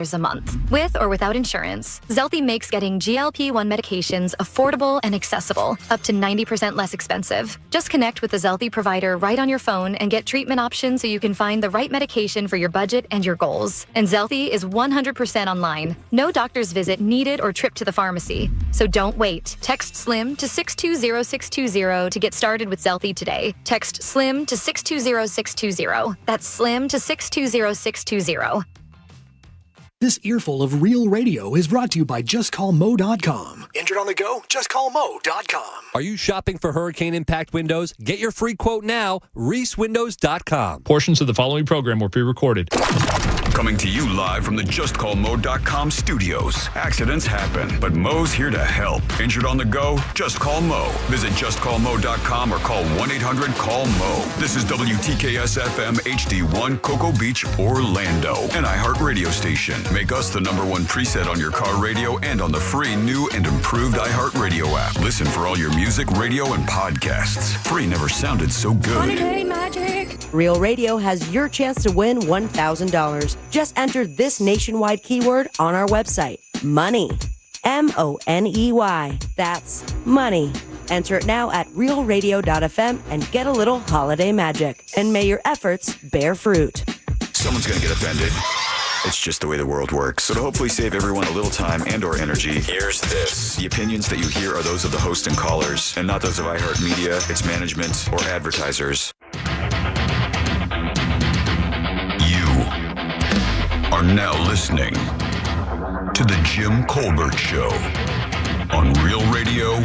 a month. With or without insurance, Zelty makes getting GLP-1 medications affordable and accessible, up to 90% less expensive. Just connect with the Zelty provider right on your phone and get treatment options so you can find the right medication for your budget and your goals. And Zelty is 100% online. No doctor's visit needed or trip to the pharmacy. So don't wait. Text SLIM to 620620 to get started with Zelty today. Text SLIM to 620620. That's SLIM to 620620. This earful of real radio is brought to you by JustCallMo.com. Injured on the go? JustCallMo.com. Are you shopping for hurricane impact windows? Get your free quote now, ReeseWindows.com. Portions of the following program were pre-recorded. Coming to you live from the JustCallMo.com studios. Accidents happen, but Mo's here to help. Injured on the go? Just call Mo. Visit JustCallMo.com or call 1-800-CALL-MO. This is WTKS-FM HD1 Cocoa Beach, Orlando, an iHeart radio station. Make us the #1 preset on your car radio and on the free new and improved iHeart radio app. Listen for all your music, radio, and podcasts. Free never sounded so good. Holiday magic. Real Radio has your chance to win $1,000. Just enter this nationwide keyword on our website. Money. MONEY. That's money. Enter it now at realradio.fm and get a little holiday magic. And may your efforts bear fruit. Someone's going to get offended. It's just the way the world works. So to hopefully save everyone a little time and or energy, here's this. The opinions that you hear are those of the host and callers, and not those of iHeartMedia, its management, or advertisers. You are now listening to The Jim Colbert Show on Real Radio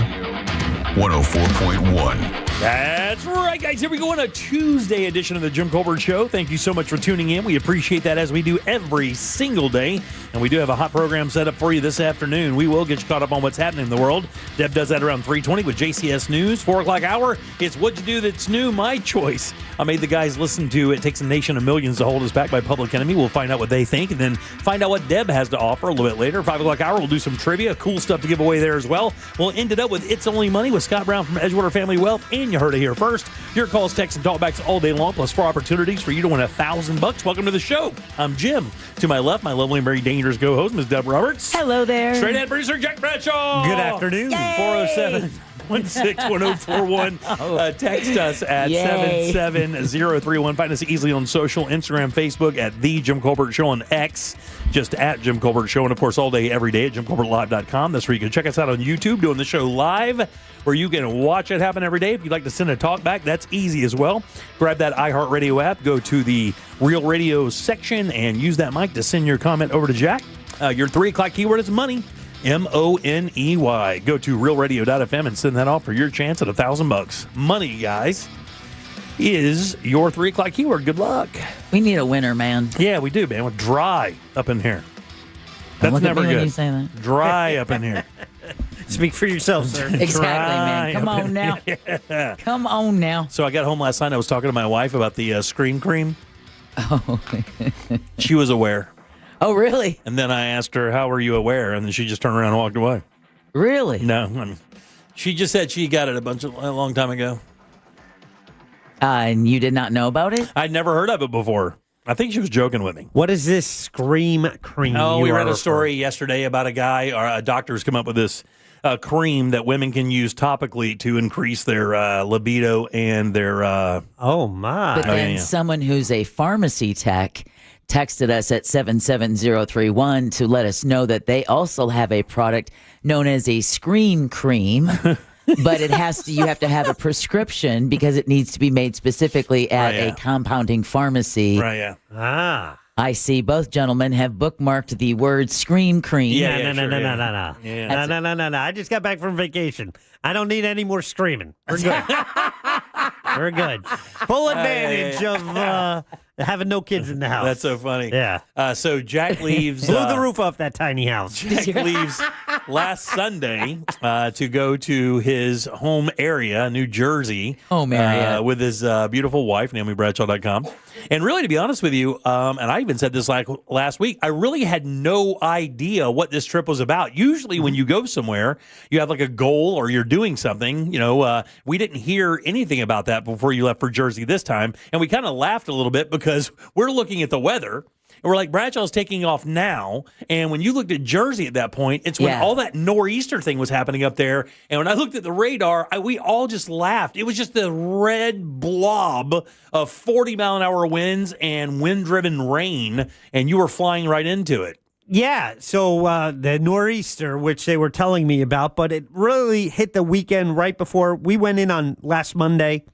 104.1. That's right, guys. Here we go on a Tuesday edition of the Jim Colbert Show. Thank you so much for tuning in. We appreciate that, as we do every single day. And we do have a hot program set up for you this afternoon. We will get you caught up on what's happening in the world. Deb does that around 3:20 with JCS News. 4 o'clock hour, it's What You Do That's New, My Choice. I made the guys listen to It Takes a Nation of Millions to Hold Us Back by Public Enemy. We'll find out what they think and then find out what Deb has to offer a little bit later. 5 o'clock hour, we'll do some trivia. Cool stuff to give away there as well. We'll end it up with It's Only Money with Scott Brown from Edgewater Family Wealth. And you heard it here first. Your calls, texts, and talkbacks all day long, plus 4 opportunities for you to win $1,000. Welcome to the show. I'm Jim. To my left, my lovely and very dangerous co-host, Ms. Deb Roberts. Hello there. Straight ahead producer, Jack Bradshaw. Good afternoon. 407-16-1041. Text us at 77031. Find us easily on social, Instagram, Facebook at The Jim Colbert Show, on X, just at Jim Colbert Show, and of course all day, every day at JimColbertLive.com. That's where you can check us out on YouTube, doing the show live, where you can watch it happen every day. If you'd like to send a talk back, that's easy as well. Grab that iHeartRadio app, go to the Real Radio section, and use that mic to send your comment over to Jack. Your 3 o'clock keyword is money. MONEY. Go to realradio.fm and send that off for your chance at $1,000. Money, guys, is your 3 o'clock keyword. Good luck. We need a winner, man. Yeah, we do, man. We're dry up in here. That's Look never at me good. when you say that. Dry up in here. Speak for yourself, sir. Exactly, man. Come on now. Yeah. Come on now. So I got home last night. I was talking to my wife about the Scream Cream. Oh. She was aware. Oh, really? And then I asked her, how were you aware? And then she just turned around and walked away. Really? No. I mean, she just said she got it a long time ago. And you did not know about it? I'd never heard of it before. I think she was joking with me. What is this Scream Cream? Oh, we read a story yesterday about a guy, or a doctor's come up with this cream that women can use topically to increase their libido and their... oh, my. But then someone who's a pharmacy tech texted us at 77031 to let us know that they also have a product known as a Scream Cream. But you have to have a prescription because it needs to be made specifically at a compounding pharmacy. Right, yeah. Ah. I see both gentlemen have bookmarked the word Scream Cream. No. No. I just got back from vacation. I don't need any more screaming. We're good. We're good. Full advantage of having no kids in the house. That's so funny. Yeah. So Jack leaves... Blew the roof off that tiny house. Jack leaves last Sunday to go to his home area, New Jersey. Home area. With his beautiful wife, NaomiBradshaw.com. And really, to be honest with you, and I even said this last week, I really had no idea what this trip was about. Usually when you go somewhere, you have like a goal or you're doing something. You know, we didn't hear anything about that before you left for Jersey this time. And we kind of laughed a little bit because we're looking at the weather. we're like, Bradshaw's taking off now. And when you looked at Jersey at that point, it's when all that nor'easter thing was happening up there. And when I looked at the radar, we all just laughed. It was just the red blob of 40-mile-an-hour winds and wind-driven rain, and you were flying right into it. Yeah, so the nor'easter, which they were telling me about, but it really hit the weekend right before we went in on last Monday,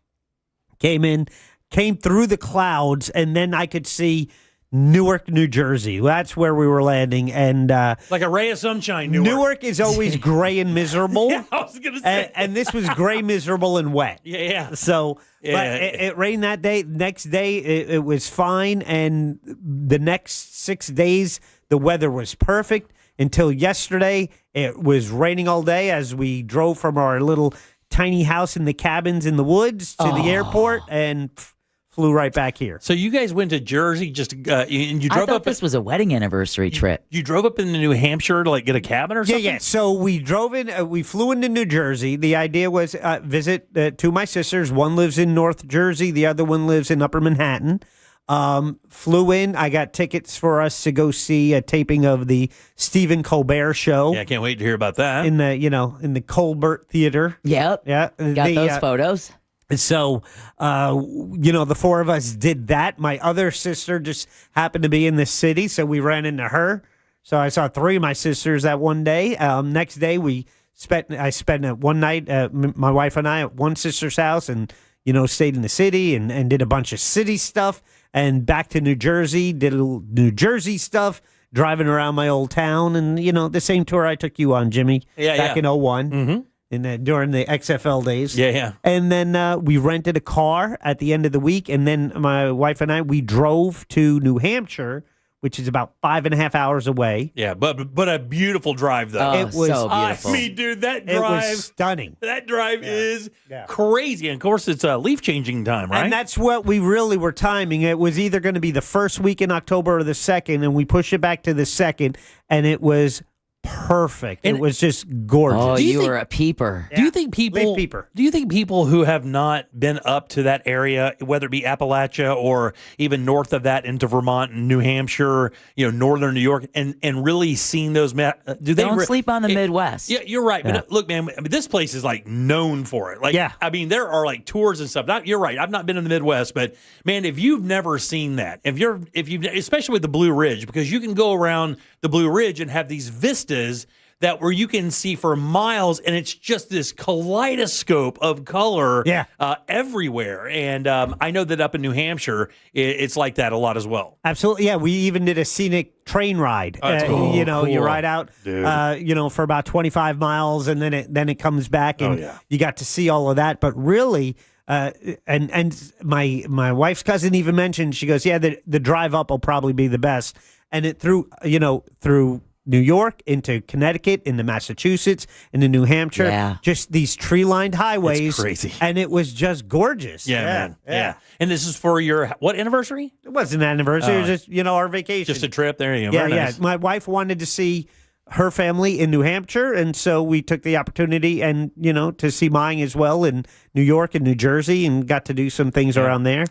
came through the clouds, and then I could see Newark, New Jersey. That's where we were landing. And like a ray of sunshine, Newark. Newark is always gray and miserable. Yeah, I was going to say. And this was gray, miserable, and wet. Yeah. So but it rained that day. Next day, it was fine. And the next 6 days, the weather was perfect until yesterday. It was raining all day as we drove from our little tiny house in the cabins in the woods to the airport and flew right back here. So you guys went to Jersey and you drove I up. thought this was a wedding anniversary trip. You drove up into New Hampshire to like get a cabin or something? Yeah. So we drove in. We flew into New Jersey. The idea was visit two of my sisters. One lives in North Jersey. The other one lives in Upper Manhattan. Flew in. I got tickets for us to go see a taping of the Stephen Colbert show. Yeah, I can't wait to hear about that. In the Colbert Theater. Yep. Yeah. Got those photos. So, the four of us did that. My other sister just happened to be in the city, so we ran into her. So I saw three of my sisters that one day. Next day, I spent one night, my wife and I, at one sister's house, and stayed in the city and did a bunch of city stuff. And back to New Jersey, did a little New Jersey stuff, driving around my old town, and the same tour I took you on, Jimmy, back in 01. Mm-hmm. During the XFL days. Yeah. And then we rented a car at the end of the week, and then my wife and I, we drove to New Hampshire, which is about 5.5 hours away. Yeah, but a beautiful drive, though. It was so beautiful. I mean, dude, that drive. It was stunning. That drive is crazy. And, of course, it's leaf-changing time, right? And that's what we really were timing. It was either going to be the first week in October or the second, and we pushed it back to the second, and it was perfect. And it was just gorgeous. Oh, you were a peeper. Do you think people? Leaf peeper. Do you think people who have not been up to that area, whether it be Appalachia or even north of that into Vermont and New Hampshire, northern New York, and really seen those? Don't sleep on the Midwest. Yeah, you're right. Yeah. But look, man, this place is like known for it. Like, I mean, there are like tours and stuff. You're right. I've not been in the Midwest, but man, if you've never seen that, if you, especially with the Blue Ridge, because you can go around the Blue Ridge and have these vistas that where you can see for miles, and it's just this kaleidoscope of color everywhere. And I know that up in New Hampshire, it's like that a lot as well. Absolutely, yeah. We even did a scenic train ride. Cool. You ride out, for about 25 miles, and then it comes back, and you got to see all of that. But really, and my wife's cousin even mentioned, she goes, the drive up will probably be the best, and it through New York into Connecticut, into Massachusetts, into New Hampshire, just these tree-lined highways. It's crazy. And it was just gorgeous. Yeah, man. Yeah. And this is for your, what anniversary? It wasn't an anniversary. It was just, our vacation. Just a trip. There you go. Yeah, Very nice. My wife wanted to see her family in New Hampshire, and so we took the opportunity and, to see mine as well in New York and New Jersey, and got to do some things around there.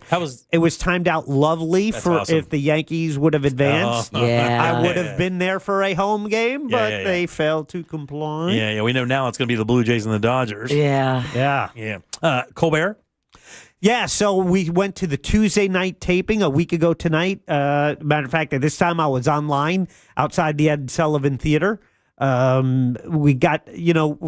It was timed out lovely for awesome. if the Yankees would have advanced. I would have been there for a home game, but they failed to comply. Yeah, we know now it's going to be the Blue Jays and the Dodgers. Yeah. Colbert? Yeah, so we went to the Tuesday night taping a week ago tonight. Matter of fact, at this time I was online outside the Ed Sullivan Theater. We got,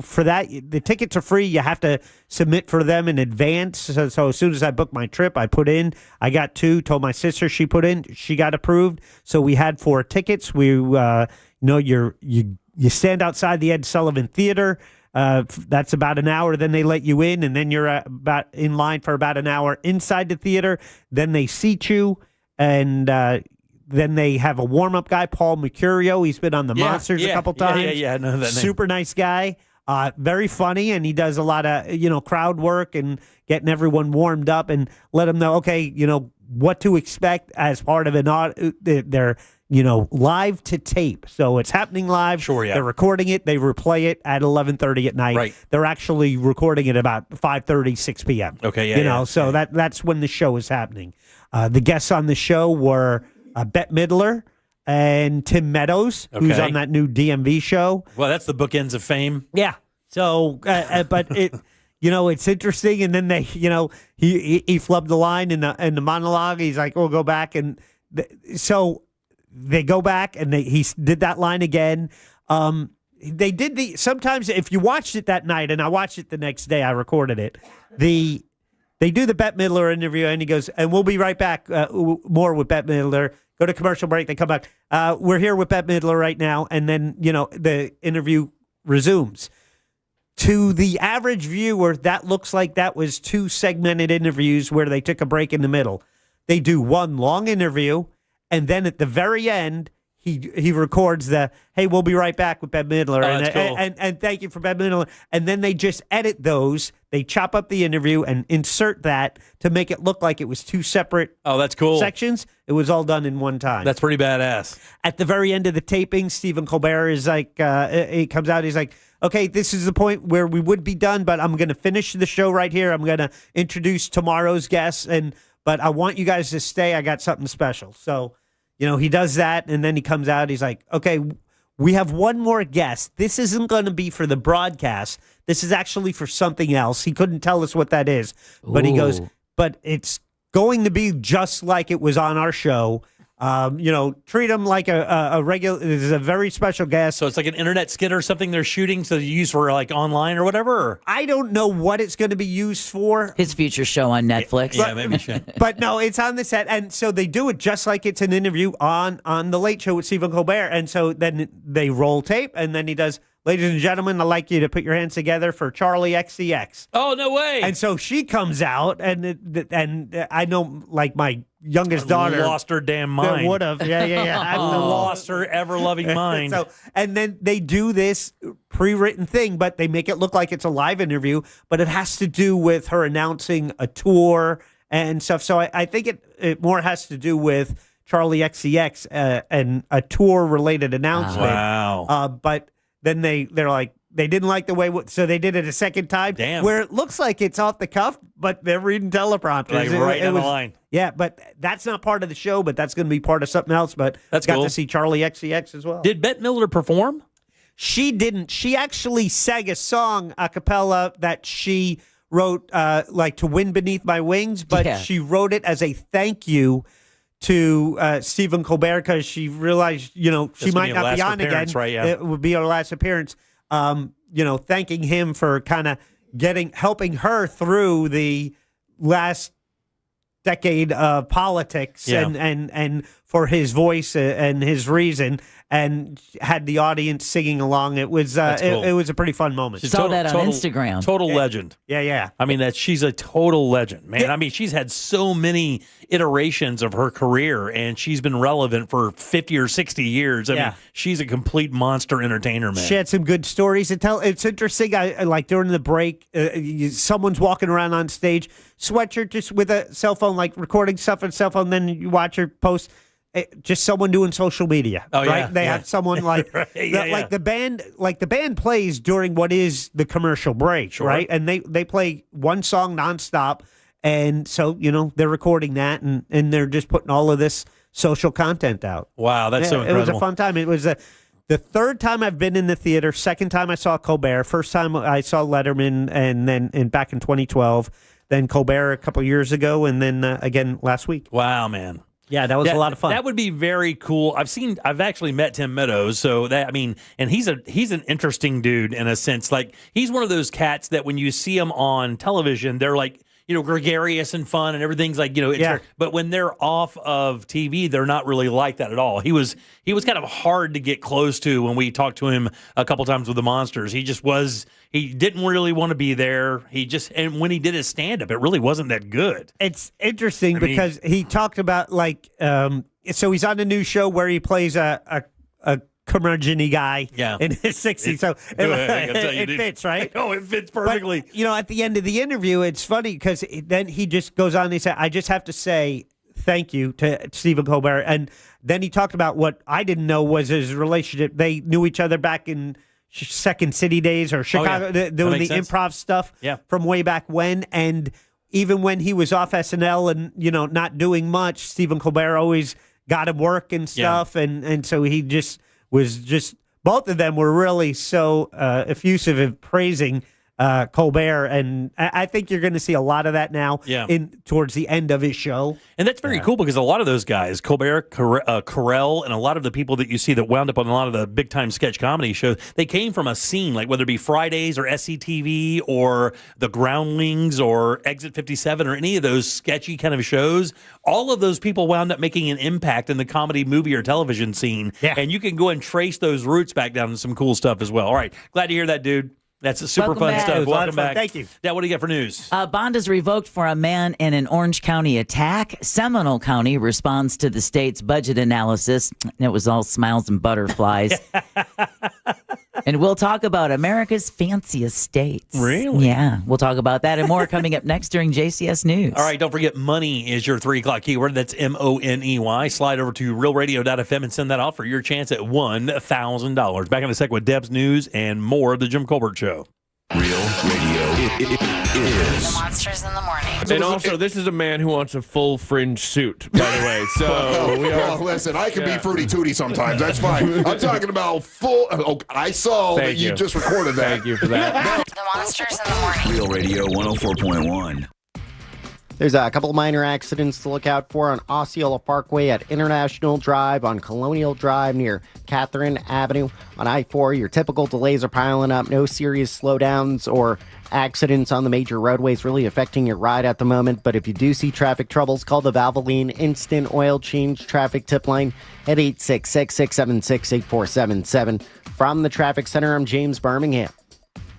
for that, the tickets are free. You have to submit for them in advance. So as soon as I booked my trip, I put in. I got 2, told my sister she put in. She got approved. So we had 4 tickets. We, you stand outside the Ed Sullivan Theater. That's about an hour. Then they let you in, and then you're about in line for about an hour inside the theater. Then they seat you, and then they have a warm-up guy, Paul Mercurio. He's been on the Monsters a couple times. Yeah, I know that name. Super nice guy. Very funny, and he does a lot of crowd work and getting everyone warmed up and let them know, okay, what to expect as part of their live to tape. So it's happening live. Sure, yeah. They're recording it. They replay it at 11:30 at night. Right. They're actually recording it about 5:30, 6 p.m. Okay, yeah. So that's when the show is happening. The guests on the show were Bette Midler and Tim Meadows, who's Okay. on that new DMV show. Well, that's the bookends of fame. Yeah. So, but it, it's interesting. And then they, he flubbed the line in the monologue. He's like, "We'll go back," and so they go back and he did that line again. They did sometimes if you watched it that night, and I watched it the next day, I recorded it. They do the Bette Midler interview, and he goes, "And we'll be right back. More with Bette Midler." Go to commercial break. They come back. We're here with Bette Midler right now, and then the interview resumes. To the average viewer, that looks like that was 2 segmented interviews where they took a break in the middle. They do one long interview, and then at the very end, he records "Hey, we'll be right back with Bette Midler," that's cool. and thank you for Bette Midler. And then they just edit those. They chop up the interview and insert that to make it look like it was 2 separate Oh, that's cool. sections. It was all done in one time. That's pretty badass. At the very end of the taping, Stephen Colbert is like, he comes out, he's like, "Okay, this is the point where we would be done, but I'm going to finish the show right here. I'm going to introduce tomorrow's guests, but I want you guys to stay. I got something special." So, he does that, and then he comes out. He's like, "Okay, we have one more guest. This isn't going to be for the broadcast. This is actually for something else." He couldn't tell us what that is, but he goes, Ooh. "But it's going to be just like it was on our show. Treat him like a regular. This is a very special guest." So it's like an internet skit or something they're shooting so you use for like online or whatever? Or? I don't know what it's going to be used for. His future show on Netflix. Yeah, maybe you should. But no, it's on the set, and so they do it just like it's an interview on the Late Show with Stephen Colbert. And so then they roll tape, and then he does, "Ladies and gentlemen, I'd like you to put your hands together for Charlie XCX." Oh, no way. And so she comes out, and I know, like my youngest daughter lost her damn mind. would have, yeah. Absolutely. Lost her ever-loving mind. So, and then they do this pre-written thing, but they make it look like it's a live interview, but it has to do with her announcing a tour and stuff. So I think it more has to do with Charlie XCX and a tour-related announcement. Wow. But then they're like, they didn't like the way, so they did it a second time. Damn. Where it looks like it's off the cuff, but they're reading teleprompters. Like right It down the was- line. Yeah, but that's not part of the show, but that's going to be part of something else. But That's got cool. to see Charlie XCX as well. Did Bette Midler perform? She didn't. She actually sang a song a cappella that she wrote, like "To Wind Beneath My Wings," but Yeah. she wrote it as a thank you to Stephen Colbert because she realized, she would might be her not last be on again. appearance, right, yeah. It would be her last appearance. Thanking him for kind of helping her through the last decade of politics Yeah. and for his voice and his reason, and had the audience singing along. It was That's cool. it was a pretty fun moment. Saw that on Instagram. Total legend. Yeah. I mean, she's a total legend, man. Yeah. I mean, she's had so many iterations of her career, and she's been relevant for 50 or 60 years. I Yeah. mean, she's a complete monster entertainer, man. She had some good stories to tell. It's interesting. I like during the break, someone's walking around on stage, sweatshirt, just with a cell phone, like recording stuff on a cell phone. Then you watch her post. Just someone doing social media, Oh, yeah, right? They yeah. have someone like, Right, yeah, yeah. like the band plays during what is the commercial break, Sure. right? And they play one song nonstop, and so they're recording that, and they're just putting all of this social content out. Wow, that's so It incredible. was a fun time. It was the third time I've been in the theater. Second time I saw Colbert. First time I saw Letterman, and then back in 2012. Then Colbert a couple years ago, and then again last week. Wow, man. Yeah, that was a lot of fun. That would be very cool. I've actually met Tim Meadows, so and he's an interesting dude in a sense. Like, he's one of those cats that when you see him on television, they're like, gregarious and fun and everything's like, Yeah. but when they're off of TV, they're not really like that at all. He was kind of hard to get close to when we talked to him a couple times with the Monsters. He didn't really want to be there. And when he did his stand up, it really wasn't that good. It's interesting I mean- because he talked about so he's on a new show where he plays a curmudgeon-y guy Yeah. in his 60s. So I can tell you, it dude. fits, right? Oh, it fits perfectly. But, at the end of the interview, it's funny because then he just goes on and he said, "I just have to say thank you to Stephen Colbert." And then he talked about what I didn't know was his relationship. They knew each other back in Second City days or Chicago, That doing the makes sense. improv stuff Yeah. from way back when. And even when he was off SNL and, not doing much, Stephen Colbert always got him work and stuff, and so he just was both of them were really so effusive in praising Colbert, and I think you're going to see a lot of that now towards the end of his show. And that's very cool because a lot of those guys, Colbert, Carell, and a lot of the people that you see that wound up on a lot of the big-time sketch comedy shows, they came from a scene, like whether it be Fridays or SCTV or The Groundlings or Exit 57 or any of those sketchy kind of shows. All of those people wound up making an impact in the comedy, movie, or television scene. Yeah. And you can go and trace those roots back down to some cool stuff as well. All right. Glad to hear that, dude. That's super fun stuff. Welcome back. Thank you. Dad, what do you got for news? Bond is revoked for a man in an Orange County attack. Seminole County responds to the state's budget analysis. It was all smiles and butterflies. And we'll talk about America's fanciest states. Really? Yeah. We'll talk about that and more coming up next during JCS News. All right. Don't forget money is your 3 o'clock keyword. That's MONEY. Slide over to realradio.fm and send that off for your chance at $1,000. Back in a sec with Deb's news and more of the Jim Colbert Show. Real Radio is The Monsters in the Morning. And also, this is a man who wants a full fringe suit, by the way. So well, listen, I can be fruity tooty sometimes. That's fine. I'm talking about full. Oh, I saw that you just recorded that. Thank you for that. The Monsters in the Morning. Real Radio 104.1. There's a couple of minor accidents to look out for on Osceola Parkway at International Drive, on Colonial Drive near Catherine Avenue. On I-4, your typical delays are piling up. No serious slowdowns or accidents on the major roadways really affecting your ride at the moment. But if you do see traffic troubles, call the Valvoline Instant Oil Change Traffic Tip Line at 866-676-8477. From the Traffic Center, I'm James Birmingham.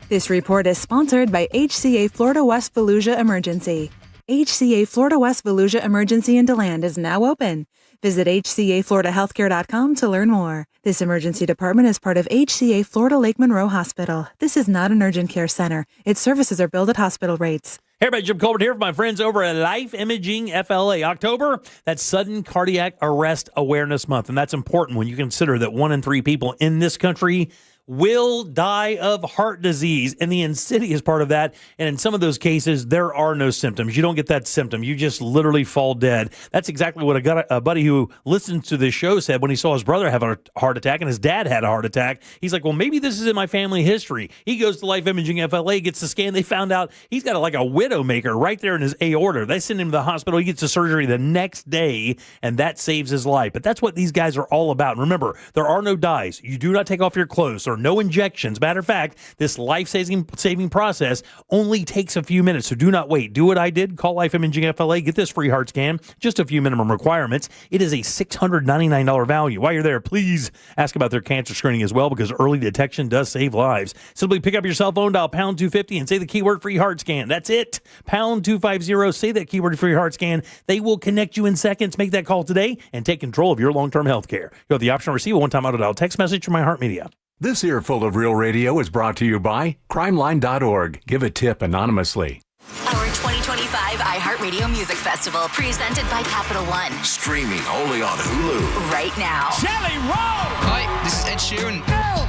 This report is sponsored by HCA Florida West Fallujah Emergency. HCA Florida West Fallujah Emergency in DeLand is now open. Visit HCAFloridaHealthcare.com to learn more. This emergency department is part of HCA Florida Lake Monroe Hospital. This is not an urgent care center. Its services are billed at hospital rates. Hey, everybody, Jim Colbert here with my friends over at Life Imaging FLA. October, that's Sudden Cardiac Arrest Awareness Month, and that's important when you consider that 1 in 3 people in this country will die of heart disease, and the insidious part of that, and in some of those cases, there are no symptoms. You don't get that symptom. You just literally fall dead. That's exactly what a buddy who listens to this show said when he saw his brother have a heart attack and his dad had a heart attack. He's like, well, maybe this is in my family history. He goes to Life Imaging FLA, gets the scan. They found out he's got like a widowmaker right there in his aorta. They send him to the hospital. He gets the surgery the next day, and that saves his life. But that's what these guys are all about. And remember, there are no dyes. You do not take off your clothes. Or no injections. Matter of fact, this life-saving process only takes a few minutes, so do not wait. Do what I did. Call Life Imaging FLA. Get this free heart scan. Just a few minimum requirements. It is a $699 value. While you're there, please ask about their cancer screening as well, because early detection does save lives. Simply pick up your cell phone, dial pound 250, and say the keyword free heart scan. That's it. Pound 250. Say that keyword free heart scan. They will connect you in seconds. Make that call today and take control of your long-term health care. You have the option to receive a one-time auto-dial text message from iHeartMedia. This earful of Real Radio is brought to you by crimeline.org. Give a tip anonymously. Our 2025 iHeartRadio Music Festival, presented by Capital One. Streaming only on Hulu. Right now. Jelly Roll! Hi, this is Ed Sheeran. LL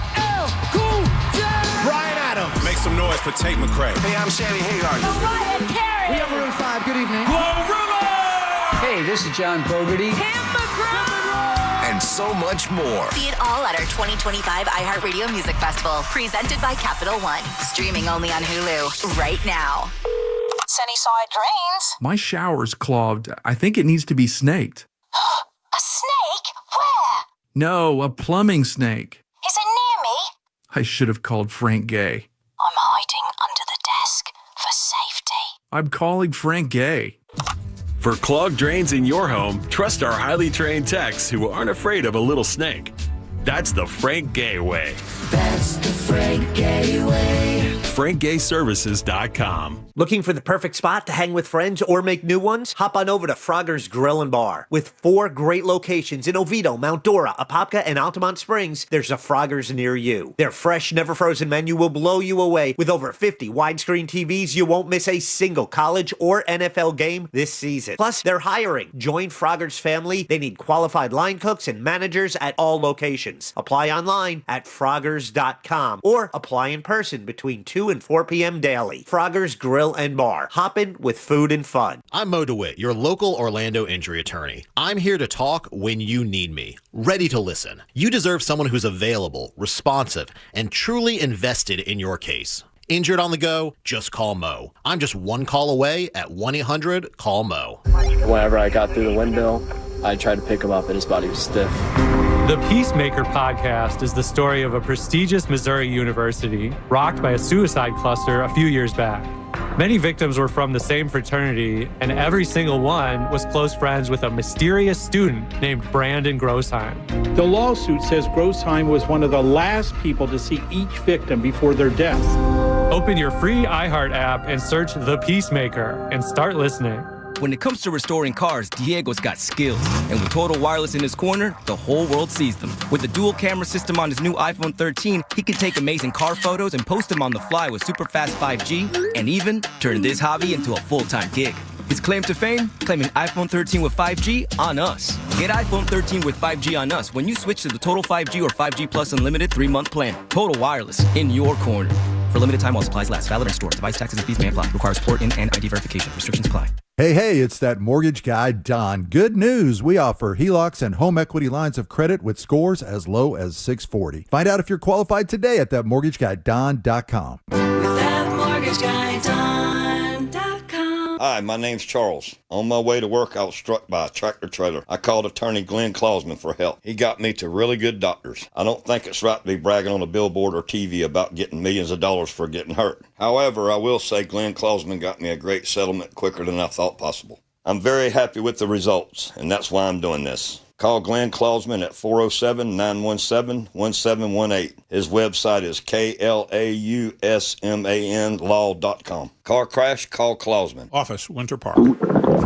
Cool J! Brian Adams. Make some noise for Tate McRae. Hey, I'm Sammy Hagar. Mariah Carey. We have Maroon 5. Good evening. Hey, this is John Fogerty. Tim McGraw. And so much more. See it all at our 2025 iHeartRadio Music Festival, presented by Capital One. Streaming only on Hulu right now. Sunnyside Drains. My shower's clogged. I think it needs to be snaked. A snake? Where? No, a plumbing snake. Is it near me? I should have called Frank Gay. I'm hiding under the desk for safety. I'm calling Frank Gay. For clogged drains in your home, trust our highly trained techs who aren't afraid of a little snake. That's the Frank Gay way. That's the Frank Gay way. FrankGayServices.com. Looking for the perfect spot to hang with friends or make new ones? Hop on over to Frogger's Grill and Bar. With 4 great locations in Oviedo, Mount Dora, Apopka, and Altamont Springs, there's a Frogger's near you. Their fresh, never-frozen menu will blow you away. With over 50 widescreen TVs, you won't miss a single college or NFL game this season. Plus, they're hiring. Join Frogger's family. They need qualified line cooks and managers at all locations. Apply online at Froggers.com or apply in person between 2 and 4 p.m. daily. Frogger's Grill Grill and Bar. Hoppin' with food and fun. I'm Mo DeWitt, your local Orlando injury attorney. I'm here to talk when you need me, ready to listen. You deserve someone who's available, responsive, and truly invested in your case. Injured on the go? Just call Mo. I'm just one call away at 1-800-CALL-MO. Whenever I got through the window, I tried to pick him up and his body was stiff. The Peacemaker podcast is the story of a prestigious Missouri university rocked by a suicide cluster a few years back. Many victims were from the same fraternity, and every single one was close friends with a mysterious student named Brandon Grossheim. The lawsuit says Grossheim was one of the last people to see each victim before their death. Open your free iHeart app and search The Peacemaker and start listening. When it comes to restoring cars, Diego's got skills. And with Total Wireless in his corner, the whole world sees them. With the dual camera system on his new iPhone 13, he can take amazing car photos and post them on the fly with super fast 5G, and even turn this hobby into a full-time gig. His claim to fame? Claiming iPhone 13 with 5G on us. Get iPhone 13 with 5G on us when you switch to the Total 5G or 5G Plus Unlimited 3-month plan. Total Wireless, in your corner. For limited time while supplies last. Valid in store. Device taxes and fees may apply. Requires port in and ID verification. Restrictions apply. Hey, it's that mortgage guy, Don. Good news. We offer HELOCs and home equity lines of credit with scores as low as 640. Find out if you're qualified today at thatmortgageguyDon.com. Hi, my name's Charles. On my way to work, I was struck by a tractor trailer. I called attorney Glenn Klausman for help. He got me to really good doctors. I don't think it's right to be bragging on a billboard or TV about getting millions of dollars for getting hurt. However, I will say Glenn Klausman got me a great settlement quicker than I thought possible. I'm very happy with the results, and that's why I'm doing this. Call Glenn Klausman at 407-917-1718. His website is KLAUSMANlaw.com. Car crash, call Klausman. Office, Winter Park.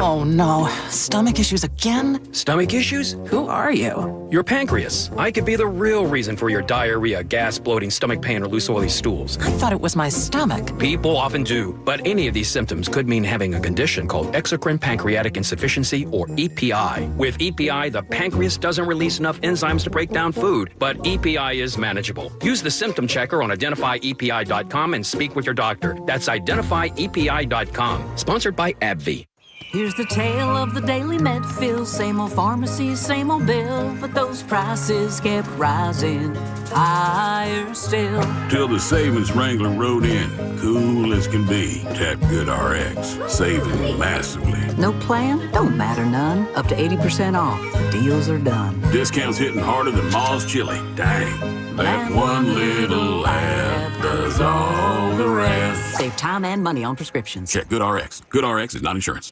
Oh no, stomach issues again? Stomach issues? Who are you? Your pancreas. I could be the real reason for your diarrhea, gas, bloating, stomach pain, or loose oily stools. I thought it was my stomach. People often do, but any of these symptoms could mean having a condition called exocrine pancreatic insufficiency, or EPI. With EPI, the pancreas doesn't release enough enzymes to break down food, but EPI is manageable. Use the symptom checker on identifyepi.com and speak with your doctor. That's identifyepi.com. Sponsored by AbbVie. Here's the tale of the daily med fill. Same old pharmacy, same old bill, but those prices kept rising higher still. Till the savings Wrangler rode in, cool as can be. Tap GoodRx, saving massively. No plan? Don't matter none. Up to 80% off. The deals are done. Discounts hitting harder than Ma's chili. Dang. That one little app does all the rest. Save time and money on prescriptions. Check GoodRx. GoodRx is not insurance.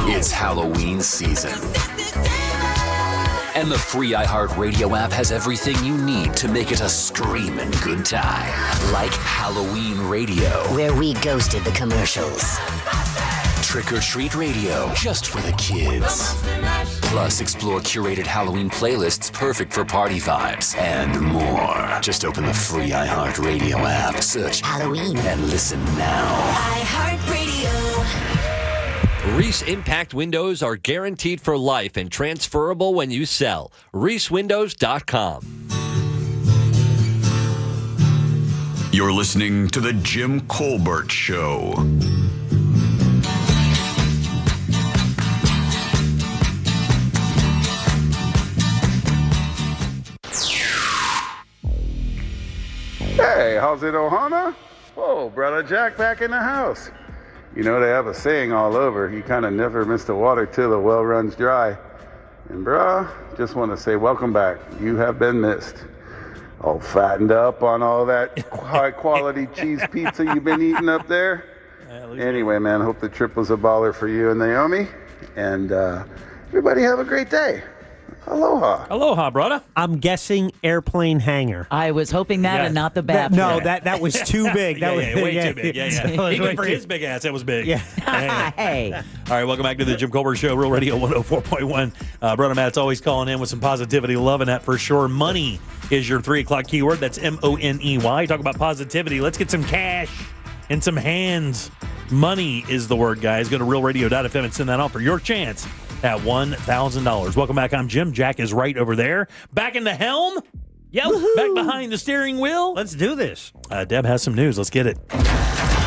It's Halloween season. And the free iHeartRadio app has everything you need to make it a screaming good time. Like Halloween Radio, where we ghosted the commercials. Trick or Treat Radio, just for the kids. Plus, explore curated Halloween playlists perfect for party vibes and more. Just open the free iHeartRadio app, search Halloween, and listen now. iHeartRadio. Reese Impact Windows are guaranteed for life and transferable when you sell. ReeseWindows.com. You're listening to The Jim Colbert Show. Hey, how's it, Ohana? Whoa, Brother Jack back in the house. You know, they have a saying all over, you kind of never miss the water till the well runs dry. And bruh, just want to say welcome back. You have been missed. All fattened up on all that high quality cheese pizza you've been eating up there. Anyway, man, hope the trip was a baller for you and Naomi. And everybody have a great day. Aloha. Aloha, brother. I'm guessing airplane hangar. I was hoping that and not the bathroom. No, that was too big. That was way too big. Yeah. Even for his big ass, that was big. Yeah. Hey. All right, welcome back to the Jim Colbert Show, Real Radio 104.1. Brother Matt's always calling in with some positivity. Loving that for sure. Money is your 3 o'clock keyword. That's MONEY. Talk about positivity. Let's get some cash in some hands. Money is the word, guys. Go to realradio.fm and send that on for your chance at $1,000. Welcome back. I'm Jim. Jack is right over there. Back in the helm. Yeah, back behind the steering wheel. Let's do this. Deb has some news. Let's get it.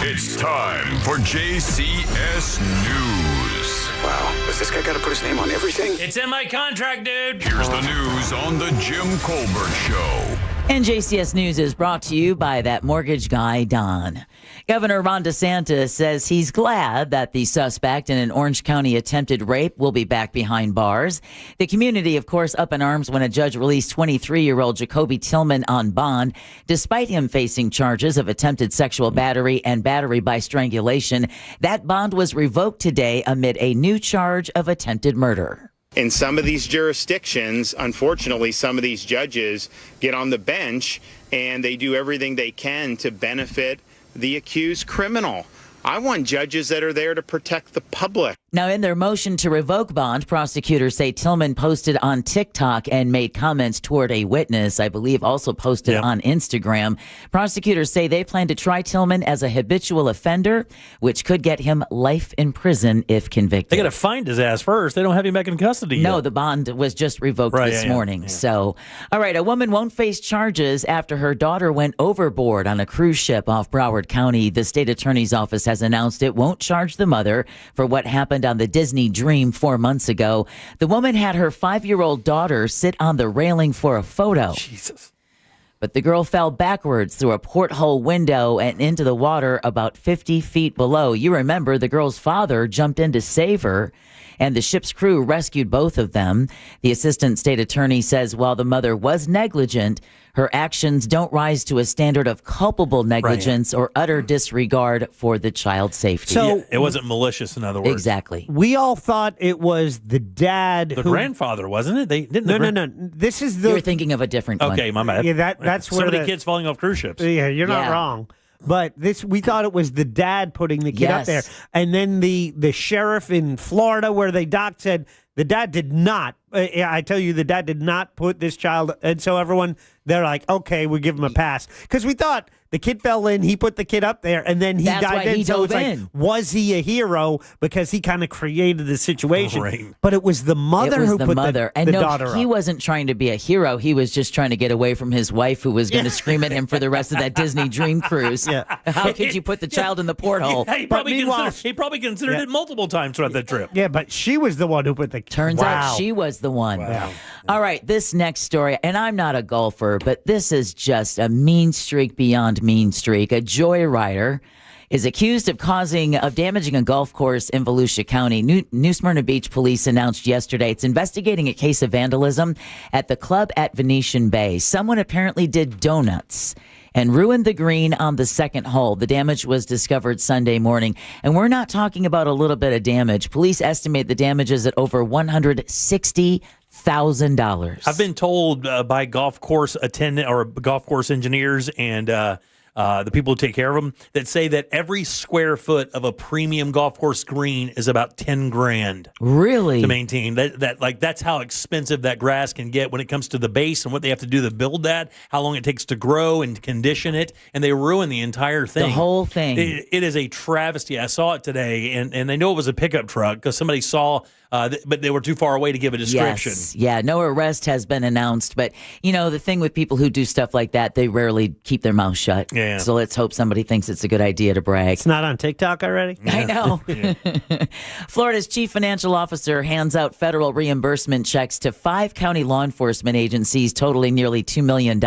It's time for JCS News. Wow, has this guy got to put his name on everything? It's in my contract, dude. Here's the news on the Jim Colbert Show. And JCS News is brought to you by that mortgage guy, Don. Governor Ron DeSantis says he's glad that the suspect in an Orange County attempted rape will be back behind bars. The community, of course, up in arms when a judge released 23-year-old Jacoby Tillman on bond, despite him facing charges of attempted sexual battery and battery by strangulation. That bond was revoked today amid a new charge of attempted murder. In some of these jurisdictions, unfortunately, some of these judges get on the bench and they do everything they can to benefit the accused criminal. I want judges that are there to protect the public. Now, in their motion to revoke bond, prosecutors say Tillman posted on TikTok and made comments toward a witness, I believe also posted on Instagram. Prosecutors say they plan to try Tillman as a habitual offender, which could get him life in prison if convicted. They got to find his ass first. They don't have him back in custody No, yet. the bond was just revoked this morning. Yeah. So, all right, a woman won't face charges after her daughter went overboard on a cruise ship off Broward County. The state attorney's office has announced it won't charge the mother for what happened on the Disney Dream 4 months ago. The woman had her 5-year-old daughter sit on the railing for a photo. Jesus. But the girl fell backwards through a porthole window and into the water about 50 feet below. You remember the girl's father jumped in to save her, and the ship's crew rescued both of them. The assistant state attorney says while the mother was negligent, her actions don't rise to a standard of culpable negligence or utter disregard for the child's safety. So it wasn't malicious, in other words. Exactly. We all thought it was the dad. The grandfather, wasn't it? They didn't. No. This is the. You're thinking of a different one. Okay, my bad. Yeah, that's so where many kids falling off cruise ships. Yeah, you're not wrong. But we thought it was the dad putting the kid up there, and then the sheriff in Florida where they docked said the dad did not. I tell you, the dad did not put this child, and so everyone they're like, okay, we give him a pass because we thought the kid fell in, he put the kid up there, and then he That's dived why in. he So dove it's like, in. was he a hero because he kind of created the situation? Right. But it was the mother It was who the put mother. the And no, daughter he up. wasn't trying to be a hero. He was just trying to get away from his wife who was going to scream at him for the rest of that Disney Dream cruise. How could you put the child in the porthole? Yeah, he probably considered it multiple times throughout that trip. Yeah, but she was the one who put the. Turns out she was the one. Wow. All right, this next story, and I'm not a golfer, but this is just a mean streak beyond mean streak. A joyrider is accused of damaging a golf course in Volusia County. New Smyrna Beach Police announced yesterday it's investigating a case of vandalism at the club at Venetian Bay. Someone apparently did donuts and ruined the green on the second hole. The damage was discovered Sunday morning. And we're not talking about a little bit of damage. Police estimate the damages at over $160,000. I've been told by golf course attendant or golf course engineers and the people who take care of them that say that every square foot of a premium golf course green is about $10,000. Really? To maintain that's how expensive that grass can get when it comes to the base and what they have to do to build that, how long it takes to grow and condition it, and they ruin the entire thing. The whole thing. It is a travesty. I saw it today, and they know it was a pickup truck because somebody saw, but they were too far away to give a description. Yes. Yeah, no arrest has been announced, but the thing with people who do stuff like that, they rarely keep their mouth shut. Yeah. So let's hope somebody thinks it's a good idea to brag. It's not on TikTok already? I know. Florida's chief financial officer hands out federal reimbursement checks to 5 county law enforcement agencies totaling nearly $2 million.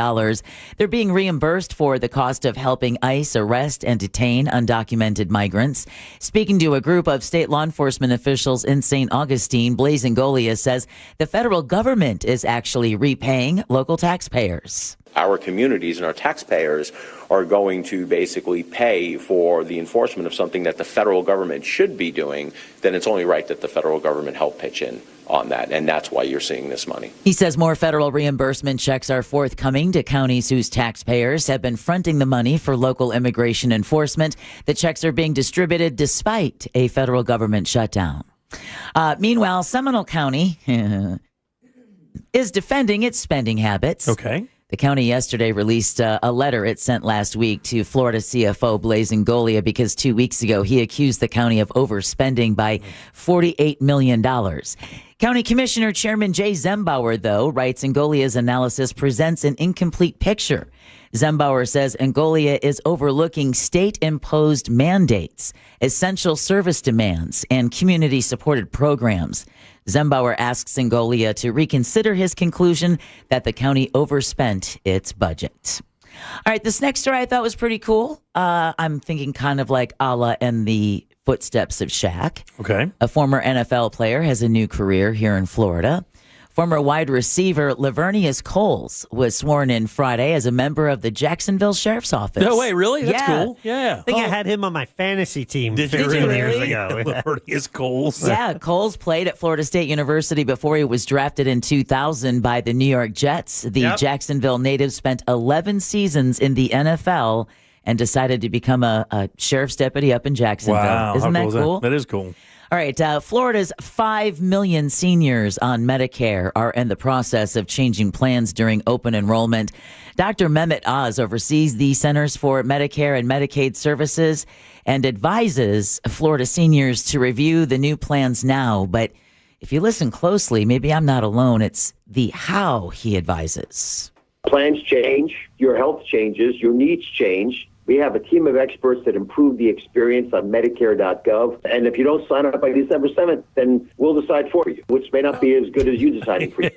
They're being reimbursed for the cost of helping ICE arrest and detain undocumented migrants. Speaking to a group of state law enforcement officials in St. Augustine, Blaise Ngolia says the federal government is actually repaying local taxpayers. Our communities and our taxpayers are going to basically pay for the enforcement of something that the federal government should be doing, then it's only right that the federal government help pitch in on that. And that's why you're seeing this money. He says more federal reimbursement checks are forthcoming to counties whose taxpayers have been fronting the money for local immigration enforcement. The checks are being distributed despite a federal government shutdown. Meanwhile, Seminole County is defending its spending habits. Okay. The county yesterday released a letter it sent last week to Florida CFO Blaise Ngolia because 2 weeks ago he accused the county of overspending by $48 million. County Commissioner Chairman Jay Zembauer, though, writes Ngolia's analysis presents an incomplete picture. Zembauer says Angolia is overlooking state-imposed mandates, essential service demands, and community-supported programs. Zembauer asks Angolia to reconsider his conclusion that the county overspent its budget. All right, this next story I thought was pretty cool. I'm thinking kind of like Allah and the footsteps of Shaq. Okay. A former NFL player has a new career here in Florida. Former wide receiver Lavernius Coles was sworn in Friday as a member of the Jacksonville Sheriff's Office. No way, really? That's Yeah. cool. Yeah. I think I had him on my fantasy team Did you 15 really? years ago. Lavernius Coles. Yeah, Coles played at Florida State University before he was drafted in 2000 by the New York Jets. The Jacksonville native spent 11 seasons in the NFL and decided to become a sheriff's deputy up in Jacksonville. Wow. Isn't how that cool is cool? That is cool. All right, Florida's 5 million seniors on Medicare are in the process of changing plans during open enrollment. Dr. Mehmet Oz oversees the Centers for Medicare and Medicaid Services and advises Florida seniors to review the new plans now. But if you listen closely, maybe I'm not alone. It's the how he advises. Plans change, your health changes, your needs change. We have a team of experts that improve the experience on Medicare.gov. And if you don't sign up by December 7th, then we'll decide for you, which may not be as good as you deciding for you.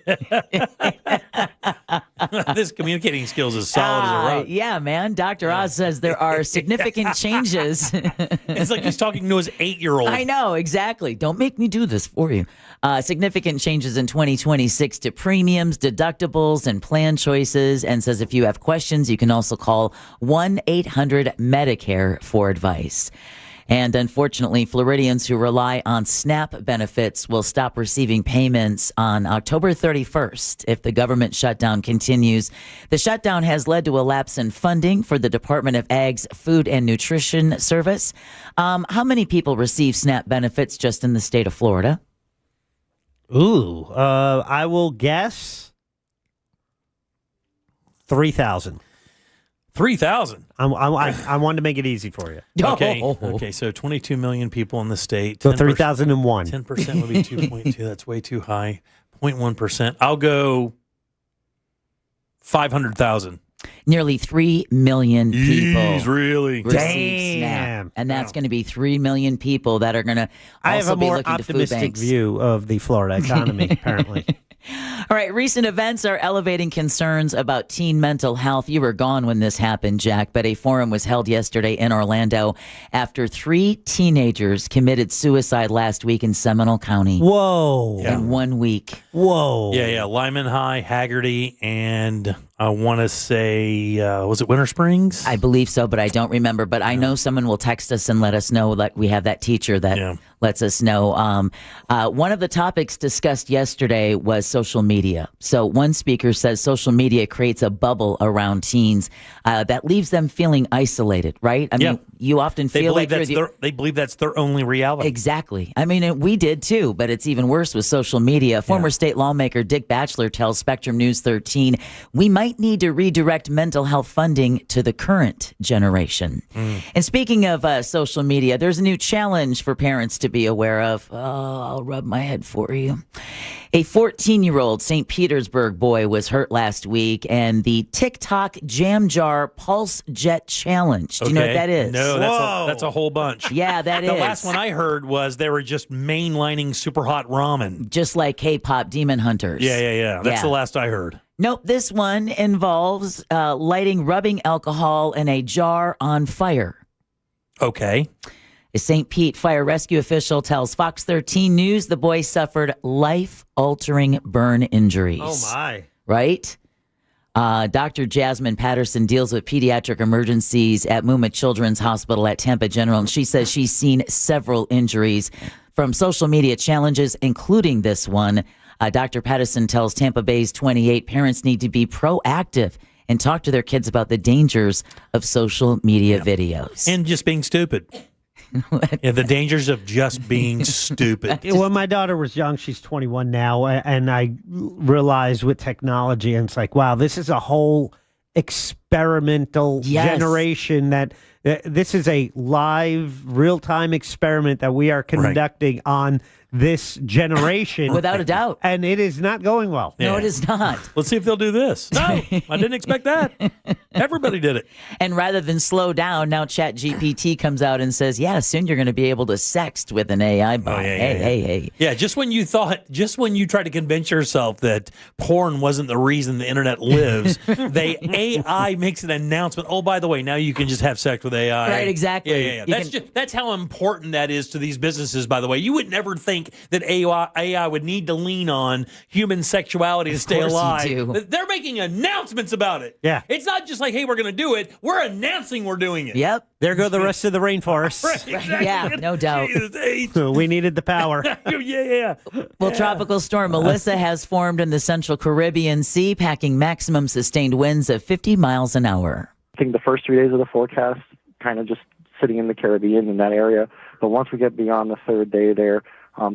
This communicating skills is solid as a rock. Yeah, man. Dr. Oz says there are significant changes. It's like he's talking to his 8-year-old. I know, exactly. Don't make me do this for you. Significant changes in 2026 to premiums, deductibles, and plan choices, and says if you have questions, you can also call 1-800-MEDICARE for advice. And unfortunately, Floridians who rely on SNAP benefits will stop receiving payments on October 31st if the government shutdown continues. The shutdown has led to a lapse in funding for the Department of Ag's Food and Nutrition Service. How many people receive SNAP benefits just in the state of Florida? Ooh, I will guess 3,000. 3,000. I wanted to make it easy for you. Okay. Okay. So 22 million people in the state. So 3,001. 10% would be 2.2. That's way too high. 0.1%. I'll go 500,000. Nearly 3 million people Jeez, really? receive SNAP. And that's going to be 3 million people that are going to I have also a be more looking to food optimistic banks. view of the Florida economy, apparently. All right, recent events are elevating concerns about teen mental health. You were gone when this happened, Jack, but a forum was held yesterday in Orlando after 3 teenagers committed suicide last week in Seminole County. Whoa. In 1 week. Whoa. Yeah. Lyman High, Haggerty, and I want to say, was it Winter Springs? I believe so, but I don't remember. But I know someone will text us and let us know that we have that teacher that lets us know. One of the topics discussed yesterday was social media. So one speaker says social media creates a bubble around teens that leaves them feeling isolated, right? I mean, you often feel like they believe that's their only reality. Exactly. I mean, we did too, but it's even worse with social media. Former state lawmaker Dick Batchelor tells Spectrum News 13, we might need to redirect mental health funding to the current generation. And speaking of social media, there's a new challenge for parents to be aware of. Oh, I'll rub my head for you. A 14-year-old St. Petersburg boy was hurt last week, and the TikTok Jam Jar Pulse Jet Challenge. Do you know what that is? No, that's a whole bunch. Yeah, that is. The last one I heard was they were just mainlining super hot ramen. Just like K-pop Demon Hunters. Yeah. That's the last I heard. Nope, this one involves lighting rubbing alcohol in a jar on fire. Okay. A St. Pete fire rescue official tells Fox 13 News the boy suffered life-altering burn injuries. Oh, my. Right? Dr. Jasmine Patterson deals with pediatric emergencies at Muma Children's Hospital at Tampa General, and she says she's seen several injuries from social media challenges, including this one. Dr. Patterson tells Tampa Bay's 28 parents need to be proactive and talk to their kids about the dangers of social media videos. And just being stupid. The dangers of just being stupid. When my daughter was young, she's 21 now, and I realized with technology, and it's like, wow, this is a whole experimental generation that this is a live, real-time experiment that we are conducting on this generation. Without a doubt. And it is not going well. No, it is not. Let's see if they'll do this. No, I didn't expect that. Everybody did it. And rather than slow down, now ChatGPT comes out and says, yeah, soon you're going to be able to sext with an AI bot. Hey. Yeah, just when you tried to convince yourself that porn wasn't the reason the internet lives, AI makes an announcement. Oh, by the way, now you can just have sex with AI. Right, exactly. Yeah. That's how important that is to these businesses, by the way. You would never think that AI would need to lean on human sexuality to stay alive. They're making announcements about it. Yeah. It's not just like, hey, we're going to do it. We're announcing we're doing it. Yep. There go the rest of the rainforest. Right, exactly. Yeah, no doubt. We needed the power. Yeah. Well, Tropical Storm Melissa has formed in the central Caribbean Sea, packing maximum sustained winds of 50 miles an hour. I think the first 3 days of the forecast kind of just sitting in the Caribbean in that area. But once we get beyond the third day there,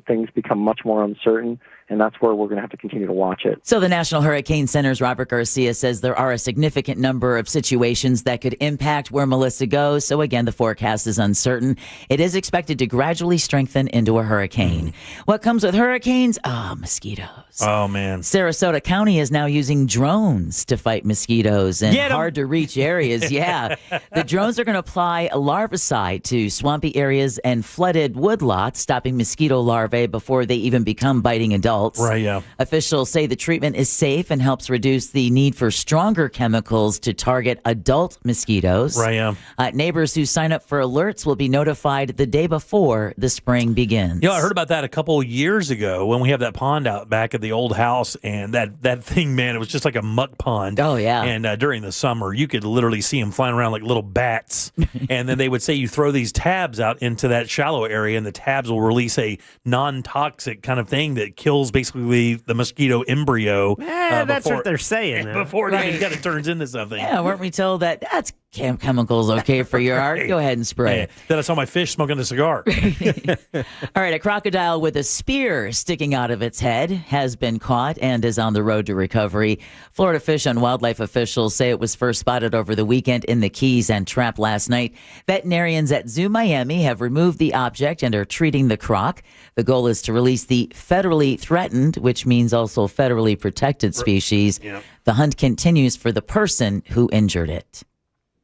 things become much more uncertain, and that's where we're going to have to continue to watch it. So the National Hurricane Center's Robert Garcia says there are a significant number of situations that could impact where Melissa goes. So again, the forecast is uncertain. It is expected to gradually strengthen into a hurricane. What comes with hurricanes? Mosquitoes. Oh, man. Sarasota County is now using drones to fight mosquitoes in hard-to-reach areas. Yeah. The drones are going to apply a larvicide to swampy areas and flooded woodlots, stopping mosquito larvae before they even become biting adults. Right, yeah. Officials say the treatment is safe and helps reduce the need for stronger chemicals to target adult mosquitoes. Right, yeah. Neighbors who sign up for alerts will be notified the day before the spring begins. I heard about that a couple of years ago when we have that pond out back at the old house, and that thing, man, it was just like a muck pond. Oh, yeah. And during the summer, you could literally see them flying around like little bats. And then they would say you throw these tabs out into that shallow area, and the tabs will release a non-toxic kind of thing that kills basically the mosquito embryo. That's what they're saying. Before it even kind of turns into something. Yeah, weren't we told that that's chemicals okay for your heart? Go ahead and spray it. Then I saw my fish smoking a cigar. All right, a crocodile with a spear sticking out of its head has been caught and is on the road to recovery. Florida Fish and Wildlife officials say it was first spotted over the weekend in the Keys and trapped last night. Veterinarians at Zoo Miami have removed the object and are treating the croc. The goal is to release the federally threatened, which means also federally protected species. Yep. The hunt continues for the person who injured it.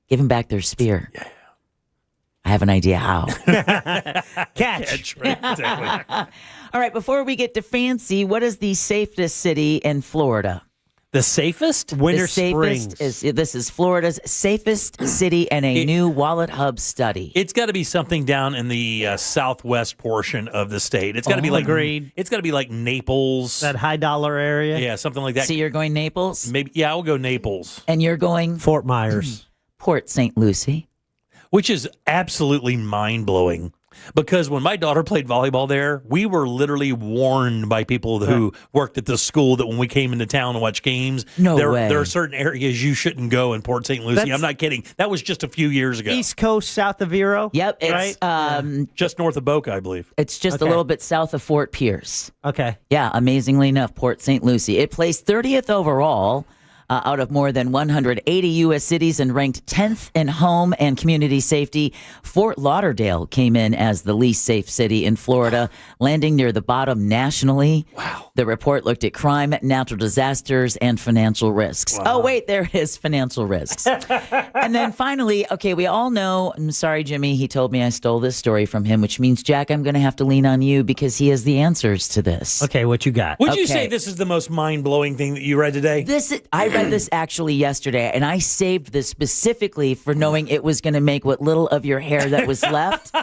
Give them back their spear. Yeah. I have an idea how. Catch. Right, exactly. All right, before we get to fancy, what is the safest city in Florida? The safest? Winter The safest Springs. this is Florida's safest city in a new Wallet Hub study. It's got to be something down in the southwest portion of the state. It's got to be like agreed. It's got to be like Naples. That high dollar area. Yeah, something like that. So you're going Naples? Maybe. Yeah, I'll go Naples. And you're going Fort Myers. Port St. Lucie. Which is absolutely mind-blowing. Because when my daughter played volleyball there, we were literally warned by people who worked at the school that when we came into town to watch games, there are certain areas you shouldn't go in Port St. Lucie. I'm not kidding. That was just a few years ago. East Coast, south of Vero. Yep, it's just north of Boca, I believe. It's just a little bit south of Fort Pierce. Okay. Yeah, amazingly enough, Port St. Lucie. It placed 30th overall out of more than 180 U.S. cities and ranked 10th in home and community safety. Fort Lauderdale came in as the least safe city in Florida, landing near the bottom nationally. Wow. The report looked at crime, natural disasters, and financial risks. Wow. Oh, wait, there is financial risks. And then finally, okay, we all know, I'm sorry, Jimmy, he told me I stole this story from him, which means, Jack, I'm going to have to lean on you because he has the answers to this. Okay, what you got? Would you say this is the most mind-blowing thing that you read today? I read this actually yesterday, and I saved this specifically for knowing it was going to make what little of your hair that was left,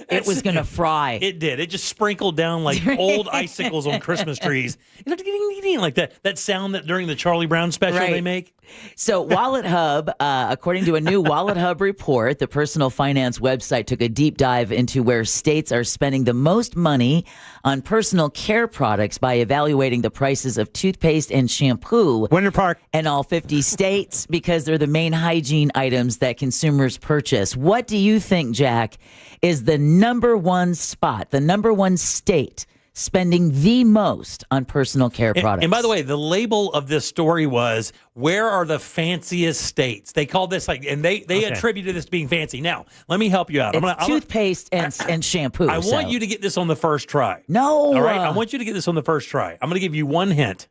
it was going to fry. It did. It just sprinkled down like old icicles on Christmas trees. Like that sound that during the Charlie Brown special they make. So Wallet Hub, according to a new Wallet Hub report, the personal finance website took a deep dive into where states are spending the most money on personal care products by evaluating the prices of toothpaste and shampoo. Winter Park. In all 50 states because they're the main hygiene items that consumers purchase. What do you think, Jack, is the number one spot, the number one state spending the most on personal care products. And by the way, the label of this story was, where are the fanciest states? They called this and they attributed this to being fancy. Now, let me help you out. It's toothpaste and shampoo. I want you to get this on the first try. No. All right? I want you to get this on the first try. I'm going to give you one hint.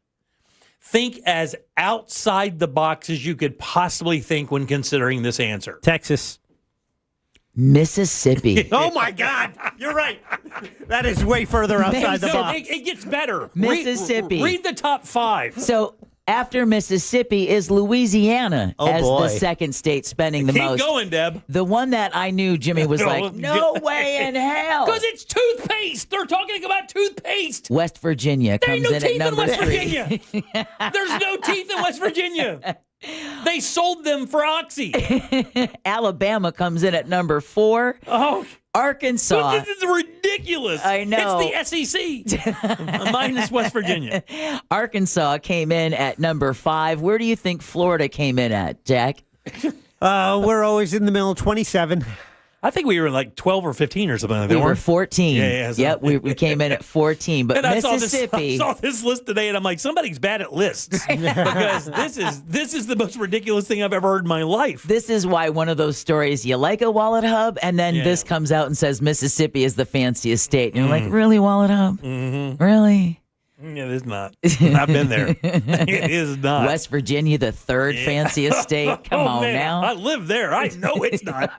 Think as outside the box as you could possibly think when considering this answer. Texas. Mississippi. Oh, my God. You're right. That is way further outside the box. It gets better. Mississippi. Read the top 5. So after Mississippi is Louisiana as the second state spending the most. Keep going, Deb. The one that I knew Jimmy was like, no way in hell. Because it's toothpaste. They're talking about toothpaste. West Virginia comes in at number 3. There's no teeth in West Virginia. They sold them for Oxy. Alabama comes in at number 4. Oh, Arkansas. This is ridiculous. I know. It's the SEC minus West Virginia. Arkansas came in at number 5. Where do you think Florida came in at, Jack? We're always in the middle, 27. I think we were like 12 or 15 or something. We were 14. Yeah. Yep, we came in at 14. But and Mississippi. I saw this list today, and I'm like, somebody's bad at lists because this is the most ridiculous thing I've ever heard in my life. This is why one of those stories, you like a Wallet Hub, and then this comes out and says Mississippi is the fanciest state. And you're like, really, Wallet Hub? Mm-hmm. Really? Yeah, it is not. I've been there. It is not. West Virginia, the third fanciest state. Come on man. now. I live there. I know it's not.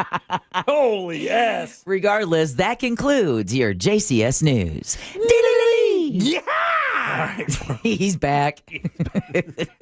Holy ass. Regardless, that concludes your JCS News. Yeah! All right. He's back.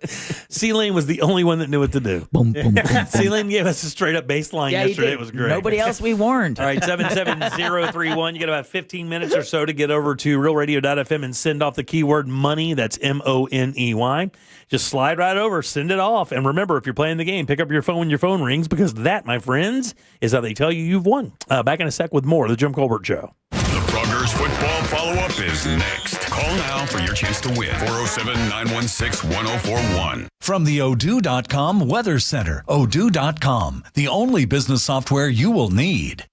C-Lane was the only one that knew what to do. Boom, boom, boom, boom. C-Lane gave us a straight-up baseline yesterday. It was great. Nobody else we warned. All right, 77031. You got about 15 minutes or so to get over to realradio.fm and send off the keyword money. That's MONEY. Just slide right over, send it off. And remember, if you're playing the game, pick up your phone when your phone rings, because that, my friends, is how they tell you you've won. Back in a sec with more of The Jim Colbert Show. The Froggers football follow-up is next. Call now for your chance to win. 407-916-1041. From the Odoo.com Weather Center. Odoo.com, the only business software you will need.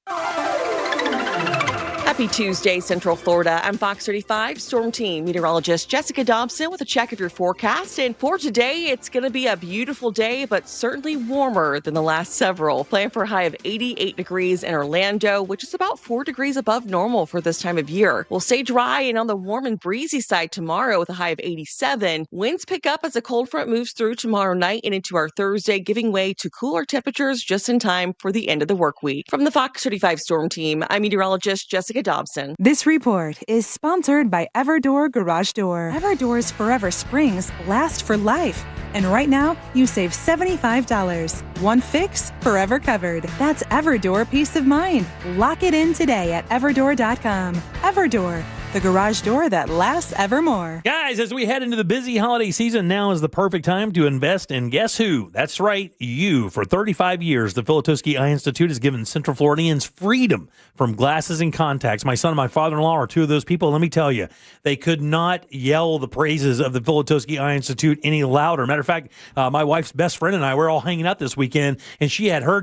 Happy Tuesday, Central Florida. I'm Fox 35 Storm Team meteorologist Jessica Dobson with a check of your forecast. And for today, it's going to be a beautiful day, but certainly warmer than the last several. Plan for a high of 88 degrees in Orlando, which is about 4 degrees above normal for this time of year. We'll stay dry and on the warm and breezy side tomorrow with a high of 87. Winds pick up as a cold front moves through tomorrow night and into our Thursday, giving way to cooler temperatures just in time for the end of the work week. From the Fox 35 Storm Team, I'm meteorologist Jessica Dobson. This report is sponsored by Everdoor Garage Door. Everdoor's Forever Springs last for life. And right now, you save $75. One fix, forever covered. That's Everdoor peace of mind. Lock it in today at Everdoor.com. Everdoor, the garage door that lasts evermore. Guys, as we head into the busy holiday season, now is the perfect time to invest in guess who? That's right, you. For 35 years, the Filatowski Eye Institute has given Central Floridians freedom from glasses and contacts. My son and my father-in-law are two of those people. Let me tell you, they could not yell the praises of the Filatowski Eye Institute any louder. Matter of fact, my wife's best friend and I were all hanging out this weekend, and she had her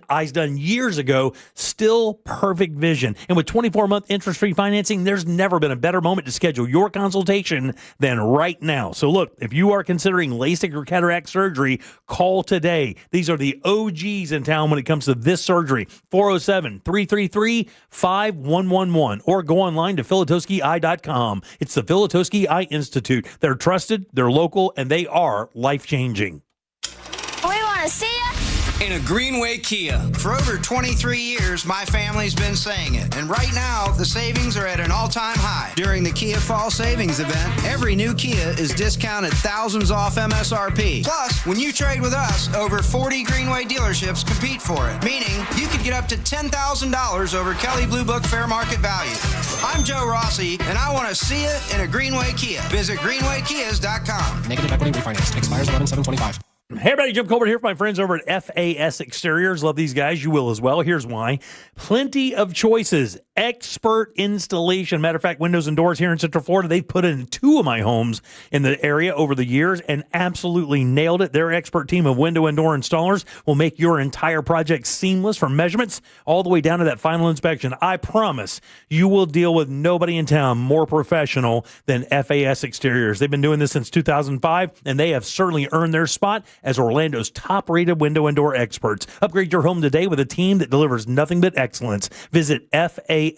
eyes done years ago. Still perfect vision. And with 24-month interest-free financing, there's never been a better moment to schedule your consultation than right now. So look, if you are considering LASIK or cataract surgery, call today. These are the OGs in town when it comes to this surgery. 407-333-5111 or go online to filatowskieye.com. It's the Filatowski Eye Institute. They're trusted, they're local, and they are life-changing. We want to see ya. In a Greenway Kia. For over 23 years, my family's been saying it. And right now, the savings are at an all-time high. During the Kia Fall Savings Event, every new Kia is discounted thousands off MSRP. Plus, when you trade with us, over 40 Greenway dealerships compete for it. Meaning, you could get up to $10,000 over Kelley Blue Book fair market value. I'm Joe Rossi, and I want to see it in a Greenway Kia. Visit greenwaykias.com. Negative equity refinance. Expires 11/7/25. Hey everybody, Jim Colbert here with my friends over at FAS Exteriors. Love these guys. You will as well. Here's why. Plenty of choices. Expert installation. Matter of fact, windows and doors here in Central Florida, they've put in 2 of my homes in the area over the years and absolutely nailed it. Their expert team of window and door installers will make your entire project seamless from measurements all the way down to that final inspection. I promise you will deal with nobody in town more professional than FAS Exteriors. They've been doing this since 2005, and they have certainly earned their spot as Orlando's top-rated window and door experts. Upgrade your home today with a team that delivers nothing but excellence. Visit FASWD.com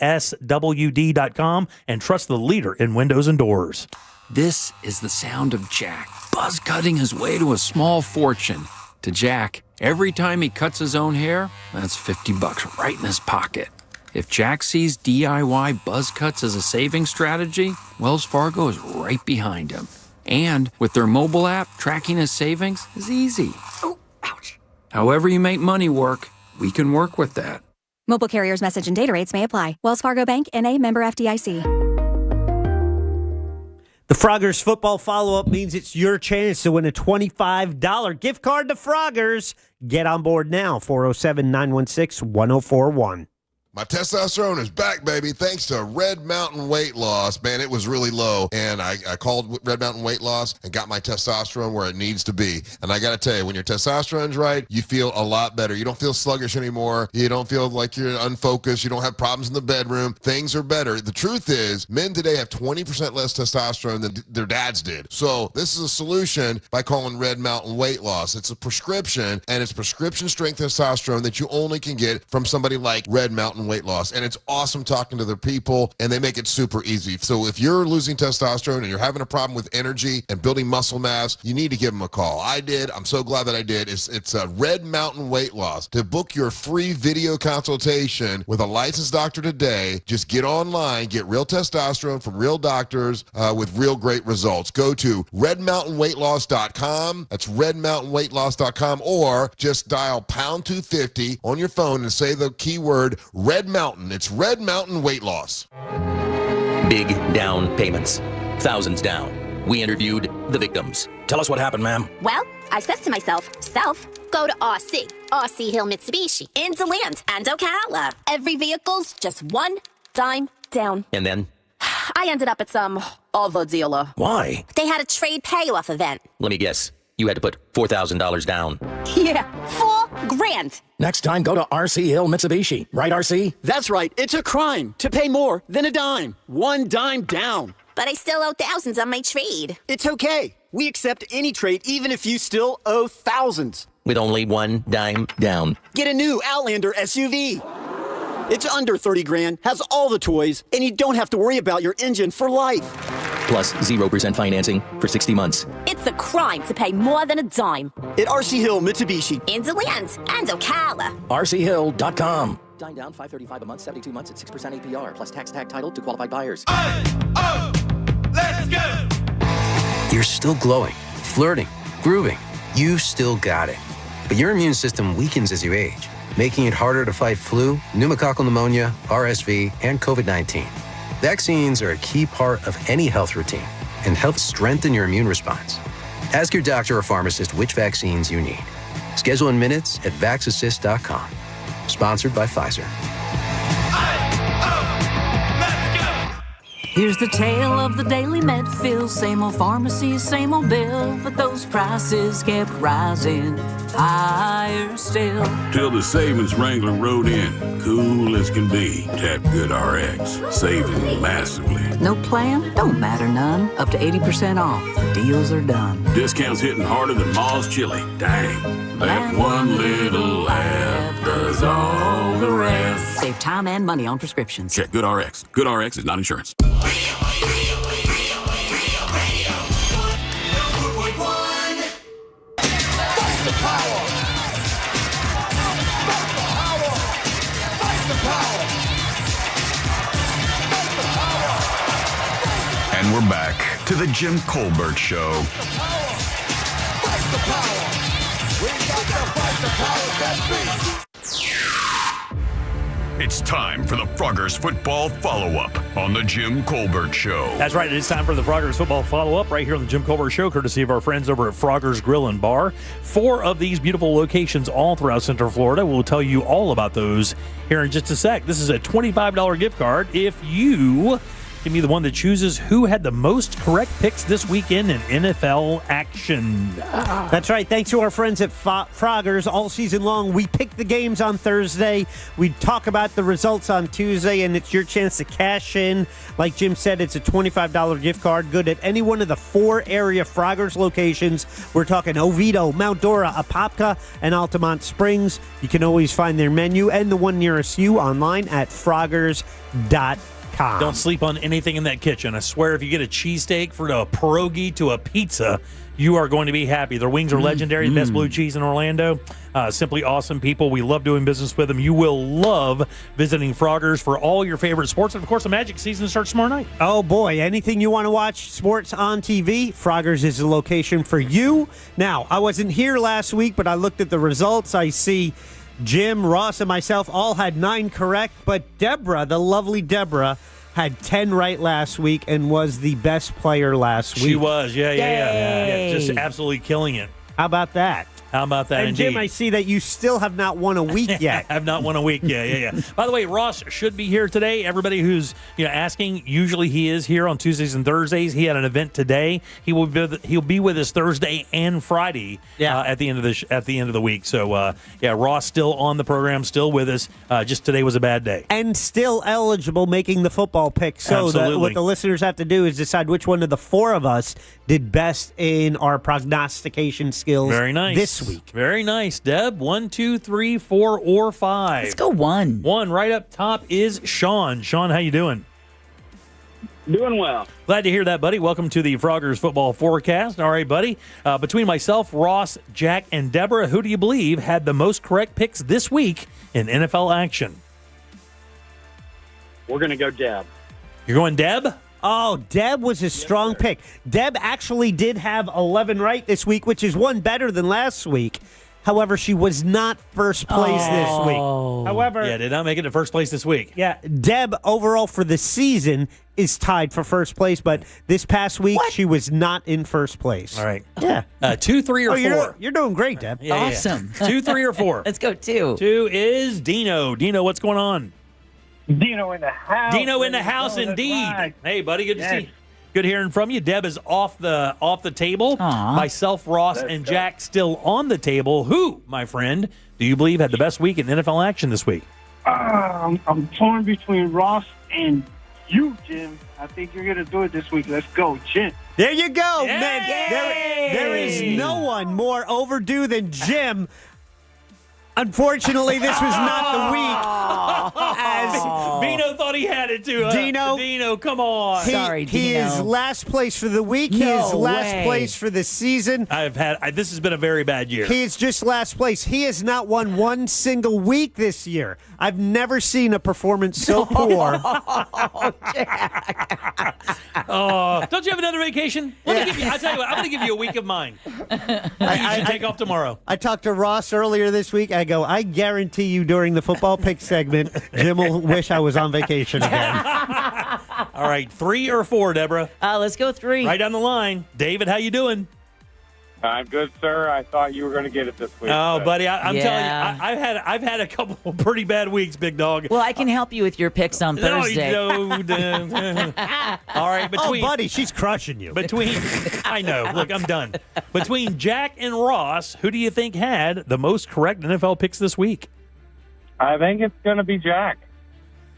and trust the leader in windows and doors. This is the sound of Jack, buzz cutting his way to a small fortune. To Jack, every time he cuts his own hair, that's $50 right in his pocket. If Jack sees DIY buzz cuts as a saving strategy, Wells Fargo is right behind him. And with their mobile app, tracking his savings is easy. Oh, ouch. However you make money work, we can work with that. Mobile carriers' message and data rates may apply. Wells Fargo Bank, N.A., member FDIC. The Froggers football follow-up means it's your chance to win a $25 gift card to Froggers. Get on board now, 407-916-1041. My testosterone is back, baby, thanks to Red Mountain Weight Loss. Man, it was really low, and I called Red Mountain Weight Loss and got my testosterone where it needs to be. And I got to tell you, when your testosterone's right, you feel a lot better. You don't feel sluggish anymore. You don't feel like you're unfocused. You don't have problems in the bedroom. Things are better. The truth is, men today have 20% less testosterone than their dads did. So this is a solution by calling Red Mountain Weight Loss. It's a prescription, and it's prescription strength testosterone that you only can get from somebody like Red Mountain Weight Loss. And it's awesome talking to their people, and they make it super easy. So if you're losing testosterone and you're having a problem with energy and building muscle mass, you need to give them a call. I did. I'm so glad that I did. It's a Red Mountain Weight Loss. To book your free video consultation with a licensed doctor today, just get online, get real testosterone from real doctors with real great results. Go to redmountainweightloss.com. That's redmountainweightloss.com, or just dial pound 250 on your phone and say the keyword Red Mountain. It's Red Mountain Weight Loss. Big down payments. Thousands down. We interviewed the victims. Tell us what happened, ma'am. Well, I says to myself, go to RC Hill Mitsubishi, in DeLand and Ocala. Every vehicle's just one dime down. And then? I ended up at some other dealer. Why? They had a trade payoff event. Let me guess. You had to put $4,000 down. Yeah, $4,000. Next time, go to RC Hill Mitsubishi. Right, RC? That's right. It's a crime to pay more than a dime. One dime down. But I still owe thousands on my trade. It's okay. We accept any trade, even if you still owe thousands. With only one dime down. Get a new Outlander SUV. It's under 30 grand, has all the toys, and you don't have to worry about your engine for life. Plus 0% financing for 60 months. It's a crime to pay more than a dime. At RC Hill Mitsubishi. In DeLand and Ocala. RCHill.com. Dime down, $535 a month, 72 months at 6% APR, plus tax tag title to qualified buyers. Let's go! You're still glowing, flirting, grooving. You still got it. But your immune system weakens as you age, making it harder to fight flu, pneumococcal pneumonia, RSV, and COVID-19. Vaccines are a key part of any health routine and help strengthen your immune response. Ask your doctor or pharmacist which vaccines you need. Schedule in minutes at VaxAssist.com. Sponsored by Pfizer. Here's the tale of the daily Medfield. Same old pharmacy, same old bill, but those prices kept rising higher still. Till the savings Wrangler rode in, cool as can be. Tap Good RX, saving massively. No plan? Don't matter none. Up to 80% off. The deals are done. Discounts hitting harder than Ma's chili. Dang, that one little app does all the rest. Save time and money on prescriptions. Check Good RX. Good RX is not insurance. And we're back to the Jim Colbert Show. It's Time for the Froggers Football Follow-Up on the Jim Colbert Show. That's right. It is time for the Froggers Football Follow-Up right here on the Jim Colbert Show, courtesy of our friends over at Froggers Grill and Bar. 4 of these beautiful locations all throughout Central Florida. We'll tell you all about those here in just a sec. This is a $25 gift card if you can be the one that chooses who had the most correct picks this weekend in NFL action. That's right. Thanks to our friends at Froggers. All season long, we pick the games on Thursday. We talk about the results on Tuesday, and it's your chance to cash in. Like Jim said, it's a $25 gift card, good at any one of the 4 area Froggers locations. We're talking Oviedo, Mount Dora, Apopka, and Altamont Springs. You can always find their menu and the one nearest you online at froggers.com. Don't sleep on anything in that kitchen. I swear, if you get a cheesesteak for a pierogi to a pizza, you are going to be happy. Their wings are legendary, the best blue cheese in Orlando. Simply awesome people. We love doing business with them. You will love visiting Froggers for all your favorite sports. And, of course, the Magic season starts tomorrow night. Oh, boy. Anything you want to watch sports on TV, Froggers is the location for you. Now, I wasn't here last week, but I looked at the results. I see Jim, Ross, and myself all had 9 correct, but Deborah, the lovely Deborah, had 10 right last week and was the best player last week. She was, yeah. Just absolutely killing it. How about that? How about that, and indeed? Jim, I see that you still have not won a week yet. I've not won a week. Yeah. By the way, Ross should be here today. Everybody who's asking, usually he is here on Tuesdays and Thursdays. He had an event today. He'll be with us Thursday and Friday at the end of the week. So Ross still on the program, still with us. Just today was a bad day, and still eligible, making the football pick. So what the listeners have to do is decide which one of the 4 of us did best in our prognostication skills. Very nice. This week. Very nice, Deb. 1, 2, 3, 4, or 5. Let's go 1. 1 right up top is Sean. Sean, how you doing? Doing well. Glad to hear that, buddy. Welcome to the Froggers Football Forecast. All right, buddy. Between myself, Ross, Jack, and Deborah, who do you believe had the most correct picks this week in NFL action? We're going to go Deb. You're going Deb? Oh, Deb was a strong pick. Deb actually did have 11 right this week, which is one better than last week. However, she was not first place this week. However, did not make it to first place this week. Yeah, Deb overall for the season is tied for first place, but this past week she was not in first place. All right. Yeah. 2, 3, or 4. You're doing great, Deb. Yeah, awesome. 2, 3, or 4. Let's go 2. 2 is Dino. Dino, what's going on? Dino in the house. Dino in the house, indeed. Right. Hey, buddy, good to see you. Good hearing from you. Deb is off the table. Aww. Myself, Ross, and Jack still on the table. Who, my friend, do you believe had the best week in NFL action this week? I'm torn between Ross and you, Jim. I think you're going to do it this week. Let's go, Jim. There you go, Yay! man. There is no one more overdue than Jim. Unfortunately, this was not the week. As Dino thought he had it too. Dino, come on. Sorry, Dino. He is last place for the week. He is last place for the season. This has been a very bad year. He is just last place. He has not won one single week this year. I've never seen a performance so poor. Don't you have another vacation? I tell you what, I'm going to give you a week of mine. You should take off tomorrow. I talked to Ross earlier this week. I go, I guarantee you during the football pick segment, Jim will wish I was on vacation again. All right, 3 or 4, Deborah? Let's go 3. Right down the line. David, how you doing? I'm good, sir. I thought you were going to get it this week. Oh, buddy, I'm telling you, I've had a couple of pretty bad weeks, big dog. Well, I can help you with your picks on Thursday. All right, buddy, she's crushing you. I know. Look, I'm done. Between Jack and Ross, who do you think had the most correct NFL picks this week? I think it's going to be Jack.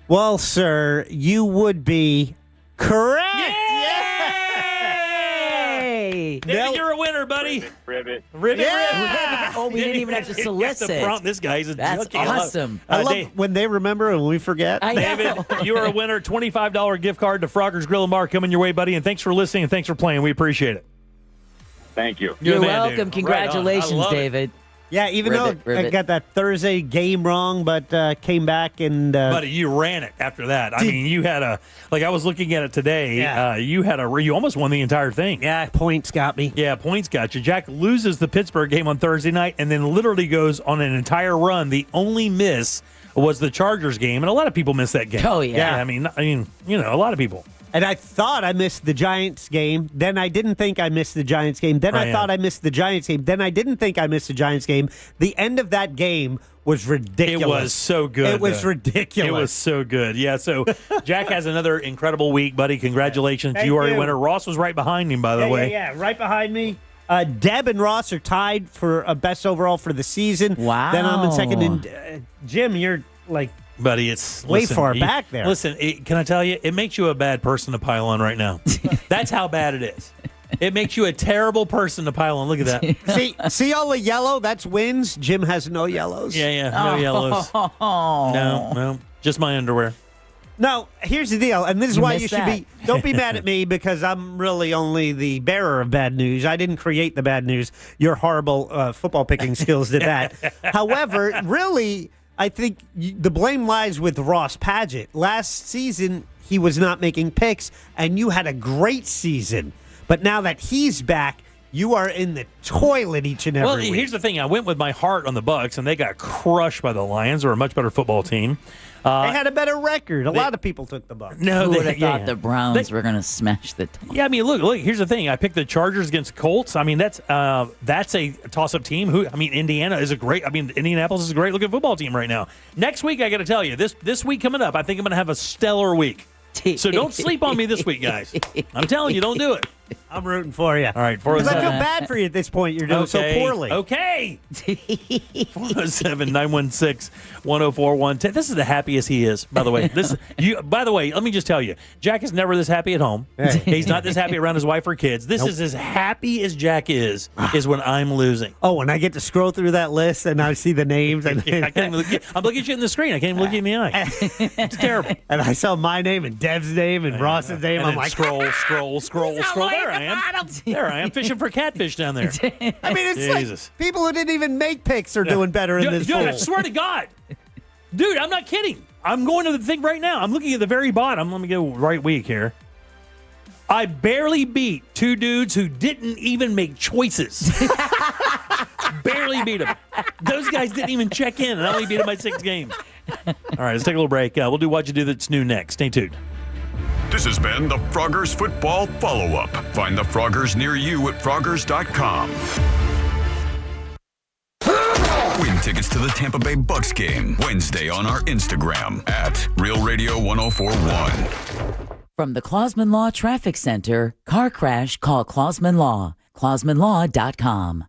Well, sir, you would be correct. David, you're a winner, buddy. Ribbit. Oh, we didn't even have to solicit. This guy's a That's junkie. awesome. I love when they remember and we forget. David, you are a winner. $25 gift card to Froggers Grill and Bar coming your way, buddy. And thanks for listening and thanks for playing. We appreciate it. Thank you. You're the man, welcome. dude. Congratulations, right David. Yeah, even Ribbit, though I ribbit. got that Thursday game wrong, but came back and... Buddy, you ran it after that. I mean, you had I was looking at it today. Yeah. You almost won the entire thing. Yeah, points got me. Yeah, points got you. Jack loses the Pittsburgh game on Thursday night and then literally goes on an entire run. The only miss was the Chargers game, and a lot of people missed that game. Oh, yeah. I mean, a lot of people. And I thought I missed the Giants game. Then I didn't think I missed the Giants game. Then I thought I missed the Giants game. Then I didn't think I missed the Giants game. The end of that game was ridiculous. It was so good. It was ridiculous. It was so good. Yeah, so Jack has another incredible week, buddy. Congratulations. Thank You are a you. winner. Ross was right behind him, by the way. Yeah, right behind me. Deb and Ross are tied for best overall for the season. Wow. Then I'm in second. And Jim, you're like... Buddy, it's way far back there. Listen, can I tell you, it makes you a bad person to pile on right now. That's how bad it is. It makes you a terrible person to pile on. Look at that. See all the yellow? That's wins. Jim has no yellows. Yeah, no yellows. No, just my underwear. No, here's the deal, and this is You why you missed should that. be. Don't be mad at me because I'm really only the bearer of bad news. I didn't create the bad news. Your horrible football picking skills did that. However, really, I think the blame lies with Ross Padgett. Last season, he was not making picks, and you had a great season. But now that he's back, you are in the toilet each and every week. Here's the thing. I went with my heart on the Bucks, and they got crushed by the Lions. They're a much better football team. They had a better record. A lot of people took the Bucs. No, Who they would have thought the Browns were going to smash the top? Yeah, I mean, look. Here's the thing. I picked the Chargers against Colts. I mean, that's a toss-up team. Indiana is a great. I mean, Indianapolis is a great-looking football team right now. Next week, I got to tell you, this week coming up, I think I'm going to have a stellar week. So don't sleep on me this week, guys. I'm telling you, don't do it. I'm rooting for you. All right, Because I feel 407. bad for you at this point. You're doing so poorly. Okay. 407-916-1041. This is the happiest he is, by the way. By the way, let me just tell you, Jack is never this happy at home. He's not this happy around his wife or kids. This is as happy as Jack is when I'm losing. Oh, and I get to scroll through that list and I see the names. And I can't even I'm looking at you in the screen. I can't even look you in the eye. It's terrible. And I saw my name and Dev's name and Ross's name. And I'm then like, scroll. There I am fishing for catfish down there. I mean, it's Jesus. like people who didn't even make picks are doing better in this Dude, pool. I swear to God. Dude, I'm not kidding. I'm going to the thing right now. I'm looking at the very bottom. Let me go right week here. I barely beat two dudes who didn't even make choices. Barely beat them. Those guys didn't even check in, and I only beat them by 6 games. All right, let's take a little break. We'll do What You Do That's New next. Stay tuned. This has been the Froggers Football Follow-Up. Find the Froggers near you at Froggers.com. Win tickets to the Tampa Bay Bucks game Wednesday on our Instagram at Real Radio 1041. From the Clausman Law Traffic Center, car crash, call Clausman Law. ClausmanLaw.com.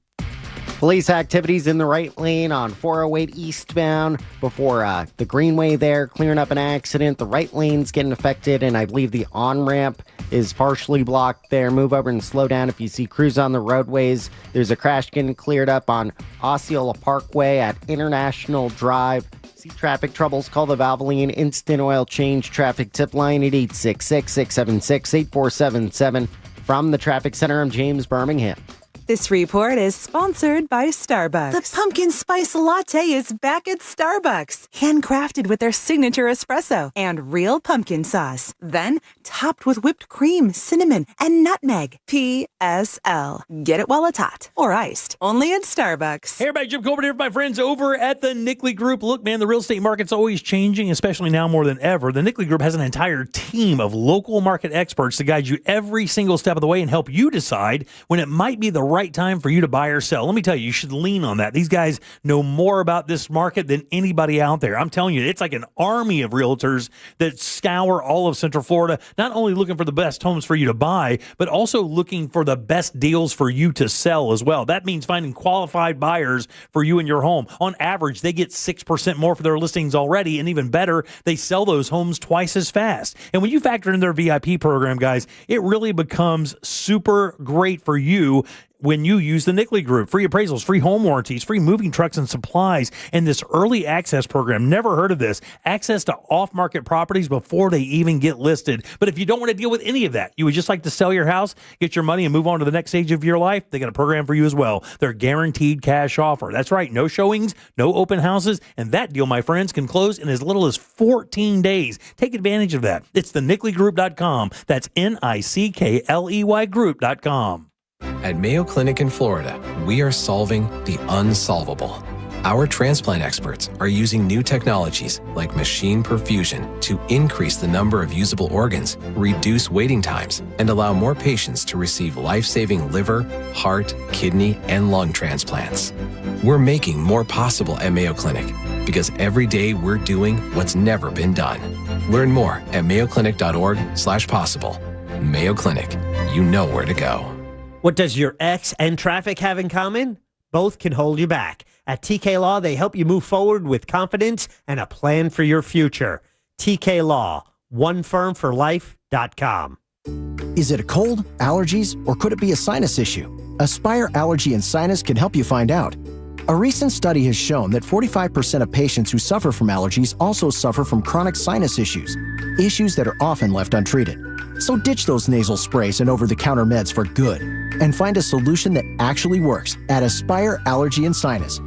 Police activities in the right lane on 408 eastbound before the Greenway there, clearing up an accident. The right lane's getting affected, and I believe the on-ramp is partially blocked there. Move over and slow down if you see crews on the roadways. There's a crash getting cleared up on Osceola Parkway at International Drive. See traffic troubles, call the Valvoline Instant Oil Change Traffic Tip Line at 866-676-8477. From the Traffic Center, I'm James Birmingham. This report is sponsored by Starbucks. The pumpkin spice latte is back at Starbucks. Handcrafted with their signature espresso and real pumpkin sauce. Then topped with whipped cream, cinnamon, and nutmeg. PSL. Get it while it's hot or iced. Only at Starbucks. Hey everybody, Jim Colbert here with my friends over at the Nickley Group. Look, man, the real estate market's always changing, especially now more than ever. The Nickley Group has an entire team of local market experts to guide you every single step of the way and help you decide when it might be the right time for you to buy or sell. Let me tell you, you should lean on that. These guys know more about this market than anybody out there. I'm telling you, it's like an army of realtors that scour all of Central Florida, not only looking for the best homes for you to buy, but also looking for the best deals for you to sell as well. That means finding qualified buyers for you and your home. On average, they get 6% more for their listings already, and even better, they sell those homes twice as fast. And when you factor in their VIP program, guys, it really becomes super great for you when you use the Nickley Group. Free appraisals, free home warranties, free moving trucks and supplies, and this early access program. Never heard of this. Access to off-market properties before they even get listed. But if you don't want to deal with any of that, you would just like to sell your house, get your money, and move on to the next stage of your life, they got a program for you as well. Their guaranteed cash offer. That's right. No showings, no open houses, and that deal, my friends, can close in as little as 14 days. Take advantage of that. It's the NickleyGroup.com. That's NICKLEY Group.com. At Mayo Clinic in Florida, we are solving the unsolvable. Our transplant experts are using new technologies like machine perfusion to increase the number of usable organs, reduce waiting times, and allow more patients to receive life-saving liver, heart, kidney, and lung transplants. We're making more possible at Mayo Clinic because every day we're doing what's never been done. Learn more at mayoclinic.org/possible. Mayo Clinic, you know where to go. What does your ex and traffic have in common? Both can hold you back. At TK Law, they help you move forward with confidence and a plan for your future. TK Law, onefirmforlife.com. Is it a cold, allergies, or could it be a sinus issue? Aspire Allergy and Sinus can help you find out. A recent study has shown that 45% of patients who suffer from allergies also suffer from chronic sinus issues that are often left untreated. So ditch those nasal sprays and over-the-counter meds for good and find a solution that actually works at Aspire Allergy and Sinus.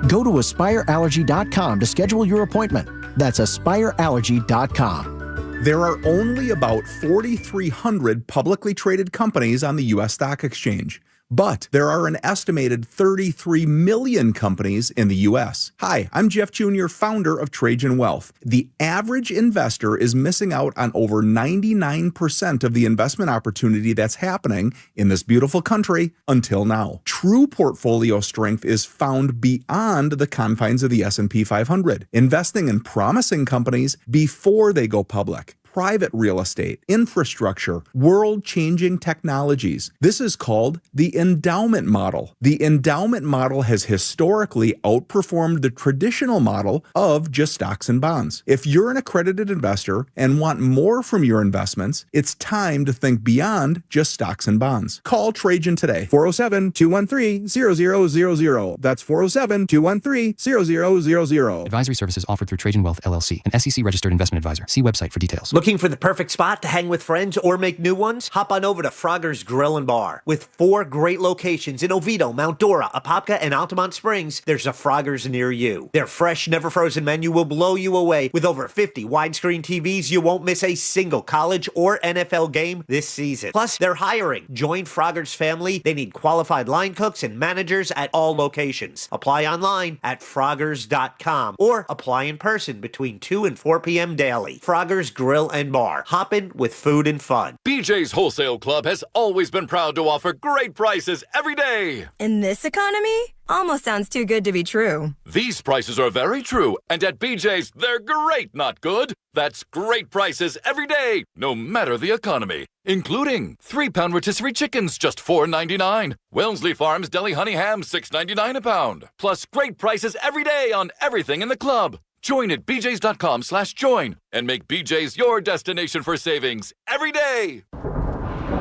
Go to AspireAllergy.com to schedule your appointment. That's AspireAllergy.com. There are only about 4,300 publicly traded companies on the U.S. Stock Exchange. But there are an estimated 33 million companies in the U.S. Hi, I'm Jeff Jr., founder of Trajan Wealth. The average investor is missing out on over 99% of the investment opportunity that's happening in this beautiful country until now. True portfolio strength is found beyond the confines of the S&P 500, investing in promising companies before they go public. Private real estate, infrastructure, world-changing technologies. This is called the endowment model. The endowment model has historically outperformed the traditional model of just stocks and bonds. If you're an accredited investor and want more from your investments, it's time to think beyond just stocks and bonds. Call Trajan today, 407-213-0000. That's 407-213-0000. Advisory services offered through Trajan Wealth, LLC, an SEC-registered investment advisor. See website for details. Looking for the perfect spot to hang with friends or make new ones? Hop on over to Frogger's Grill and Bar. With 4 great locations in Oviedo, Mount Dora, Apopka, and Altamont Springs, there's a Frogger's near you. Their fresh, never-frozen menu will blow you away. With over 50 widescreen TVs, you won't miss a single college or NFL game this season. Plus, they're hiring. Join Frogger's family. They need qualified line cooks and managers at all locations. Apply online at Froggers.com or apply in person between 2 and 4 p.m. daily. Frogger's Grill and Bar. Hopping with food and fun. BJ's Wholesale Club has always been proud to offer great prices every day. In this economy? Almost sounds too good to be true. These prices are very true, and at BJ's, they're great, not good. That's great prices every day, no matter the economy. Including 3-pound rotisserie chickens, just $4.99. Wellesley Farms Deli Honey Ham, $6.99 a pound. Plus great prices every day on everything in the club. Join at bjs.com/join and make BJ's your destination for savings every day.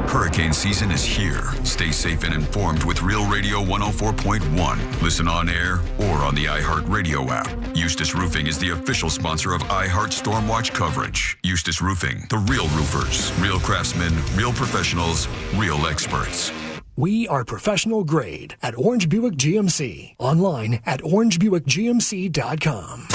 Hurricane season is here. Stay safe and informed with Real Radio 104.1. Listen on air or on the iHeartRadio app. Eustis Roofing is the official sponsor of iHeart Stormwatch coverage. Eustis Roofing, the real roofers, real craftsmen, real professionals, real experts. We are professional grade at Orange Buick GMC. Online at orangebuickgmc.com.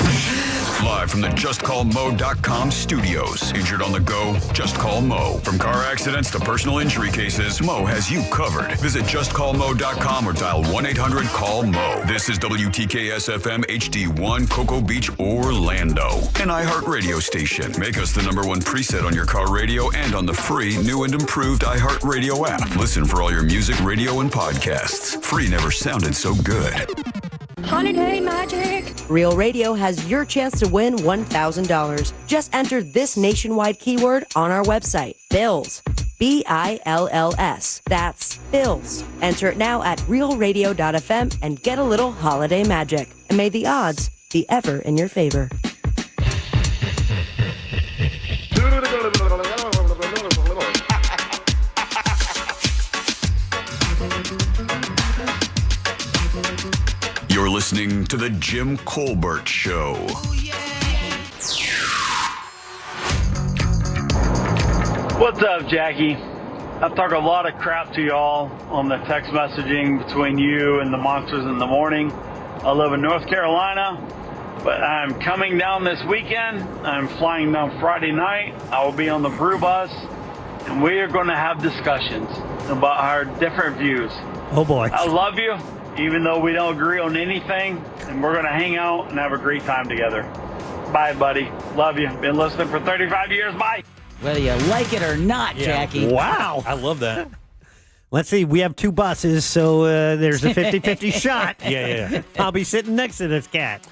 Live from the JustCallMo.com studios. Injured on the go? Just call Mo. From car accidents to personal injury cases, Mo has you covered. Visit JustCallMo.com or dial 1-800-CALL-MO. This is WTKS-FM HD1, Cocoa Beach, Orlando. An iHeart radio station. Make us the #1 preset on your car radio and on the free, new and improved iHeart Radio app. Listen for all your music, radio, and podcasts. Free never sounded so good. Holiday Magic! Real Radio has your chance to win $1,000. Just enter this nationwide keyword on our website, BILLS. BILLS. That's BILLS. Enter it now at realradio.fm and get a little holiday magic. And may the odds be ever in your favor. listening to The Jim Colbert Show. What's up, Jackie? I've talked a lot of crap to y'all on the text messaging between you and the Monsters in the Morning. I live in North Carolina, but I'm coming down this weekend. I'm flying down Friday night. I will be on the Brew Bus, and we are going to have discussions about our different views. Oh, boy. I love you, even though we don't agree on anything, and we're going to hang out and have a great time together. Bye, buddy. Love you. Been listening for 35 years. Bye. Whether you like it or not, Jackie. Wow. I love that. Let's see. We have two buses, so there's a 50-50 shot. Yeah. I'll be sitting next to this cat.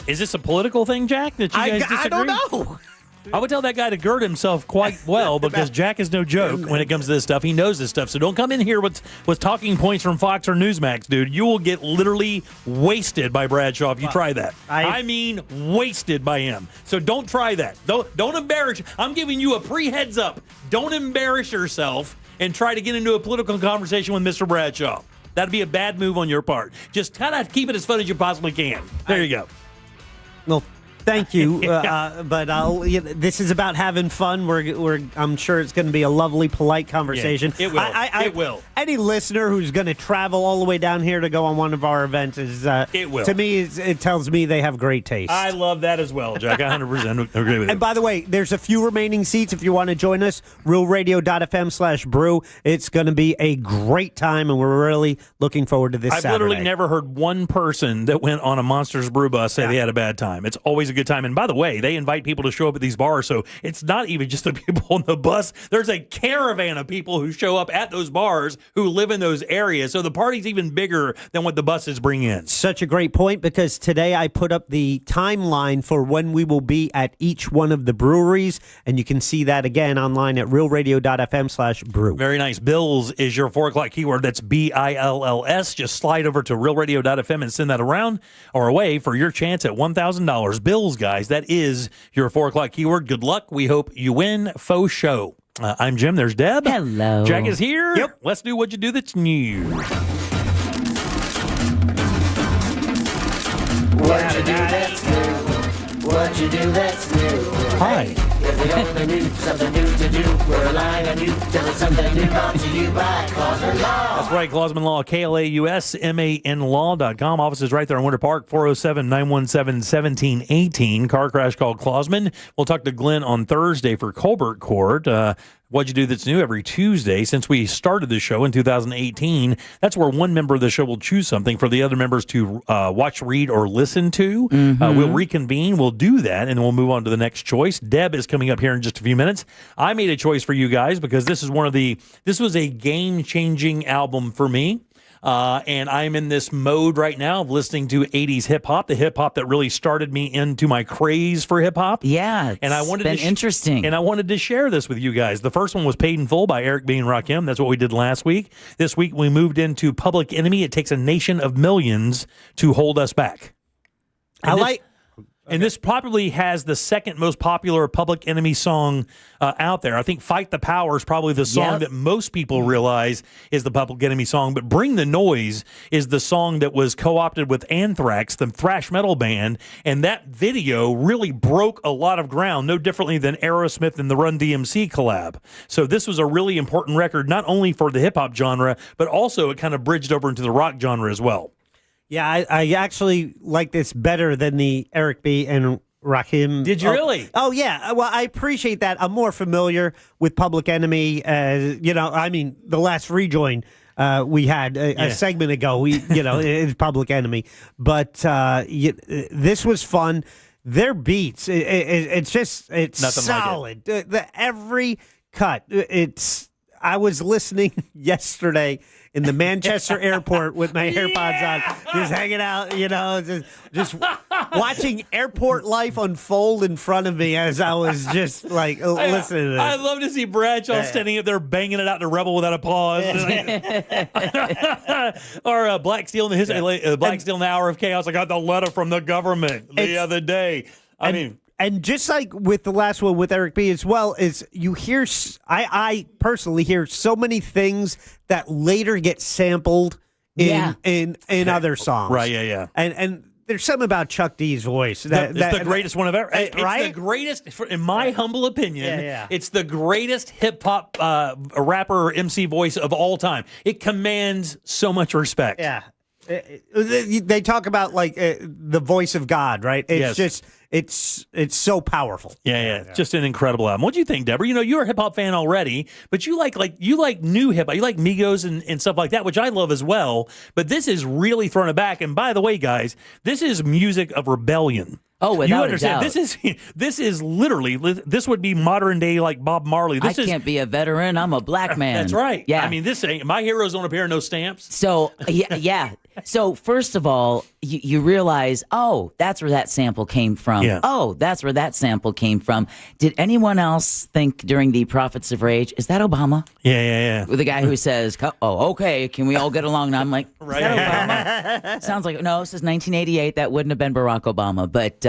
Is this a political thing, Jack, that you guys disagree? I don't know. I would tell that guy to gird himself quite well because Jack is no joke when it comes to this stuff. He knows this stuff. So don't come in here with talking points from Fox or Newsmax, dude. You will get literally wasted by Bradshaw if you try that. I mean wasted by him. So don't try that. Don't embarrass. I'm giving you a pre-heads up. Don't embarrass yourself and try to get into a political conversation with Mr. Bradshaw. That'd be a bad move on your part. Just kind of keep it as fun as you possibly can. There you go. Well, thank you, but this is about having fun. I'm sure it's going to be a lovely, polite conversation. Yeah, it will. Any listener who's going to travel all the way down here to go on one of our events is, it will. To me, it tells me they have great taste. I love that as well, Jack. I 100% agree with you. And by the way, there's a few remaining seats if you want to join us. RealRadio.fm/brew. It's going to be a great time, and we're really looking forward to this I've Saturday. literally never heard one person that went on a Monsters Brew Bus say they had a bad time. It's always a good time. And by the way, they invite people to show up at these bars, so it's not even just the people on the bus. There's a caravan of people who show up at those bars who live in those areas. So the party's even bigger than what the buses bring in. Such a great point, because today I put up the timeline for when we will be at each one of the breweries, and you can see that again online at realradio.fm/brew. Very nice. Bills is your 4 o'clock keyword. That's BILLS. Just slide over to realradio.fm and send that around or away for your chance at $1,000. Bills, guys, that is your 4 o'clock keyword. Good luck. We hope you win. Faux show. I'm Jim. There's Deb. Hello. Jack is here. Yep. Let's do what you do that's new. What you do that's new. What you do that's new. Hi. If we only knew something new to do, we're relying on you. Tell us something new brought to you by Clausman Law. That's right, Clausman Law, KLAUSMAN Law.com. Office is right there in Winter Park, 407-917-1718. Car crash called Clausman. We'll talk to Glenn on Thursday for Colbert Court. What'd you do that's new every Tuesday since we started the show in 2018. That's where one member of the show will choose something for the other members to watch, read, or listen to. We'll reconvene. We'll do that, and we'll move on to the next choice. Deb is coming up here in just a few minutes. I made a choice for you guys because this was a game-changing album for me. And I'm in this mode right now of listening to 80s hip-hop, the hip-hop that really started me into my craze for hip-hop. Yeah, and I wanted been interesting. And I wanted to share this with you guys. The first one was Paid in Full by Eric B. and Rakim. That's what we did last week. This week we moved into Public Enemy. It takes a nation of millions to hold us back. And this probably has the second most popular Public Enemy song out there. I think Fight the Power is probably the song that most people realize is the Public Enemy song. But Bring the Noise is the song that was co-opted with Anthrax, the thrash metal band. And that video really broke a lot of ground, no differently than Aerosmith and the Run DMC collab. So this was a really important record, not only for the hip-hop genre, but also it kind of bridged over into the rock genre as well. Yeah, I actually like this better than the Eric B. and Rakim. Did you really? Oh, yeah. Well, I appreciate that. I'm more familiar with Public Enemy. The last rejoin we had a segment ago, is Public Enemy. But this was fun. Their beats, it's nothing solid. Like it. Every cut, I was listening yesterday in the Manchester airport with my AirPods on, just hanging out, just watching airport life unfold in front of me as I was just listening to this. I love to see Bradshaw standing up there banging it out to Rebel Without a Pause. Or Black Steel in Black Steel in the Hour of Chaos. I got the letter from the government the other day. And just like with the last one with Eric B. as well, is you hear, I personally hear so many things that later get sampled in other songs. Right, yeah. And there's something about Chuck D's voice. It's the greatest one of ever. It's right? the greatest, in my humble opinion, Yeah. it's the greatest hip-hop rapper or MC voice of all time. It commands so much respect. Yeah. They talk about like the voice of God, right? It's just it's so powerful. Yeah. Just an incredible album. What do you think, Deborah? You know, you're a hip hop fan already, but you like new hip hop. You like Migos and stuff like that, which I love as well. But this is really throwing it back. And by the way, guys, this is music of rebellion. Oh, without you understand? a doubt. This is literally, this would be modern day like Bob Marley. I can't be a veteran. I'm a black man. That's right. Yeah. I mean, this ain't my heroes don't appear in no stamps. So yeah. So first of all, you realize, oh, that's where that sample came from. Yeah. Oh, that's where that sample came from. Did anyone else think during the Prophets of Rage, is that Obama? Yeah. The guy who says, oh, okay, can we all get along? And I'm like, right. Is that Obama? Sounds like, no, this is 1988. That wouldn't have been Barack Obama. But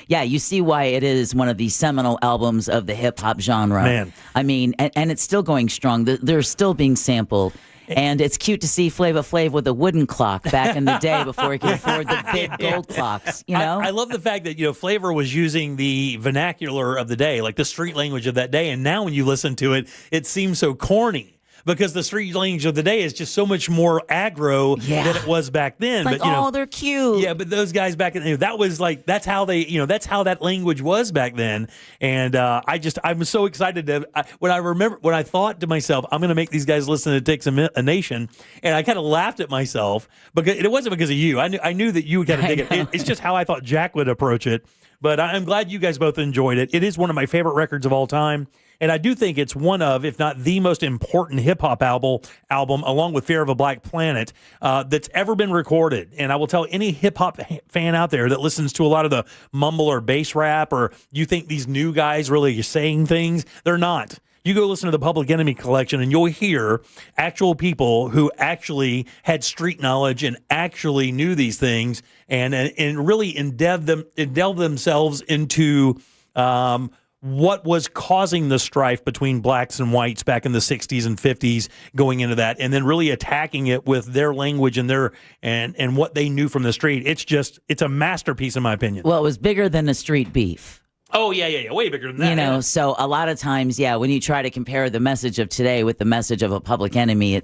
yeah, you see why it is one of the seminal albums of the hip hop genre. Man. I mean, and it's still going strong. They're still being sampled. And it's cute to see Flava Flav with a wooden clock back in the day before he could afford the big gold clocks, you know? I love the fact that, Flavor was using the vernacular of the day, like the street language of that day. And now when you listen to it, it seems so corny. Because the street language of the day is just so much more aggro than it was back then. It's like, but they're cute. Yeah, but those guys back in that was like that's how that language was back then. And I'm so excited when I thought to myself, I'm going to make these guys listen to It Takes a Nation, and I kind of laughed at myself because it wasn't because of you. I knew that you would kind of dig it. It's just how I thought Jack would approach it. But I'm glad you guys both enjoyed it. It is one of my favorite records of all time. And I do think it's one of, if not the most important hip-hop album, along with Fear of a Black Planet, that's ever been recorded. And I will tell any hip-hop fan out there that listens to a lot of the mumble or bass rap, or you think these new guys really are saying things, they're not. You go listen to the Public Enemy collection and you'll hear actual people who actually had street knowledge and actually knew these things and really delve themselves into what was causing the strife between blacks and whites back in the 60s and 50s, going into that, and then really attacking it with their language and their and what they knew from the street. It's a masterpiece in my opinion. Well, it was bigger than the street beef. Oh, yeah, way bigger than that. You know, yeah. So a lot of times, when you try to compare the message of today with the message of a Public Enemy,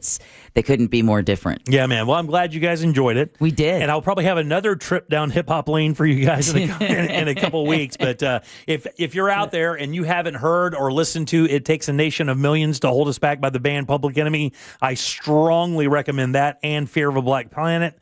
they couldn't be more different. Yeah, man. Well, I'm glad you guys enjoyed it. We did. And I'll probably have another trip down hip-hop lane for you guys in a couple of weeks. But if you're out there and you haven't heard or listened to It Takes a Nation of Millions to Hold Us Back by the band Public Enemy, I strongly recommend that and Fear of a Black Planet.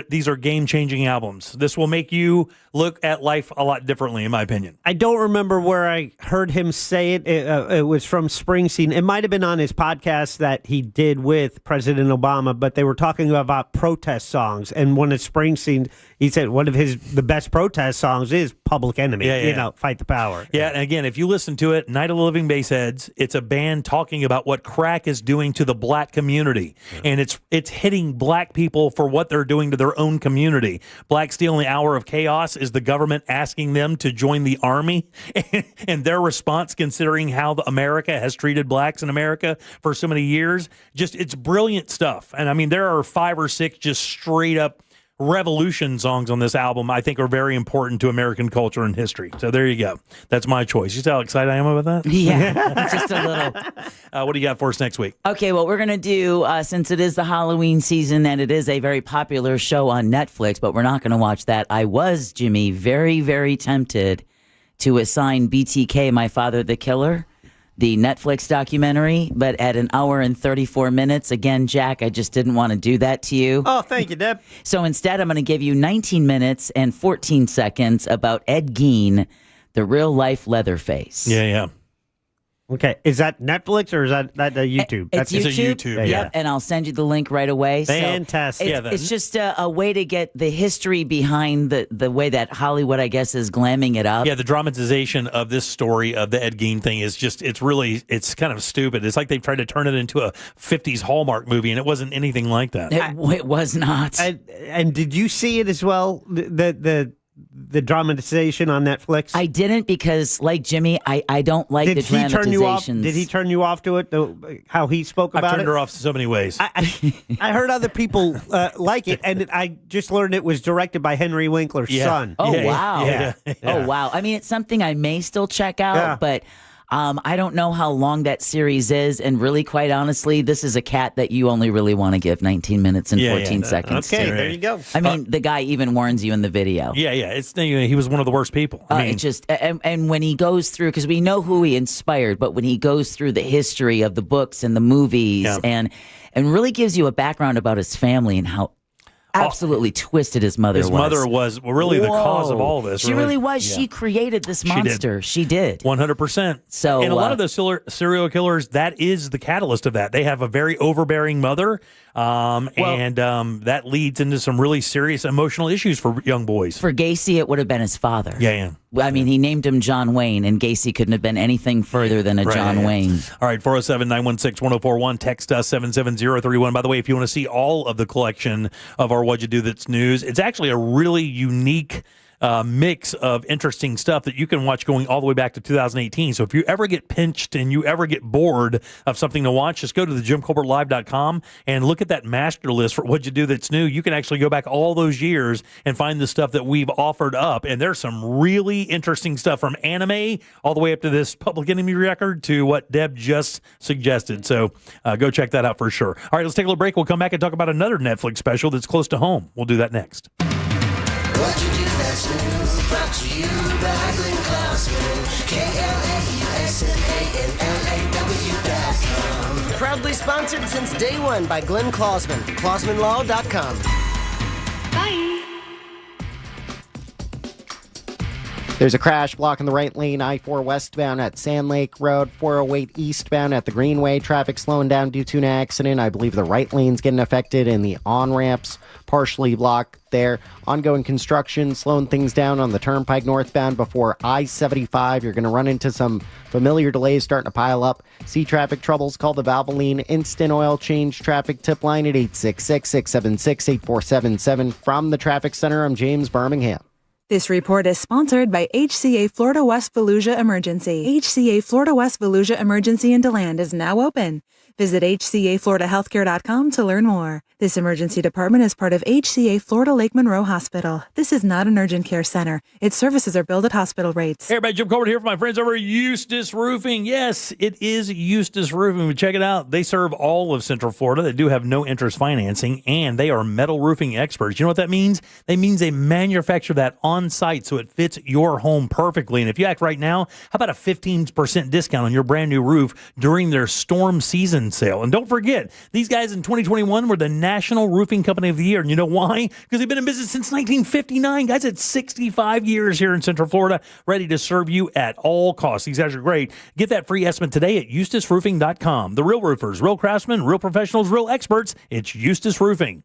These are game-changing albums. This will make you look at life a lot differently, in my opinion. I don't remember where I heard him say it. It was from Springsteen. It might have been on his podcast that he did with President Obama, but they were talking about protest songs. And one of Springsteen, he said one of the best protest songs is Public Enemy. Yeah. Fight the Power. Yeah, and again, if you listen to it, Night of the Living Bassheads, it's a band talking about what crack is doing to the black community. Yeah. And it's hitting black people for what they're doing to their own community. Black Steel in the Hour of Chaos is the government asking them to join the army, and their response, considering how America has treated blacks in America for so many years, it's brilliant stuff. And I mean, there are 5 or 6 just straight up revolution songs on this album I think are very important to American culture and history. So there you go. That's my choice. You see how excited I am about that? Yeah, just a little. What do you got for us next week? Okay, what we're going to do, since it is the Halloween season and it is a very popular show on Netflix, but we're not going to watch that. I was, Jimmy, very, very tempted to assign BTK, My Father the Killer, the Netflix documentary, but at an hour and 34 minutes, again, Jack, I just didn't want to do that to you. Oh, thank you, Deb. So instead, I'm going to give you 19 minutes and 14 seconds about Ed Gein, the real-life Leatherface. Yeah. Okay, is that Netflix or is that YouTube? It's YouTube. It's a YouTube, Yep, and I'll send you the link right away. Fantastic. So it's just a way to get the history behind the way that Hollywood, I guess, is glamming it up. Yeah, the dramatization of this story of the Ed Gein thing is just, it's kind of stupid. It's like they've tried to turn it into a 50s Hallmark movie, and it wasn't anything like that. It was not. And did you see it as well? The the dramatization on Netflix? I didn't because, like Jimmy, I don't like the dramatizations. Did he turn you off to it? How he spoke about it? I've turned her off so many ways. I heard other people like it, and I just learned it was directed by Henry Winkler's son. Oh, wow. Yeah. Oh, wow. I mean, it's something I may still check out, but I don't know how long that series is. And really, quite honestly, this is a cat that you only really want to give 19 minutes and 14 seconds Okay, to. there you go. I mean, the guy even warns you in the video. Yeah. He was one of the worst people. I mean, it just and when he goes through, because we know who he inspired, but when he goes through the history of the books and the movies and really gives you a background about his family and how absolutely twisted his mother was. His mother was really the cause of all this. She really was. Yeah. She created this monster. She did. 100%. So, and a lot of the serial killers, that is the catalyst of that. They have a very overbearing mother, and that leads into some really serious emotional issues for young boys. For Gacy, it would have been his father. Yeah. I mean, he named him John Wayne, and Gacy couldn't have been anything further than a John Wayne. All right, 407-916-1041. Text us 77031. By the way, if you want to see all of the collection of our What'd You Do That's News, it's actually a really unique mix of interesting stuff that you can watch going all the way back to 2018. So if you ever get pinched and you ever get bored of something to watch, just go to thejimcolbertlive.com and look at that master list for What'd You Do That's New. You can actually go back all those years and find the stuff that we've offered up. And there's some really interesting stuff from anime all the way up to this Public Enemy record to what Deb just suggested. So go check that out for sure. All right, let's take a little break. We'll come back and talk about another Netflix special that's close to home. We'll do that next. What'd you do that's new? Brought to you by Glenn Klausman. KLAUSMANLAW.com. Proudly sponsored since day one by Glenn Klausman. KlausmanLaw.com. Bye. There's a crash blocking the right lane, I-4 westbound at Sand Lake Road, 408 eastbound at the Greenway. Traffic slowing down due to an accident. I believe the right lane's getting affected and the on-ramps partially blocked there. Ongoing construction, slowing things down on the Turnpike northbound before I-75. You're going to run into some familiar delays starting to pile up. See traffic troubles, call the Valvoline Instant Oil Change Traffic Tip Line at 866-676-8477. From the Traffic Center, I'm James Birmingham. This report is sponsored by HCA Florida West Volusia Emergency. HCA Florida West Volusia Emergency in DeLand is now open. Visit HCAFloridaHealthcare.com to learn more. This emergency department is part of HCA Florida Lake Monroe Hospital. This is not an urgent care center. Its services are billed at hospital rates. Hey everybody, Jim Colbert here for my friends over at Eustace Roofing. Yes, it is Eustace Roofing. Check it out. They serve all of Central Florida. They do have no interest financing, and they are metal roofing experts. You know what that means? That means they manufacture that on site so it fits your home perfectly. And if you act right now, how about a 15% discount on your brand new roof during their storm season sale? And don't forget, these guys in 2021 were the National Roofing Company of the Year. And you know why? Because they've been in business since 1959. Guys, it's 65 years here in Central Florida, ready to serve you at all costs. These guys are great. Get that free estimate today at EustaceRoofing.com. The real roofers, real craftsmen, real professionals, real experts. It's Eustace Roofing.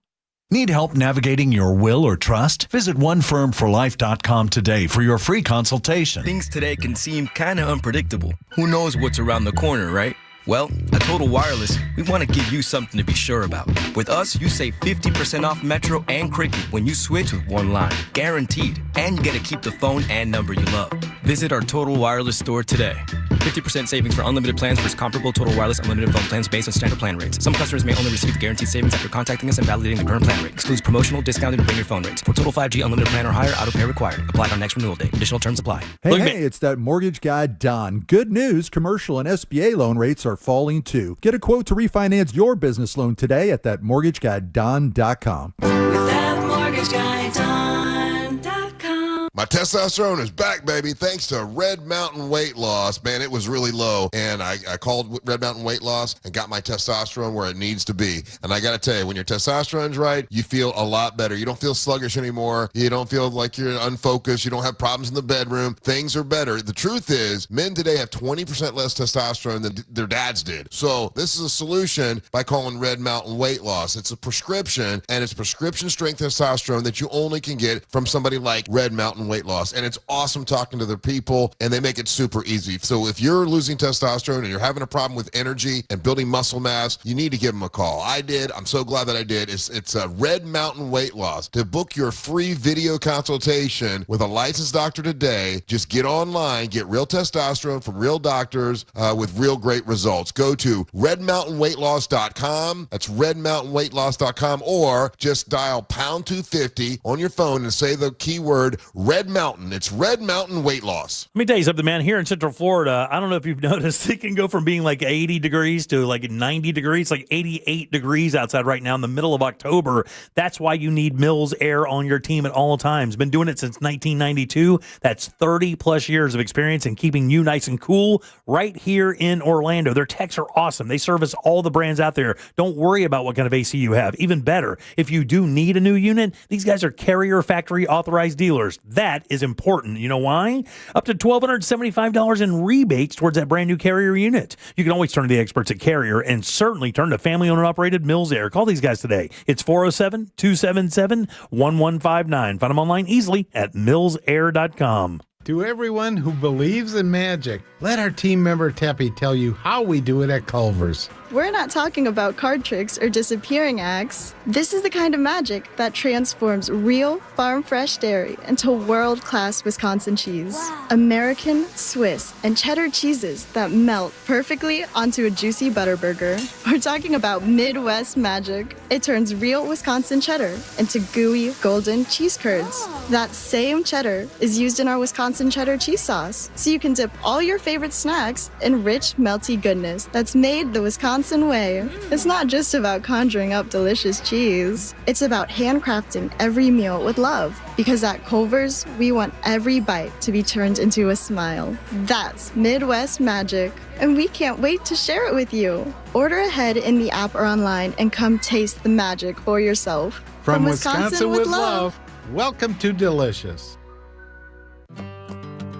Need help navigating your will or trust? Visit OneFirmForLife.com today for your free consultation. Things today can seem kind of unpredictable. Who knows what's around the corner, right? Well, at Total Wireless, we want to give you something to be sure about. With us, you save 50% off Metro and Cricket when you switch with one line. Guaranteed. And you get to keep the phone and number you love. Visit our Total Wireless store today. 50% savings for unlimited plans versus comparable Total Wireless unlimited phone plans based on standard plan rates. Some customers may only receive the guaranteed savings after contacting us and validating the current plan rate. Excludes promotional, discounted, and bring your phone rates. For total 5G unlimited plan or higher, auto pay required. Applied on next renewal date. Additional terms apply. Hey, it's that mortgage guy, Don. Good news, commercial and SBA loan rates are falling too. Get a quote to refinance your business loan today at thatmortgageguyDon.com. With that mortgage guy, Don.com. My testosterone is back, baby, thanks to Red Mountain Weight Loss. Man, it was really low, and I called Red Mountain Weight Loss and got my testosterone where it needs to be. And I got to tell you, when your testosterone's right, you feel a lot better. You don't feel sluggish anymore. You don't feel like you're unfocused. You don't have problems in the bedroom. Things are better. The truth is, men today have 20% less testosterone than their dads did. So this is a solution by calling Red Mountain Weight Loss. It's a prescription, and it's prescription strength testosterone that you only can get from somebody like Red Mountain Weight Weight Loss, and it's awesome talking to their people, and they make it super easy. So if you're losing testosterone and you're having a problem with energy and building muscle mass, you need to give them a call. I did. I'm so glad that I did. It's Red Mountain Weight Loss. To book your free video consultation with a licensed doctor today, just get online, get real testosterone from real doctors with real great results. Go to redmountainweightloss.com. That's redmountainweightloss.com, or just dial pound 250 on your phone and say the keyword Red Mountain. It's Red Mountain Weight Loss. Let me tell you something, man. Here in Central Florida, I don't know if you've noticed, it can go from being like 80 degrees to like 90 degrees, like 88 degrees outside right now in the middle of October. That's why you need Mills Air on your team at all times. Been doing it since 1992. That's 30 plus years of experience in keeping you nice and cool right here in Orlando. Their techs are awesome. They service all the brands out there. Don't worry about what kind of AC you have. Even better, if you do need a new unit, these guys are Carrier factory authorized dealers. That is important. You know why? Up to $1,275 in rebates towards that brand new Carrier unit. You can always turn to the experts at Carrier, and certainly turn to family-owned and operated Mills Air. Call these guys today. It's 407-277-1159. Find them online easily at millsair.com. To everyone who believes in magic, let our team member Teppy tell you how we do it at Culver's. We're not talking about card tricks or disappearing acts. This is the kind of magic that transforms real farm-fresh dairy into world-class Wisconsin cheese. Wow. American, Swiss, and cheddar cheeses that melt perfectly onto a juicy butter burger. We're talking about Midwest magic. It turns real Wisconsin cheddar into gooey, golden cheese curds. That same cheddar is used in our Wisconsin cheddar cheese sauce, so you can dip all your favorite snacks in rich, melty goodness that's made the Wisconsin way. It's not just about conjuring up delicious cheese. It's about handcrafting every meal with love. Because at Culver's, we want every bite to be turned into a smile. That's Midwest magic. And we can't wait to share it with you. Order ahead in the app or online and come taste the magic for yourself. From Wisconsin with love, welcome to Delicious.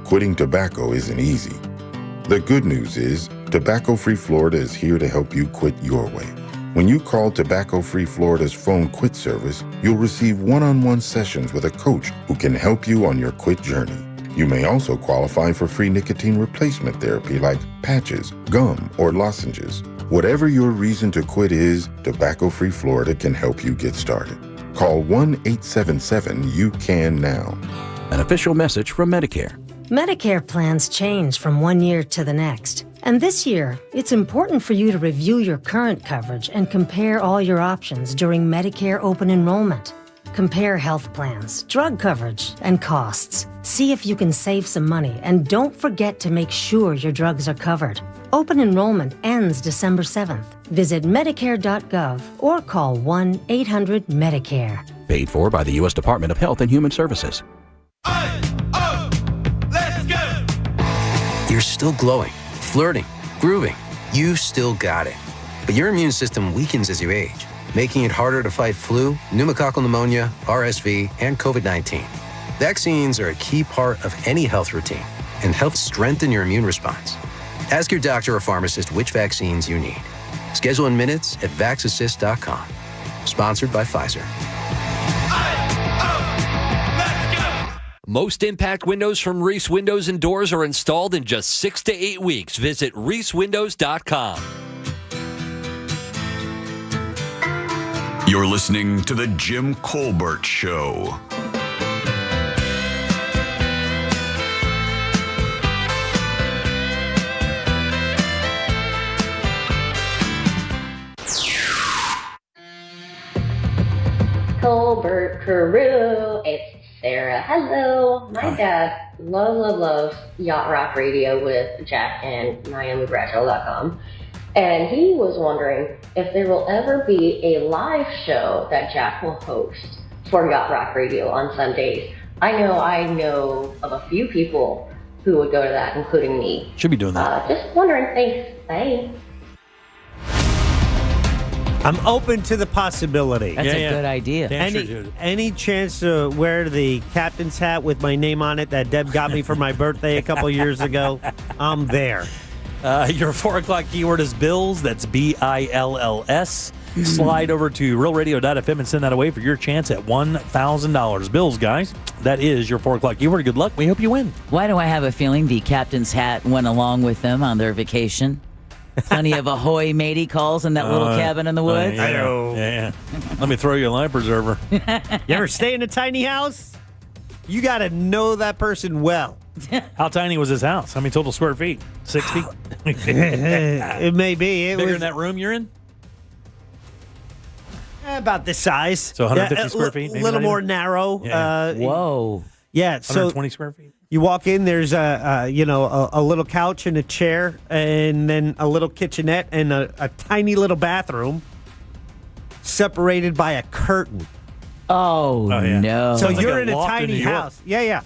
Quitting tobacco isn't easy. The good news is, Tobacco-Free Florida is here to help you quit your way. When you call Tobacco-Free Florida's phone quit service, you'll receive one-on-one sessions with a coach who can help you on your quit journey. You may also qualify for free nicotine replacement therapy like patches, gum, or lozenges. Whatever your reason to quit is, Tobacco-Free Florida can help you get started. Call 1-877-YOU-CAN-NOW. An official message from Medicare. Medicare plans change from one year to the next. And this year, it's important for you to review your current coverage and compare all your options during Medicare open enrollment. Compare health plans, drug coverage, and costs. See if you can save some money, and don't forget to make sure your drugs are covered. Open enrollment ends December 7th. Visit Medicare.gov or call 1-800-MEDICARE. Paid for by the U.S. Department of Health and Human Services. You're still glowing, flirting, grooving. You still got it. But your immune system weakens as you age, making it harder to fight flu, pneumococcal pneumonia, RSV, and COVID-19. Vaccines are a key part of any health routine and help strengthen your immune response. Ask your doctor or pharmacist which vaccines you need. Schedule in minutes at VaxAssist.com. Sponsored by Pfizer. Most impact windows from Reese Windows and Doors are installed in just 6 to 8 weeks. Visit ReeseWindows.com. You're listening to The Jim Colbert Show. Colbert Crew, it's Sarah. Hello. My dad loves Yacht Rock Radio with Jack and MiamiBradshaw.com. And he was wondering if there will ever be a live show that Jack will host for Yacht Rock Radio on Sundays. I know of a few people who would go to that, including me. Should be doing that. Just wondering. Thanks. Bye. I'm open to the possibility. That's a good idea. Any chance to wear the captain's hat with my name on it that Deb got me for my birthday a couple years ago? I'm there. Your 4 o'clock keyword is Bills. That's Bills. slide over to realradio.fm and send that away for your chance at $1,000. Bills, guys, that is your 4 o'clock keyword. Good luck. We hope you win. Why do I have a feeling the captain's hat went along with them on their vacation? Plenty of ahoy matey calls in that little cabin in the woods. I know. Yeah. Let me throw you a life preserver. You ever stay in a tiny house? You got to know that person well. How tiny was his house? How many total square feet? 60? It may be. It Bigger was than that room you're in? about this size. So 150 square feet? A Maybe little not more even? narrow. Yeah. Whoa. Yeah. So 120 square feet? You walk in, there's a little couch and a chair, and then a little kitchenette and a tiny little bathroom separated by a curtain. Oh, yeah. no. So Sounds like you're a in a loft in tiny New York. house. Yeah.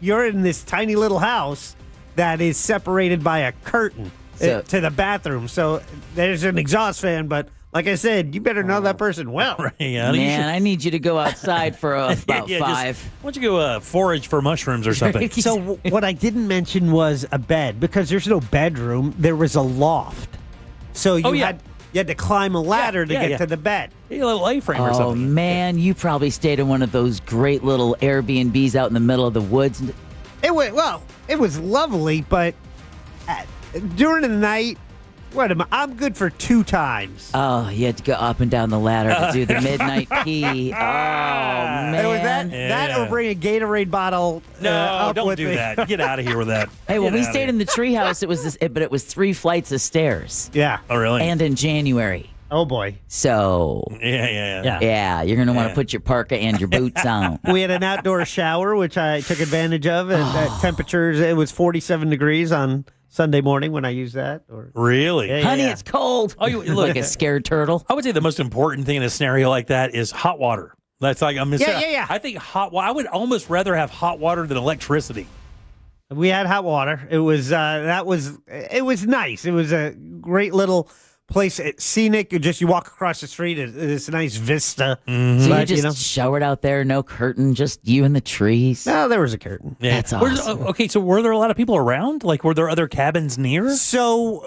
You're in this tiny little house that is separated by a curtain to the bathroom. So there's an exhaust fan, but like I said, you better know that person well. Yeah, Man, I need you to go outside for about Yeah, 5. Why don't you go forage for mushrooms or something? So what I didn't mention was a bed, because there's no bedroom. There was a loft. So you had to climb a ladder to get to the bed. A little A-frame or Oh, something. man, you probably stayed in one of those great little Airbnbs out in the middle of the woods. It was lovely, but during the night, I'm good for 2 times. Oh, you had to go up and down the ladder to do the midnight pee. Oh, man. It was that or bring a Gatorade bottle up don't with do me. that. Get out of here with that. Hey, when Get we outta stayed here. in the treehouse, it was but it was 3 flights of stairs. Yeah. Oh, really? And in January. Oh, boy. So. Yeah. You're going to want to Yeah. put your parka and your boots on. We had an outdoor shower, which I took advantage of. And at temperatures, it was 47 degrees on Sunday morning when I used that. Really? Yeah, Honey, yeah. it's cold. Oh, you look. Like a scared turtle. I would say the most important thing in a scenario like that is hot water. That's like Yeah. I think hot water. I would almost rather have hot water than electricity. We had hot water. It was it was nice. It was a great little place. Scenic. You walk across the street. It's a nice vista. So you But, just showered out there, no curtain, just you and the trees. No, there was a curtain. Yeah. That's awesome. Okay, so were there a lot of people around? Like, were there other cabins near? So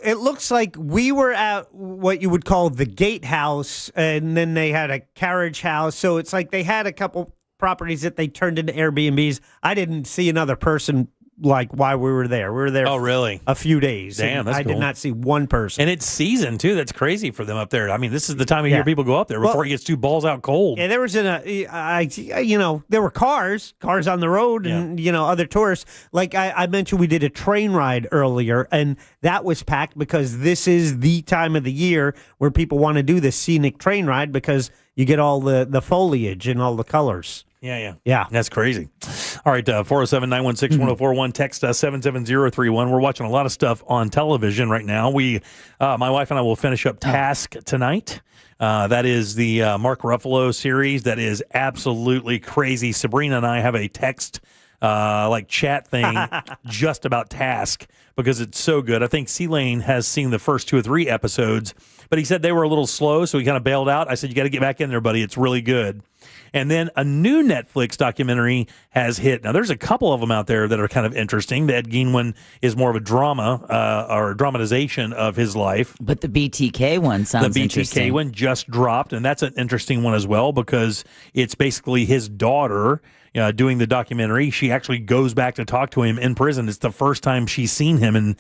it looks like we were at what you would call the gatehouse, and then they had a carriage house. So it's like they had a couple properties that they turned into Airbnbs. I didn't see another person like while we were there. We were there. Oh, really? A few days. Damn, and that's I did cool. not see one person. And it's season too. That's crazy for them up there. I mean, this is the time of year Yeah. people go up there before it gets too balls out cold. Yeah, there was there were cars on the road, and other tourists. Like I mentioned, we did a train ride earlier, and that was packed because this is the time of the year where people want to do this scenic train ride because you get all the foliage and all the colors. Yeah. That's crazy. All right, 407-916-1041. Text us 77031. We're watching a lot of stuff on television right now. My wife and I will finish up Task tonight. That is the Mark Ruffalo series that is absolutely crazy. Sabrina and I have a text chat thing just about Task because it's so good. I think C-Lane has seen the first 2 or 3 episodes, but he said they were a little slow, so he kind of bailed out. I said, you got to get back in there, buddy. It's really good. And then a new Netflix documentary has hit. Now, there's a couple of them out there that are kind of interesting. The Ed Gein one is more of a drama or a dramatization of his life. But the BTK one sounds The BTK interesting. one just dropped, and that's an interesting one as well because it's basically his daughter doing the documentary. She actually goes back to talk to him in prison. It's the first time she's seen him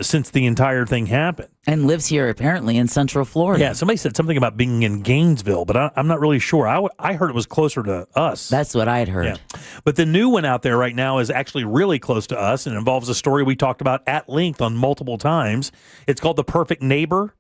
since the entire thing happened. And lives here apparently in Central Florida. Yeah, somebody said something about being in Gainesville, but I'm not really sure. I heard it was closer to us. That's what I had heard. Yeah. But the new one out there right now is actually really close to us and involves a story we talked about at length on multiple times. It's called The Perfect Neighbor.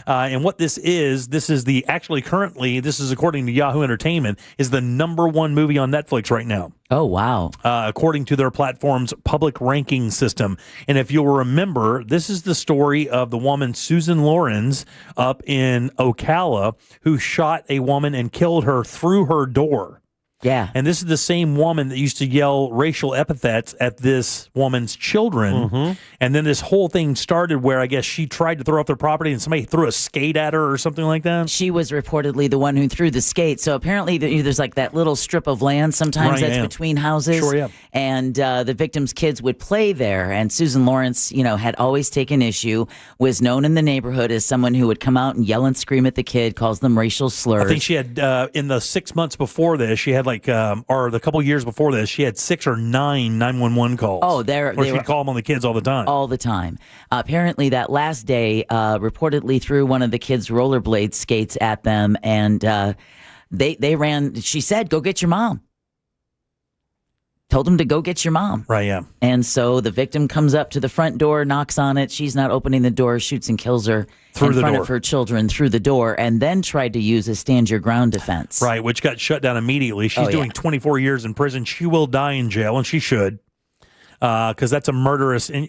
And what this is currently, this is according to Yahoo Entertainment, is the #1 movie on Netflix right now. Oh, wow. According to their platform's public ranking system. And if you'll remember, this is the story of the woman Susan Lawrence up in Ocala who shot a woman and killed her through her door. Yeah. And this is the same woman that used to yell racial epithets at this woman's children. And then this whole thing started where I guess she tried to throw off their property and somebody threw a skate at her or something like that. She was reportedly the one who threw the skate. So apparently there's like that little strip of land sometimes that's between houses. Sure, yeah. And the victim's kids would play there. And Susan Lawrence, had always taken issue, was known in the neighborhood as someone who would come out and yell and scream at the kid, calls them racial slurs. I think she had, in the 6 months before this, she had or the couple years before this, she had 6 or 9 911 calls. Oh, she would call them on the kids all the time. All the time. Apparently, that last day, reportedly threw one of the kids' rollerblade skates at them, and they ran. She said, "Go get your mom." Told him to go get your mom. Right, yeah. And so the victim comes up to the front door, knocks on it. She's not opening the door, shoots and kills her in front of her children through the door, and then tried to use a stand your ground defense. Right, which got shut down immediately. She's doing 24 years in prison. She will die in jail, and she should. Because that's a murderous, and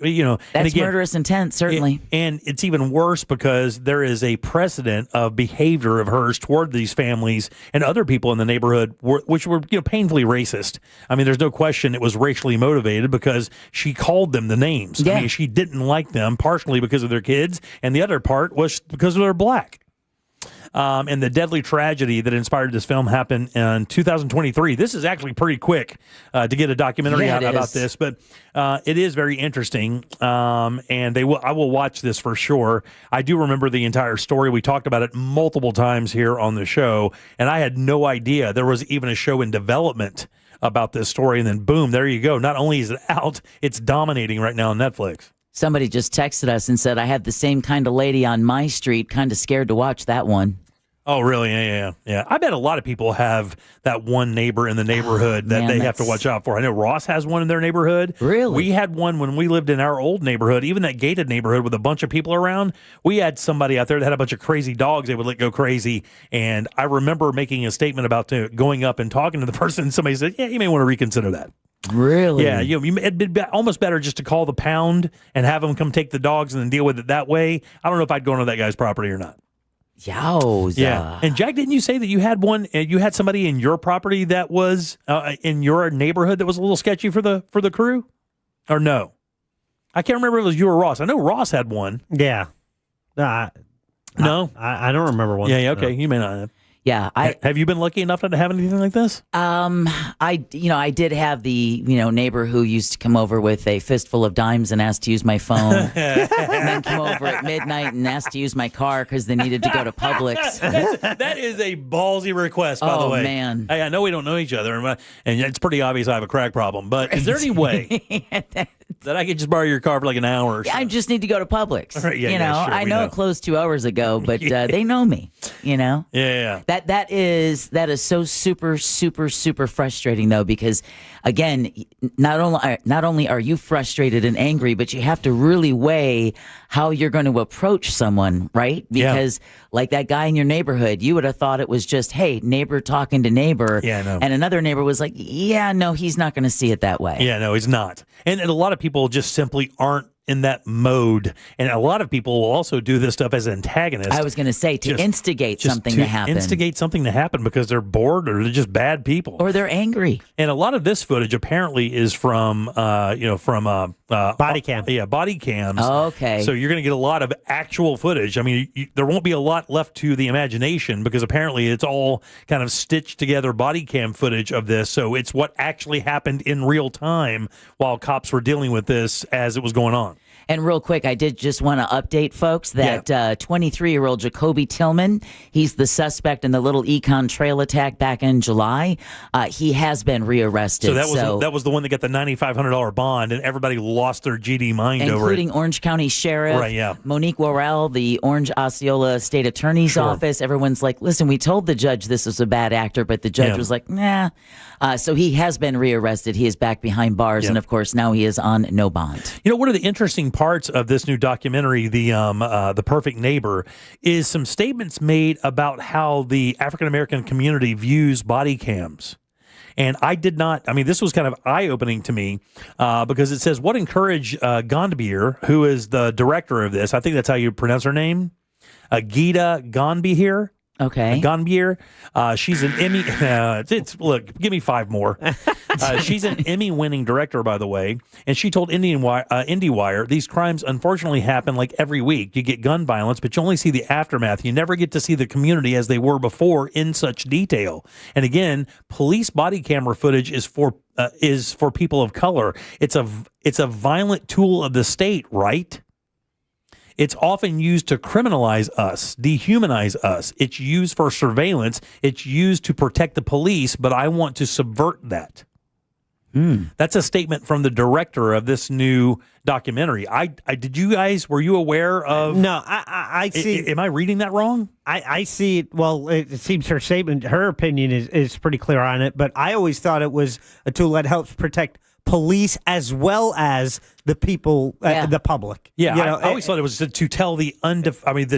that's murderous intent, certainly. And it's even worse because there is a precedent of behavior of hers toward these families and other people in the neighborhood, which were painfully racist. I mean, there's no question it was racially motivated because she called them the names. Yeah. I mean, she didn't like them partially because of their kids, and the other part was because they're black. And the deadly tragedy that inspired this film happened in 2023. This is actually pretty quick to get a documentary out about this, but it is very interesting. And I will watch this for sure. I do remember the entire story. We talked about it multiple times here on the show, and I had no idea there was even a show in development about this story. And then boom, there you go. Not only is it out, it's dominating right now on Netflix. Somebody just texted us and said, I have the same kind of lady on my street, kind of scared to watch that one. Oh, really? Yeah. I bet a lot of people have that one neighbor in the neighborhood that they have to watch out for. I know Ross has one in their neighborhood. Really? We had one when we lived in our old neighborhood, even that gated neighborhood with a bunch of people around. We had somebody out there that had a bunch of crazy dogs they would let go crazy. And I remember making a statement about going up and talking to the person, and somebody said, yeah, you may want to reconsider that. Really? Yeah, it'd be almost better just to call the pound and have them come take the dogs and then deal with it that way. I don't know if I'd go into that guy's property or not. Yowza. Yeah. And Jack, didn't you say that you had one? You had somebody in your property that was in your neighborhood that was a little sketchy for the crew, or no? I can't remember if it was you or Ross. I know Ross had one. Yeah. No, I don't remember one. Yeah. Okay, you may not have. Yeah, have you been lucky enough not to have anything like this? I did have the neighbor who used to come over with a fistful of dimes and asked to use my phone, and then come over at midnight and asked to use my car because they needed to go to Publix. That is a ballsy request, by the way. Oh man! Hey, I know we don't know each other, and it's pretty obvious I have a crack problem. But is there any way that I could just borrow your car for like an hour? Or so? I just need to go to Publix. Right, sure, I know it closed 2 hours ago, but they know me. Yeah. That is so super, super, super frustrating though, because again, not only are you frustrated and angry, but you have to really weigh how you're going to approach someone, right? Because like that guy in your neighborhood, you would have thought it was just, hey, neighbor talking to neighbor. Yeah, no. And another neighbor was like, yeah, no, he's not going to see it that way. Yeah, no, he's not. And a lot of people just simply aren't in that mode. And a lot of people will also do this stuff as antagonists. I was going to say to instigate something to happen. Instigate something to happen because they're bored or they're just bad people. Or they're angry. And a lot of this footage apparently is from, body cam. Yeah, body cams. Oh, okay. So you're going to get a lot of actual footage. I mean, there won't be a lot left to the imagination because apparently it's all kind of stitched together body cam footage of this. So it's what actually happened in real time while cops were dealing with this as it was going on. And real quick, I did just want to update folks that 23-year-old Jacoby Tillman, he's the suspect in the Little Econ trail attack back in July. He has been rearrested. So that was the one that got the $9,500 bond, and everybody lost their GD mind over it. Including Orange County Sheriff, right, yeah. Monique Worrell, the Orange Osceola State Attorney's Office. Everyone's like, listen, we told the judge this was a bad actor, but the judge was like, nah. So he has been rearrested. He is back behind bars, and of course, now he is on no bond. One of the interesting parts of this new documentary, the Perfect Neighbor, is some statements made about how the African American community views body cams. And this was kind of eye-opening to me because it says, what encouraged Gondabir, who is the director of this, I think that's how you pronounce her name, Geeta Gondabir. Okay. Gambier. She's an Emmy. Look, give me 5 more. She's an Emmy-winning director, by the way, and she told IndieWire, these crimes unfortunately happen like every week. You get gun violence, but you only see the aftermath. You never get to see the community as they were before in such detail. And again, police body camera footage is for people of color. It's a violent tool of the state, right? It's often used to criminalize us, dehumanize us. It's used for surveillance. It's used to protect the police, but I want to subvert that. That's a statement from the director of this new documentary. Were you aware of? No, I see. Am I reading that wrong? I see it. Well, it seems her opinion is pretty clear on it, but I always thought it was a tool that helps protect police as well as the people, the public. Yeah, I always thought it was to tell the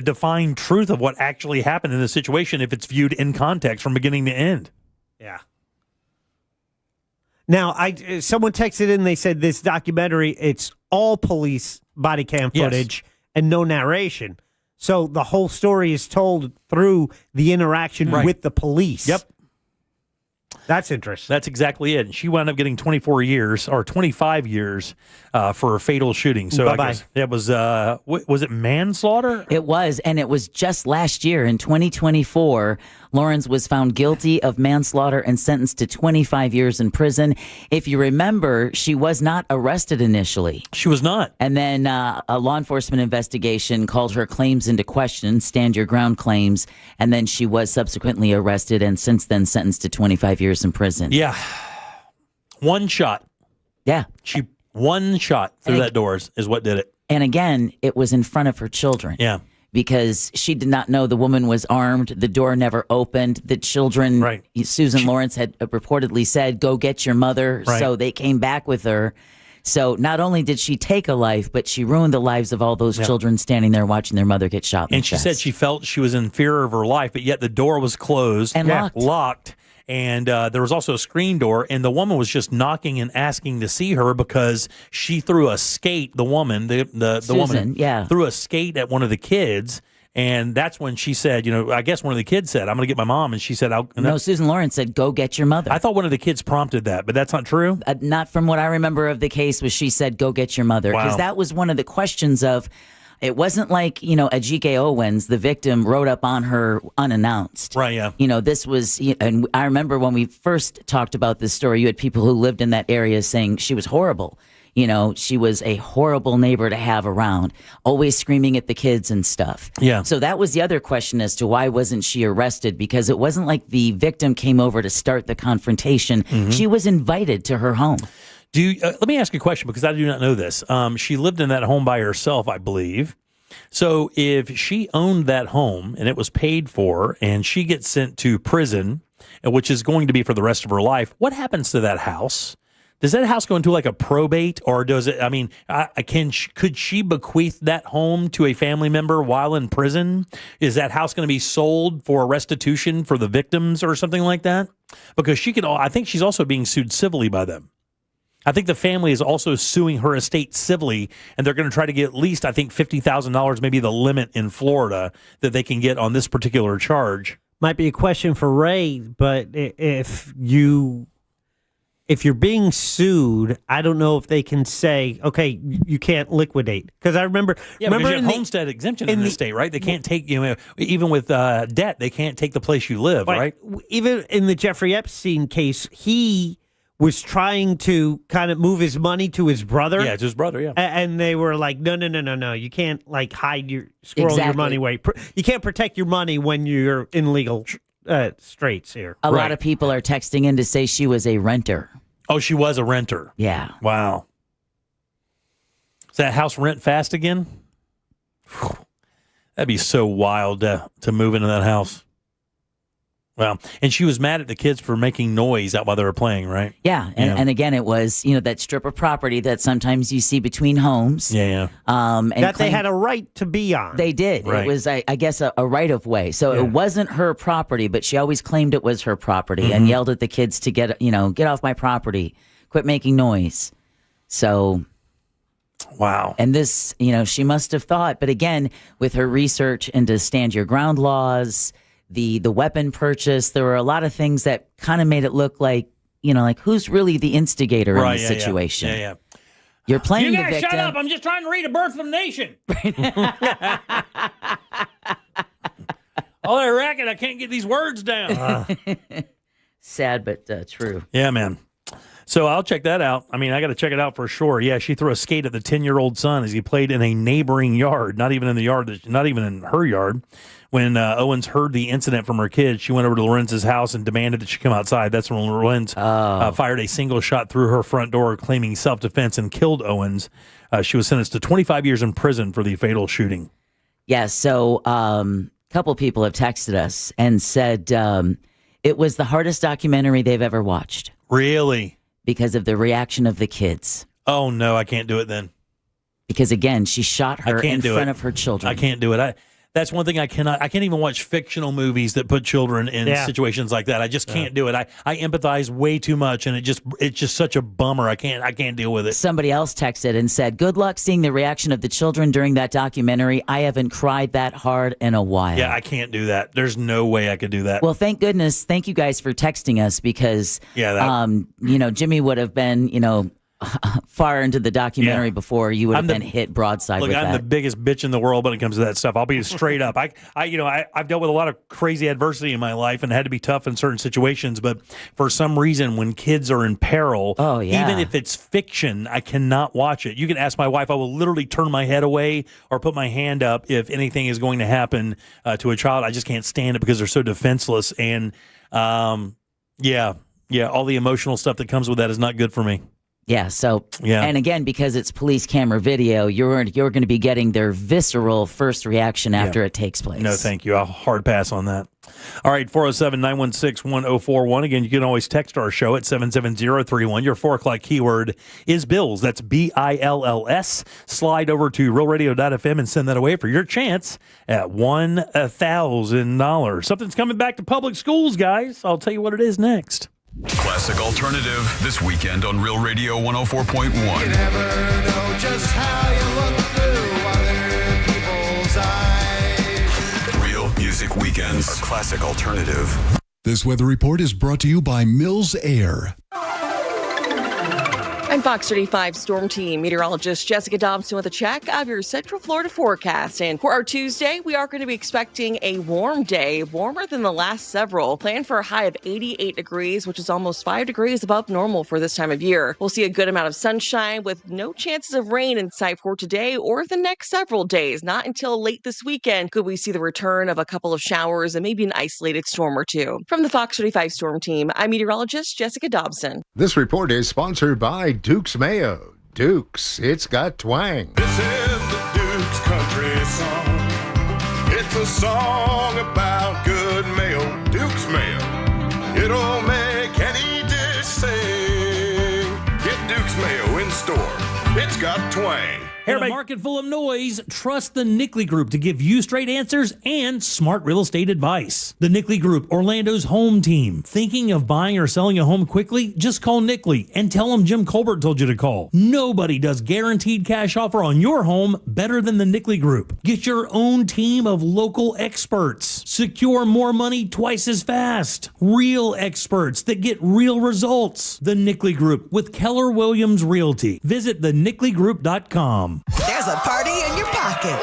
defined truth of what actually happened in the situation if it's viewed in context from beginning to end. Yeah. Now, someone texted in, they said this documentary, it's all police body cam footage and no narration. So the whole story is told through the interaction with the police. Yep. That's interesting. That's exactly it. And she wound up getting 24 years or 25 years for a fatal shooting. So Bye-bye. I guess it was it manslaughter? It was, and it was just last year in 2024. Lawrence was found guilty of manslaughter and sentenced to 25 years in prison. If you remember, she was not arrested initially. She was not. And then a law enforcement investigation called her claims into question, stand your ground claims, and then she was subsequently arrested and since then sentenced to 25 years in prison. Yeah. One shot. Yeah. One shot through that door is what did it. And again, it was in front of her children. Yeah. Because she did not know the woman was armed. The door never opened. The children, Susan Lawrence had reportedly said, go get your mother. Right. So they came back with her. So not only did she take a life, but she ruined the lives of all those children standing there watching their mother get shot in And the she chest. said she felt she was in fear of her life, but yet the door was closed. And locked. And there was also a screen door, and the woman was just knocking and asking to see her because she threw a skate. The woman, the woman, threw a skate at one of the kids, and that's when she said, I guess one of the kids said, "I'm going to get my mom," and she said, "No." Susan Lawrence said, "Go get your mother." I thought one of the kids prompted that, but that's not true. Not from what I remember of the case. Was she said, "Go get your mother," because that was one of the questions of. It wasn't like, Ajike Owens, the victim, rode up on her unannounced. Right, yeah. This was, and I remember when we first talked about this story, you had people who lived in that area saying she was horrible. She was a horrible neighbor to have around, always screaming at the kids and stuff. Yeah. So that was the other question as to why wasn't she arrested? Because it wasn't like the victim came over to start the confrontation. Mm-hmm. She was invited to her home. Let me ask you a question because I do not know this. She lived in that home by herself, I believe. So if she owned that home and it was paid for and she gets sent to prison, which is going to be for the rest of her life, what happens to that house? Does that house go into like a probate or does it, could she bequeath that home to a family member while in prison? Is that house going to be sold for restitution for the victims or something like that? Because I think she's also being sued civilly by them. I think the family is also suing her estate civilly, and they're going to try to get at least, I think, $50,000, maybe the limit in Florida that they can get on this particular charge. Might be a question for Ray, but if you're being sued, I don't know if they can say, okay, you can't liquidate. Because I remember... Yeah, because you have homestead exemption in the state, right? They can't take, even with debt, they can't take the place you live, right? Even in the Jeffrey Epstein case, he was trying to kind of move his money to his brother. Yeah, to his brother, yeah. And they were like, no. You can't squirrel your money away. You can't protect your money when you're in legal straits here. A lot of people are texting in to say she was a renter. Oh, she was a renter. Yeah. Wow. Is that house rent fast again? That'd be so wild to move into that house. Well, and she was mad at the kids for making noise out while they were playing, right? Yeah, and again, it was that strip of property that sometimes you see between homes. Yeah. And that they had a right to be on. They did. Right. It was, I guess, a right of way. So it wasn't her property, but she always claimed it was her property and yelled at the kids to get off my property, quit making noise. So. Wow. And this, she must have thought, but again, with her research into stand your ground laws, the weapon purchase. There were a lot of things that kind of made it look like, like who's really the instigator in the situation. Yeah. You're playing You the guys victim. shut up. I'm just trying to read A Birth of a Nation. All that racket, I can't get these words down. Sad, but true. Yeah, man. So I'll check that out. I mean, I got to check it out for sure. Yeah, she threw a skate at the 10-year-old son as he played in a neighboring yard, not even in the yard, not even in her yard. When Owens heard the incident from her kids, she went over to Lorenz's house and demanded that she come outside. That's when Lorenz fired a single shot through her front door, claiming self-defense, and killed Owens. She was sentenced to 25 years in prison for the fatal shooting. Yeah, so a couple people have texted us and said it was the hardest documentary they've ever watched. Really? Because of the reaction of the kids. Oh, no, I can't do it then. Because, again, she shot her in front of her children. I can't do it. That's one thing I can't even watch fictional movies that put children in situations like that. I just can't do it. I empathize way too much, and it's just such a bummer. I can't deal with it. Somebody else texted and said, "Good luck seeing the reaction of the children during that documentary. I haven't cried that hard in a while." Yeah, I can't do that. There's no way I could do that. Well, thank goodness. Thank you guys for texting us because Jimmy would have been, far into the documentary before you would have been hit broadside with that. I'm the biggest bitch in the world when it comes to that stuff. I'll be straight up. I've dealt with a lot of crazy adversity in my life and had to be tough in certain situations. But for some reason, when kids are in peril, even if it's fiction, I cannot watch it. You can ask my wife. I will literally turn my head away or put my hand up if anything is going to happen to a child. I just can't stand it because they're so defenseless. And all the emotional stuff that comes with that is not good for me. Yeah. So, and again, because it's police camera video, you're going to be getting their visceral first reaction after it takes place. No, thank you. I'll hard pass on that. All right, 407-916-1041. Again, you can always text our show at 77031. Your 4 o'clock keyword is bills. That's BILLS. Slide over to realradio.fm and send that away for your chance at $1,000. Something's coming back to public schools, guys. I'll tell you what it is next. Classic Alternative this weekend on Real Radio 104.1. You never know just how you look through other people's eyes. Real Music Weekends, a Classic Alternative. This weather report is brought to you by Mills Air. I'm Fox 35 Storm Team meteorologist Jessica Dobson with a check of your Central Florida forecast. And for our Tuesday, we are going to be expecting a warm day, warmer than the last several. Plan for a high of 88 degrees, which is almost 5 degrees above normal for this time of year. We'll see a good amount of sunshine with no chances of rain in sight for today or the next several days. Not until late this weekend could we see the return of a couple of showers and maybe an isolated storm or two. From the Fox 35 Storm Team, I'm meteorologist Jessica Dobson. This report is sponsored by Duke's Mayo. Duke's, it's got twang. This is the Duke's country song. It's a song about good mayo. Duke's Mayo. It'll make any dish sing. Get Duke's Mayo in store. It's got twang. In a market full of noise, trust the Nickley Group to give you straight answers and smart real estate advice. The Nickley Group, Orlando's home team. Thinking of buying or selling a home quickly? Just call Nickley and tell them Jim Colbert told you to call. Nobody does guaranteed cash offer on your home better than the Nickley Group. Get your own team of local experts. Secure more money twice as fast. Real experts that get real results. The Nickley Group with Keller Williams Realty. Visit thenickley.com. There's a party in your pocket.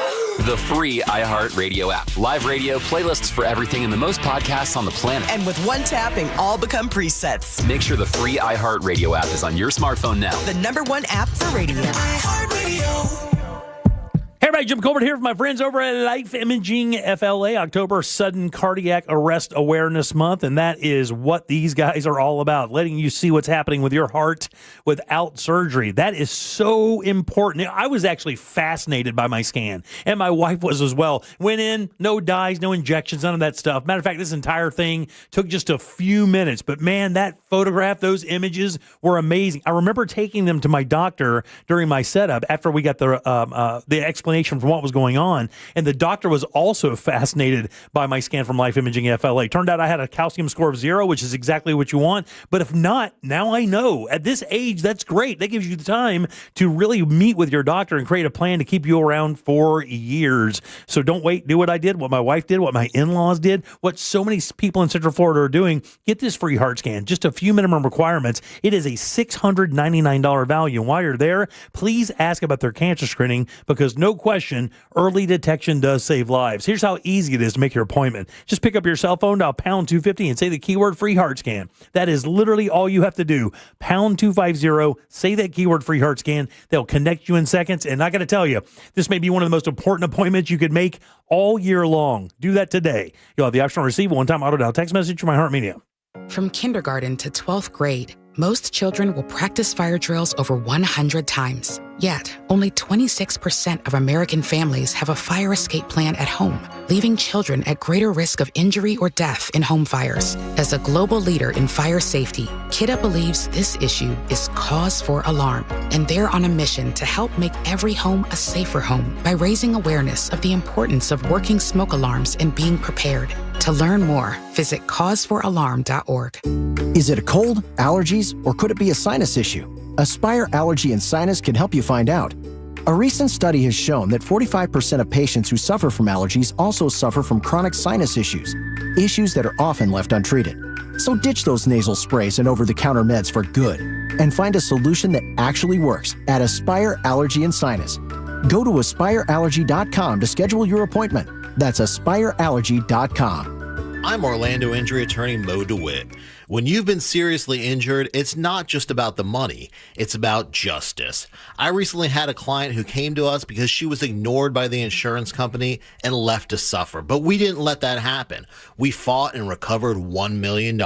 The free iHeartRadio app. Live radio, playlists for everything, and the most podcasts on the planet. And with one tapping, all become presets. Make sure the free iHeartRadio app is on your smartphone now. The #1 app for radio. iHeartRadio. Hey, everybody, Jim Colbert here for my friends over at Life Imaging FLA, October Sudden Cardiac Arrest Awareness Month, and that is what these guys are all about, letting you see what's happening with your heart without surgery. That is so important. I was actually fascinated by my scan, and my wife was as well. Went in, no dyes, no injections, none of that stuff. Matter of fact, this entire thing took just a few minutes, but man, that photograph, those images were amazing. I remember taking them to my doctor during my setup after we got the explanation explanation from what was going on. And the doctor was also fascinated by my scan from Life Imaging FLA. Turned out I had a calcium score of 0, which is exactly what you want. But if not, now I know. At this age, that's great. That gives you the time to really meet with your doctor and create a plan to keep you around for years. So don't wait. Do what I did, what my wife did, what my in-laws did, what so many people in Central Florida are doing. Get this free heart scan. Just a few minimum requirements. It is a $699 value. And while you're there, please ask about their cancer screening, because no question, early detection does save lives. Here's how easy it is to make your appointment. Just pick up your cell phone, dial pound 250 and say the keyword free heart scan. That is literally all you have to do. Pound 250, say that keyword free heart scan. They'll connect you in seconds. And I got to tell you, this may be one of the most important appointments you could make all year long. Do that today. You'll have the option to receive a one-time auto dial text message from iHeartMedia. From kindergarten to 12th grade, most children will practice fire drills over 100 times. Yet, only 26% of American families have a fire escape plan at home, leaving children at greater risk of injury or death in home fires. As a global leader in fire safety, KIDA believes this issue is cause for alarm, and they're on a mission to help make every home a safer home by raising awareness of the importance of working smoke alarms and being prepared. To learn more, visit causefораlarm.org. Is it a cold, allergies, or could it be a sinus issue? Aspire Allergy and Sinus can help you find out. A recent study has shown that 45% of patients who suffer from allergies also suffer from chronic sinus issues that are often left untreated. So ditch those nasal sprays and over-the-counter meds for good, and find a solution that actually works at Aspire Allergy and Sinus. Go to aspireallergy.com to schedule your appointment. That's aspireallergy.com. I'm Orlando injury attorney Mo DeWitt. When you've been seriously injured, it's not just about the money, it's about justice. I recently had a client who came to us because she was ignored by the insurance company and left to suffer, but we didn't let that happen. We fought and recovered $1 million.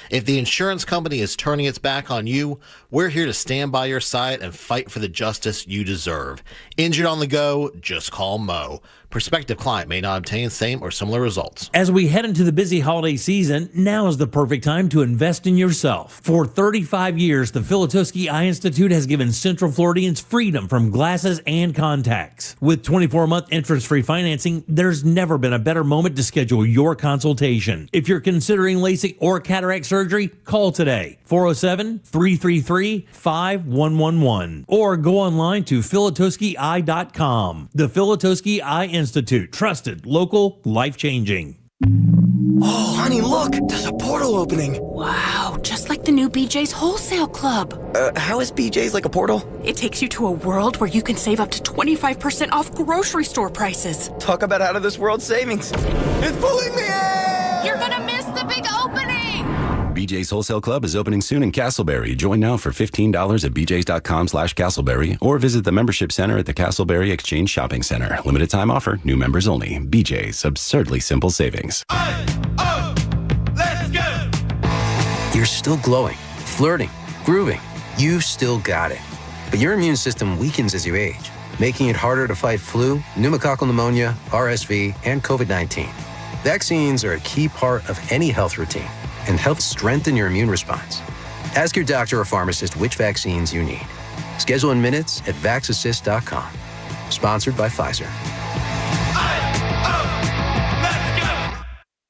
If the insurance company is turning its back on you, we're here to stand by your side and fight for the justice you deserve. Injured on the go, just call Mo. Prospective client may not obtain same or similar results. As we head into the busy holiday season, now is the perfect time to invest in yourself. For 35 years, the Filatowski Eye Institute has given Central Floridians freedom from glasses and contacts. With 24-month interest-free financing, there's never been a better moment to schedule your consultation. If you're considering LASIK or cataract surgery, call today, 407-333-5111, or go online to filatowskieye.com. The Filatowski Eye Institute, trusted, local, life-changing. Oh, honey, look! There's a portal opening. Wow, just like the new BJ's Wholesale Club. How is BJ's like a portal? It takes you to a world where you can save up to 25% off grocery store prices. Talk about out of this world savings. It's pulling me in! You're gonna miss the big opening! BJ's Wholesale Club is opening soon in Castleberry. Join now for $15 at bjs.com/Castleberry or visit the membership center at the Castleberry Exchange Shopping Center. Limited time offer, new members only. BJ's, absurdly simple savings. Let's go! You're still glowing, flirting, grooving. You still got it. But your immune system weakens as you age, making it harder to fight flu, pneumococcal pneumonia, RSV, and COVID-19. Vaccines are a key part of any health routine and help strengthen your immune response. Ask your doctor or pharmacist which vaccines you need. Schedule in minutes at vaxassist.com. Sponsored by Pfizer.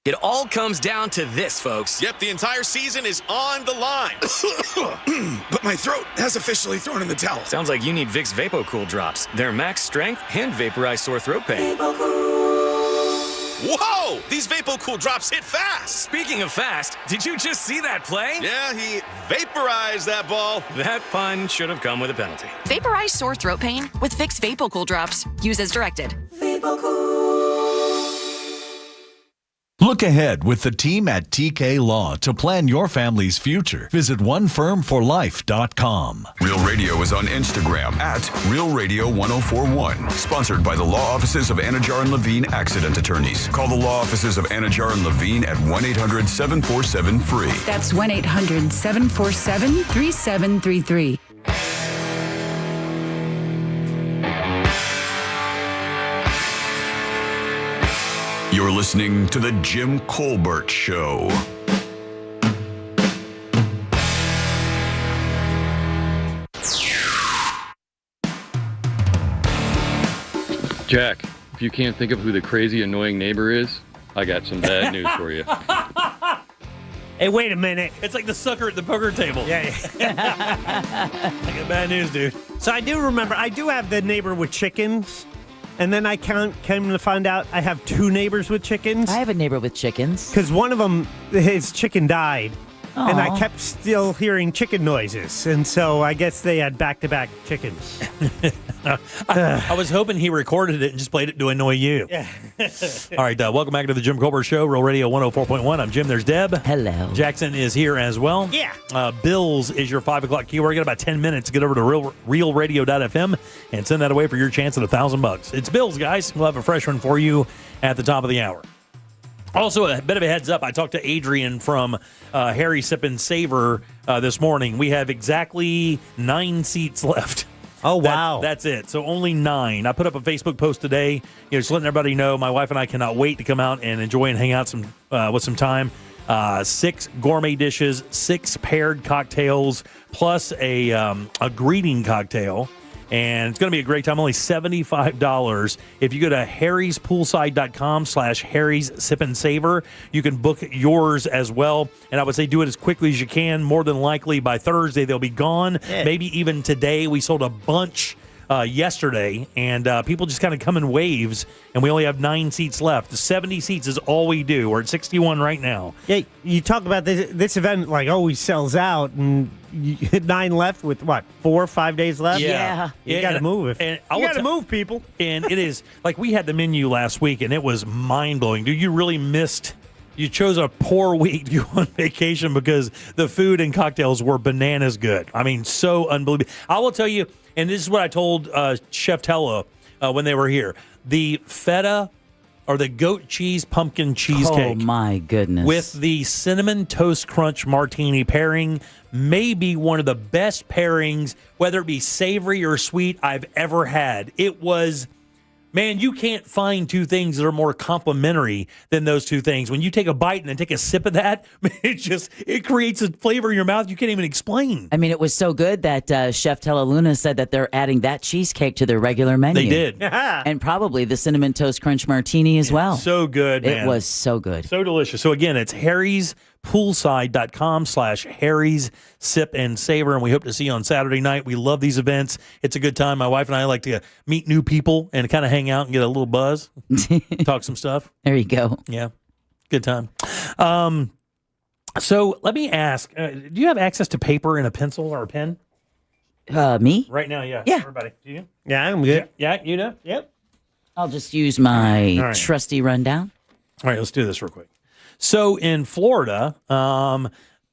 It all comes down to this, folks. Yep, the entire season is on the line. But my throat has officially thrown in the towel. Sounds like you need Vicks VapoCool drops. They're max strength and vaporize sore throat pain. Whoa! These VapoCool drops hit fast. Speaking of fast, did you just see that play? Yeah, he vaporized that ball. That pun should have come with a penalty. Vaporize sore throat pain with Vicks VapoCool drops. Use as directed. Look ahead with the team at TK Law to plan your family's future. Visit onefirmforlife.com. Real Radio is on Instagram at Real Radio 1041. Sponsored by the law offices of Anajar and Levine Accident Attorneys. Call the law offices of Anajar and Levine at 1-800-747-FREE. That's 1-800-747-3733. You're listening to The Jim Colbert Show. Jack, if you can't think of who the crazy, annoying neighbor is, I got some bad news for you. Hey, wait a minute. It's like the sucker at the poker table. Yeah. I got bad news, dude. So I do remember, I do have the neighbor with chickens, and then I came to find out I have two neighbors with chickens. I have a neighbor with chickens. Because one of them, his chicken died, and I Aw. kept still hearing chicken noises, and so I guess they had back-to-back chickens. I was hoping he recorded it and just played it to annoy you. Yeah. All right, welcome back to the Jim Colbert Show, Real Radio 104.1. I'm Jim. There's Deb. Hello. Jackson is here as well. Yeah. Bills is your 5 o'clock keyword. You got about 10 minutes to get over to realradio.fm and send that away for your chance at $1,000. It's Bills, guys. We'll have a fresh one for you at the top of the hour. Also, a bit of a heads up. I talked to Adrian from Harry Sip and Savor this morning. We have exactly 9 seats left. Oh, wow. That's it. So only 9. I put up a Facebook post today, just letting everybody know my wife and I cannot wait to come out and enjoy and hang out with some time. 6 gourmet dishes, 6 paired cocktails, plus a greeting cocktail. And it's going to be a great time. Only $75. If you go to harryspoolside.com/Harry's Sip and Savor, you can book yours as well. And I would say do it as quickly as you can. More than likely by Thursday, they'll be gone. Yeah. Maybe even today. We sold a bunch yesterday, and people just kind of come in waves, and we only have 9 seats left. The 70 seats is all we do. We're at 61 right now. Yeah, you talk about this event like always sells out, and you hit 9 left with, 4 or 5 days left? Yeah. You got to move. You got to move, people. And it is, like, we had the menu last week, and it was mind-blowing. Dude, you really missed... You chose a poor week to go on vacation because the food and cocktails were bananas good. I mean, so unbelievable. I will tell you, and this is what I told Chef Tella when they were here. The feta or the goat cheese pumpkin cheesecake. Oh, my goodness. With the cinnamon toast crunch martini pairing may be one of the best pairings, whether it be savory or sweet, I've ever had. It was... Man, you can't find 2 things that are more complimentary than those 2 things. When you take a bite and then take a sip of that, it creates a flavor in your mouth you can't even explain. I mean, it was so good that Chef Tella Luna said that they're adding that cheesecake to their regular menu. They did. And probably the Cinnamon Toast Crunch Martini as well. So good, man. It was so good. So delicious. So again, it's harryspoolside.com/Harry's Sip and Savor, and we hope to see you on Saturday night. We love these events. It's a good time. My wife and I like to meet new people and kind of hang out and get a little buzz, talk some stuff. There you go. Yeah, good time. So let me ask, do you have access to paper and a pencil or a pen? Me? Right now, yeah. Yeah. Everybody, do you? Yeah, I'm good. Yeah, you do? Yep. I'll just use my All right. trusty rundown. All right, let's do this real quick. So in Florida,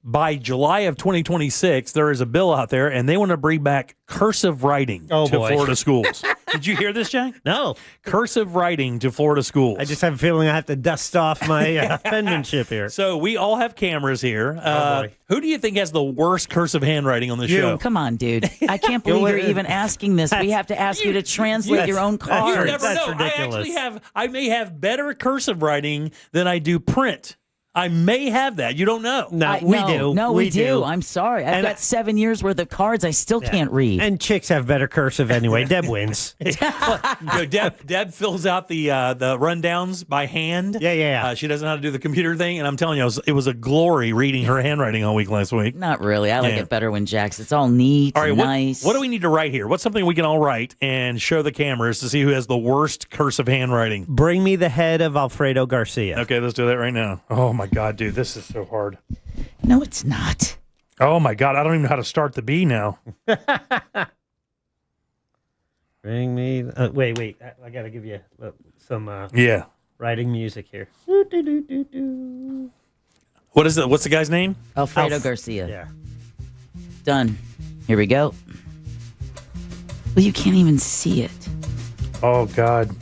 by July of 2026, there is a bill out there, and they want to bring back cursive writing to Florida schools. Did you hear this, Jack? No. Cursive writing to Florida schools. I just have a feeling I have to dust off my penmanship here. So we all have cameras here. boy. Who do you think has the worst cursive handwriting on the show? Come on, dude. I can't believe you're even asking this. We have to ask you to translate your own You cards. never know. I may have better cursive writing than I do print. I may have that. You don't know. No, we do. I'm sorry. I've got 7 years worth of cards. I still can't read. And chicks have better cursive anyway. Deb wins. Deb fills out the rundowns by hand. Yeah. She doesn't know how to do the computer thing, and I'm telling you, it was a glory reading her handwriting all week last week. Not really. I like it better when Jack's. It's all neat, All right, and nice. What do we need to write here? What's something we can all write and show the cameras to see who has the worst cursive handwriting? Bring me the head of Alfredo Garcia. Okay, let's do that right now. Oh, my God, dude, this is so hard. No, it's not. Oh, my God, I don't even know how to start the B now. Bring me... wait. I got to give you some writing music here. What is it? What's the guy's name? Alfredo Garcia. Yeah. Done. Here we go. Well, you can't even see it. Oh, God.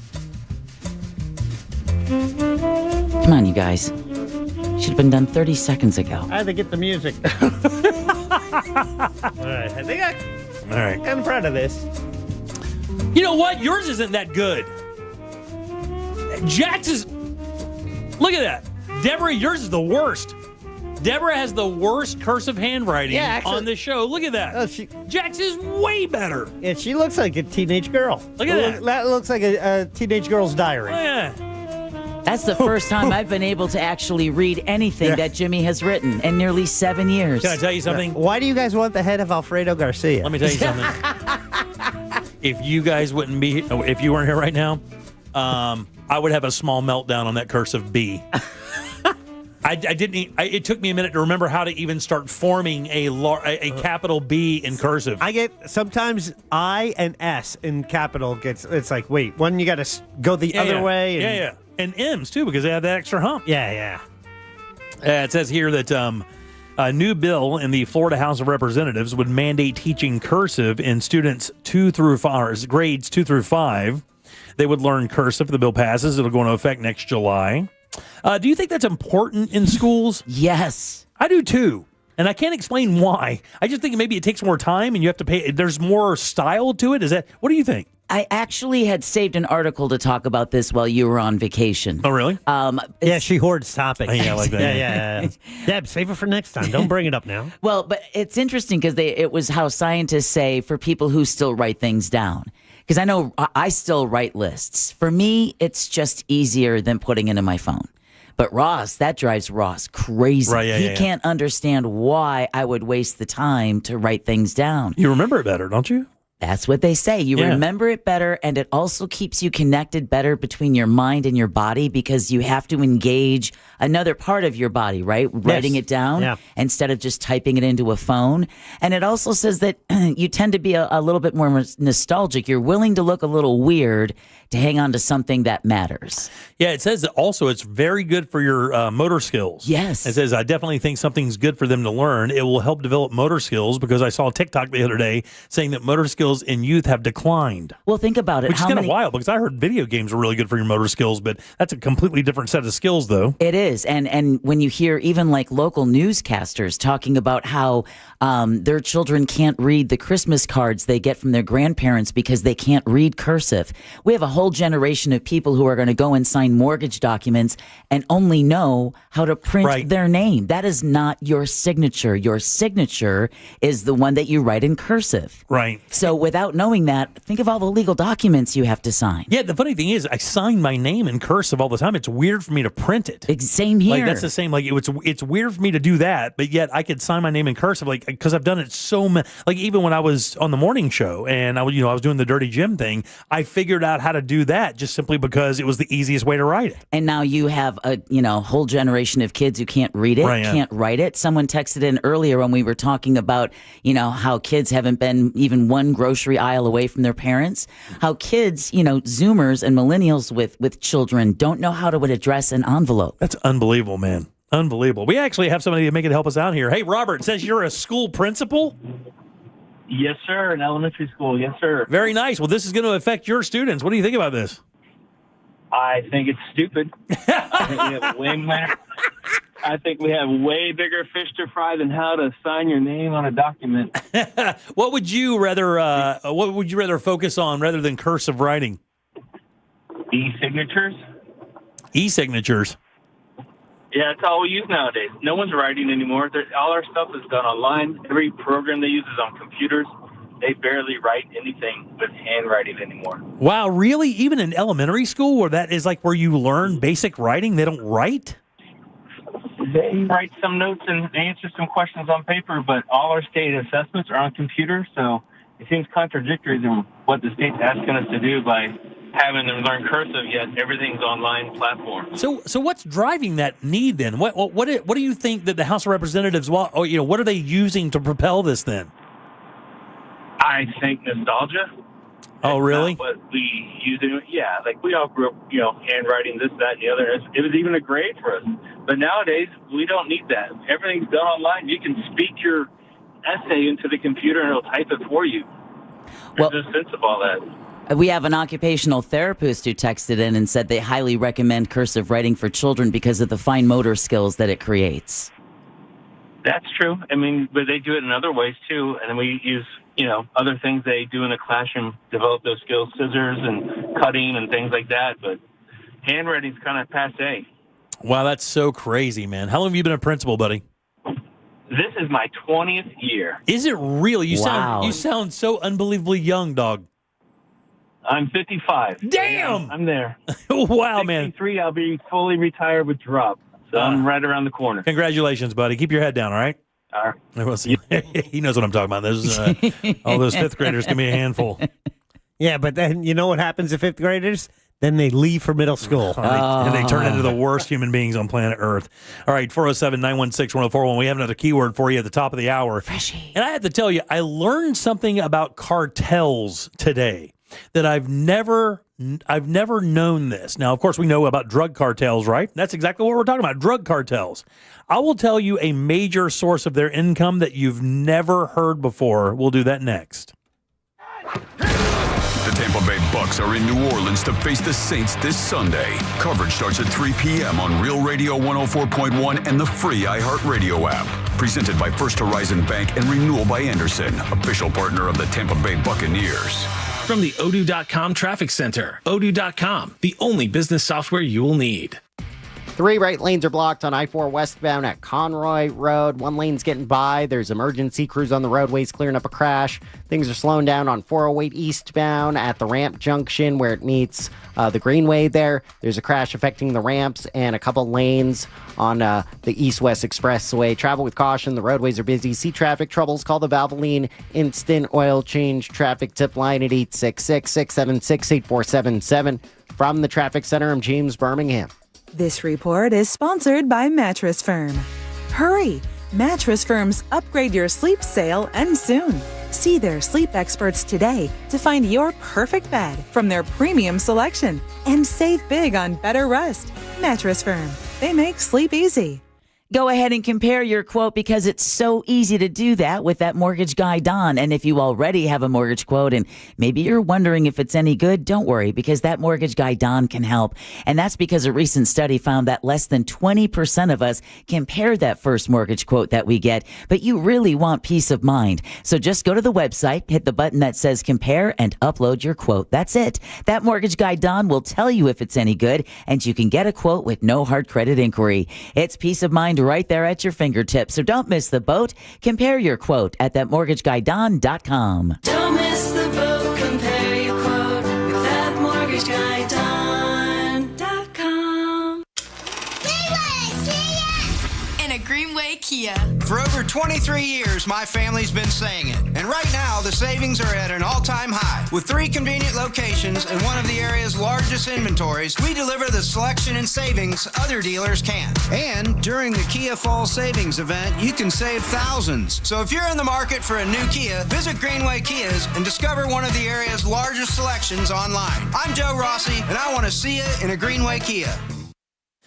Come on, you guys. Should have been done 30 seconds ago. I had to get the music. All right. I think All right. I'm proud of this. You know what? Yours isn't that good. Jack's is... Look at that. Deborah, yours is the worst. Deborah has the worst cursive handwriting on the show. Look at that. Jax is way better. Yeah, she looks like a teenage girl. Look at that. That looks like a teenage girl's diary. Oh, yeah. That's the first time I've been able to actually read anything that Jimmy has written in nearly 7 years. Can I tell you something? Why do you guys want the head of Alfredo Garcia? Let me tell you something. If you guys wouldn't be, if you weren't here right now, I would have a small meltdown on that cursive B. I didn't. It took me a minute to remember how to even start forming a capital B in cursive. I get sometimes I and S in capital gets. It's like, wait, one you got to go the other way. And, and M's too because they have that extra hump. Yeah. It says here that a new bill in the Florida House of Representatives would mandate teaching cursive in students grades 2 through 5. They would learn cursive if the bill passes. It'll go into effect next July. Do you think that's important in schools? Yes. I do too. And I can't explain why. I just think maybe it takes more time and you have to pay. There's more style to it. What do you think? I actually had saved an article to talk about this while you were on vacation. Oh, really? Yeah, she hoards topics. Yeah, like that. Yeah. Deb, save it for next time. Don't bring it up now. Well, but it's interesting because it was how scientists say for people who still write things down. Because I know I still write lists. For me, it's just easier than putting it in my phone. But Ross, that drives Ross crazy. Right, he can't understand why I would waste the time to write things down. You remember it better, don't you? That's what they say. You remember it better, and it also keeps you connected better between your mind and your body because you have to engage another part of your body, right? Writing it down instead of just typing it into a phone. And it also says that you tend to be a little bit more nostalgic. You're willing to look a little weird to hang on to something that matters. Yeah, it says that also it's very good for your motor skills. Yes. It says, I definitely think something's good for them to learn. It will help develop motor skills because I saw a TikTok the other day saying that motor skills in youth have declined. Well, think about it. Which is kind of wild because I heard video games are really good for your motor skills, but that's a completely different set of skills, though. It is. And when you hear even like local newscasters talking about how their children can't read the Christmas cards they get from their grandparents because they can't read cursive. We have a whole generation of people who are going to go and sign mortgage documents and only know how to print their name. That is not your signature. Your signature is the one that you write in cursive. Right. So without knowing that, think of all the legal documents you have to sign. Yeah, the funny thing is I sign my name in cursive all the time. It's weird for me to print it. Same here. Like that's the same. Like it's weird for me to do that, but yet I could sign my name in cursive, like because I've done it so many. Like even when I was on the morning show and I was doing the Dirty Jim thing, I figured out how to do that just simply because it was the easiest way to write it. And now you have a whole generation of kids who can't read it, can't write it. Someone texted in earlier when we were talking about how kids haven't been even one grocery aisle away from their parents. How kids, Zoomers and millennials with children don't know how to address an envelope. That's unbelievable, man. Unbelievable. We actually have somebody to make it help us out here. Hey, Robert, it says you're a school principal? Yes, sir. In elementary school. Yes, sir. Very nice. Well, this is going to affect your students. What do you think about this? I think it's stupid. I think we have way bigger fish to fry than how to sign your name on a document. What would you rather focus on rather than cursive writing? E-signatures. E-signatures. Yeah, that's all we use nowadays. No one's writing anymore. All our stuff is done online. Every program they use is on computers. They barely write anything with handwriting anymore. Wow, really? Even in elementary school, where that is like where you learn basic writing, they don't write? They write some notes and they answer some questions on paper, but all our state assessments are on computers, so it seems contradictory to what the state's asking us to do by having them learn cursive, yet everything's online platform. So what's driving that need then? What do you think that the House of Representatives what are they using to propel this then? I think nostalgia. Oh, really? But we use it, yeah. Like we all grew up, handwriting, this, that, and the other. It was even a grade for us. But nowadays, we don't need that. Everything's done online. You can speak your essay into the computer, and it'll type it for you. There's no sense of all that. We have an occupational therapist who texted in and said they highly recommend cursive writing for children because of the fine motor skills that it creates. That's true. I mean, but they do it in other ways, too. And then we use, other things they do in the classroom, develop those skills, scissors and cutting and things like that. But handwriting's kind of passé. Wow, that's so crazy, man. How long have you been a principal, buddy? This is my 20th year. Is it really? You Wow. sound so unbelievably young, dog. I'm 55. Damn! I'm there. Wow, man. 63, I'll be fully retired with drop. So I'm right around the corner. Congratulations, buddy. Keep your head down, all right? All right. He knows what I'm talking about. Those, all those fifth graders can be a handful. Yeah, but then you know what happens to fifth graders? Then they leave for middle school. And they turn into the worst human beings on planet Earth. All right, 407-916-1041. We have another keyword for you at the top of the hour. Freshy. And I have to tell you, I learned something about cartels today that I've never known this. Now, of course, we know about drug cartels, right? That's exactly what we're talking about, drug cartels. I will tell you a major source of their income that you've never heard before. We'll do that next. The Tampa Bay Bucks are in New Orleans to face the Saints this Sunday. Coverage starts at 3 p.m. on Real Radio 104.1 and the free iHeartRadio app. Presented by First Horizon Bank and Renewal by Anderson, official partner of the Tampa Bay Buccaneers. From the Odoo.com Traffic Center. Odoo.com, the only business software you will need. 3 right lanes are blocked on I-4 westbound at Conroy Road. 1 lane's getting by. There's emergency crews on the roadways clearing up a crash. Things are slowing down on 408 eastbound at the ramp junction where it meets the Greenway there. There's a crash affecting the ramps and a couple lanes on the east-west expressway. Travel with caution. The roadways are busy. See traffic troubles? Call the Valvoline Instant Oil Change Traffic Tip Line at 866-676-8477. From the Traffic Center, I'm James Birmingham. This report is sponsored by Mattress Firm. Hurry! Mattress Firm's Upgrade Your Sleep sale ends soon. See their sleep experts today to find your perfect bed from their premium selection and save big on better rest. Mattress Firm. They make sleep easy. Go ahead and compare your quote because it's so easy to do that with that mortgage guy, Don. And if you already have a mortgage quote and maybe you're wondering if it's any good, don't worry because that mortgage guy, Don, can help. And that's because a recent study found that less than 20% of us compare that first mortgage quote that we get. But you really want peace of mind. So just go to the website, hit the button that says compare and upload your quote. That's it. That mortgage guy, Don, will tell you if it's any good and you can get a quote with no hard credit inquiry. It's peace of mind right there at your fingertips. So don't miss the boat. Compare your quote at thatmortgageguyDon.com. Don't miss the boat. Compare your quote with thatmortgageguyDon.com. In a Greenway Kia. For over 23 years, my family's been saying it. And right now, the savings are at an all-time high. With 3 convenient locations and one of the area's largest inventories, we deliver the selection and savings other dealers can't. And during the Kia Fall Savings event, you can save thousands. So if you're in the market for a new Kia, visit Greenway Kias and discover one of the area's largest selections online. I'm Joe Rossi, and I want to see you in a Greenway Kia.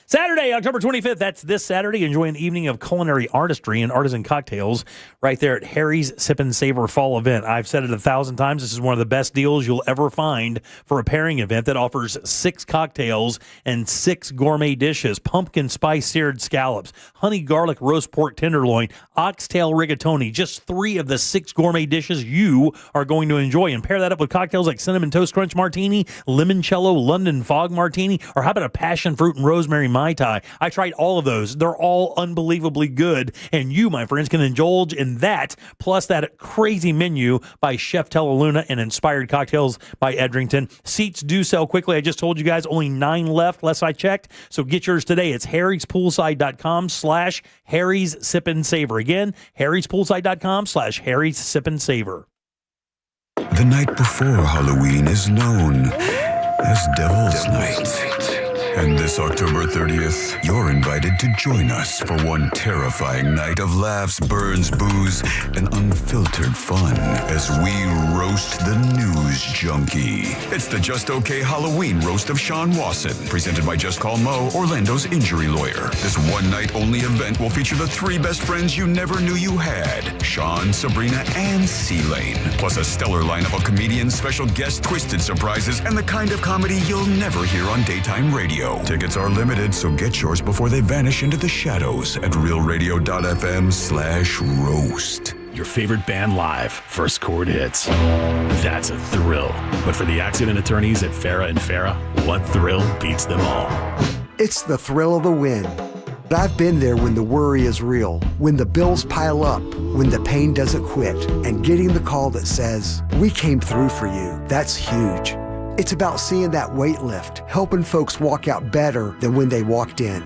Saturday, October 25th, that's this Saturday. Enjoy an evening of culinary artistry and artisan cocktails right there at Harry's Sip and Savor Fall Event. I've said it 1,000 times. This is one of the best deals you'll ever find for a pairing event that offers 6 cocktails and 6 gourmet dishes. Pumpkin spice seared scallops, honey garlic roast pork tenderloin, oxtail rigatoni. Just 3 of the 6 gourmet dishes you are going to enjoy. And pair that up with cocktails like Cinnamon Toast Crunch Martini, Limoncello London Fog Martini, or how about a passion fruit and rosemary Mai Tai. I tried all of those. They're all unbelievably good. And you, my friends, can indulge in that, plus that crazy menu by Chef Tellaluna and inspired cocktails by Edrington. Seats do sell quickly. I just told you guys only 9 left, last I checked. So get yours today. It's harryspoolside.com/Harry's Sip and Savor. Again, harryspoolside.com/Harry's Sip and Savor. The night before Halloween is known as Devil's Night. And this October 30th, you're invited to join us for one terrifying night of laughs, burns, booze, and unfiltered fun as we roast the news junkie. It's the Just Okay Halloween Roast of Sean Wasson, presented by Just Call Mo, Orlando's injury lawyer. This one-night-only event will feature the 3 best friends you never knew you had, Sean, Sabrina, and C-Lane, plus a stellar lineup of comedians, special guest twisted surprises, and the kind of comedy you'll never hear on daytime radio. Tickets are limited, so get yours before they vanish into the shadows at realradio.fm/roast. Your favorite band live, First Chord Hits. That's a thrill. But for the accident attorneys at Farah and Farah, what thrill beats them all? It's the thrill of the win. But I've been there when the worry is real, when the bills pile up, when the pain doesn't quit, and getting the call that says, "We came through for you." That's huge. It's about seeing that weight lift, helping folks walk out better than when they walked in.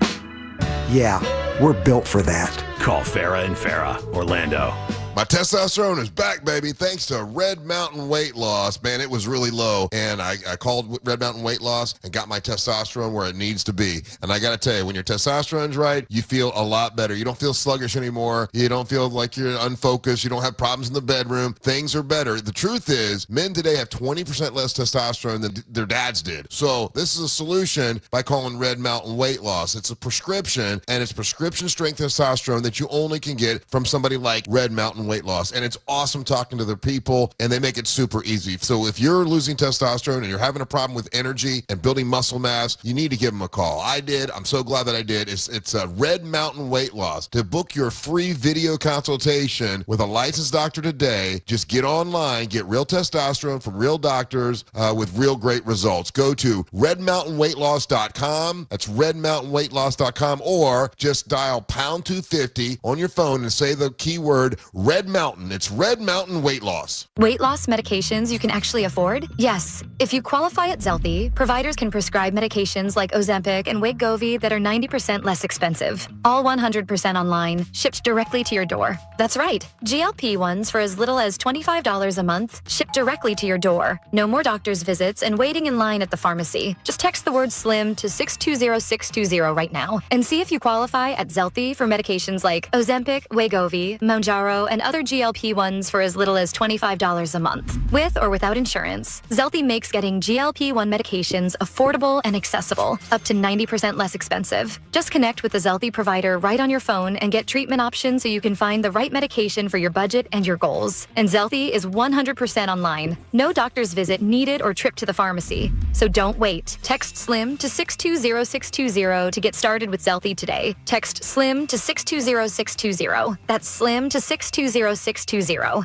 Yeah, we're built for that. Call Farah and Farah, Orlando. My testosterone is back, baby, thanks to Red Mountain Weight Loss. Man, it was really low, and I called Red Mountain Weight Loss and got my testosterone where it needs to be. And I got to tell you, when your testosterone's right, you feel a lot better. You don't feel sluggish anymore. You don't feel like you're unfocused. You don't have problems in the bedroom. Things are better. The truth is, men today have 20% less testosterone than their dads did. So this is a solution by calling Red Mountain Weight Loss. It's a prescription, and it's prescription strength testosterone that you only can get from somebody like Red Mountain Weight Loss. And it's awesome talking to their people, and they make it super easy. So if you're losing testosterone and you're having a problem with energy and building muscle mass, you need to give them a call. I did. I'm so glad that I did. It's a Red Mountain Weight Loss. To book your free video consultation with a licensed doctor today, just get online, get real testosterone from real doctors with real great results. Go to redmountainweightloss.com. That's redmountainweightloss.com, or just dial pound 250 on your phone and say the keyword Red Mountain. It's Red Mountain Weight Loss. Weight loss medications you can actually afford? Yes. If you qualify at Zelty, providers can prescribe medications like Ozempic and Wegovy that are 90% less expensive. All 100% online, shipped directly to your door. That's right. GLP-1s for as little as $25 a month, shipped directly to your door. No more doctor's visits and waiting in line at the pharmacy. Just text the word SLIM to 620620 right now and see if you qualify at Zelty for medications like Ozempic, Wegovy, Mounjaro, and other GLP-1s for as little as $25 a month. With or without insurance, Zelty makes getting GLP-1 medications affordable and accessible, up to 90% less expensive. Just connect with the Zelty provider right on your phone and get treatment options so you can find the right medication for your budget and your goals. And Zelty is 100% online. No doctor's visit needed or trip to the pharmacy. So don't wait. Text SLIM to 620620 to get started with Zelty today. Text SLIM to 620620. That's SLIM to 620620.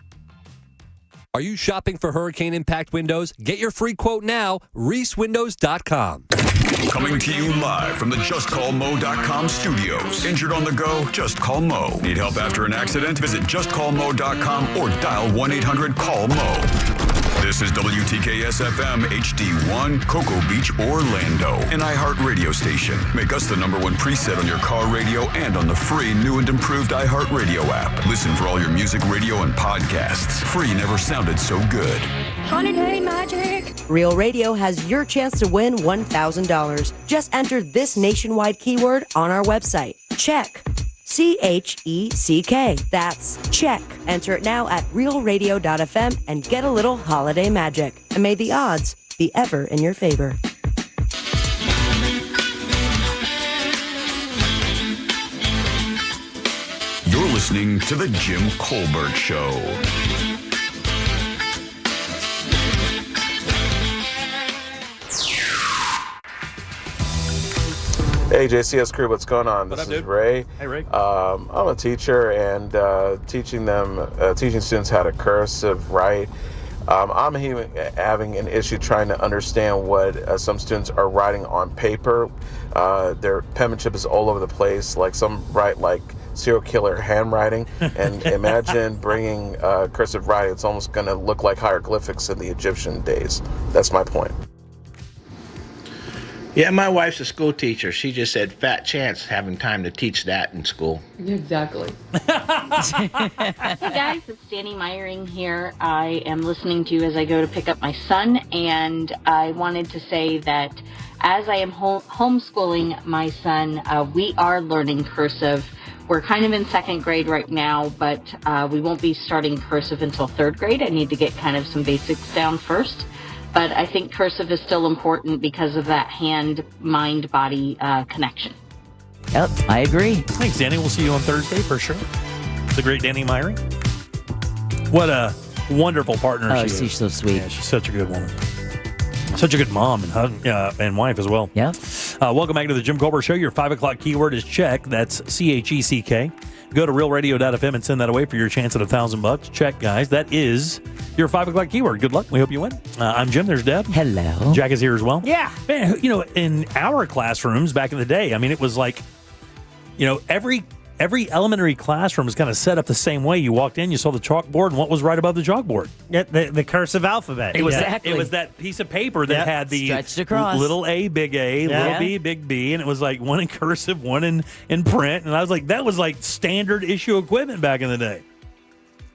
Are you shopping for hurricane impact windows? Get your free quote now, reesewindows.com. Coming to you live from the JustCallMo.com studios. Injured on the go? Just call Mo. Need help after an accident? Visit JustCallMo.com or dial 1-800-CALL-MO. This is WTKS-FM HD1, Cocoa Beach, Orlando, an iHeart radio station. Make us the #1 preset on your car radio and on the free new and improved iHeart radio app. Listen for all your music, radio, and podcasts. Free never sounded so good. Holiday Magic! Real Radio has your chance to win $1,000. Just enter this nationwide keyword on our website. Check. CHECK. That's check. Enter it now at realradio.fm and get a little holiday magic. And may the odds be ever in your favor. You're listening to The Jim Colbert Show. Hey, JCS crew, what's going on? This is Ray. Hey, Ray. I'm a teacher and teaching students how to cursive write. I'm having an issue trying to understand what some students are writing on paper. Their penmanship is all over the place. Like some write like serial killer handwriting. And imagine bringing cursive writing. It's almost going to look like hieroglyphics in the Egyptian days. That's my point. Yeah, my wife's a school teacher. She just said, fat chance having time to teach that in school. Exactly. Hey guys, it's Danny Meyering here. I am listening to you as I go to pick up my son, and I wanted to say that as I am homeschooling my son, we are learning cursive. We're kind of in second grade right now, but we won't be starting cursive until third grade. I need to get kind of some basics down first. But I think cursive is still important because of that hand-mind-body connection. Yep, I agree. Thanks, Danny. We'll see you on Thursday for sure. The great Danny Meyering. What a wonderful partner she is. She's so sweet. Yeah, she's such a good woman. Such a good mom and wife as well. Yeah. Welcome back to the Jim Colbert Show. Your 5 o'clock keyword is check. That's CHECK. Go to realradio.fm and send that away for your chance at $1,000. Check, guys. That is your 5 o'clock keyword. Good luck. We hope you win. I'm Jim. There's Deb. Hello. Jack is here as well. Yeah. Man, in our classrooms back in the day, I mean, it was like every elementary classroom is kind of set up the same way. You walked in, you saw the chalkboard, and what was right above the chalkboard? Yeah, the cursive alphabet. It was that piece of paper that had the stretched across. Little A, big A, little B, big B, and it was like one in cursive, one in print. And I was like, that was like standard issue equipment back in the day.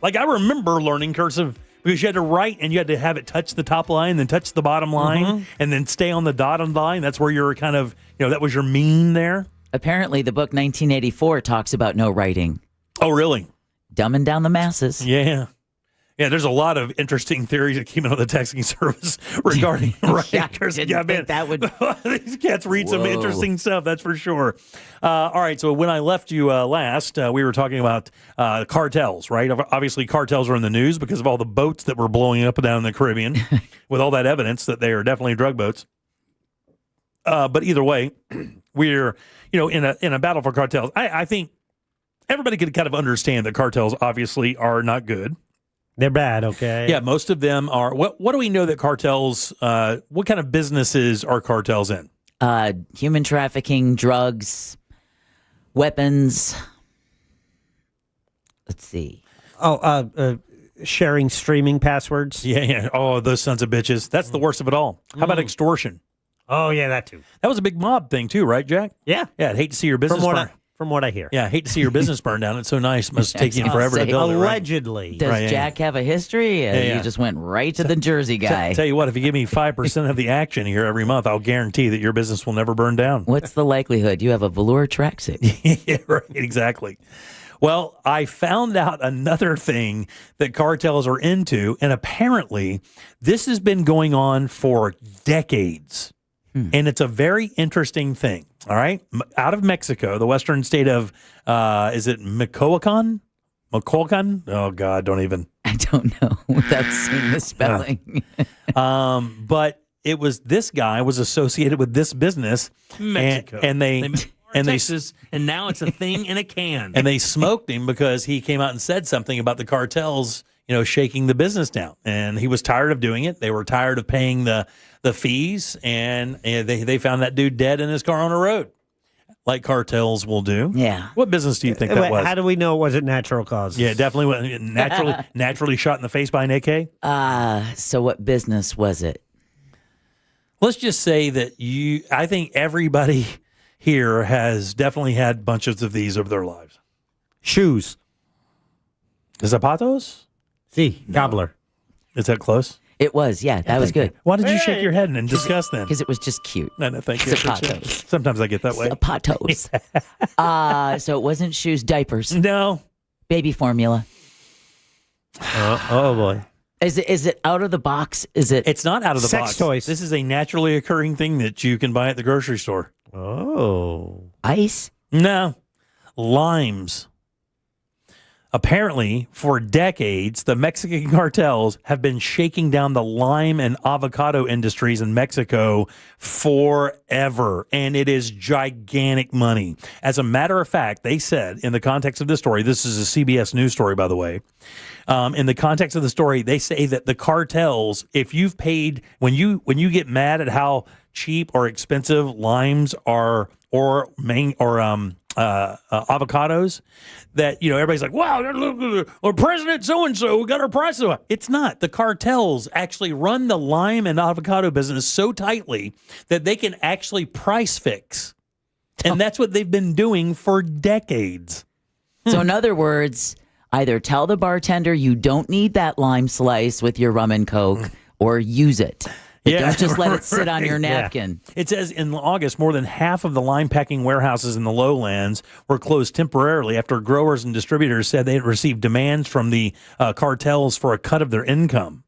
Like, I remember learning cursive because you had to write and you had to have it touch the top line, then touch the bottom line, and then stay on the dotted line. That's where you're kind of, that was your mean there. Apparently, the book 1984 talks about no writing. Oh, really? Dumbing down the masses. Yeah. Yeah, there's a lot of interesting theories that came out of the texting service regarding writing. Think that would... These cats read some interesting stuff, that's for sure. All right, so when I left you last, we were talking about cartels, right? Obviously, cartels are in the news because of all the boats that were blowing up and down in the Caribbean with all that evidence that they are definitely drug boats. But either way, we're in a battle for cartels. I think everybody could kind of understand that cartels obviously are not good. They're bad, okay? Yeah, most of them are. What do we know that cartels? What kind of businesses are cartels in? Human trafficking, drugs, weapons. Let's see. Sharing streaming passwords. Yeah. Oh, those sons of bitches. That's the worst of it all. How about extortion? Oh, yeah, that too. That was a big mob thing too, right, Jack? Yeah. Yeah, I'd hate to see your business burn. From what I hear. Yeah, I hate to see your business burn down. It's so nice. Must take you forever to build it, right? Allegedly. Does Jack have a history? You just went right to the Jersey guy. Tell you what, if you give me 5% of the action here every month, I'll guarantee that your business will never burn down. What's the likelihood? You have a velour tracksuit. Yeah, right, exactly. Well, I found out another thing that cartels are into, and apparently this has been going on for decades. And it's a very interesting thing, all right? Out of Mexico, the western state of, is it Michoacan? Michoacan? Oh, God, don't even. I don't know without seeing the spelling. But it was, this guy was associated with this business. Mexico. And they Texas, and now it's a thing in a can. And they smoked him because he came out and said something about the cartels, shaking the business down. And he was tired of doing it. They were tired of paying the fees, and they found that dude dead in his car on the road, like cartels will do. Yeah. What business do you think that was? How do we know it wasn't natural causes? Yeah, definitely was naturally shot in the face by an AK. So what business was it? Let's just say that I think everybody here has definitely had bunches of these over their lives. Shoes. Zapatos? See, gobbler. Is that close? It was, yeah. That was good. Why did you shake your head and discuss then? Because it was just cute. No, thank you. Zapatos. Sometimes I get that way. Zapatos. So it wasn't shoes, diapers. No. Baby formula. Oh boy. Is it out of the box? It's not out of the box. Sex toys. This is a naturally occurring thing that you can buy at the grocery store. Oh. Ice? No. Limes. Apparently, for decades, the Mexican cartels have been shaking down the lime and avocado industries in Mexico forever, and it is gigantic money. As a matter of fact, they said, in the context of this story, this is a CBS News story, by the way, in the context of the story, they say that the cartels, if you've paid, when you get mad at how cheap or expensive limes are or avocados, that everybody's like, wow, or President so-and-so, we got our prices up. It's not. The cartels actually run the lime and avocado business so tightly that they can actually price fix. And that's what they've been doing for decades. So in other words, either tell the bartender you don't need that lime slice with your rum and Coke or use it. But don't just let it sit on your napkin. Yeah. It says in August, more than half of the lime packing warehouses in the lowlands were closed temporarily after growers and distributors said they had received demands from the cartels for a cut of their income.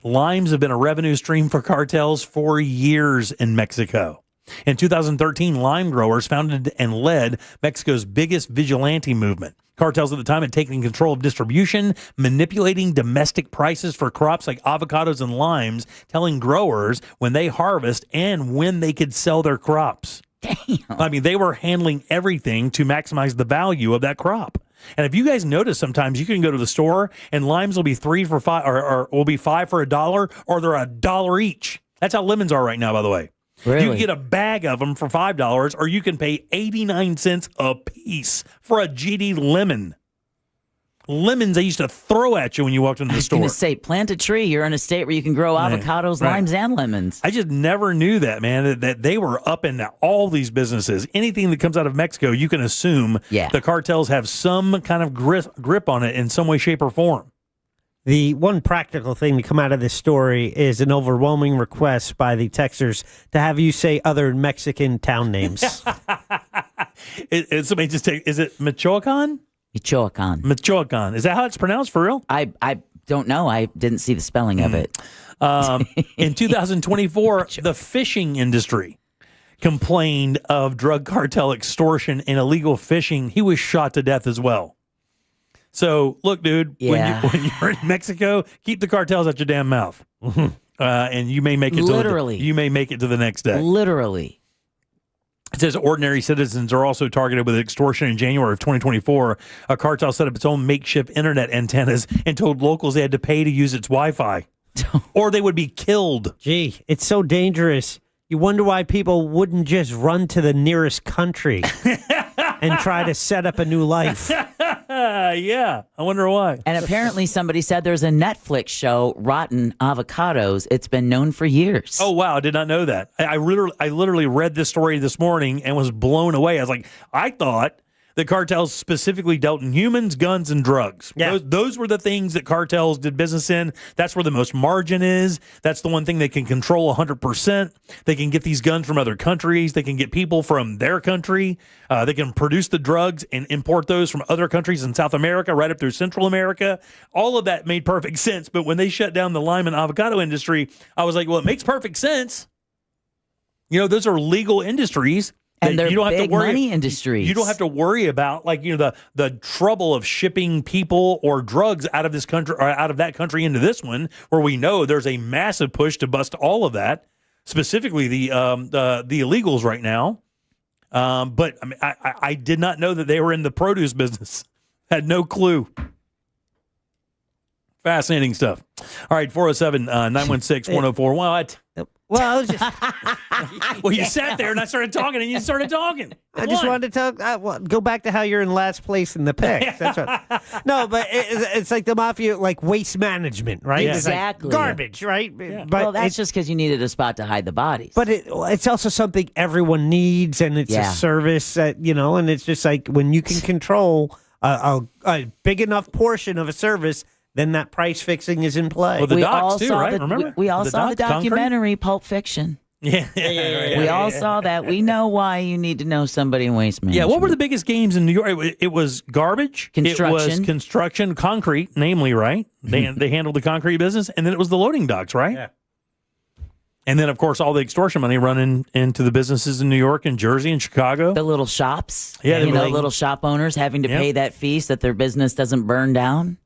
Limes have been a revenue stream for cartels for years in Mexico. In 2013, lime growers founded and led Mexico's biggest vigilante movement. Cartels at the time had taken control of distribution, manipulating domestic prices for crops like avocados and limes, telling growers when they harvest and when they could sell their crops. Damn. I mean, they were handling everything to maximize the value of that crop. And if you guys notice, sometimes you can go to the store and limes will be 3 for $5, or will be 5 for $1, or they're $1 each. That's how lemons are right now, by the way. Really? You can get a bag of them for $5, or you can pay 89 cents a piece for a GD lemon. Lemons they used to throw at you when you walked into the store. I was going to say, plant a tree. You're in a state where you can grow avocados, limes, and lemons. I just never knew that, man, that they were up in all these businesses. Anything that comes out of Mexico, you can assume the cartels have some kind of grip on it in some way, shape, or form. The one practical thing to come out of this story is an overwhelming request by the Texers to have you say other Mexican town names. Somebody just is it Michoacan? Michoacan. Is that how it's pronounced for real? I don't know. I didn't see the spelling of it. In 2024, the fishing industry complained of drug cartel extortion and illegal fishing. He was shot to death as well. So, look, dude, when you're in Mexico, keep the cartels at your damn mouth. And you may make it you may make it to the next day. Literally. It says ordinary citizens are also targeted with extortion. In January of 2024, a cartel set up its own makeshift internet antennas and told locals they had to pay to use its Wi-Fi or they would be killed. Gee, it's so dangerous. You wonder why people wouldn't just run to the nearest country and try to set up a new life. Yeah, I wonder why. And apparently somebody said there's a Netflix show, Rotten Avocados. It's been known for years. Oh, wow. I did not know that. I literally read this story this morning and was blown away. I was like, I thought the cartels specifically dealt in humans, guns, and drugs. Yeah. Those were the things that cartels did business in. That's where the most margin is. That's the one thing they can control 100%. They can get these guns from other countries. They can get people from their country. They can produce the drugs and import those from other countries in South America, right up through Central America. All of that made perfect sense. But when they shut down the lime and avocado industry, I was like, well, it makes perfect sense. You know, those are legal industries. And they're you don't big have to worry, money industries. You don't have to worry about the trouble of shipping people or drugs out of this country or out of that country into this one, where we know there's a massive push to bust all of that, specifically the illegals right now. But I mean, I did not know that they were in the produce business. Had no clue. Fascinating stuff. All right, 407-916-1041. What? Well, I was just. Well, you sat there and I started talking, and you started talking. I just wanted to talk. Go back to how you're in last place in the picks. That's what. No, but it's like the mafia, like waste management, right? Yeah. Exactly. It's like garbage, right? Yeah. But well, that's just because you needed a spot to hide the bodies. But it's also something everyone needs, and it's a service that, and it's just like when you can control a big enough portion of a service, then that price fixing is in play. Well, the docs too, right? Remember? We all saw the documentary Pulp Fiction. Yeah. We all saw that. We know why you need to know somebody in waste management. Yeah, what were the biggest games in New York? It was garbage. Construction. It was construction, concrete, namely, right? They handled the concrete business, and then it was the loading docks, right? Yeah. And then, of course, all the extortion money running into the businesses in New York and Jersey and Chicago. The little shops. Yeah. Little shop owners having to pay that fee so that their business doesn't burn down.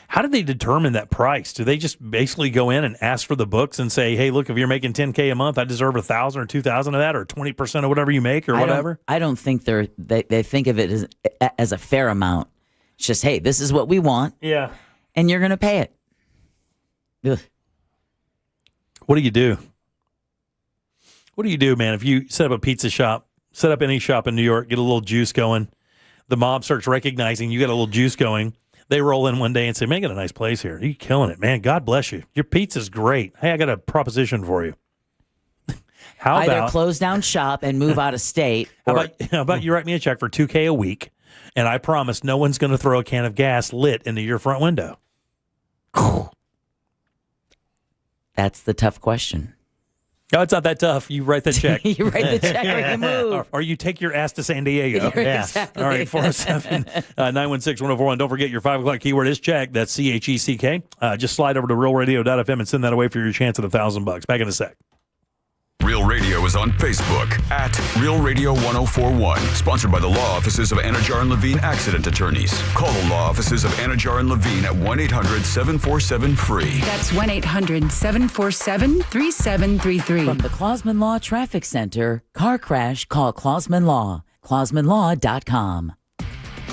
How do they determine that price? Do they just basically go in and ask for the books and say, hey, look, if you're making $10K a month, I deserve $1,000 or $2,000 of that, or 20% of whatever you make, or whatever? I don't think they think of it as a fair amount. It's just, hey, this is what we want. Yeah. And you're going to pay it. Ugh. What do you do? What do you do, man? If you set up a pizza shop, set up any shop in New York, get a little juice going, the mob starts recognizing you got a little juice going. They roll in one day and say, man, got a nice place here. You're killing it, man. God bless you. Your pizza's great. Hey, I got a proposition for you. How Either about close down shop and move out of state. Or, how about you write me a check for $2K a week, and I promise no one's going to throw a can of gas lit into your front window. That's the tough question. No, it's not that tough. You write the check. You write the check or you move. Or you take your ass to San Diego. Exactly. All right, 407-916-1041. Don't forget your 5 o'clock keyword is check. That's CHECK. Just slide over to realradio.fm and send that away for your chance at $1,000. Back in a sec. Real Radio is on Facebook at Real Radio 1041. Sponsored by the law offices of Anajar and Levine Accident Attorneys. Call the law offices of Anajar and Levine at 1-800-747-FREE. That's 1-800-747-3733. From the Clausman Law Traffic Center, car crash, call Clausman Law. ClausmanLaw.com.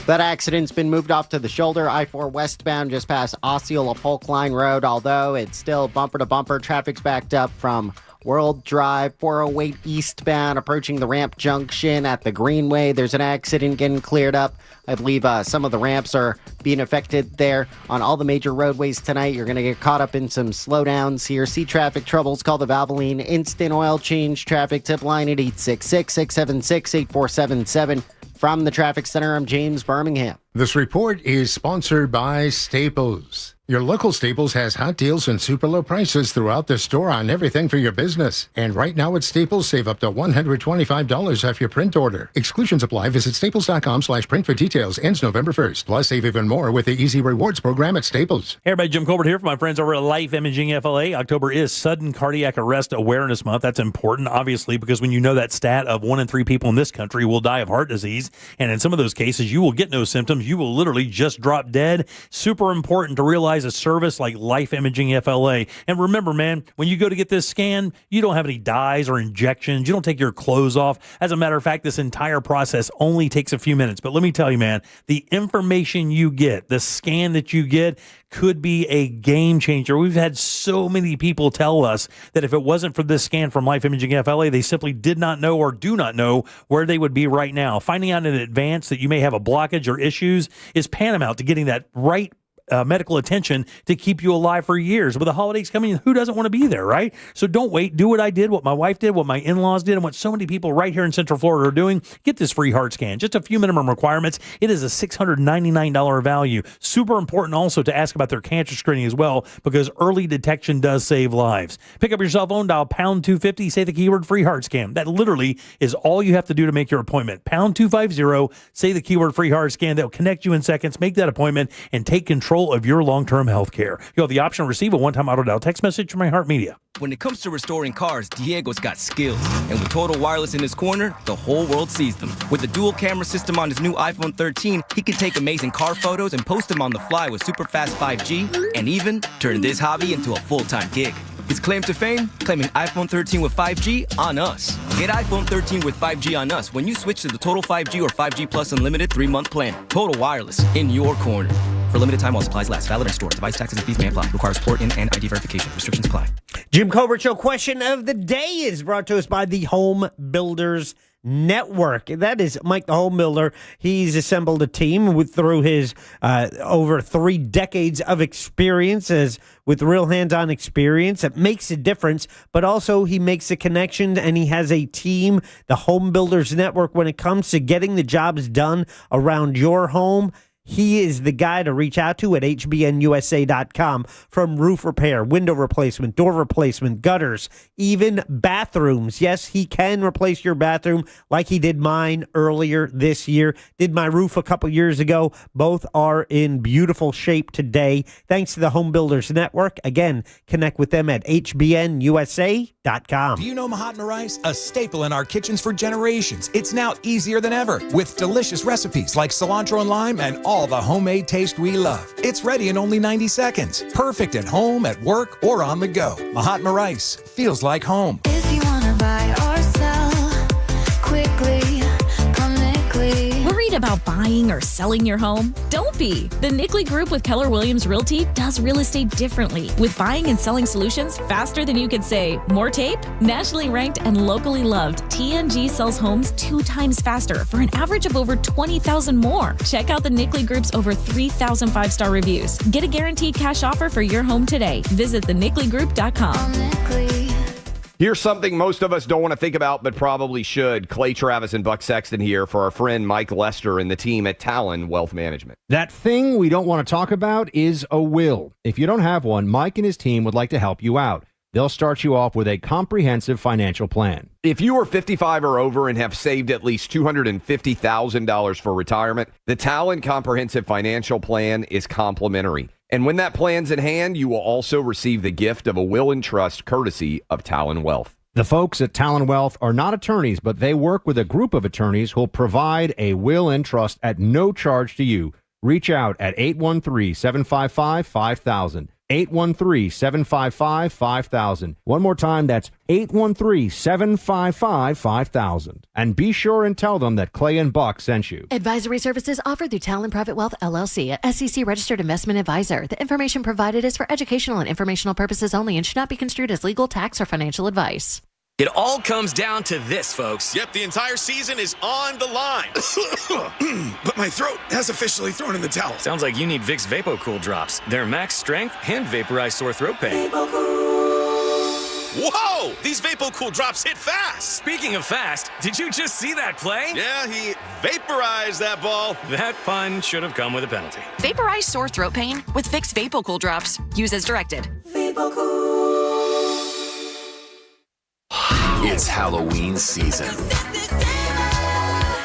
That accident's been moved off to the shoulder, I-4 westbound just past Osceola Polk Line Road, although it's still bumper to bumper. Traffic's backed up from World Drive, 408 eastbound, approaching the ramp junction at the Greenway. There's an accident getting cleared up. I believe some of the ramps are being affected there on all the major roadways tonight. You're going to get caught up in some slowdowns here. See traffic troubles, call the Valvoline Instant Oil Change traffic tip line at 866-676-8477. From the Traffic Center, I'm James Birmingham. This report is sponsored by Staples. Your local Staples has hot deals and super low prices throughout the store on everything for your business. And right now at Staples, save up to $125 off your print order. Exclusions apply. Visit staples.com/print for details. Ends November 1st. Plus, save even more with the Easy Rewards program at Staples. Hey everybody, Jim Colbert here for my friends over at Life Imaging FLA. October is Sudden Cardiac Arrest Awareness Month. That's important, obviously, because when you know that stat of 1 in 3 people in this country will die of heart disease, and in some of those cases, you will get no symptoms. You will literally just drop dead. Super important to realize a service like Life Imaging FLA. And remember, man, when you go to get this scan, you don't have any dyes or injections. You don't take your clothes off. As a matter of fact, this entire process only takes a few minutes. But let me tell you, man, the information you get, the scan that you get, could be a game changer. We've had so many people tell us that if it wasn't for this scan from Life Imaging FLA, they simply did not know or do not know where they would be right now. Finding out in advance that you may have a blockage or issues is paramount to getting that right medical attention to keep you alive for years. With the holidays coming, who doesn't want to be there, right? So don't wait. Do what I did, what my wife did, what my in-laws did, and what so many people right here in Central Florida are doing. Get this free heart scan. Just a few minimum requirements. It is a $699 value. Super important also to ask about their cancer screening as well, because early detection does save lives. Pick up your cell phone, dial pound 250, say the keyword free heart scan. That literally is all you have to do to make your appointment. Pound 250, say the keyword free heart scan. They'll connect you in seconds, make that appointment, and take control of your long-term health care. You'll have the option to receive a one-time auto-dial text message from iHeartMedia. When it comes to restoring cars, Diego's got skills. And with Total Wireless in his corner, the whole world sees them. With the dual camera system on his new iPhone 13, he can take amazing car photos and post them on the fly with super fast 5G, and even turn this hobby into a full-time gig. His claim to fame? Claiming iPhone 13 with 5G on us. Get iPhone 13 with 5G on us when you switch to the Total 5G or 5G Plus Unlimited 3-month plan. Total Wireless, in your corner. For limited time while supplies last. Valid in store. Device taxes and fees may apply. Requires port in and ID verification. Restrictions apply. Jim Colbert Show question of the day is brought to us by the Home Builders Network. That is Mike the Home Builder. He's assembled a team through his over 3 decades of experience with real hands-on experience that makes a difference, but also he makes a connection and he has a team, the Home Builders Network, when it comes to getting the jobs done around your home. He is the guy to reach out to at hbnusa.com. From roof repair, window replacement, door replacement, gutters, even bathrooms. Yes, he can replace your bathroom like he did mine earlier this year. Did my roof a couple years ago. Both are in beautiful shape today, thanks to the Home Builders Network. Again, connect with them at hbnusa.com. Do you know Mahatma Rice? A staple in our kitchens for generations. It's now easier than ever with delicious recipes like cilantro and lime and all the homemade taste we love. It's ready in only 90 seconds. Perfect at home, at work, or on the go. Mahatma Rice feels like home. If you want to buy or sell quickly, come Nickley. Worried about buying or selling your home? Don't be. The Nickley Group with Keller Williams Realty does real estate differently, with buying and selling solutions faster than you could say. More tape? Nationally ranked and locally loved, TNG sells homes 2 times faster for an average of over 20,000 more. Check out the Nickley Group's over 3,000 5-star reviews. Get a guaranteed cash offer for your home today. Visit thenickley.com. Here's something most of us don't want to think about, but probably should. Clay Travis and Buck Sexton here for our friend Mike Lester and the team at Talon Wealth Management. That thing we don't want to talk about is a will. If you don't have one, Mike and his team would like to help you out. They'll start you off with a comprehensive financial plan. If you are 55 or over and have saved at least $250,000 for retirement, the Talon Comprehensive Financial Plan is complimentary. And when that plan's in hand, you will also receive the gift of a will and trust courtesy of Talon Wealth. The folks at Talon Wealth are not attorneys, but they work with a group of attorneys who'll provide a will and trust at no charge to you. Reach out at 813-755-5000. 813-755-5000. One more time, that's 813-755-5000. And be sure and tell them that Clay and Buck sent you. Advisory services offered through Talon Private Wealth LLC, a SEC registered investment advisor. The information provided is for educational and informational purposes only and should not be construed as legal, tax, or financial advice. It all comes down to this, folks. Yep, the entire season is on the line. But my throat has officially thrown in the towel. Sounds like you need Vicks VapoCool drops. Their max strength and vaporize sore throat pain. Whoa! These VapoCool drops hit fast. Speaking of fast, did you just see that play? Yeah, he vaporized that ball. That pun should have come with a penalty. Vaporize sore throat pain with Vicks VapoCool drops. Use as directed. It's Halloween season.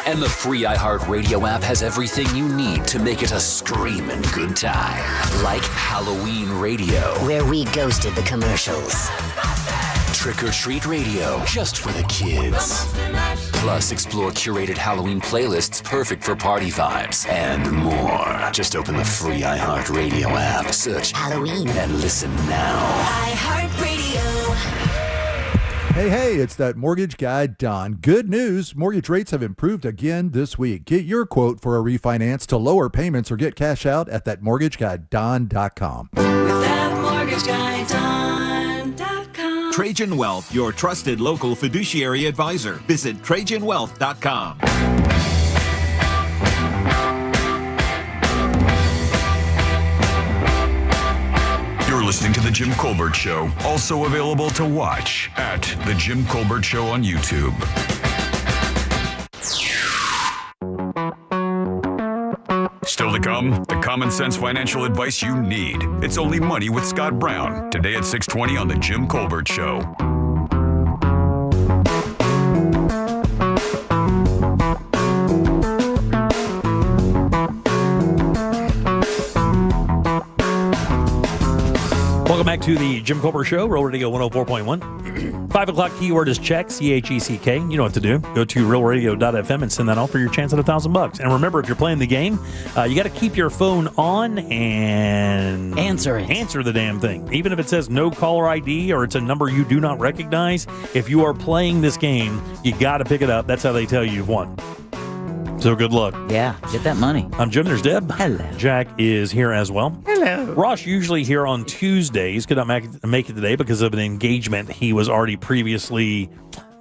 And the free iHeartRadio app has everything you need to make it a screaming good time. Like Halloween Radio, where we ghosted the commercials. Trick or Treat Radio, just for the kids. Plus, explore curated Halloween playlists perfect for party vibes and more. Just open the free iHeartRadio app, search Halloween, and listen now. iHeartRadio. Hey, it's that mortgage guy, Don. Good news, mortgage rates have improved again this week. Get your quote for a refinance to lower payments or get cash out at thatmortgageguyDon.com. With thatmortgageguyDon.com. Trajan Wealth, your trusted local fiduciary advisor. Visit TrajanWealth.com. You're listening to The Jim Colbert Show, also available to watch at The Jim Colbert Show on YouTube. Still to come, the common sense financial advice you need. It's Only Money with Scott Brown, today at 6:20 on The Jim Colbert Show. Welcome back to the Jim Colbert Show, Real Radio 104.1. 5 o'clock keyword is check, C-H-E-C-K. You know what to do. Go to realradio.fm and send that off for your chance at $1,000. And remember, if you're playing the game, you got to keep your phone on and answer it. Answer the damn thing. Even if it says no caller ID or it's a number you do not recognize, if you are playing this game, you got to pick it up. That's how they tell you you've won. So good luck. Yeah, get that money. I'm Jim. There's Deb. Hello. Jack is here as well. Hello. Ross usually here on Tuesdays. Could not make it today because of an engagement he was already previously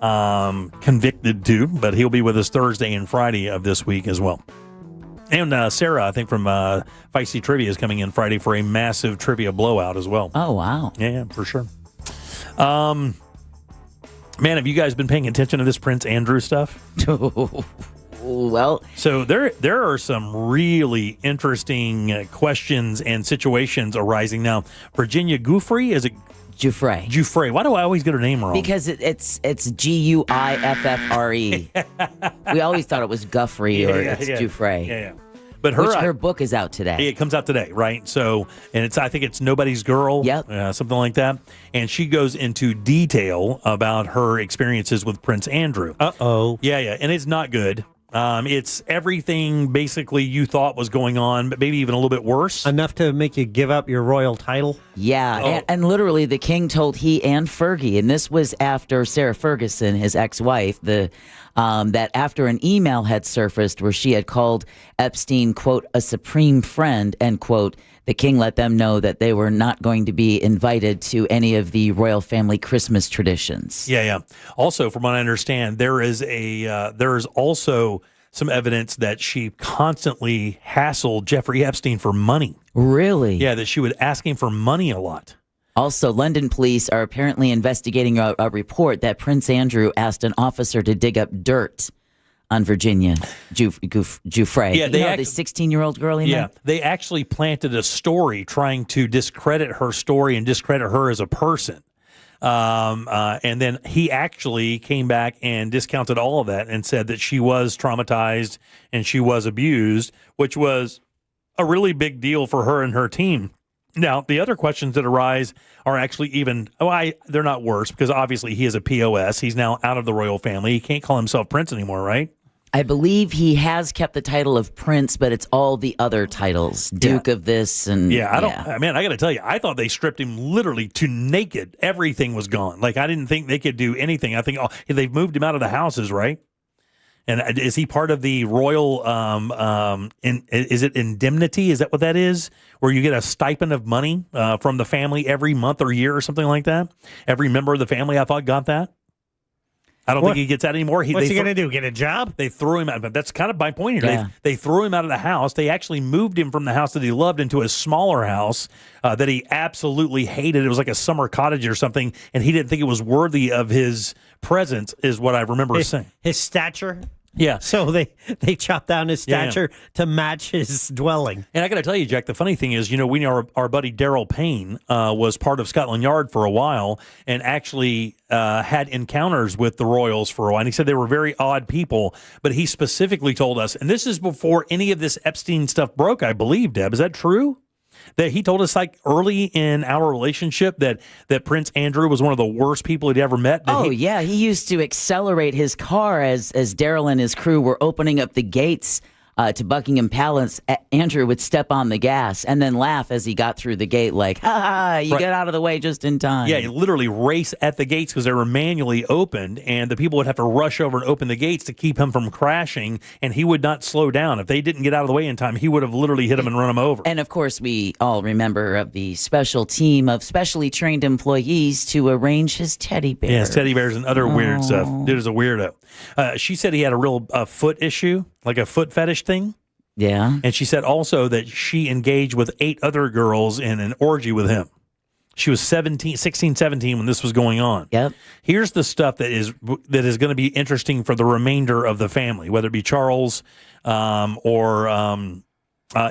convicted to, but he'll be with us Thursday and Friday of this week as well. And Sarah, I think from Feisty Trivia, is coming in Friday for a massive trivia blowout as well. Oh, wow. Yeah, for sure. Man, have you guys been paying attention to this Prince Andrew stuff? Well, so there are some really interesting questions and situations arising now. Virginia Giuffre, is it Giuffre? Giuffre. Why do I always get her name wrong? Because it's Guiffre. We always thought it was Guffrey or it's Giuffre. Yeah. But her book is out today. It comes out today, right? So, and I think it's Nobody's Girl. Yep. Something like that. And she goes into detail about her experiences with Prince Andrew. Uh-oh. Yeah. And it's not good. It's everything basically you thought was going on, but maybe even a little bit worse. Enough to make you give up your royal title? Yeah, and literally the king told he and Fergie, and this was after Sarah Ferguson, his ex-wife, that after an email had surfaced where she had called Epstein, quote, a supreme friend, end quote, the king let them know that they were not going to be invited to any of the royal family Christmas traditions. Yeah. Also, from what I understand, there is also some evidence that she constantly hassled Jeffrey Epstein for money. Really? Yeah, that she would ask him for money a lot. Also, London police are apparently investigating a report that Prince Andrew asked an officer to dig up dirt on Virginia Giuffre. Yeah, the 16-year-old girl he met? They actually planted a story trying to discredit her story and discredit her as a person. And then he actually came back and discounted all of that and said that she was traumatized and she was abused, which was a really big deal for her and her team. Now, the other questions that arise are actually they're not worse because obviously he is a POS. He's now out of the royal family. He can't call himself Prince anymore, right? I believe he has kept the title of Prince, but it's all the other titles, Duke of this and Man, I got to tell you, I thought they stripped him literally to naked. Everything was gone. Like I didn't think they could do anything. I think they've moved him out of the houses, right? And is he part of the royal? Is it indemnity? Is that what that is? Where you get a stipend of money from the family every month or year or something like that? Every member of the family, I thought, got that. I don't think he gets that anymore. What's he going to do? Get a job? They threw him out. But that's kind of my point here. Yeah. They threw him out of the house. They actually moved him from the house that he loved into a smaller house that he absolutely hated. It was like a summer cottage or something, and he didn't think it was worthy of his presence, is what I remember saying. His stature? Yeah. So they chopped down his stature to match his dwelling. And I got to tell you, Jack, the funny thing is, we know our buddy Daryl Payne was part of Scotland Yard for a while and actually had encounters with the royals for a while. And he said they were very odd people, but he specifically told us, and this is before any of this Epstein stuff broke, I believe, Deb. Is that true? That he told us like early in our relationship that Prince Andrew was one of the worst people he'd ever met. He used to accelerate his car as Daryl and his crew were opening up the gates to Buckingham Palace. Andrew would step on the gas and then laugh as he got through the gate like, ha, you get out of the way just in time. Yeah, you literally race at the gates because they were manually opened, and the people would have to rush over and open the gates to keep him from crashing, and he would not slow down. If they didn't get out of the way in time, he would have literally hit him and run him over. And, of course, we all remember of the special team of specially trained employees to arrange his teddy bear. Yes, teddy bears and other weird stuff. Dude is a weirdo. She said he had a real foot issue, like a foot fetish thing. Yeah. And she said also that she engaged with 8 other girls in an orgy with him. She was 16, 17 when this was going on. Yep. Here's the stuff that is going to be interesting for the remainder of the family, whether it be Charles or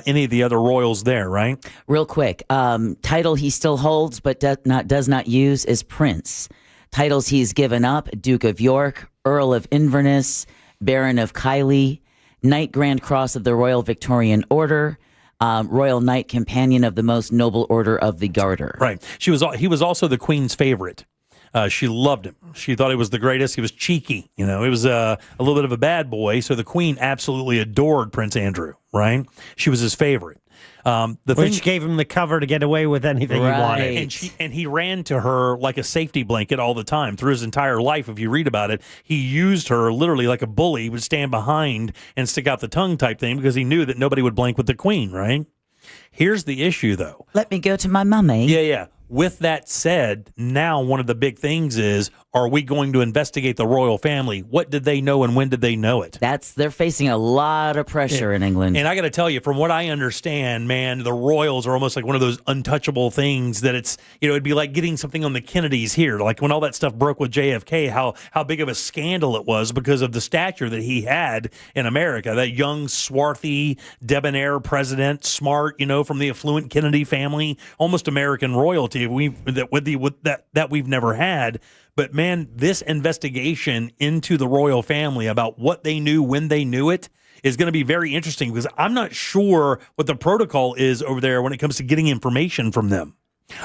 any of the other royals there, right? Real quick, title he still holds but does not use is Prince. Titles he's given up: Duke of York, Earl of Inverness, Baron of Kiley, Knight Grand Cross of the Royal Victorian Order, Royal Knight Companion of the Most Noble Order of the Garter. Right. He was also the Queen's favorite. She loved him. She thought he was the greatest. He was cheeky. He was a little bit of a bad boy. So the Queen absolutely adored Prince Andrew, right? She was his favorite. Which gave him the cover to get away with anything he wanted. And he ran to her like a safety blanket all the time through his entire life. If you read about it, he used her literally like a bully. He would stand behind and stick out the tongue type thing because he knew that nobody would blink with the Queen, right? Here's the issue, though. Let me go to my mummy. Yeah. With that said, now one of the big things is, are we going to investigate the royal family? What did they know and when did they know it? They're facing a lot of pressure in England. And I got to tell you, from what I understand, man, the royals are almost like one of those untouchable things that it's, it'd be like getting something on the Kennedys here. Like when all that stuff broke with JFK, how big of a scandal it was because of the stature that he had in America. That young, swarthy, debonair president, smart, from the affluent Kennedy family, almost American royalty that we've never had. But man, this investigation into the royal family about what they knew, when they knew it, is going to be very interesting because I'm not sure what the protocol is over there when it comes to getting information from them.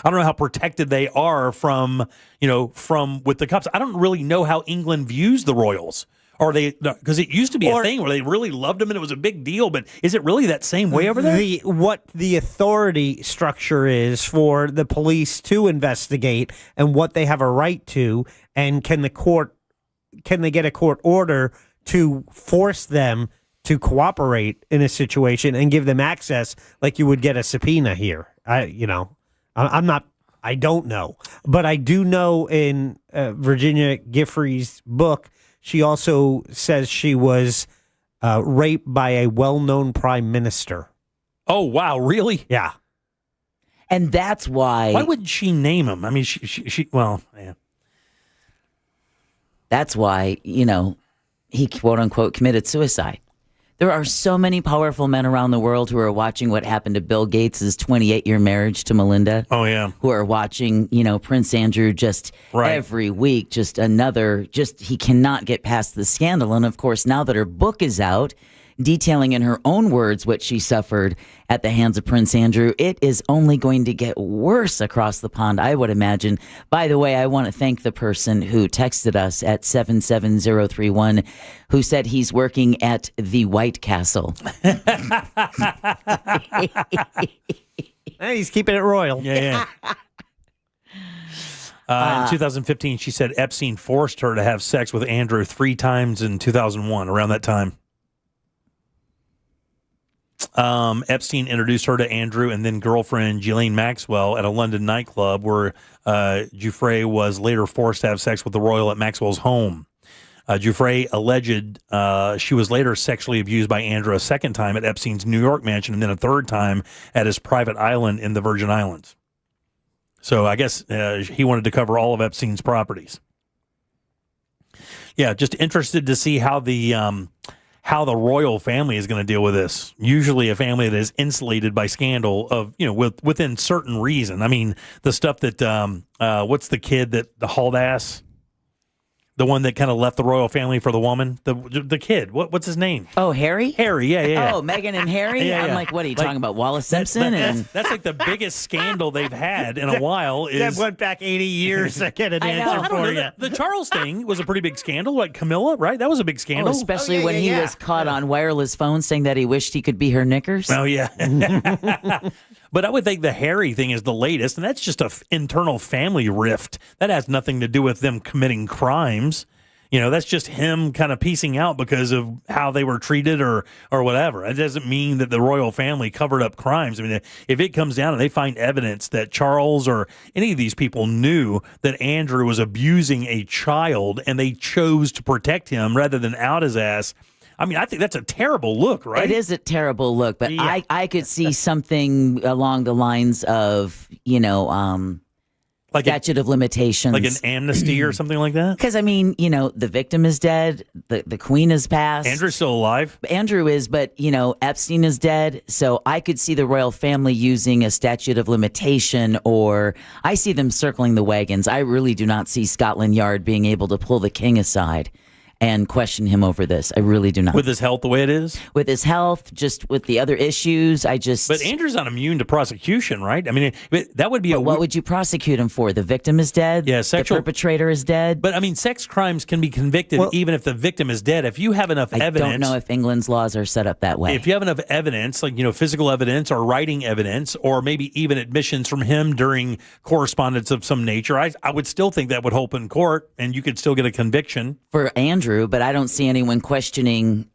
I don't know how protected they are from with the cops. I don't really know how England views the royals. Are they, because it used to be a thing where they really loved them and it was a big deal, but is it really that same way over there? What the authority structure is for the police to investigate and what they have a right to, and can they get a court order to force them to cooperate in a situation and give them access like you would get a subpoena here? I don't know, but I do know in Virginia Giuffre's book, she also says she was raped by a well-known prime minister. Oh, wow. Really? Yeah. And that's why... Why would she name him? I mean, she yeah. That's why, he quote-unquote committed suicide. There are so many powerful men around the world who are watching what happened to Bill Gates' 28-year marriage to Melinda. Oh, yeah. Who are watching, Prince Andrew every week, he cannot get past the scandal. And, of course, now that her book is out, detailing in her own words what she suffered at the hands of Prince Andrew. It is only going to get worse across the pond, I would imagine. By the way, I want to thank the person who texted us at 77031 who said he's working at the White Castle. Hey, he's keeping it royal. Yeah. In 2015, she said Epstein forced her to have sex with Andrew 3 times in 2001, around that time. Epstein introduced her to Andrew and then girlfriend Ghislaine Maxwell at a London nightclub where Giuffre was later forced to have sex with the royal at Maxwell's home. Giuffre alleged she was later sexually abused by Andrew a second time at Epstein's New York mansion and then a third time at his private island in the Virgin Islands. So I guess he wanted to cover all of Epstein's properties. Yeah, just interested to see how the royal family is going to deal with this. Usually a family that is insulated by scandal of, within certain reason. I mean, the stuff that, what's the kid that the hauled ass? The one that kind of left the royal family for the woman? The kid. What's his name? Oh, Harry? Harry, yeah. Oh, Meghan and Harry? Yeah. I'm like, what are you talking about, Wallace Simpson? That's like the biggest scandal they've had in a while. That went back 80 years to get an answer for you. The Charles thing was a pretty big scandal. Like Camilla, right? That was a big scandal. Especially when he was caught on wireless phone saying that he wished he could be her knickers. Oh, yeah. But I would think the Harry thing is the latest, and that's just an internal family rift. That has nothing to do with them committing crimes. That's just him kind of piecing out because of how they were treated or whatever. It doesn't mean that the royal family covered up crimes. I mean, if it comes down and they find evidence that Charles or any of these people knew that Andrew was abusing a child and they chose to protect him rather than out his ass, I mean, I think that's a terrible look, right? It is a terrible look, but yeah. I could see something along the lines of, like statute of limitations. Like an amnesty or something like that? Because, I mean, the victim is dead. The queen has passed. Andrew's still alive? Andrew is, but, Epstein is dead. So I could see the royal family using a statute of limitation, or I see them circling the wagons. I really do not see Scotland Yard being able to pull the king aside and question him over this. I really do not. With his health the way it is? With his health, just with the other issues, But Andrew's not immune to prosecution, right? I mean, that would be what would you prosecute him for? The victim is dead? Yeah, the perpetrator is dead? But, I mean, sex crimes can be convicted even if the victim is dead. If you have enough evidence... I don't know if England's laws are set up that way. If you have enough evidence, like, physical evidence or writing evidence, or maybe even admissions from him during correspondence of some nature, I would still think that would hold in court, and you could still get a conviction. For Andrew, but I don't see anyone questioning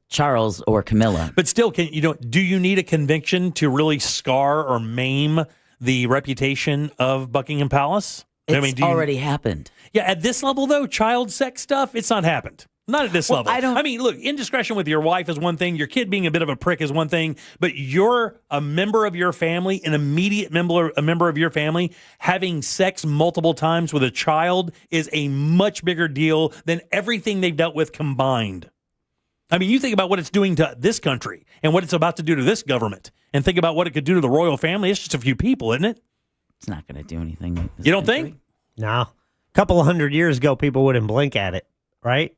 Charles or Camilla. But still, do you need a conviction to really scar or maim the reputation of Buckingham Palace? It's already happened. Yeah, at this level, though, child sex stuff, it's not happened. Not at this level. I mean, look, indiscretion with your wife is one thing. Your kid being a bit of a prick is one thing. But you're a member of your family, an immediate member of your family, having sex multiple times with a child is a much bigger deal than everything they've dealt with combined. I mean, you think about what it's doing to this country and what it's about to do to this government, and think about what it could do to the royal family. It's just a few people, isn't it? It's not going to do anything. You don't think? No. A couple of 100 years ago, people wouldn't blink at it, right?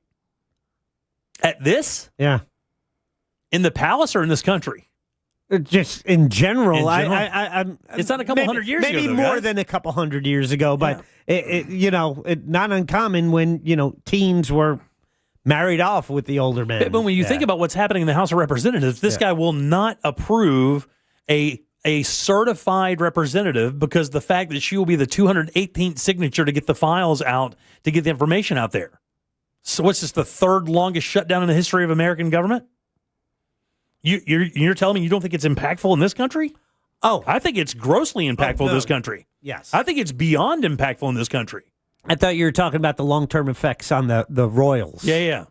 At this? Yeah. In the palace or in this country? Just in general. It's not a couple hundred years ago. Maybe more than a couple 100 years ago, but it not uncommon when, teens were married off with the older men. But when you think about what's happening in the House of Representatives, this guy will not approve a certified representative because the fact that she will be the 218th signature to get the files out, to get the information out there. So what's this, the third longest shutdown in the history of American government? You're telling me you don't think it's impactful in this country? Oh. I think it's grossly impactful in this country. Yes. I think it's beyond impactful in this country. I thought you were talking about the long-term effects on the royals. Yeah.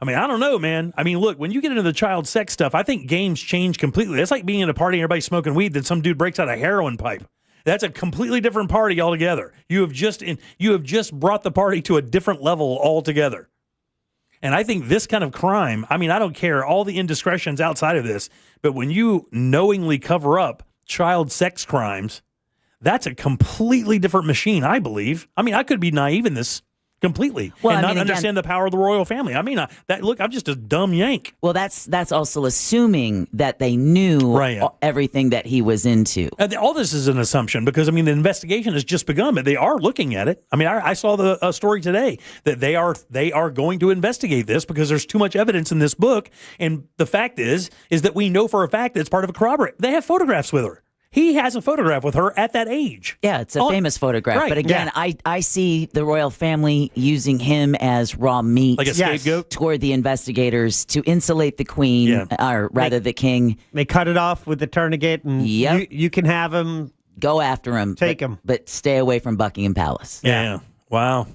I mean, I don't know, man. I mean, look, when you get into the child sex stuff, I think games change completely. It's like being in a party and everybody smoking weed, then some dude breaks out a heroin pipe. That's a completely different party altogether. You have just brought the party to a different level altogether. And I think this kind of crime, I mean, I don't care all the indiscretions outside of this, but when you knowingly cover up child sex crimes, that's a completely different machine, I believe. I mean, I could be naive in this completely Well, and I not mean, understand the power of the royal family. I mean, I'm just a dumb Yank. Well, that's also assuming that they knew everything that he was into. All this is an assumption because, I mean, the investigation has just begun, but they are looking at it. I mean, I saw the story today that they are going to investigate this because there's too much evidence in this book. And the fact is that we know for a fact that it's part of a corroborate. They have photographs with her. He has a photograph with her at that age. Yeah, it's a famous photograph. Right, but again, I see the royal family using him as raw meat. Like a scapegoat? Toward the investigators to insulate the queen, or rather the king. They cut it off with the tourniquet, and you can have him. Go after him. Take him. But stay away from Buckingham Palace. Yeah. Wow.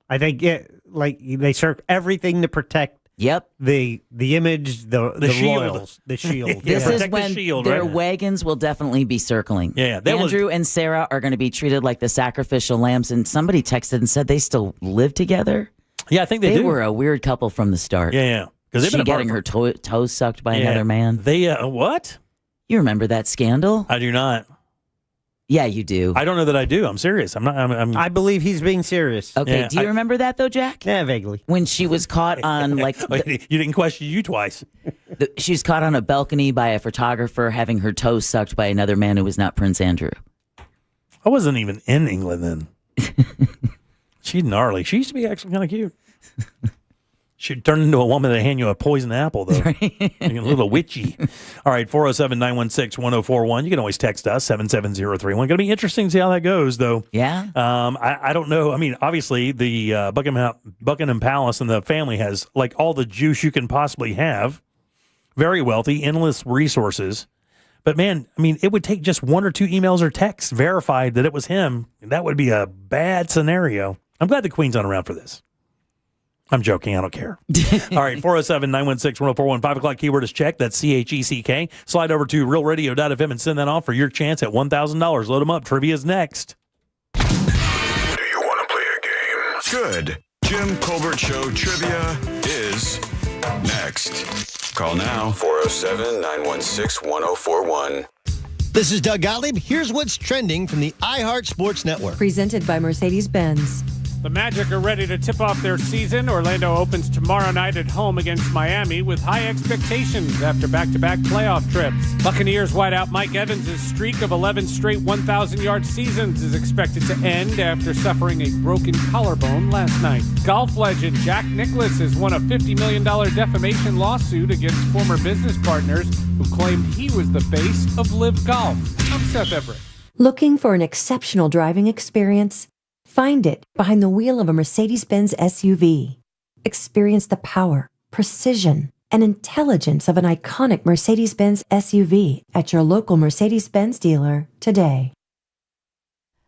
I think they serve everything to protect the image, the shield. royals, the shield. This is Protect when the shield, their right? wagons will definitely be circling. Yeah, Andrew and Sarah are going to be treated like the sacrificial lambs. And somebody texted and said they still live together. Yeah, I think they do. They were a weird couple from the start. Yeah. Because She getting her toes sucked by another man. They what? You remember that scandal? I do not. Yeah, you do. I don't know that I do. I'm serious. I'm not. I believe he's being serious. Okay, Yeah, do you remember that though, Jack? Yeah, vaguely. When she was caught on you didn't question you twice. She was caught on a balcony by a photographer having her toes sucked by another man who was not Prince Andrew. I wasn't even in England then. She's gnarly. She used to be actually kind of cute. She'd turn into a woman that hand you a poison apple, though. A little witchy. All right, 407-916-1041. You can always text us, 77031. Going to be interesting to see how that goes, though. Yeah. I don't know. I mean, obviously, the Buckingham Palace and the family has, like, all the juice you can possibly have. Very wealthy, endless resources. But, man, I mean, it would take just one or two emails or texts verified that it was him. That would be a bad scenario. I'm glad the Queen's not around for this. I'm joking. I don't care. All right, 407-916-1041. 5 o'clock keyword is check. That's CHECK. Slide over to realradio.fm and send that off for your chance at $1,000. Load them up. Trivia's next. Do you want to play a game? Good. Jim Colbert Show Trivia is next. Call now, 407-916-1041. This is Doug Gottlieb. Here's what's trending from the iHeart Sports Network. Presented by Mercedes-Benz. The Magic are ready to tip off their season. Orlando opens tomorrow night at home against Miami with high expectations after back-to-back playoff trips. Buccaneers wideout Mike Evans' streak of 11 straight 1,000-yard seasons is expected to end after suffering a broken collarbone last night. Golf legend Jack Nicklaus has won a $50 million defamation lawsuit against former business partners who claimed he was the face of Live Golf. I'm Seth Everett. Looking for an exceptional driving experience? Find it behind the wheel of a Mercedes-Benz SUV. Experience the power, precision, and intelligence of an iconic Mercedes-Benz SUV at your local Mercedes-Benz dealer today.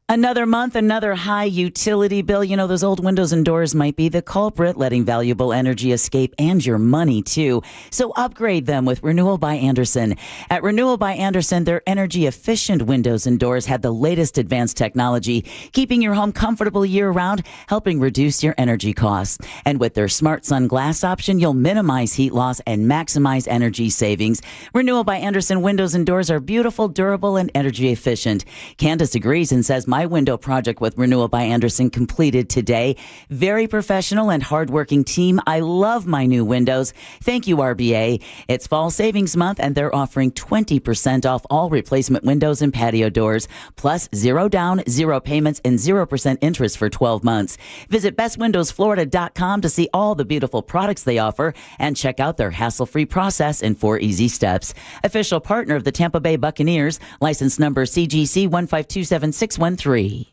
Another month, another high utility bill. You know, those old windows and doors might be the culprit, letting valuable energy escape and your money, too. So upgrade them with Renewal by Andersen. At Renewal by Andersen, their energy-efficient windows and doors have the latest advanced technology, keeping your home comfortable year-round, helping reduce your energy costs. And with their Smart Sun Glass option, you'll minimize heat loss and maximize energy savings. Renewal by Andersen windows and doors are beautiful, durable, and energy efficient. Candace agrees and says, my window project with Renewal by Andersen completed today. Very professional and hardworking team. I love my new windows. Thank you, RBA. It's fall savings month, and they're offering 20% off all replacement windows and patio doors, plus 0 down, 0 payments, and 0% interest for 12 months. Visit bestwindowsflorida.com to see all the beautiful products they offer and check out their hassle-free process in 4 easy steps. Official partner of the Tampa Bay Buccaneers, license number CGC 1527613. We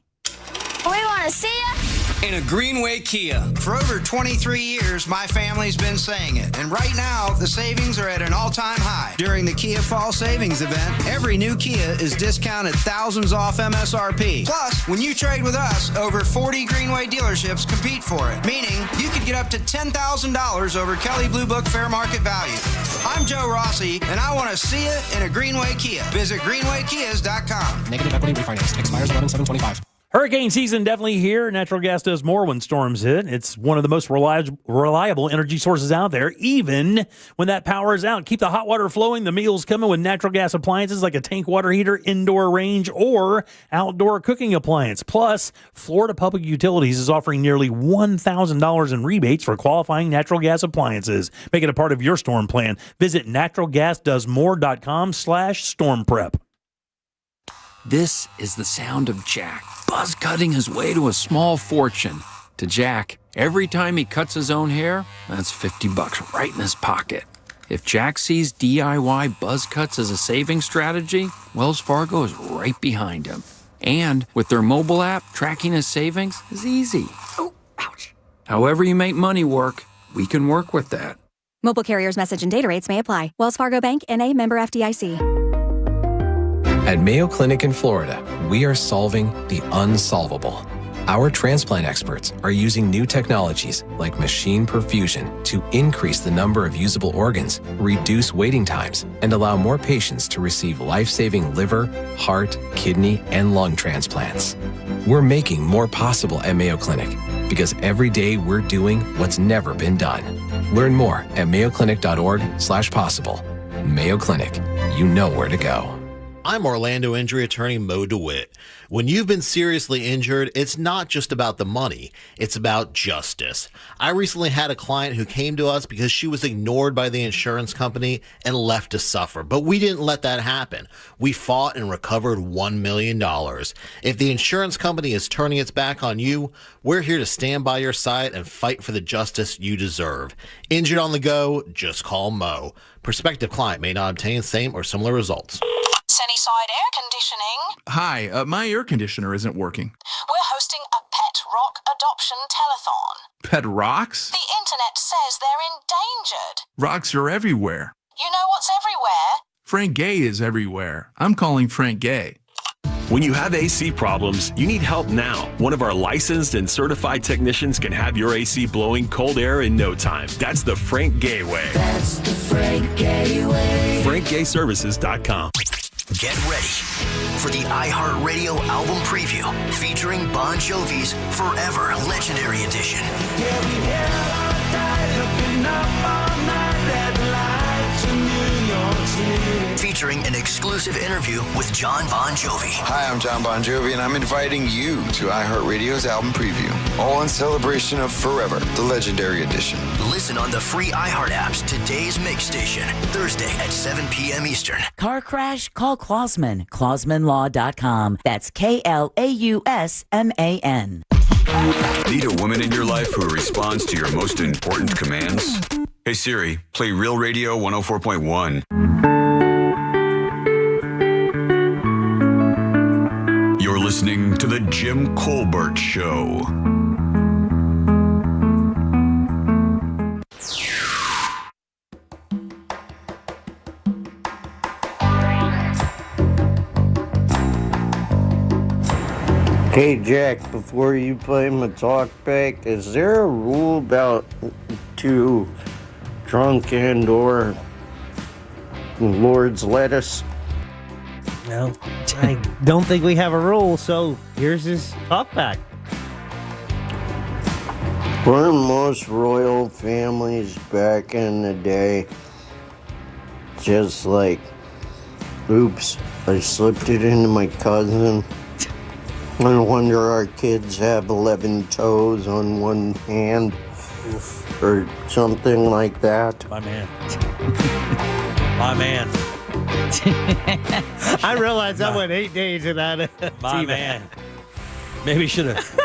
want to see ya. In a Greenway Kia. For over 23 years, my family's been saying it. And right now, the savings are at an all-time high. During the Kia Fall Savings Event, every new Kia is discounted thousands off MSRP. Plus, when you trade with us, over 40 Greenway dealerships compete for it. Meaning, you could get up to $10,000 over Kelley Blue Book fair market value. I'm Joe Rossi, and I want to see it in a Greenway Kia. Visit greenwaykias.com. Negative equity refinance. Expires 11/7/25. Hurricane season definitely here. Natural gas does more when storms hit. It's one of the most reliable energy sources out there, even when that power is out. Keep the hot water flowing, the meals coming with natural gas appliances like a tank water heater, indoor range, or outdoor cooking appliance. Plus, Florida Public Utilities is offering nearly $1,000 in rebates for qualifying natural gas appliances. Make it a part of your storm plan. Visit naturalgasdoesmore.com/storm prep. This is the sound of Jack buzz cutting his way to a small fortune. To Jack, every time he cuts his own hair, that's $50 right in his pocket. If Jack sees DIY buzz cuts as a saving strategy, Wells Fargo is right behind him. And with their mobile app, tracking his savings is easy. Oh, ouch. However you make money work, we can work with that. Mobile carriers' message and data rates may apply. Wells Fargo Bank, N.A., member FDIC. At Mayo Clinic in Florida, we are solving the unsolvable. Our transplant experts are using new technologies like machine perfusion to increase the number of usable organs, reduce waiting times, and allow more patients to receive life-saving liver, heart, kidney, and lung transplants. We're making more possible at Mayo Clinic because every day we're doing what's never been done. Learn more at mayoclinic.org/possible. Mayo Clinic, you know where to go. I'm Orlando injury attorney Mo DeWitt. When you've been seriously injured, it's not just about the money, it's about justice. I recently had a client who came to us because she was ignored by the insurance company and left to suffer, but we didn't let that happen. We fought and recovered $1 million. If the insurance company is turning its back on you, we're here to stand by your side and fight for the justice you deserve. Injured on the go, just call Mo. Prospective client may not obtain same or similar results. Sunnyside Air Conditioning. Hi, my air conditioner isn't working. We're hosting a pet rock adoption telethon. Pet rocks? The internet says they're endangered. Rocks are everywhere. You know what's everywhere? Frank Gay is everywhere. I'm calling Frank Gay. When you have AC problems, you need help now. One of our licensed and certified technicians can have your AC blowing cold air in no time. That's the Frank Gay way. That's the Frank Gay way. FrankGayServices.com. Get ready for the iHeartRadio album preview featuring Bon Jovi's Forever Legendary Edition. Featuring an exclusive interview with John Bon Jovi. Hi, I'm John Bon Jovi, and I'm inviting you to iHeartRadio's album preview, all in celebration of Forever, the Legendary Edition. Listen on the free iHeart apps today's mix station, Thursday at 7 p.m. Eastern. Car crash? Call Clausman. ClausmanLaw.com. That's KLAUSMAN. Need a woman in your life who responds to your most important commands? Hey Siri, play Real Radio 104.1. You're listening to The Jim Colbert Show. Hey Jack, before you play my talk back, is there a rule about to drunk and or Lord's lettuce? No, I don't think we have a rule, so here's his talkback. Weren't most royal families back in the day just like, oops, I slipped it into my cousin? I wonder our kids have 11 toes on one hand or something like that. My man. My man. I realized I went 8 days without My man. Maybe should have.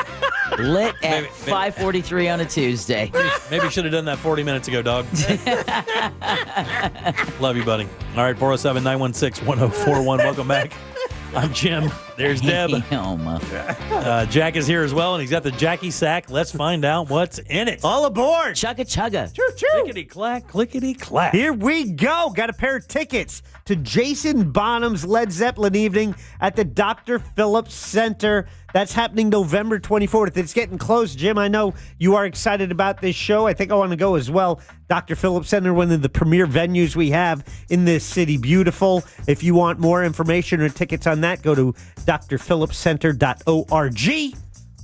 Lit at 5:43 on a Tuesday. Maybe should have done that 40 minutes ago, dog. Love you, buddy. All right, 407-916-1041. Welcome back. I'm Jim. There's Deb. Jack is here as well, and he's got the Jackie sack. Let's find out what's in it. All aboard. Chugga chugga. Choo choo. Clickety-clack, clickety-clack. Here we go. Got a pair of tickets to Jason Bonham's Led Zeppelin evening at the Dr. Phillips Center That's happening November 24th. It's getting close. Jim, I know you are excited about this show. I think I want to go as well. Dr. Phillips Center, one of the premier venues we have in this city. Beautiful. If you want more information or tickets on that, go to drphillipscenter.org.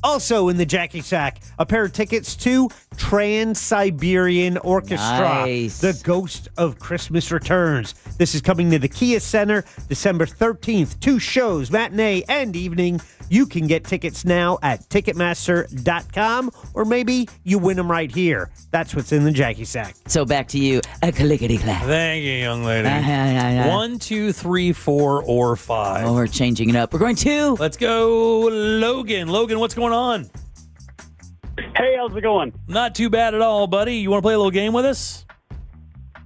Also in the Jackie Sack, a pair of tickets to Trans-Siberian Orchestra. Nice. The Ghost of Christmas Returns. This is coming to the Kia Center December 13th. 2 shows, matinee and evening. You can get tickets now at Ticketmaster.com, or maybe you win them right here. That's what's in the Jackie Sack. So back to you. A clickety-clack. Thank you, young lady. 1, 2, 3, 4, or 5. Oh, we're changing it up. We're going 2. Let's go, Logan. Logan, what's going on? Hey, how's it going? Not too bad at all, buddy. You want to play a little game with us?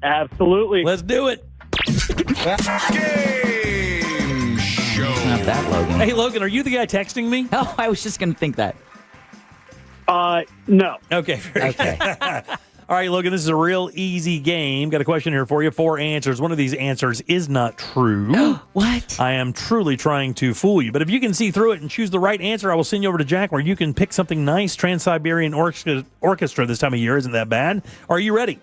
Absolutely. Let's do it. Game show. Not that, Logan. Hey, Logan, are you the guy texting me? Oh, I was just going to think that. No. Okay. Okay. All right, Logan, this is a real easy game. Got a question here for you. 4 answers. One of these answers is not true. What? I am truly trying to fool you. But if you can see through it and choose the right answer, I will send you over to Jack where you can pick something nice. Trans-Siberian Orchestra this time of year isn't that bad. Are you ready?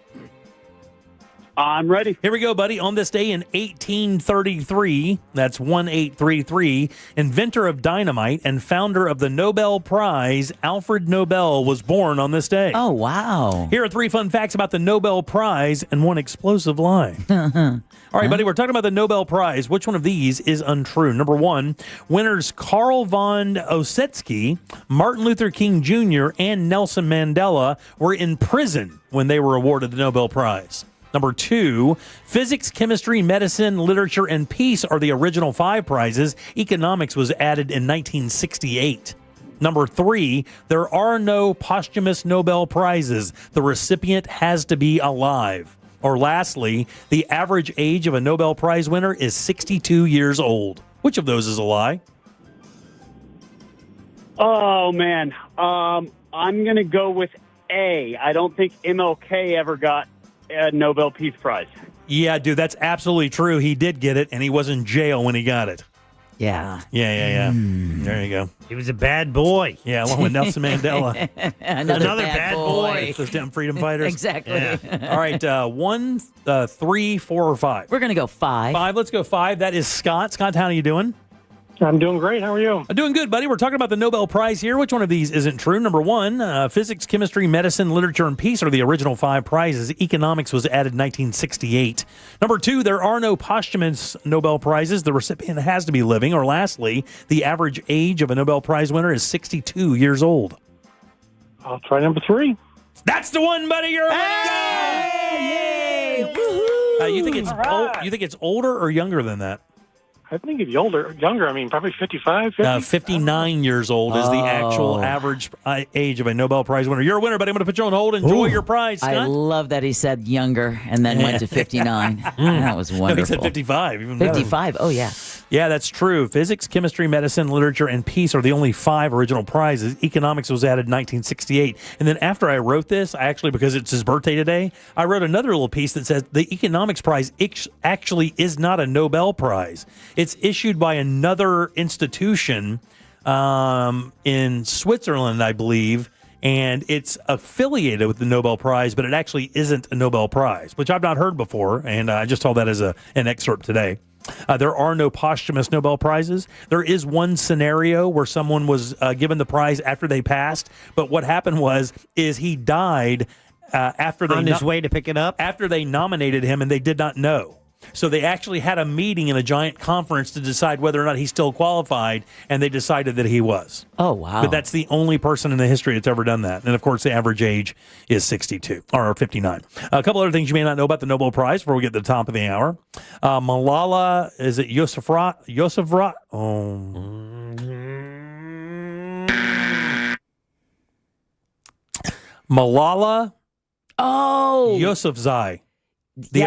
I'm ready. Here we go, buddy. On this day in 1833, that's 1833, inventor of dynamite and founder of the Nobel Prize, Alfred Nobel, was born on this day. Oh, wow. Here are 3 fun facts about the Nobel Prize and 1 explosive lie. All right, buddy, we're talking about the Nobel Prize. Which one of these is untrue? Number 1, winners Carl von Ossetsky, Martin Luther King Jr., and Nelson Mandela were in prison when they were awarded the Nobel Prize. Number 2, physics, chemistry, medicine, literature, and peace are the original 5 prizes. Economics was added in 1968. Number 3, there are no posthumous Nobel Prizes. The recipient has to be alive. Or lastly, the average age of a Nobel Prize winner is 62 years old. Which of those is a lie? Oh, man. I'm going to go with A. I don't think MLK ever got a Nobel Peace Prize. Yeah, dude, that's absolutely true. He did get it, and he was in jail when he got it. Yeah. Yeah. There you go. He was a bad boy. Yeah, along with Nelson Mandela. Another bad boy. Those damn freedom fighters. Exactly. Yeah. All right, 1, 3, 4, or 5. We're going to go 5. 5, let's go 5. That is Scott. Scott, how are you doing? I'm doing great. How are you? I'm doing good, buddy. We're talking about the Nobel Prize here. Which one of these isn't true? Number 1, physics, chemistry, medicine, literature, and peace are the original 5 prizes. Economics was added in 1968. Number 2, there are no posthumous Nobel Prizes. The recipient has to be living. Or lastly, the average age of a Nobel Prize winner is 62 years old. I'll try number 3. That's the one, buddy. You're a winner. Yay! Woohoo! You think it's older or younger than that? I think it's younger. I mean, probably 55, 50. 59 years old is the actual average age of a Nobel Prize winner. You're a winner, buddy. I'm going to put you on hold. Enjoy your prize, Scott. I love that he said younger and then went to 59. That was wonderful. No, he said 55. Even 55. Oh, yeah. Yeah, that's true. Physics, chemistry, medicine, literature, and peace are the only 5 original prizes. Economics was added in 1968. And then after I wrote this, because it's his birthday today, I wrote another little piece that says the economics prize actually is not a Nobel Prize. It's issued by another institution in Switzerland, I believe, and it's affiliated with the Nobel Prize, but it actually isn't a Nobel Prize, which I've not heard before, and I just told that as an excerpt today. There are no posthumous Nobel Prizes. There is one scenario where someone was given the prize after they passed, but what happened is he died after they on his way to pick it up? After they nominated him, and they did not know. So they actually had a meeting in a giant conference to decide whether or not he's still qualified, and they decided that he was. Oh, wow. But that's the only person in the history that's ever done that. And, of course, the average age is 62 or 59. A couple other things you may not know about the Nobel Prize before we get to the top of the hour. Malala, is it Yousafzai? Malala Yousafzai. The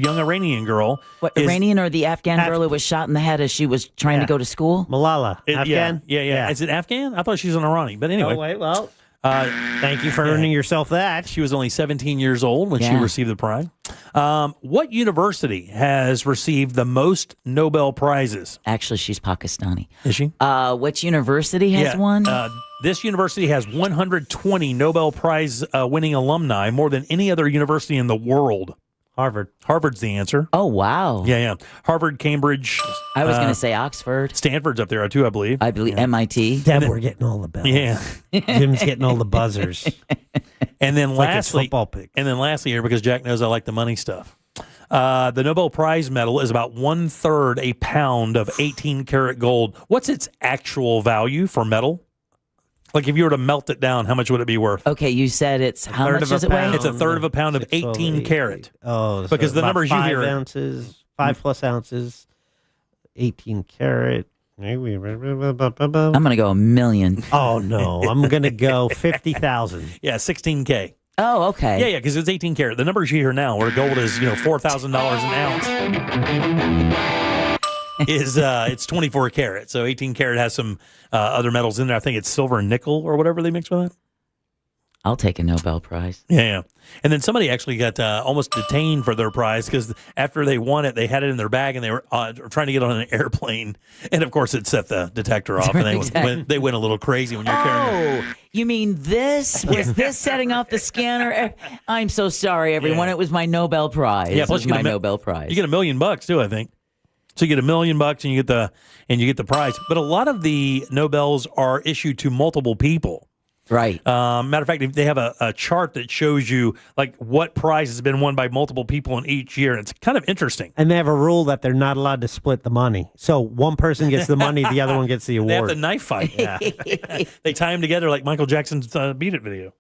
young Iranian girl. What, Iranian or the Afghan girl who was shot in the head as she was trying to go to school? Malala. Afghan? Yeah. Is it Afghan? I thought she was an Iranian. But anyway. Oh, wait, thank you for earning yourself that. She was only 17 years old when she received the prize. What university has received the most Nobel Prizes? Actually, she's Pakistani. Is she? Which university has one? This university has 120 Nobel Prize winning alumni, more than any other university in the world. Harvard. Harvard's the answer. Oh, wow. Yeah. Harvard, Cambridge. I was going to say Oxford. Stanford's up there, too, I believe. MIT. Deb, we're getting all the bells. Yeah. Jim's getting all the buzzers. And then Like it's lastly, football picks. and then lastly here, because Jack knows I like the money stuff. The Nobel Prize medal is about 1/3 a pound of 18 karat gold. What's its actual value for metal? Like if you were to melt it down, how much would it be worth? Okay, you said it's how much does it weigh? It's 1/3 of a pound of 18 karat. Oh, because so the about numbers you 5 hear, ounces, 5+ ounces, 18 karat. I'm going to go $1 million. Oh no, I'm going to go 50,000. Yeah, 16K. Oh, okay. Yeah, because it's 18 karat. The numbers you hear now, where gold is $4,000 an ounce, is it's 24 karat. So 18 karat has some other metals in there. I think it's silver and nickel or whatever they mix with it. I'll take a Nobel Prize. Yeah. And then somebody actually got almost detained for their prize because after they won it, they had it in their bag and they were trying to get on an airplane. And, of course, it set the detector off. And they went a little crazy when you're carrying it. Oh, you mean this? Was this setting off the scanner? I'm so sorry, everyone. Yeah. It was my Nobel Prize. Yeah, plus it was my Nobel Prize. You get $1 million, too, I think. So you get $1 million and you get the prize. But a lot of the Nobels are issued to multiple people. Right. Matter of fact, they have a chart that shows you like what prize has been won by multiple people in each year. It's kind of interesting. And they have a rule that they're not allowed to split the money. So one person gets the money, the other one gets the award. They have the knife fight. Yeah. They tie them together like Michael Jackson's Beat It video.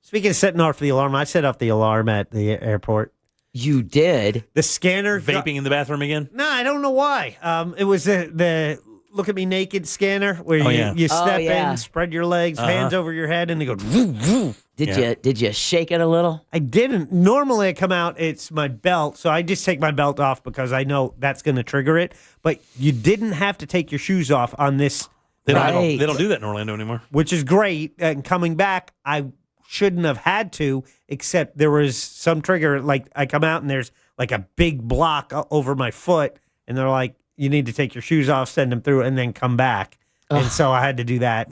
Speaking of setting off the alarm, I set off the alarm at the airport. You did? The scanner. Vaping in the bathroom again? No, I don't know why. It was the Look at Me Naked scanner where you step in, spread your legs, hands over your head, and they go. Woo, woo. Did you shake it a little? I didn't. Normally, I come out, it's my belt, so I just take my belt off because I know that's going to trigger it. But you didn't have to take your shoes off on this. They don't do that in Orlando anymore. Which is great. And coming back, I shouldn't have had to, except there was some trigger. Like I come out and there's like a big block over my foot, and they're like, you need to take your shoes off, send them through, and then come back. Ugh. And so I had to do that.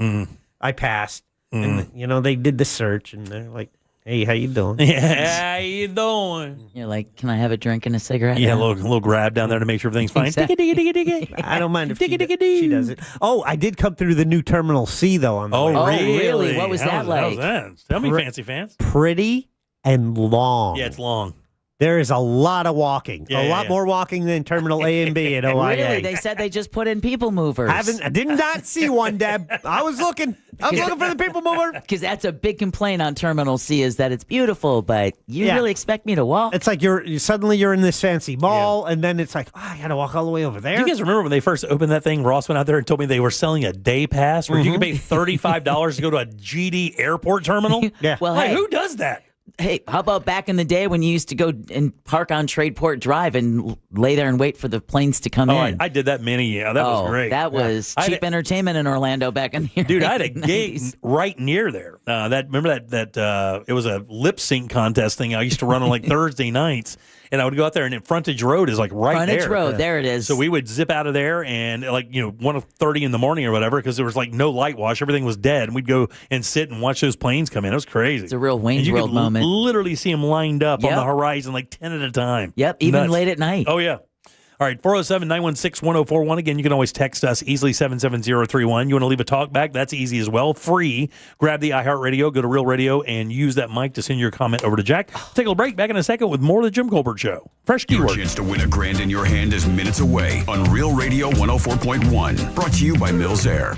I passed. And, they did the search, and they're like, hey, how you doing? Yeah, how you doing? You're like, can I have a drink and a cigarette? Yeah, a little grab down there to make sure everything's fine. Exactly. I don't mind if she does it. Oh, I did come through the new Terminal C, though, on the way. Oh, really? What was that like? How was that? Tell me, fancy fans. Pretty and long. Yeah, it's long. There is a lot of walking. A lot more walking than Terminal A and B at OIA. Really? They said they just put in people movers. I did not see one, Deb. I was looking. I was looking for the people mover. Because that's a big complaint on Terminal C is that it's beautiful, but you really expect me to walk? It's like you're in this fancy mall, and then it's like, I got to walk all the way over there. Do you guys remember when they first opened that thing? Ross went out there and told me they were selling a day pass where you could pay $35 to go to a GD airport terminal. Yeah. Well, like, hey, who does that? Hey, how about back in the day when you used to go and park on Tradeport Drive and lay there and wait for the planes to come in? I did that many years. That was great. That was cheap entertainment in Orlando back in the Dude, I had a 90s. gate right near there. Remember that it was a lip sync contest thing I used to run on like Thursday nights. And I would go out there, and Frontage Road is like right there. Frontage Road, there it is. So we would zip out of there, and 1:30 in the morning or whatever, because there was like no light wash, everything was dead, and we'd go and sit and watch those planes come in. It was crazy. It's a real Wayne's World moment. You could literally see them lined up on the horizon, like 10 at a time. Yep, even late at night. Oh yeah. All right, 407-916-1041. Again, you can always text us easily, 77031. You want to leave a talk back? That's easy as well. Free. Grab the iHeartRadio, go to Real Radio, and use that mic to send your comment over to Jack. Take a little break. Back in a second with more of the Jim Colbert Show. Fresh keyword. Your chance to win $1,000 in your hand is minutes away on Real Radio 104.1. Brought to you by Mills Air.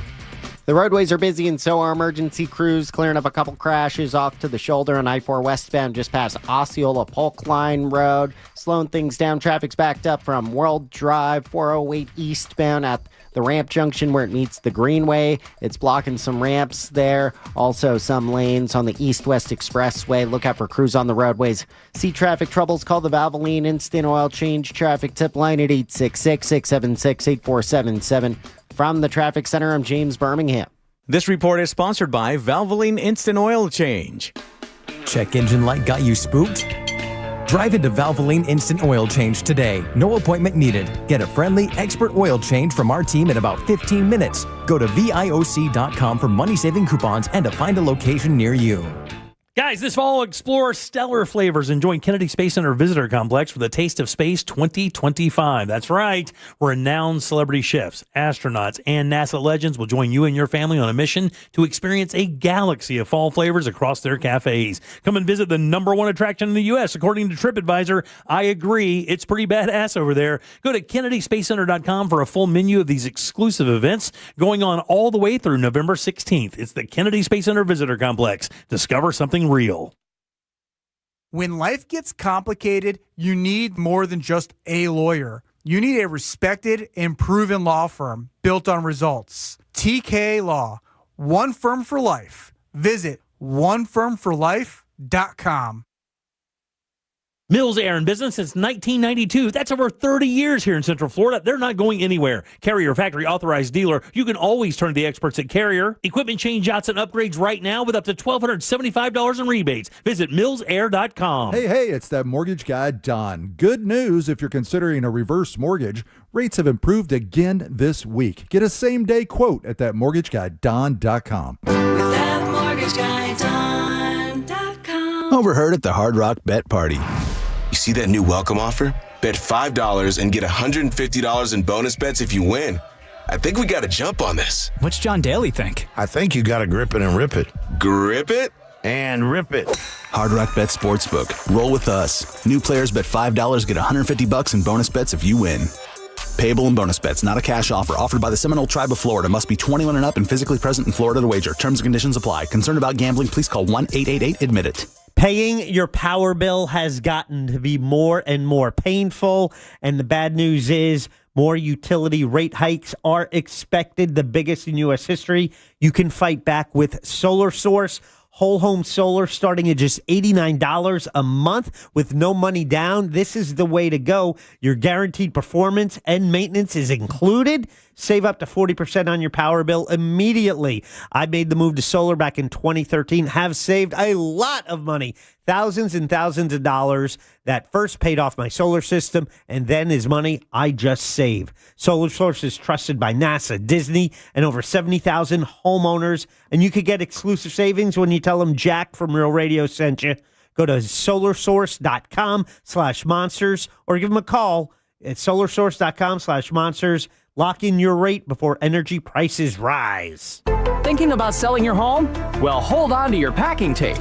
The roadways are busy, and so are emergency crews, clearing up a couple crashes off to the shoulder on I-4 westbound just past Osceola Polk Line Road. Slowing things down. Traffic's backed up from World Drive 408 eastbound at the ramp junction where it meets the Greenway. It's blocking some ramps there. Also, some lanes on the east-west expressway. Look out for crews on the roadways. See traffic troubles? Call the Valvoline Instant Oil Change Traffic Tip Line at 866-676-8477. From the Traffic Center, I'm James Birmingham. This report is sponsored by Valvoline Instant Oil Change. Check engine light got you spooked? Drive into Valvoline Instant Oil Change today. No appointment needed. Get a friendly, expert oil change from our team in about 15 minutes. Go to VIOC.com for money-saving coupons and to find a location near you. Guys, this fall, explore stellar flavors and join Kennedy Space Center Visitor Complex for the Taste of Space 2025. That's right. Renowned celebrity chefs, astronauts, and NASA legends will join you and your family on a mission to experience a galaxy of fall flavors across their cafes. Come and visit the #1 attraction in the U.S. According to TripAdvisor, I agree, it's pretty badass over there. Go to KennedySpaceCenter.com for a full menu of these exclusive events going on all the way through November 16th. It's the Kennedy Space Center Visitor Complex. Discover something real. When life gets complicated, you need more than just a lawyer. You need a respected and proven law firm built on results. TK Law, one firm for life. Visit onefirmforlife.com. Mills Air in business since 1992. That's over 30 years here in Central Florida. They're not going anywhere. Carrier factory authorized dealer. You can always turn to the experts at Carrier. Equipment changeouts and upgrades right now with up to $1,275 in rebates. Visit millsair.com. Hey, it's that mortgage guy, Don. Good news if you're considering a reverse mortgage. Rates have improved again this week. Get a same-day quote at thatmortgageguyDon.com. With thatmortgageguyDon.com. Overheard at the Hard Rock Bet Party. You see that new welcome offer? Bet $5 and get $150 in bonus bets if you win. I think we got to jump on this. What's John Daly think? I think you got to grip it and rip it. Grip it? And rip it. Hard Rock Bet Sportsbook. Roll with us. New players bet $5, get $150 in bonus bets if you win. Payable in bonus bets, not a cash offer. Offered by the Seminole Tribe of Florida. Must be 21 and up and physically present in Florida to wager. Terms and conditions apply. Concerned about gambling? Please call 1-888-ADMIT-IT. Paying your power bill has gotten to be more and more painful, and the bad news is more utility rate hikes are expected, the biggest in U.S. history. You can fight back with Solar Source. Whole home solar starting at just $89 a month with no money down. This is the way to go. Your guaranteed performance and maintenance is included. Save up to 40% on your power bill immediately. I made the move to solar back in 2013, have saved a lot of money, thousands and thousands of dollars that first paid off my solar system and then is money I just save. Solar Source is trusted by NASA, Disney, and over 70,000 homeowners, and you could get exclusive savings when you tell them Jack from Real Radio sent you. Go to solarsource.com/monsters or give them a call at solarsource.com/monsters. Lock in your rate before energy prices rise. Thinking about selling your home? Well, hold on to your packing tape.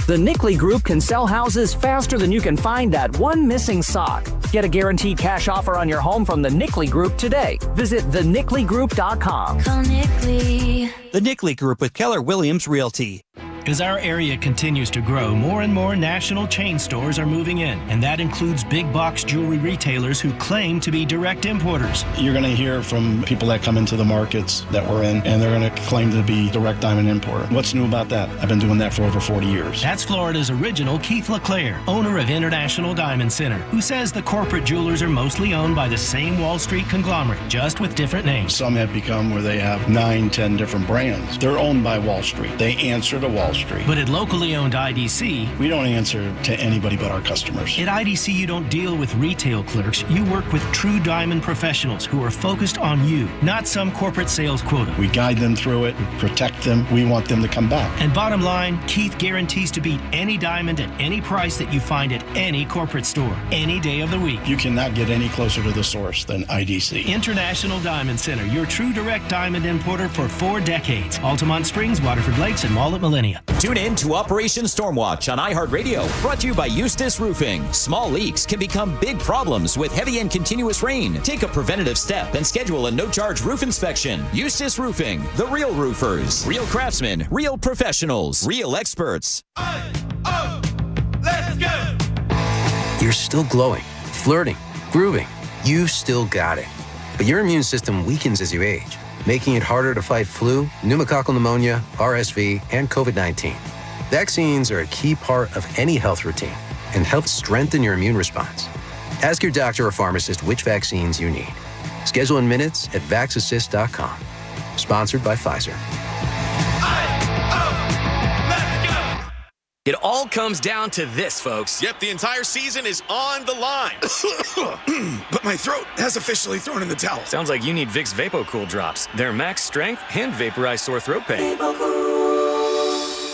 The Nickley Group can sell houses faster than you can find that one missing sock. Get a guaranteed cash offer on your home from the Nickley Group today. Visit thenickleyGroup.com. Call Nickley. The Nickley Group with Keller Williams Realty. As our area continues to grow, more and more national chain stores are moving in, and that includes big box jewelry retailers who claim to be direct importers. You're going to hear from people that come into the markets that we're in, and they're going to claim to be direct diamond importer. What's new about that? I've been doing that for over 40 years. That's Florida's original Keith LeClaire, owner of International Diamond Center, who says the corporate jewelers are mostly owned by the same Wall Street conglomerate, just with different names. Some have become where they have 9, 10 different brands. They're owned by Wall Street. They answer to Wall Street. But at locally owned IDC, we don't answer to anybody but our customers. At IDC, you don't deal with retail clerks. You work with true diamond professionals who are focused on you, not some corporate sales quota. We guide them through it, we protect them. We want them to come back. And bottom line, Keith guarantees to beat any diamond at any price that you find at any corporate store, any day of the week. You cannot get any closer to the source than IDC. International Diamond Center, your true direct diamond importer for 4 decades. Altamont Springs, Waterford Lakes, and Mall at Millennia. Tune in to Operation Stormwatch on iHeartRadio, brought to you by Eustace Roofing. Small leaks can become big problems with heavy and continuous rain. Take a preventative step and schedule a no-charge roof inspection. Eustace Roofing, the real roofers, real craftsmen, real professionals, real experts. Let's go! You're still glowing, flirting, grooving. You've still got it. But your immune system weakens as you age, making it harder to fight flu, pneumococcal pneumonia, RSV, and COVID-19. Vaccines are a key part of any health routine and help strengthen your immune response. Ask your doctor or pharmacist which vaccines you need. Schedule in minutes at VaxAssist.com. Sponsored by Pfizer. It all comes down to this, folks. Yep, the entire season is on the line. But my throat has officially thrown in the towel. Sounds like you need Vicks VapoCool drops. Their max strength and vaporize sore throat pain.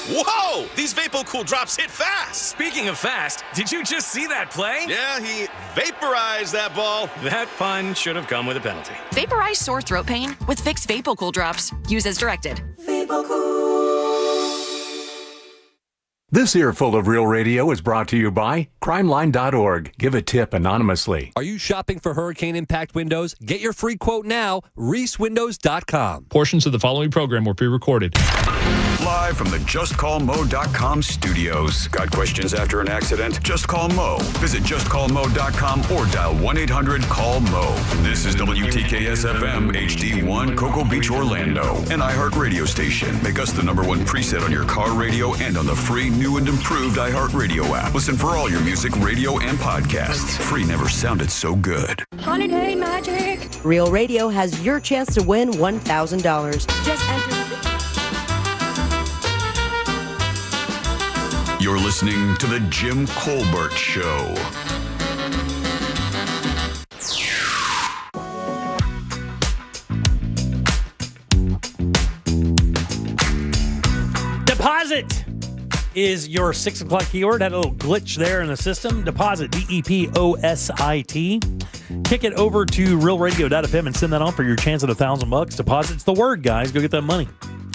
Whoa! These VapoCool drops hit fast. Speaking of fast, did you just see that play? Yeah, he vaporized that ball. That pun should have come with a penalty. Vaporize sore throat pain with Vicks VapoCool drops. Use as directed. This earful of Real Radio is brought to you by crimeline.org. Give a tip anonymously. Are you shopping for hurricane impact windows? Get your free quote now, reesewindows.com. Portions of the following program were pre-recorded. Live from the JustCallMo.com studios. Got questions after an accident? Just call Mo. Visit JustCallMo.com or dial 1-800-CALL-MO. This is WTKS-FM HD1 Cocoa Beach, Orlando. An iHeart radio station. Make us the #1 preset on your car radio and on the free new and improved iHeart Radio app. Listen for all your music, radio, and podcasts. Free never sounded so good. Holiday magic. Real Radio has your chance to win $1,000. Just enter. You're listening to The Jim Colbert Show. Deposit is your 6 o'clock keyword. Had a little glitch there in the system. Deposit, DEPOSIT. Kick it over to realradio.fm and send that on for your chance at $1,000. Deposit's the word, guys. Go get that money.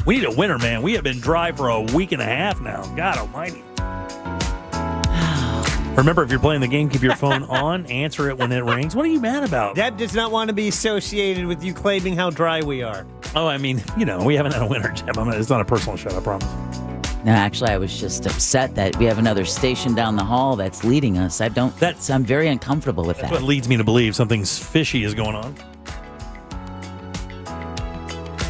We need a winner, man. We have been dry for a week and a half now. God almighty. Remember, if you're playing the game, keep your phone on. Answer it when it rings. What are you mad about? Deb does not want to be associated with you claiming how dry we are. Oh, I mean, we haven't had a winner, Jim. It's not a personal show, I promise. No, actually, I was just upset that we have another station down the hall that's leading us. I'm very uncomfortable with that. That's what leads me to believe something's fishy is going on.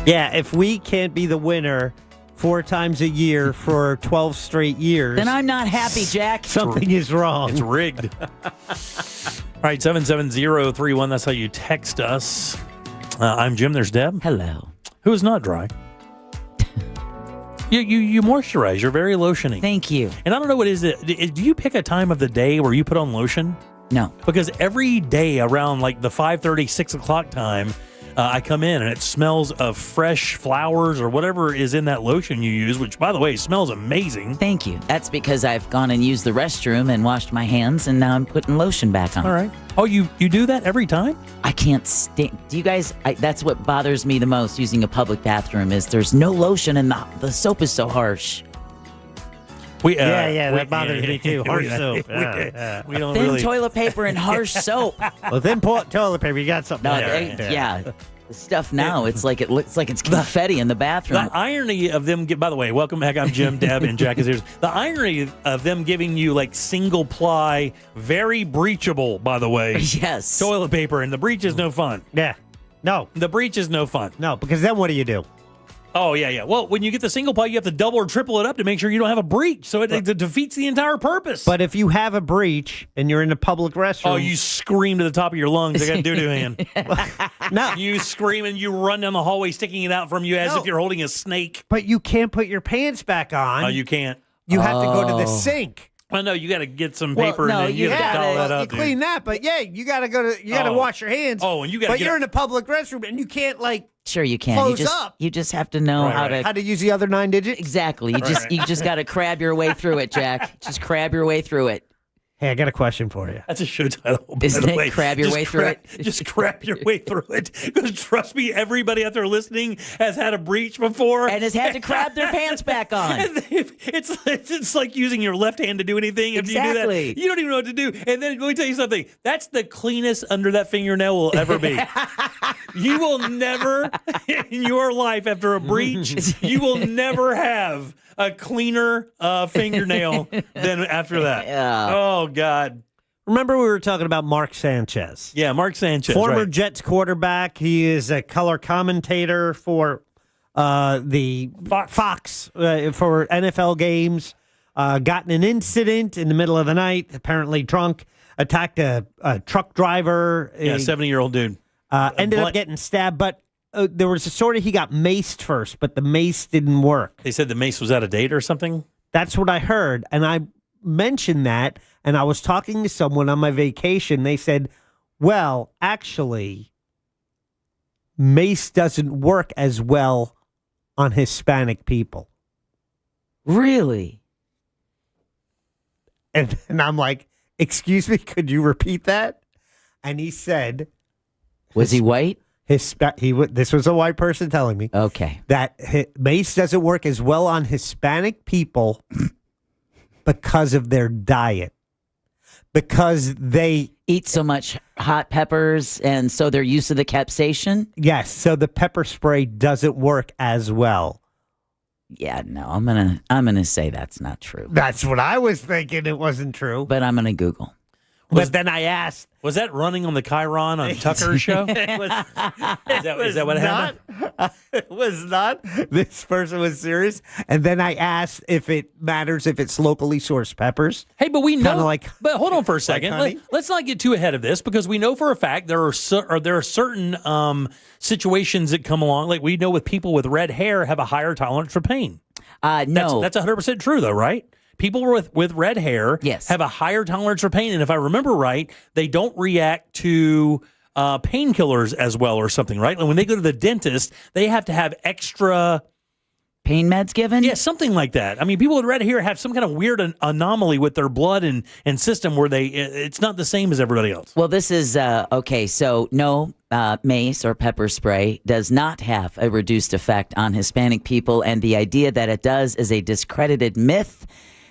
Yeah, if we can't be the winner 4 times a year for 12 straight years, then I'm not happy, Jack. Something is wrong. It's rigged. All right, 77031. That's how you text us. I'm Jim. There's Deb. Hello. Who is not dry. You moisturize. You're very lotiony. Thank you. And I don't know what is it. Do you pick a time of the day where you put on lotion? No. Because every day around like the 5:30, 6 o'clock time, I come in and it smells of fresh flowers or whatever is in that lotion you use, which, by the way, smells amazing. Thank you. That's because I've gone and used the restroom and washed my hands, and now I'm putting lotion back on. All right. Oh, you do that every time? I can't stand. Do you guys? That's what bothers me the most using a public bathroom is there's no lotion and the soap is so harsh. That bothers me too. Harsh soap. We don't thin really toilet paper and harsh soap. Well, thin toilet paper, you got something there. Yeah. The stuff now, it looks like it's confetti in the bathroom. The irony of them, by the way, welcome back. I'm Jim, Deb, and Jack is here. The irony of them giving you like single ply, very breachable, by the way. Yes. Toilet paper, and the breach is no fun. Yeah. No. The breach is no fun. No, because then what do you do? Oh, yeah. Well, when you get the single ply, you have to double or triple it up to make sure you don't have a breach. So it defeats the entire purpose. But if you have a breach and you're in a public restroom... Oh, you scream to the top of your lungs. I got a doo-doo hand. No. You scream and you run down the hallway sticking it out from you as if you're holding a snake. But you can't put your pants back on. Oh, you can't. You have to go to the sink. Well, no, you got to get some paper and then you got to towel that up. You clean that, but you got to got to wash your hands. Oh, and you got. But you're in a public restroom and you can't Sure, you can. Close up. You just have to know how to use the other 9 digits. Exactly. You just got to crab your way through it, Jack. Just crab your way through it. Hey, I got a question for you. That's a show title. Isn't it? Crab your way through it. Just crab your way through it. Because trust me, everybody out there listening has had a breach before and has had to crab their pants back on. It's like using your left hand to do anything. If exactly. you do that, you don't even know what to do. And then let me tell you something. That's the cleanest under that fingernail will ever be. You will never in your life after a breach, you will never have a cleaner fingernail than after that. Yeah. Oh, God. Remember we were talking about Mark Sanchez. Yeah, Mark Sanchez. Former right. Jets quarterback. He is a color commentator for the Fox for NFL games. Got in an incident in the middle of the night, apparently drunk, attacked a truck driver. Yeah, 70-year-old dude. Ended up getting stabbed, but there was a story he got maced first, but the mace didn't work. They said the mace was out of date or something? That's what I heard. And I mentioned that, and I was talking to someone on my vacation. They said, well, actually, mace doesn't work as well on Hispanic people. Really? And I'm like, excuse me, could you repeat that? And he said, was he white? This was a white person telling me. Okay. That mace doesn't work as well on Hispanic people because of their diet. Because they eat so much hot peppers, and so they're used to the capsaicin? Yes, so the pepper spray doesn't work as well. Yeah, no, I'm gonna say that's not true. That's what I was thinking. It wasn't true. But I'm gonna Google. But then I asked. Was that running on the Chiron on Tucker's show? Is that what happened? It was not. This person was serious. And then I asked if it matters if it's locally sourced peppers. Hey, but we know. Like, but hold on for a second. honey? Let's not get too ahead of this, because we know for a fact there are certain situations that come along. Like we know with people with red hair have a higher tolerance for pain. No. That's 100% true, though, right? People with red hair have a higher tolerance for pain. And if I remember right, they don't react to painkillers as well or something, right? Like when they go to the dentist, they have to have extra pain meds given? Yeah, something like that. I mean, people with red hair have some kind of weird anomaly with their blood and system where it's not the same as everybody else. Well, this is, okay, so no, mace or pepper spray does not have a reduced effect on Hispanic people, and the idea that it does is a discredited myth.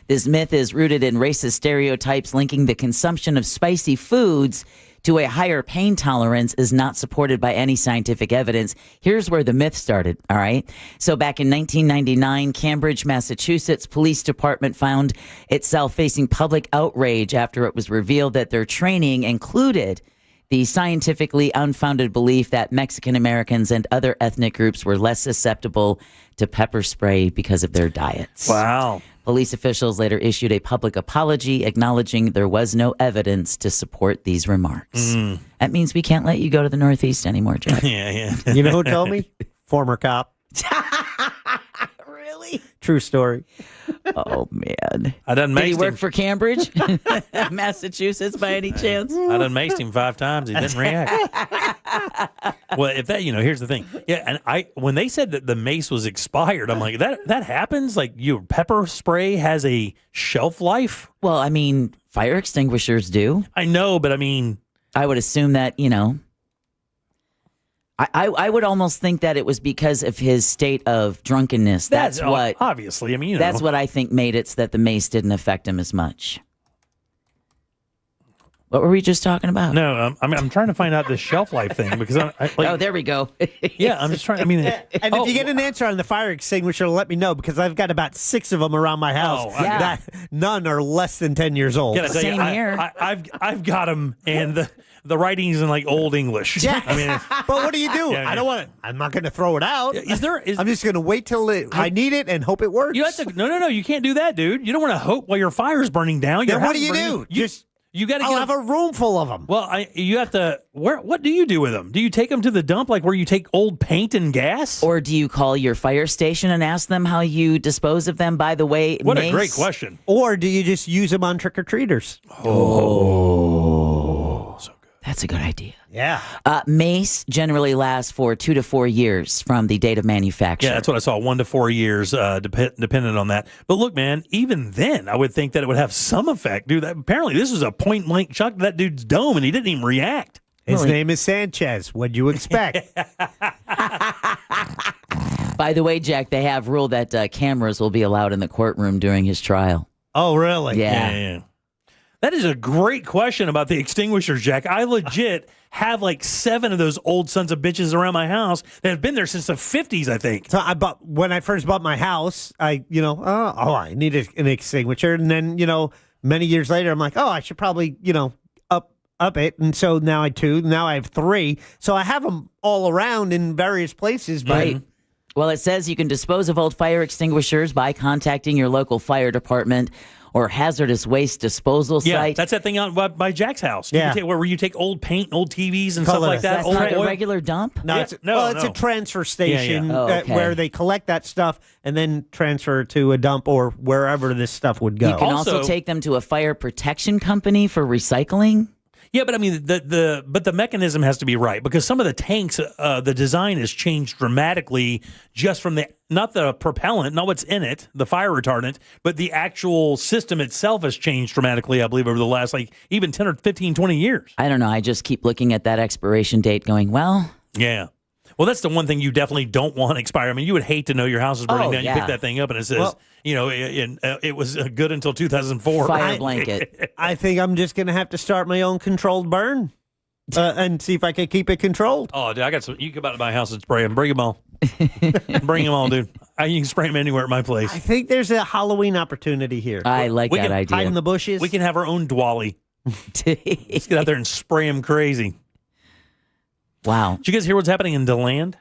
This myth is rooted in racist stereotypes linking the consumption of spicy foods to a higher pain tolerance is not supported by any scientific evidence. Here's where the myth started, all right? So back in 1999, Cambridge, Massachusetts Police Department found itself facing public outrage after it was revealed that their training included the scientifically unfounded belief that Mexican Americans and other ethnic groups were less susceptible to pepper spray because of their diets. Wow. Police officials later issued a public apology acknowledging there was no evidence to support these remarks. That means we can't let you go to the Northeast anymore, Jack. Yeah. You know who told me? Former cop. Really? True story. Oh, man. I done Did he maced work him. for Cambridge, Massachusetts, by any chance? I done maced him 5 times. He didn't react. Well, if that, here's the thing. Yeah, and when they said that the mace was expired, I'm like, that happens? Like, your pepper spray has a shelf life? Well, I mean, fire extinguishers do. I know, but I mean, I would assume that, I would almost think that it was because of his state of drunkenness. That's what, obviously, I mean, that's what I think made it so that the mace didn't affect him as much. What were we just talking about? No, I'm trying to find out this shelf life thing because oh, there we go. Yeah, I'm just trying. I mean, And if you get an answer on the fire extinguisher, let me know, because I've got about 6 of them around my house. That none are less than 10 years old. Gotta tell you, I've got them, and the writing's in like Old English. Yeah. I mean, but what do you do? Yeah, I don't want it. I'm not going to throw it out. I'm just going to wait till I need it and hope it works. You have to. No. You can't do that, dude. You don't want to hope while your fire's burning down. Then what do you do? You got to. I'll have a room full of them. Well, you have to. What do you do with them? Do you take them to the dump, like where you take old paint and gas? Or do you call your fire station and ask them how you dispose of them? By the way, what mace? a great question. Or do you just use them on trick-or-treaters? Oh, so good. That's a good idea. Yeah. Mace generally lasts for 2 to 4 years from the date of manufacture. Yeah, that's what I saw. 1 to 4 years, dependent on that. But look, man, even then, I would think that it would have some effect, dude. Apparently, this was a point blank shot to that dude's dome, and he didn't even react. His name is Sanchez. What'd you expect? By the way, Jack, they have ruled that cameras will be allowed in the courtroom during his trial. Oh, really? Yeah. That is a great question about the extinguishers, Jack. I legit have like 7 of those old sons of bitches around my house that have been there since the 50s, I think. So when I first bought my house, I needed an extinguisher. And then, many years later, I'm like, I should probably, up it. And so now I have 2. Now I have 3. So I have them all around in various places. Right. Well, it says you can dispose of old fire extinguishers by contacting your local fire department or hazardous waste disposal Yeah, site. that's that thing out by Jack's house. Yeah. Where you take old paint, old TVs, and Call stuff it like a- that. That's Old not a oil. regular dump? No, Yeah, it's a transfer station Oh, okay. where they collect that stuff and then transfer to a dump or wherever this stuff would go. You can also take them to a fire protection company for recycling. Yeah, but I mean, the mechanism has to be right, because some of the tanks, the design has changed dramatically just from not the propellant, not what's in it, the fire retardant, but the actual system itself has changed dramatically, I believe, over the last even 10 or 15, 20 years. I don't know. I just keep looking at that expiration date going, well. Yeah. Well, that's the one thing you definitely don't want to expire. I mean, you would hate to know your house is burning down. yeah. You pick that thing up and it says, it was good until 2004. Fire blanket. I think I'm just going to have to start my own controlled burn and see if I can keep it controlled. Oh, dude, I got some. You come out to my house and spray them. Bring them all. Bring them all, dude. You can spray them anywhere at my place. I think there's a Halloween opportunity here. I like that can idea. Hide in the bushes. We can have our own Dwally. Let's get out there and spray them crazy. Wow. Did you guys hear what's happening in DeLand?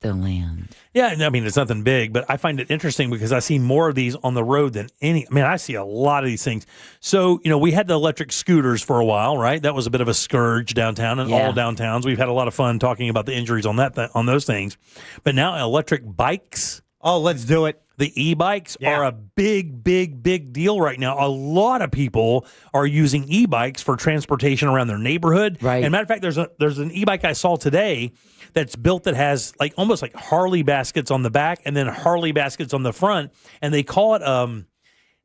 DeLand. Yeah, I mean, it's nothing big, but I find it interesting because I see more of these on the road than I see a lot of these things. So, we had the electric scooters for a while, right? That was a bit of a scourge downtown and all downtowns. We've had a lot of fun talking about the injuries on on those things. But now electric bikes. Oh, let's do it. The e-bikes are a big, big, big deal right now. A lot of people are using e-bikes for transportation around their neighborhood. Right. And matter of fact, there's an e-bike I saw today that's built that has almost like Harley baskets on the back and then Harley baskets on the front. And they call it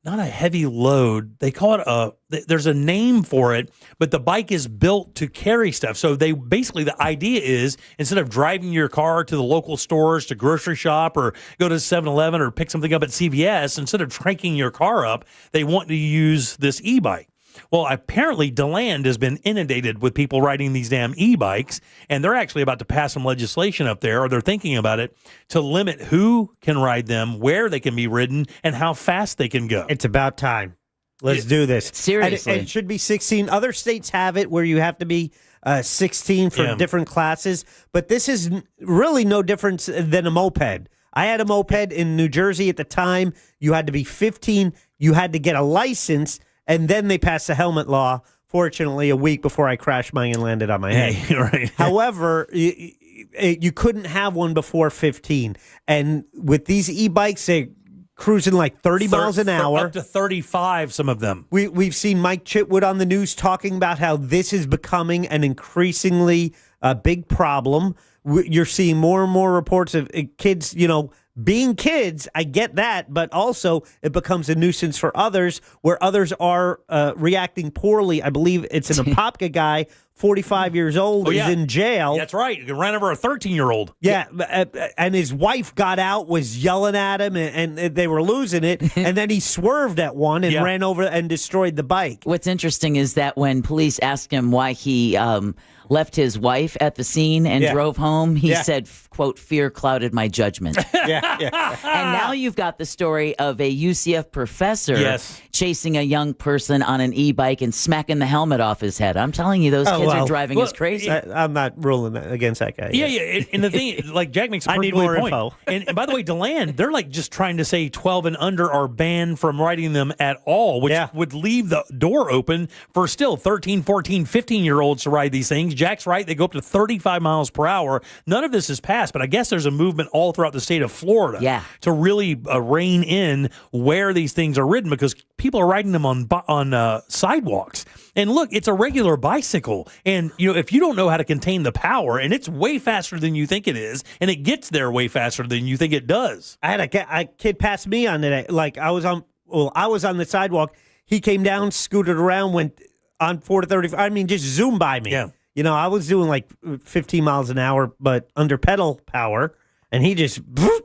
not a heavy load. They call it there's a name for it, but the bike is built to carry stuff. So the idea is, instead of driving your car to the local stores to grocery shop or go to 7-Eleven or pick something up at CVS, instead of cranking your car up, they want to use this e-bike. Well, apparently DeLand has been inundated with people riding these damn e-bikes, and they're actually about to pass some legislation up there, or they're thinking about it, to limit who can ride them, where they can be ridden, and how fast they can go. It's about time. Let's do this. Seriously. And it should be 16. Other states have it where you have to be 16 for different classes, but this is really no different than a moped. I had a moped in New Jersey at the time. You had to be 15. You had to get a license. And then they passed the helmet law, fortunately, a week before I crashed mine and landed on my head. Right. However, you couldn't have one before 15. And with these e-bikes, they're cruising like 30 miles an hour. Up to 35, some of them. We've seen Mike Chitwood on the news talking about how this is becoming an increasingly big problem. You're seeing more and more reports of kids, being kids. I get that, but also it becomes a nuisance for others where others are reacting poorly. I believe it's an Apopka guy, 45 years old, is in jail. That's right. You can run over a 13-year-old. Yeah, and his wife got out, was yelling at him, and they were losing it. And then he swerved at one and ran over and destroyed the bike. What's interesting is that when police asked him why he left his wife at the scene and drove home, he said, quote, "Fear clouded my judgment." And now you've got the story of a UCF professor chasing a young person on an e-bike and smacking the helmet off his head. I'm telling you, those kids are driving us crazy. I'm not ruling against that guy. Yeah. And the thing, like Jack makes a I perfectly need more point. info. And by the way, DeLand, they're just trying to say 12 and under are banned from riding them at all, which would leave the door open for still 13, 14, 15-year-olds to ride these things. Jack's right. They go up to 35 miles per hour. None of this is passed, but I guess there's a movement all throughout the state of Florida to really rein in where these things are ridden, because people are riding them on sidewalks. And look, it's a regular bicycle. And, if you don't know how to contain the power, and it's way faster than you think it is, and it gets there way faster than you think it does. I had a kid pass me on today. I was on the sidewalk. He came down, scooted around, went on 4 to 35. I mean, just zoomed by me. Yeah. I was doing 15 miles an hour, but under pedal power, and he just...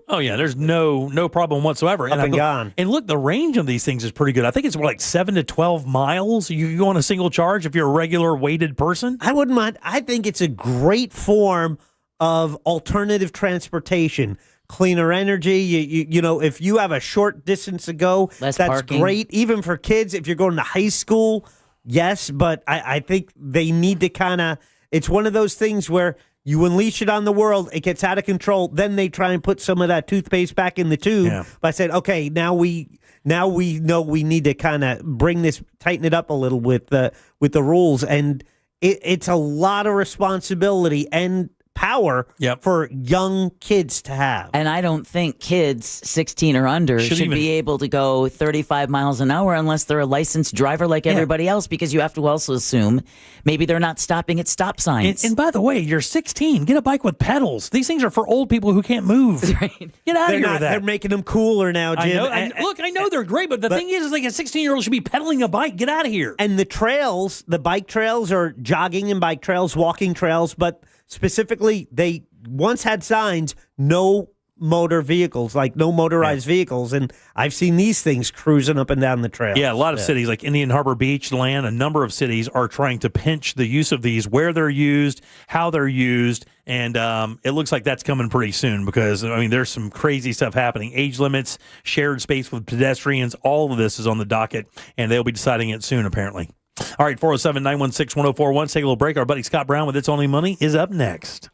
Oh, yeah, there's no problem whatsoever. Up and gone. And look, the range of these things is pretty good. I think it's more like 7 to 12 miles. You can go on a single charge if you're a regular weighted person. I wouldn't mind. I think it's a great form of alternative transportation. Cleaner energy. You if you have a short distance to go, Less that's parking. great. Even for kids, if you're going to high school, yes. But I think they need to it's one of those things where You unleash it on the world, it gets out of control. Then they try and put some of that toothpaste back in the tube by saying, okay, now we know we need to kind of tighten it up a little with the rules. And it's a lot of responsibility and power for young kids to have. And I don't think kids 16 or under should be able to go 35 miles an hour unless they're a licensed driver like everybody else, because you have to also assume maybe they're not stopping at stop signs. And by the way, you're 16. Get a bike with pedals. These things are for old people who can't move. Right. Get out of here with that. They're making them cooler now, Jim. I know they're great, but the thing is like a 16-year-old should be pedaling a bike. Get out of here. And the trails, the bike trails are jogging and bike trails, walking trails, but specifically, they once had signs, no motor vehicles, like no motorized vehicles. And I've seen these things cruising up and down the trail. Yeah, a lot of cities like Indian Harbor Beach, Land, a number of cities are trying to pinch the use of these, where they're used, how they're used. And it looks like that's coming pretty soon because, I mean, there's some crazy stuff happening. Age limits, shared space with pedestrians, all of this is on the docket, and they'll be deciding it soon, apparently. All right, 407-916-1041. Take a little break. Our buddy Scott Brown with It's Only Money is up next.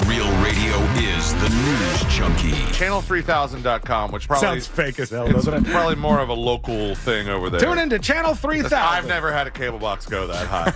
Real radio is the news junkie. Channel3000.com, which probably sounds fake as hell, doesn't it? Probably more of a local thing over there. Tune into Channel 3000. I've never had a cable box go that high.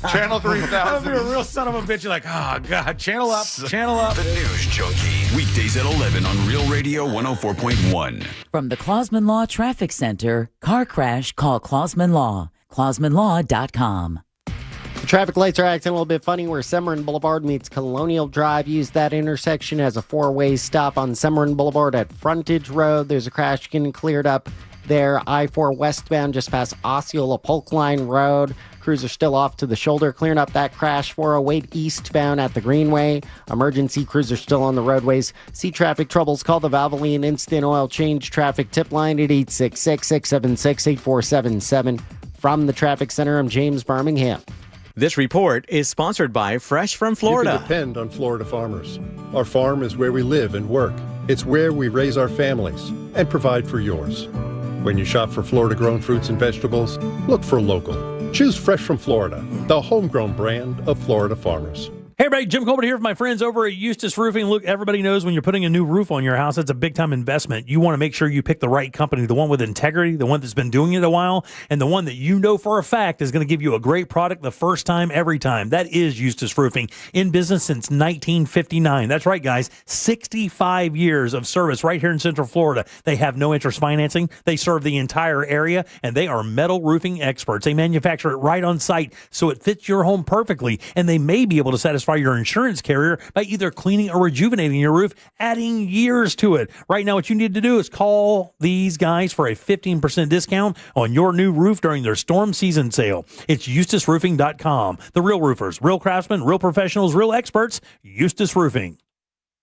Channel 3000. You're a real son of a bitch. You're like, oh, God, channel up, channel up. The news junkie. Weekdays at 11 on Real Radio 104.1. From the Clausman Law Traffic Center, car crash, call Clausman Law. ClausmanLaw.com. The traffic lights are acting a little bit funny where Semorin Boulevard meets Colonial Drive. Use that intersection as a four-way stop on Semorin Boulevard at Frontage Road. There's a crash getting cleared up there. I-4 westbound just past Osceola Polk Line Road. Crews are still off to the shoulder, clearing up that crash. 408 eastbound at the Greenway. Emergency crews are still on the roadways. See traffic troubles, call the Valvoline Instant Oil Change Traffic Tip Line at 866-676-8477. From the Traffic Center, I'm James Birmingham. This report is sponsored by Fresh from Florida. You can depend on Florida farmers. Our farm is where we live and work. It's where we raise our families and provide for yours. When you shop for Florida-grown fruits and vegetables, look for local. Choose Fresh from Florida, the homegrown brand of Florida farmers. Hey, everybody, Jim Colbert here with my friends over at Eustace Roofing. Look, everybody knows when you're putting a new roof on your house, it's a big-time investment. You want to make sure you pick the right company, the one with integrity, the one that's been doing it a while, and the one that you know for a fact is going to give you a great product the first time, every time. That is Eustace Roofing, in business since 1959. That's right, guys, 65 years of service right here in Central Florida. They have no-interest financing. They serve the entire area, and they are metal roofing experts. They manufacture it right on site, so it fits your home perfectly, and they may be able to satisfy your insurance carrier by either cleaning or rejuvenating your roof, adding years to it. Right now, what you need to do is call these guys for a 15% discount on your new roof during their storm season sale. It's EustaceRoofing.com. The real roofers, real craftsmen, real professionals, real experts, Eustace Roofing.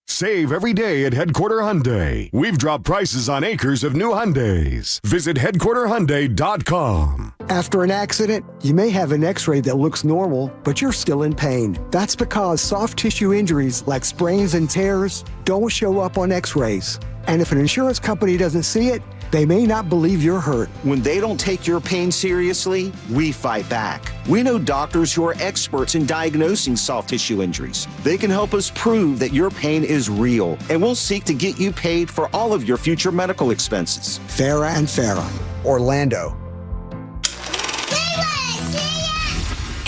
Save every day at Headquarter Hyundai. We've dropped prices on acres of new Hyundais. Visit HeadquarterHyundai.com. After an accident, you may have an x-ray that looks normal, but you're still in pain. That's because soft tissue injuries like sprains and tears don't show up on x-rays. And if an insurance company doesn't see it, they may not believe you're hurt. When they don't take your pain seriously, we fight back. We know doctors who are experts in diagnosing soft tissue injuries. They can help us prove that your pain is real, and we'll seek to get you paid for all of your future medical expenses. Farah and Farah, Orlando.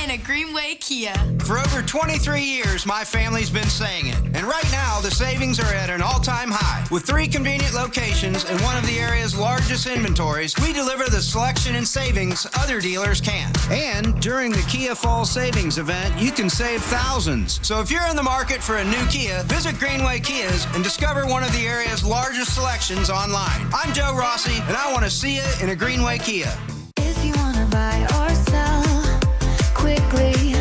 In a Greenway Kia. For over 23 years, my family's been saying it. And right now, the savings are at an all-time high. With 3 convenient locations and one of the area's largest inventories, we deliver the selection and savings other dealers can't. And during the Kia Fall Savings event, you can save thousands. So if you're in the market for a new Kia, visit Greenway Kias and discover one of the area's largest selections online. I'm Joe Rossi, and I want to see you in a Greenway Kia. If you want to buy or sell quickly,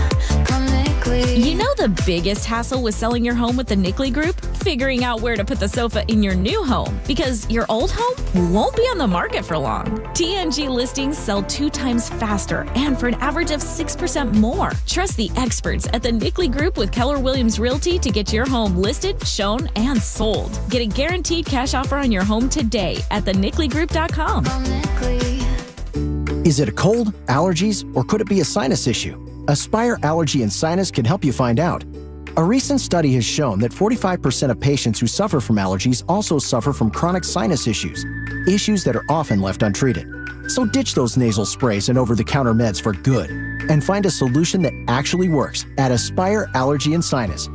come Nickley. You know the biggest hassle with selling your home with the Nickley Group? Figuring out where to put the sofa in your new home, because your old home won't be on the market for long. TNG listings sell 2 times faster and for an average of 6% more. Trust the experts at the Nickley Group with Keller Williams Realty to get your home listed, shown, and sold. Get a guaranteed cash offer on your home today at thenickley.com. Is it a cold, allergies, or could it be a sinus issue? Aspire Allergy and Sinus can help you find out. A recent study has shown that 45% of patients who suffer from allergies also suffer from chronic sinus issues that are often left untreated. So ditch those nasal sprays and over-the-counter meds for good and find a solution that actually works at Aspire Allergy and Sinus.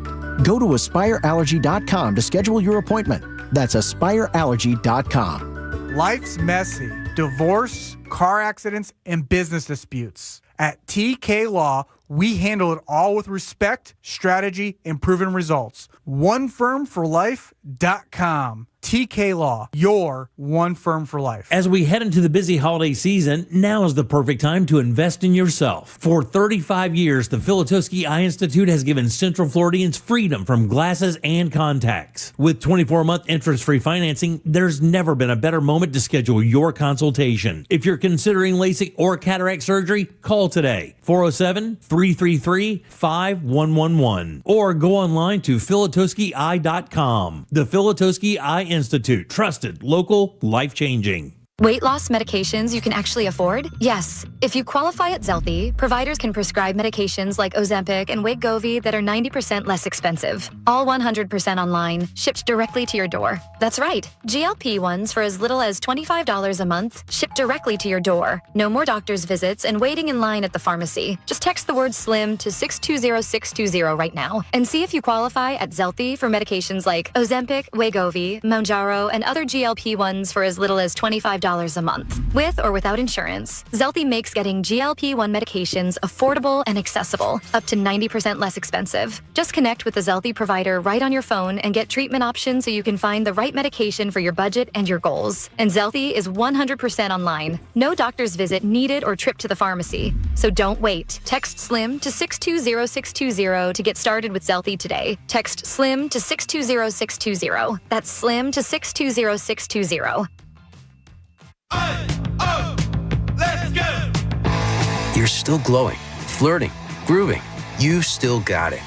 Go to AspireAllergy.com to schedule your appointment. That's AspireAllergy.com. Life's messy. Divorce, car accidents, and business disputes. At TK Law, we handle it all with respect, strategy, and proven results. OneFirmForLife.com. TK Law, your one firm for life. As we head into the busy holiday season, now is the perfect time to invest in yourself. For 35 years, the Filatowski Eye Institute has given Central Floridians freedom from glasses and contacts. With 24-month interest-free financing, there's never been a better moment to schedule your consultation. If you're considering LASIK or cataract surgery, call today. 407-333-5111 or go online to filatowskieye.com. The Filatowski Eye Institute. Trusted, local, life-changing. Weight loss medications you can actually afford? Yes. If you qualify at Zelfie, providers can prescribe medications like Ozempic and Wegovy that are 90% less expensive. All 100% online, shipped directly to your door. That's right. GLP-1s for as little as $25 a month, shipped directly to your door. No more doctor's visits and waiting in line at the pharmacy. Just text the word SLIM to 620620 right now and see if you qualify at Zelfie for medications like Ozempic, Wegovy, Mounjaro, and other GLP-1s for as little as $25 a month. With or without insurance, Zelfie makes getting GLP-1 medications affordable and accessible, up to 90% less expensive. Just connect with the Zelfie provider right on your phone and get treatment options so you can find the right medication for your budget and your goals. And Zelfie is 100% online. No doctor's visit needed or trip to the pharmacy. So don't wait. Text SLIM to 620620 to get started with Zelfie today. Text SLIM to 620620. That's SLIM to 620620. You're still glowing, flirting, grooving. You still got it.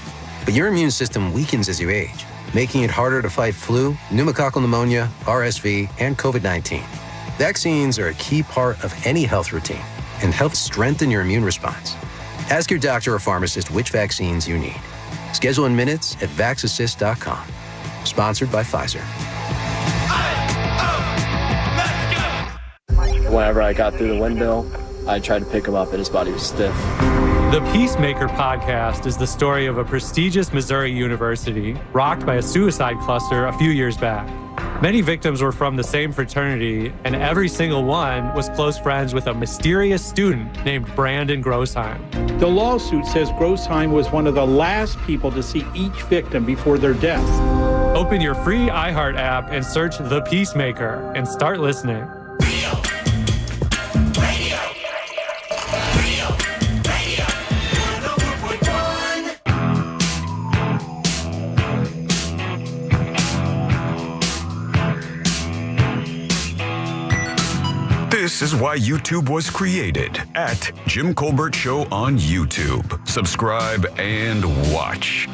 But your immune system weakens as you age, making it harder to fight flu, pneumococcal pneumonia, RSV, and COVID-19. Vaccines are a key part of any health routine and help strengthen your immune response. Ask your doctor or pharmacist which vaccines you need. Schedule in minutes at vaxassist.com. Sponsored by Pfizer. Whenever I got through the windmill, I tried to pick him up and his body was stiff. The Peacemaker podcast is the story of a prestigious Missouri university rocked by a suicide cluster a few years back. Many victims were from the same fraternity, and every single one was close friends with a mysterious student named Brandon Grossheim. The lawsuit says Grossheim was one of the last people to see each victim before their death. Open your free iHeart app and search The Peacemaker and start listening. This is why YouTube was created at Jim Colbert Show on YouTube. Subscribe and watch.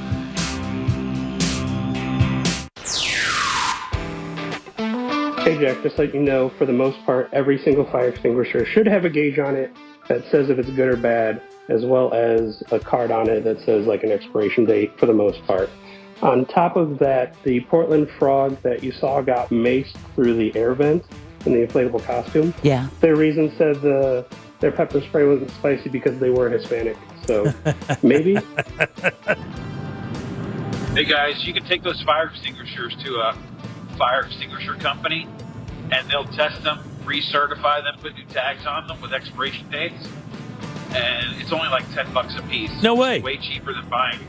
Hey Jack, just let you know, for the most part, every single fire extinguisher should have a gauge on it that says if it's good or bad, as well as a card on it that says like an expiration date for the most part. On top of that, the Portland frog that you saw got maced through the air vent in the inflatable costume. Yeah. Their reason said their pepper spray wasn't spicy because they were Hispanic. So maybe. Hey guys, you can take those fire extinguishers to a fire extinguisher company and they'll test them, recertify them, put new tags on them with expiration dates. And it's only like $10 a piece. No way. It's way cheaper than buying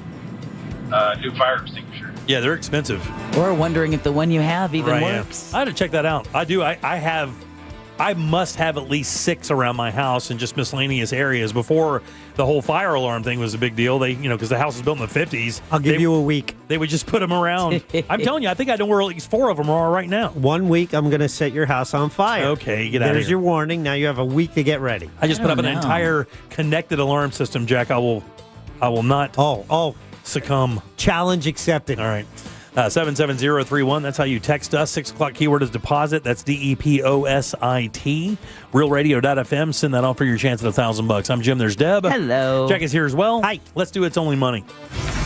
a new fire extinguisher. Yeah, they're expensive. Or wondering if the one you have even Right, works. yeah. I had to check that out. I do. I must have at least 6 around my house in just miscellaneous areas. Before the whole fire alarm thing was a big deal, they, because the house was built in the 50s. I'll give you a week. They would just put them around. I'm telling you, I think I know where at least 4 of them are right now. 1 week, I'm going to set your house on fire. Okay, get out of here. There's your warning. Now you have a week to get ready. I just put up an entire connected alarm system, Jack. I will not succumb. Challenge accepted. All right. 77031. That's how you text us. 6 o'clock keyword is deposit. That's DEPOSIT. RealRadio.fm. Send that off for your chance at $1,000. I'm Jim. There's Deb. Hello. Jack is here as well. Hi. Let's do It's Only Money.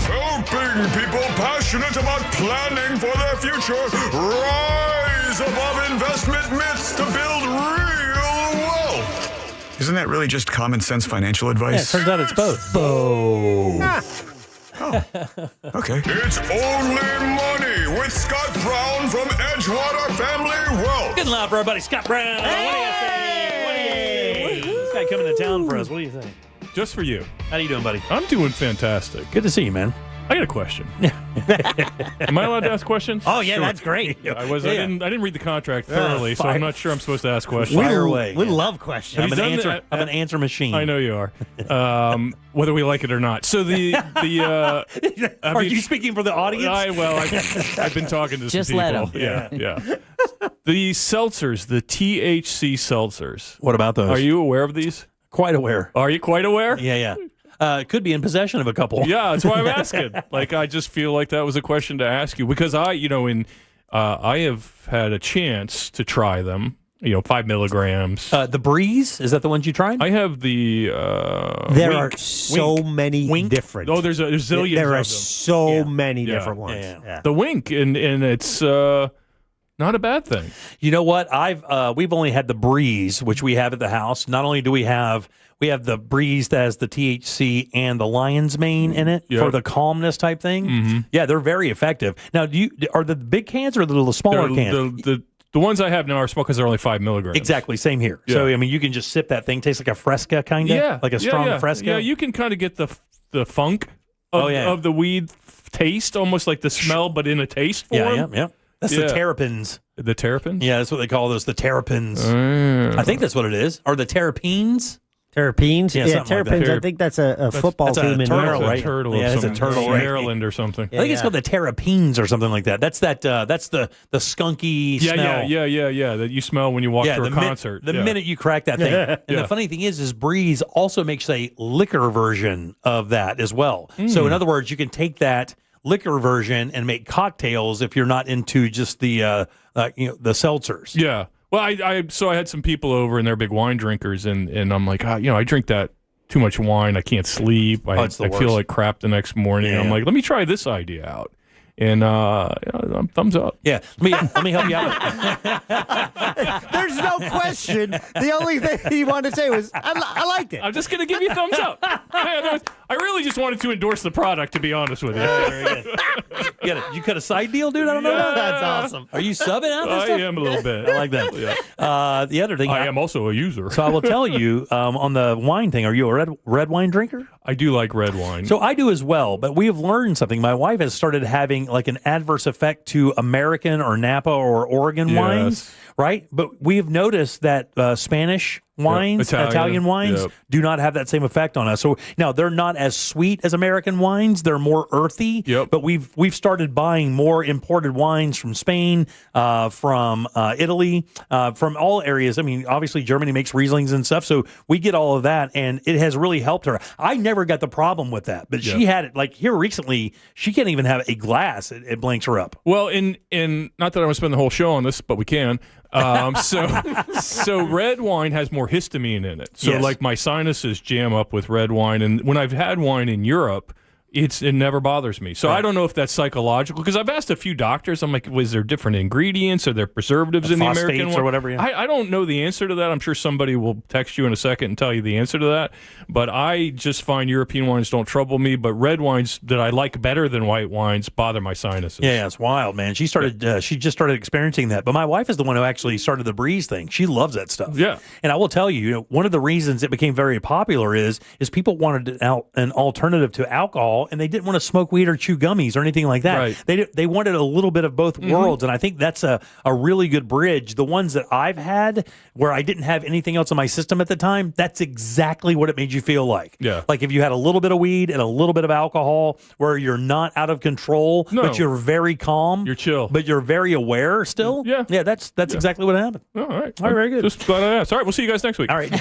So Helping people passionate about planning for their future rise above investment myths to build real wealth. Isn't that really just common sense financial advice? Yeah, it turns out it's both. Okay. It's only money with Scott Brown from Edgewater Family Wealth. Good and loud for everybody. Scott Brown. What do you think? This guy coming to town for us. What do you think? Just for you. How you doing, buddy? I'm doing fantastic. Good to see you, man. I got a question. Am I allowed to ask questions? Oh, yeah, Sure. that's great. I didn't read the contract thoroughly, so I'm not sure I'm supposed to ask questions. Fire away. We love questions. I'm an answer machine. I know you are. Whether we like it or not. So Are you speaking for the audience? I've been talking to Just some people. let 'em. Yeah. The seltzers, the THC seltzers. What about those? Are you aware of these? Quite aware. Are you quite aware? Yeah. Could be in possession of a couple. Yeah, that's why I'm asking. I just feel like that was a question to ask you because I have had a chance to try them. 5 milligrams. The Breeze, is that the ones you tried? I have the. There are so many different. Oh, there's zillions. There of are them. so many different ones. Yeah. The Wink, and it's not a bad thing. You know what? We've only had the Breeze, which we have at the house. Not only do we have the Breeze that has the THC and the lion's mane in it for the calmness type thing. Mm-hmm. Yeah, they're very effective. Now, are the big cans or the smaller cans? The ones I have now are small because they're only 5 milligrams. Exactly, same here. Yeah. So you can just sip that thing. Tastes like a Fresca kind of, like a strong Fresca. Yeah, you can kind of get the funk of the weed taste, almost like the smell, but in a taste form. Yeah. That's the terrapins. The terrapins? Yeah, that's what they call those, the terrapins. I think that's what it is. Or the terrapines. Terrapines? Yeah, terrapins. I think that's a football team in turtle, Maryland. right? A turtle Yeah, it's a turtle, right? Maryland or something. I think it's called the terrapines or something like that. That's the skunky smell. Yeah. That you smell when you walk to a concert. The minute you crack that thing. And the funny thing is Breeze also makes a liquor version of that as well. So in other words, you can take that liquor version and make cocktails if you're not into just the seltzers. Yeah. Well, I had some people over and they're big wine drinkers, and I'm like, I drink that too much wine. I can't sleep. I feel like crap the next morning. I'm like, let me try this idea out. And thumbs up. Yeah, let me help you out. There's no question. The only thing he wanted to say was, I liked it. I'm just going to give you thumbs up. I really just wanted to endorse the product, to be honest with you. Very good. You cut a side deal, dude? I don't know. Yeah. That's awesome. Are you subbing out this I stuff? am a little bit. I like that. Yeah. The other thing, I am also a user. So I will tell you on the wine thing. Are you a red wine drinker? I do like red wine. So I do as well. But we have learned something. My wife has started having like an adverse effect to American or Napa or Oregon wines, right? But we have noticed that Spanish wines, Italian wines, do not have that same effect on us. So now they're not as sweet as American wines; they're more earthy. But we've started buying more imported wines from Spain, from Italy, from all areas. I mean, obviously Germany makes Rieslings and stuff, so we get all of that, and it has really helped her. I never got the problem with that, but she had it. Like here recently, she can't even have a glass; it blanks her up. Well, in not that I want to spend the whole show on this, but we can. So red wine has more histamine in it. So like my sinuses jam up with red wine, and when I've had wine in Europe, it never bothers me. So I don't know if that's psychological, because I've asked a few doctors. I'm like, was there different ingredients? Are there preservatives in the American one? Or whatever? Yeah. I don't know the answer to that. I'm sure somebody will text you in a second and tell you the answer to that. But I just find European wines don't trouble me, but red wines that I like better than white wines bother my sinuses. Yeah, it's wild, man. She started. She just started experiencing that. But my wife is the one who actually started the Breeze thing. She loves that stuff. Yeah. And I will tell you, one of the reasons it became very popular is people wanted an alternative to alcohol, and they didn't want to smoke weed or chew gummies or anything like that. Right. They wanted a little bit of both worlds, and I think that's a really good bridge. The ones that I've had where I didn't have anything else in my system at the time, that's exactly what it made you feel like. Yeah. Like if you had a little bit of weed and a little bit of alcohol where you're not out of control, but you're very calm. You're chill. But you're very aware still. Yeah. Yeah, that's exactly what happened. All right. All right, very good. Just glad I asked. All right, we'll see you guys next week. All right.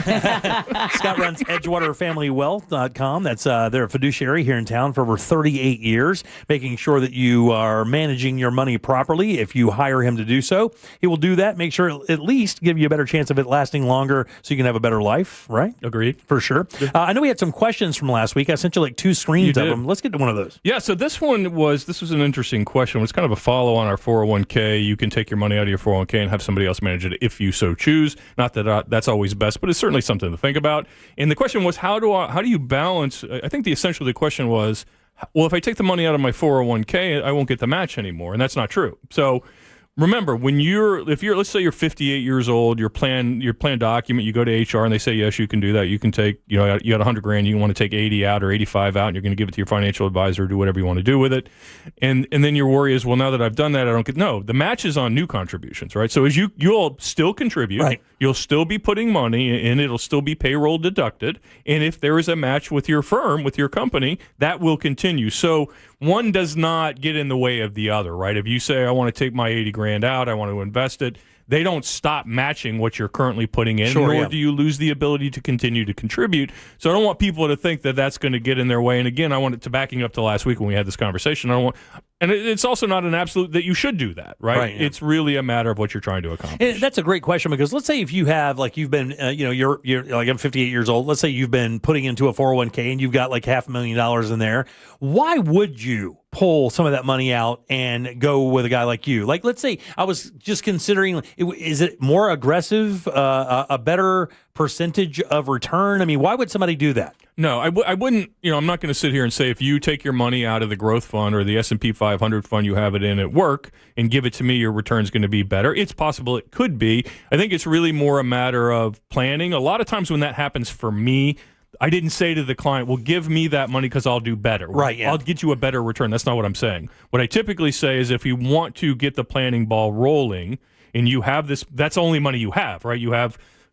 Scott runs EdgewaterFamilyWealth.com. That's their fiduciary here in town. around for over 38 years, making sure that you are managing your money properly. If you hire him to do so, he will do that. Make sure it'll at least give you a better chance of it lasting longer so you can have a better life, right? Agreed. For sure. I know we had some questions from last week. I sent you like 2 screens of them. Let's get to one of those. Yeah, so this was an interesting question. It's kind of a follow on our 401k. You can take your money out of your 401k and have somebody else manage it if you so choose. Not that that's always best, but it's certainly something to think about. And the question was, how do you balance? I think essentially the question was, well, if I take the money out of my 401k, I won't get the match anymore, and that's not true. So remember, let's say you're 58 years old, your plan document, you go to HR and they say, yes, you can do that. You can take, you got $100,000, you want to take 80 out or 85 out, and you're going to give it to your financial advisor, do whatever you want to do with it. And then your worry is, well, now that I've done that, I don't get, no, the match is on new contributions, right? So as you'll still contribute, right. You'll still be putting money in, it'll still be payroll deducted. And if there is a match with your firm, with your company, that will continue. So one does not get in the way of the other, right? If you say, I want to take my $80,000 out, I want to invest it, they don't stop matching what you're currently putting in, nor do you lose the ability to continue to contribute. So I don't want people to think that that's going to get in their way. And again, I wanted to backing up to last week when we had this conversation. And it's also not an absolute that you should do that, right? Yeah. It's really a matter of what you're trying to accomplish. And that's a great question, because let's say if you have, like, you've been, you're like, I'm 58 years old. Let's say you've been putting into a 401k and you've got like $500,000 in there. Why would you pull some of that money out and go with a guy like you? Like, let's say I was just considering, is it more aggressive, a better percentage of return? I mean, why would somebody do that? No, I wouldn't. I'm not going to sit here and say if you take your money out of the growth fund or the S&P 500 fund you have it in at work and give it to me, your return's going to be better. It's possible it could be. I think it's really more a matter of planning. A lot of times when that happens for me, I didn't say to the client, well, give me that money because I'll do better. Right, yeah. I'll get you a better return. That's not what I'm saying. What I typically say is if you want to get the planning ball rolling and you have this, that's the only money you have, right?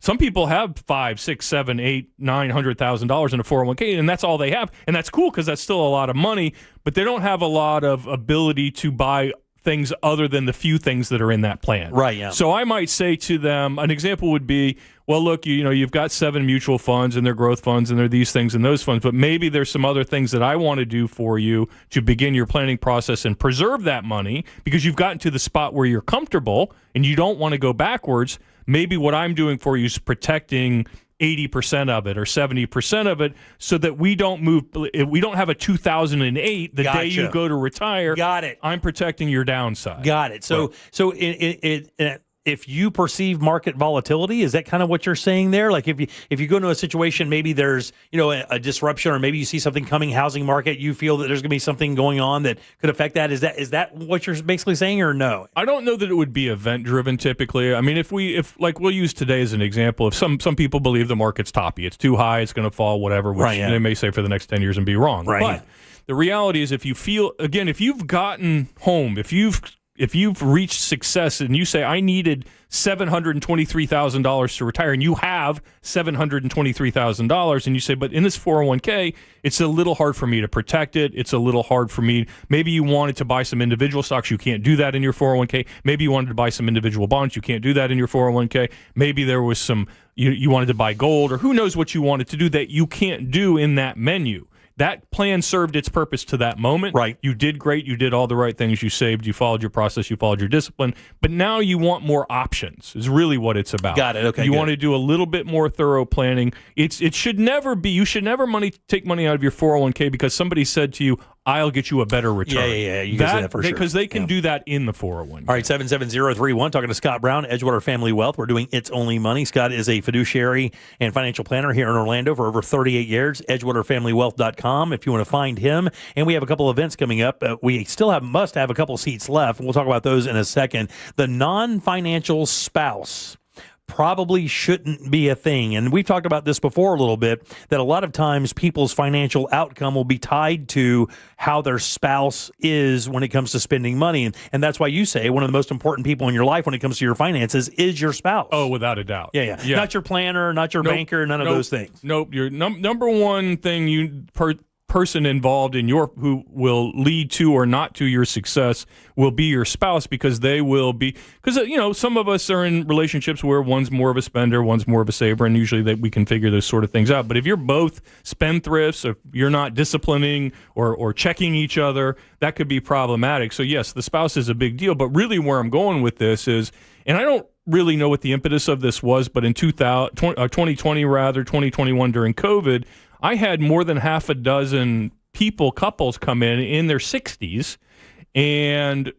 Some people have $500,000, $600,000, $700,000, $800,000, $900,000 in a 401k, and that's all they have. And that's cool because that's still a lot of money, but they don't have a lot of ability to buy things other than the few things that are in that plan. Right, yeah. So I might say to them, an example would be, well, look, you've got 7 mutual funds and they're growth funds and they're these things and those funds, but maybe there's some other things that I want to do for you to begin your planning process and preserve that money because you've gotten to the spot where you're comfortable and you don't want to go backwards. Maybe what I'm doing for you is protecting 80% of it or 70% of it so that we don't move. We don't have a 2008, the day you go to retire. Got it. I'm protecting your downside. Got it. So if you perceive market volatility, is that kind of what you're saying there? Like if you go into a situation, maybe there's a disruption, or maybe you see something coming, housing market, you feel that there's going to be something going on that could affect that. Is that what you're basically saying, or no? I don't know that it would be event driven typically. I mean, if we'll use today as an example, if some people believe the market's toppy, it's too high, it's going to fall, whatever, which they may say for the next 10 years and be wrong. Right. But the reality is, if you feel, again, if you've gotten home, if you've reached success and you say, I needed $723,000 to retire, and you have $723,000, and you say, but in this 401k, it's a little hard for me to protect it. It's a little hard for me. Maybe you wanted to buy some individual stocks. You can't do that in your 401k. Maybe you wanted to buy some individual bonds. You can't do that in your 401k. Maybe there was some, you wanted to buy gold, or who knows what you wanted to do that you can't do in that menu. That plan served its purpose to that moment. Right. You did great. You did all the right things. You saved. You followed your process. You followed your discipline. But now you want more options is really what it's about. Got it. Okay. You want to do a little bit more thorough planning. It should never be, you should never take money out of your 401k because somebody said to you, I'll get you a better return. Yeah. You can say that for sure. Because they can do that in the 401k. All right, 77031, talking to Scott Brown, Edgewater Family Wealth. We're doing It's Only Money. Scott is a fiduciary and financial planner here in Orlando for over 38 years. EdgewaterFamilyWealth.com if you want to find him. And we have a couple events coming up. We still must have a couple seats left. We'll talk about those in a second. The non-financial spouse probably shouldn't be a thing. And we've talked about this before a little bit, that a lot of times people's financial outcome will be tied to how their spouse is when it comes to spending money. And that's why you say one of the most important people in your life when it comes to your finances is your spouse. Oh, without a doubt. Yeah. Not your planner, not your banker, none of those things. Nope. Your number one thing person involved in who will lead to or not to your success will be your spouse, because they will be, because some of us are in relationships where one's more of a spender, one's more of a saver, and usually that we can figure those sort of things out. But if you're both spendthrifts, or you're not disciplining or checking each other, that could be problematic. So yes, the spouse is a big deal, but really where I'm going with this is, and I don't really know what the impetus of this was, but in 2021 during COVID, I had more than half a dozen couples come in their 60s, and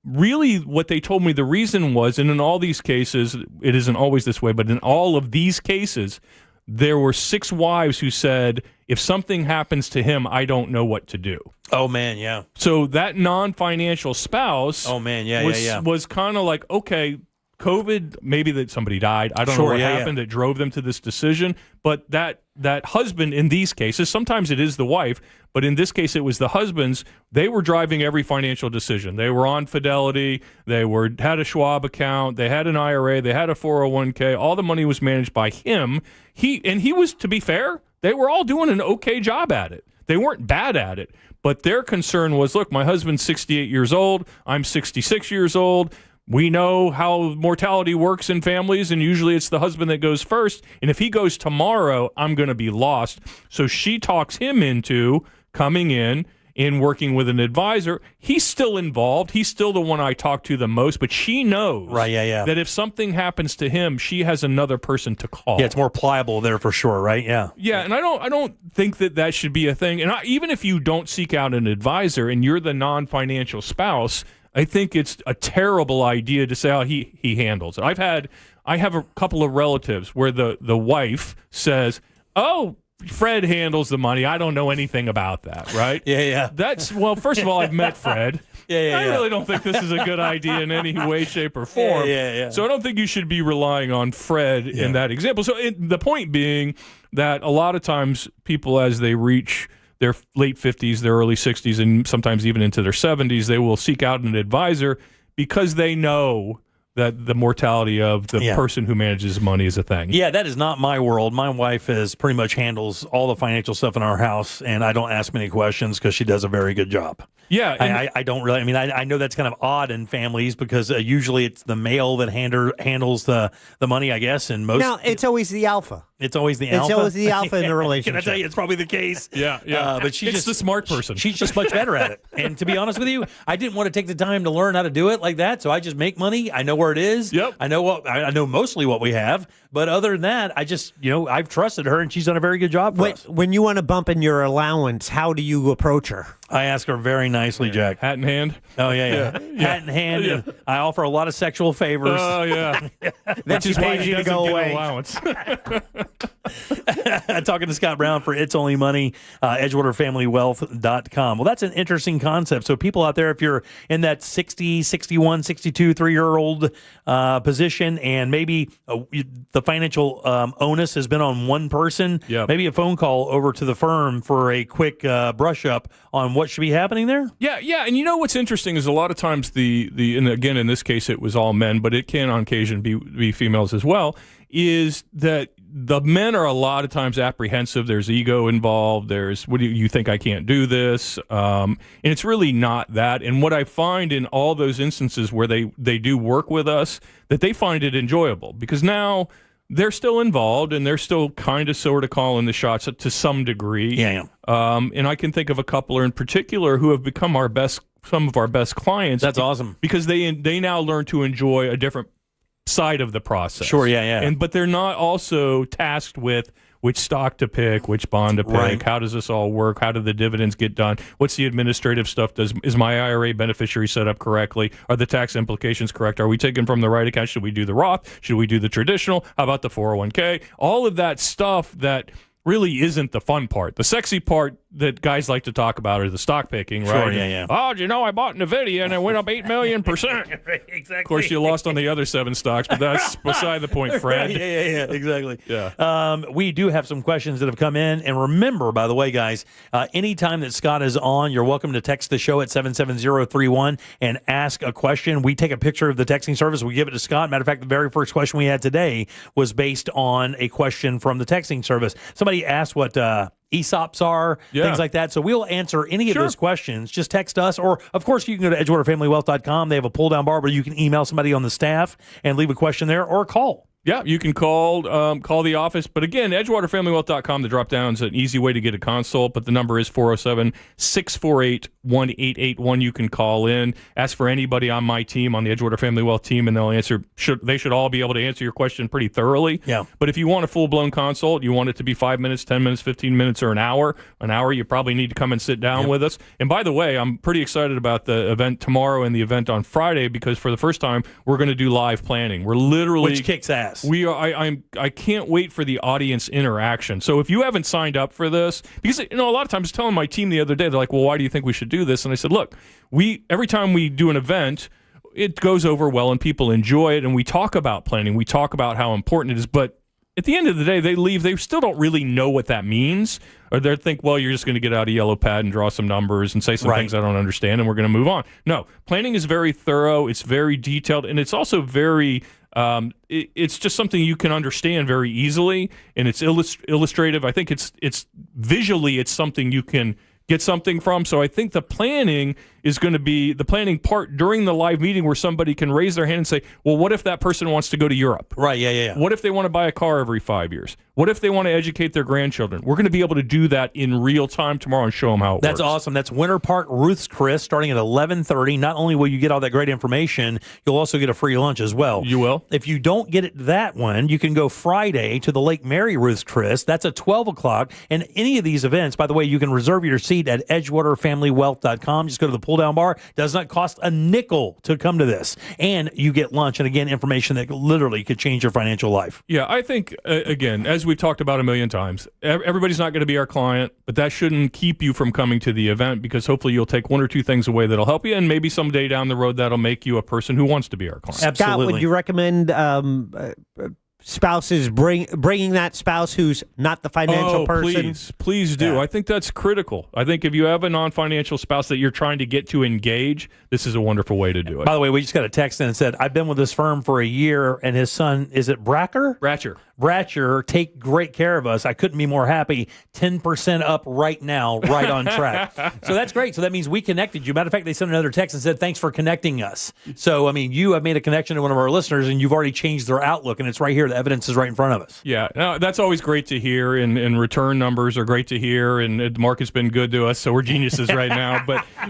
really what they told me the reason was, and in all these cases, it isn't always this way, but in all of these cases, there were 6 wives who said, if something happens to him, I don't know what to do. Oh, man, yeah. So that non-financial spouse was kind of like, okay, COVID, maybe that somebody died. I don't know what happened that drove them to this decision. But that husband in these cases, sometimes it is the wife, but in this case it was the husbands. They were driving every financial decision. They were on Fidelity. They had a Schwab account. They had an IRA. They had a 401k. All the money was managed by him. He was, to be fair, they were all doing an okay job at it. They weren't bad at it. But their concern was, look, my husband's 68 years old. I'm 66 years old. We know how mortality works in families, and usually it's the husband that goes first. And if he goes tomorrow, I'm going to be lost. So she talks him into coming in and working with an advisor. He's still involved. He's still the one I talk to the most, but she knows that if something happens to him, she has another person to call. Yeah, it's more pliable there for sure, right? Yeah. Yeah, and I don't think that should be a thing. And even if you don't seek out an advisor and you're the non-financial spouse, I think it's a terrible idea to say, oh, he handles it. I have a couple of relatives where the wife says, oh, Fred handles the money. I don't know anything about that, right? Yeah. Well, first of all, I've met Fred. I really don't think this is a good idea in any way, shape, or form. Yeah. So I don't think you should be relying on Fred in that example. So the point being that a lot of times people, as they reach their late 50s, their early 60s, and sometimes even into their 70s, they will seek out an advisor because they know that the mortality of the person who manages money is a thing. Yeah, that is not my world. My wife pretty much handles all the financial stuff in our house, and I don't ask many questions because she does a very good job. Yeah. I don't really, I know that's kind of odd in families because usually it's the male that handles the money, I guess. And most. No, it's always the alpha. It's always the alpha? It's always the alpha in the relationship. Can I tell you, it's probably the case. Yeah. But it's the smart person. She's just much better at it. And to be honest with you, I didn't want to take the time to learn how to do it like that, so I just make money. I know where it is. Yep. I know mostly what we have. But other than that, I just, I've trusted her, and she's done a very good job for us. When you want to bump in your allowance, how do you approach her? I ask her very nicely, Jack. Hat in hand? Oh, yeah. Hat in hand. Yeah. And I offer a lot of sexual favors. Oh, yeah. Then she pays you to go away. Allowance. Talking to Scott Brown for It's Only Money, EdgewaterFamilyWealth.com. Well, that's an interesting concept. So people out there, if you're in that 60, 61, 62, 3-year-old position, and maybe the financial onus has been on one person, maybe a phone call over to the firm for a quick brush up on what should be happening there? Yeah. And what's interesting is a lot of times and again, in this case, it was all men, but it can on occasion be females as well, is that the men are a lot of times apprehensive. There's ego involved. There's, what do you think I can't do this? And it's really not that. And what I find in all those instances where they do work with us, that they find it enjoyable because now they're still involved and they're still kind of sort of calling the shots to some degree. Yeah. And I can think of a couple in particular who have become some of our best clients. That's awesome. Because they now learn to enjoy a different side of the process. Sure, yeah. But they're not also tasked with which stock to pick, which bond to pick, right. How does this all work, how do the dividends get done, what's the administrative stuff, is my IRA beneficiary set up correctly, are the tax implications correct, are we taking from the right account, should we do the Roth, should we do the traditional, how about the 401k, all of that stuff that really isn't the fun part. The sexy part that guys like to talk about is the stock picking, right? Sure, yeah. Oh, I bought NVIDIA and it went up 8 million %. Exactly. Of course, you lost on the other 7 stocks, but that's beside the point, Fred. Yeah, exactly. Yeah. We do have some questions that have come in. And remember, by the way, guys, anytime that Scott is on, you're welcome to text the show at 77031 and ask a question. We take a picture of the texting service. We give it to Scott. Matter of fact, the very first question we had today was based on a question from the texting service. Somebody asked what ESOPs are, things like that. So we'll answer any of those questions. Just text us, or of course you can go to EdgewaterFamilyWealth.com. They have a pull-down bar where you can email somebody on the staff and leave a question there, or call. Yeah, you can call the office. But again, EdgewaterFamilyWealth.com, the drop-down is an easy way to get a consult, but the number is 407-648-1881. You can call in, ask for anybody on my team, on the Edgewater Family Wealth team, and they'll answer. They should all be able to answer your question pretty thoroughly. Yeah. But if you want a full-blown consult, you want it to be 5 minutes, 10 minutes, 15 minutes, or an hour, you probably need to come and sit down with us. And by the way, I'm pretty excited about the event tomorrow and the event on Friday, because for the first time, we're going to do live planning. We're literally... Which kicks ass. We are. I can't wait for the audience interaction. So if you haven't signed up for this, because a lot of times I was telling my team the other day, they're like, "Well, why do you think we should do this?" And I said, "Look, every time we do an event, it goes over well and people enjoy it, and we talk about planning, we talk about how important it is, but." At the end of the day, they leave. They still don't really know what that means. Or they think, well, you're just going to get out a yellow pad and draw some numbers and say some things I don't understand, and we're going to move on. No, planning is very thorough. It's very detailed, and it's also very it's just something you can understand very easily, and it's illustrative. I think it's visually it's something you can get something from. So I think the planning is going to be the planning part during the live meeting where somebody can raise their hand and say, well, what if that person wants to go to Europe? Right, yeah. What if they want to buy a car every 5 years? What if they want to educate their grandchildren? We're going to be able to do that in real time tomorrow and show them how it works. That's awesome. That's Winter Park Ruth's Chris starting at 11:30. Not only will you get all that great information, you'll also get a free lunch as well. You will. If you don't get it that one, you can go Friday to the Lake Mary Ruth's Chris. That's at 12 o'clock. And any of these events, by the way, you can reserve your seat at EdgewaterFamilyWealth.com. Just go to the pull-down bar. Does not cost a nickel to come to this. And you get lunch. And again, information that literally could change your financial life. Yeah, I think, again, as we've talked about a million times, everybody's not going to be our client, but that shouldn't keep you from coming to the event, because hopefully you'll take one or two things away that'll help you, and maybe someday down the road that'll make you a person who wants to be our client. Absolutely. Scott, would you recommend spouses bringing that spouse who's not the financial person? Please do. Yeah. I think that's critical. I think if you have a non-financial spouse that you're trying to get to engage, this is a wonderful way to do it. By the way, we just got a text in and said, I've been with this firm for a year, and his son, is it Bratcher, take great care of us. I couldn't be more happy. 10% up right now, right on track. So that's great. So that means we connected you. Matter of fact, they sent another text and said, thanks for connecting us. So, I mean, you have made a connection to one of our listeners, and you've already changed their outlook, and it's right here. The evidence is right in front of us. Yeah, no, that's always great to hear, and return numbers are great to hear, and the market's been good to us, so we're geniuses right now.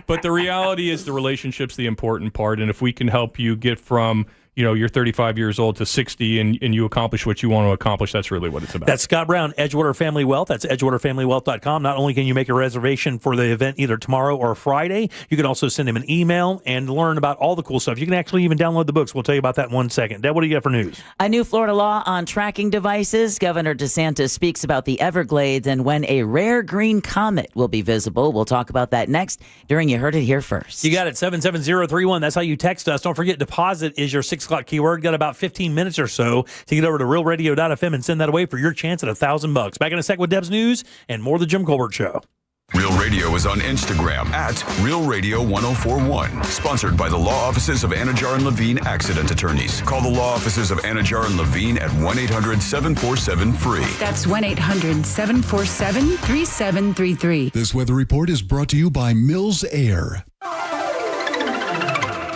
But the reality is the relationship's the important part, and if we can help you get from you're 35 years old to 60 and you accomplish what you want to accomplish, that's really what it's about. That's Scott Brown, Edgewater Family Wealth. That's EdgewaterFamilyWealth.com. Not only can you make a reservation for the event either tomorrow or Friday, you can also send him an email and learn about all the cool stuff. You can actually even download the books. We'll tell you about that in 1 second. Deb, what do you got for news? A new Florida law on tracking devices. Governor DeSantis speaks about the Everglades and when a rare green comet will be visible. We'll talk about that next during You Heard It Here First. You got it, 77031. That's how you text us. Don't forget, deposit is your 6 o'clock keyword. Got about 15 minutes or so to get over to realradio.fm and send that away for your chance at $1,000. Back in a sec with Deb's news and more of the Jim Colbert Show. Real Radio is on Instagram at Real Radio 1041. Sponsored by the law offices of Anajar and Levine Accident Attorneys. Call the law offices of Anajar and Levine at 1-800-747-FREE. That's 1-800-747-3733. This weather report is brought to you by Mills Air.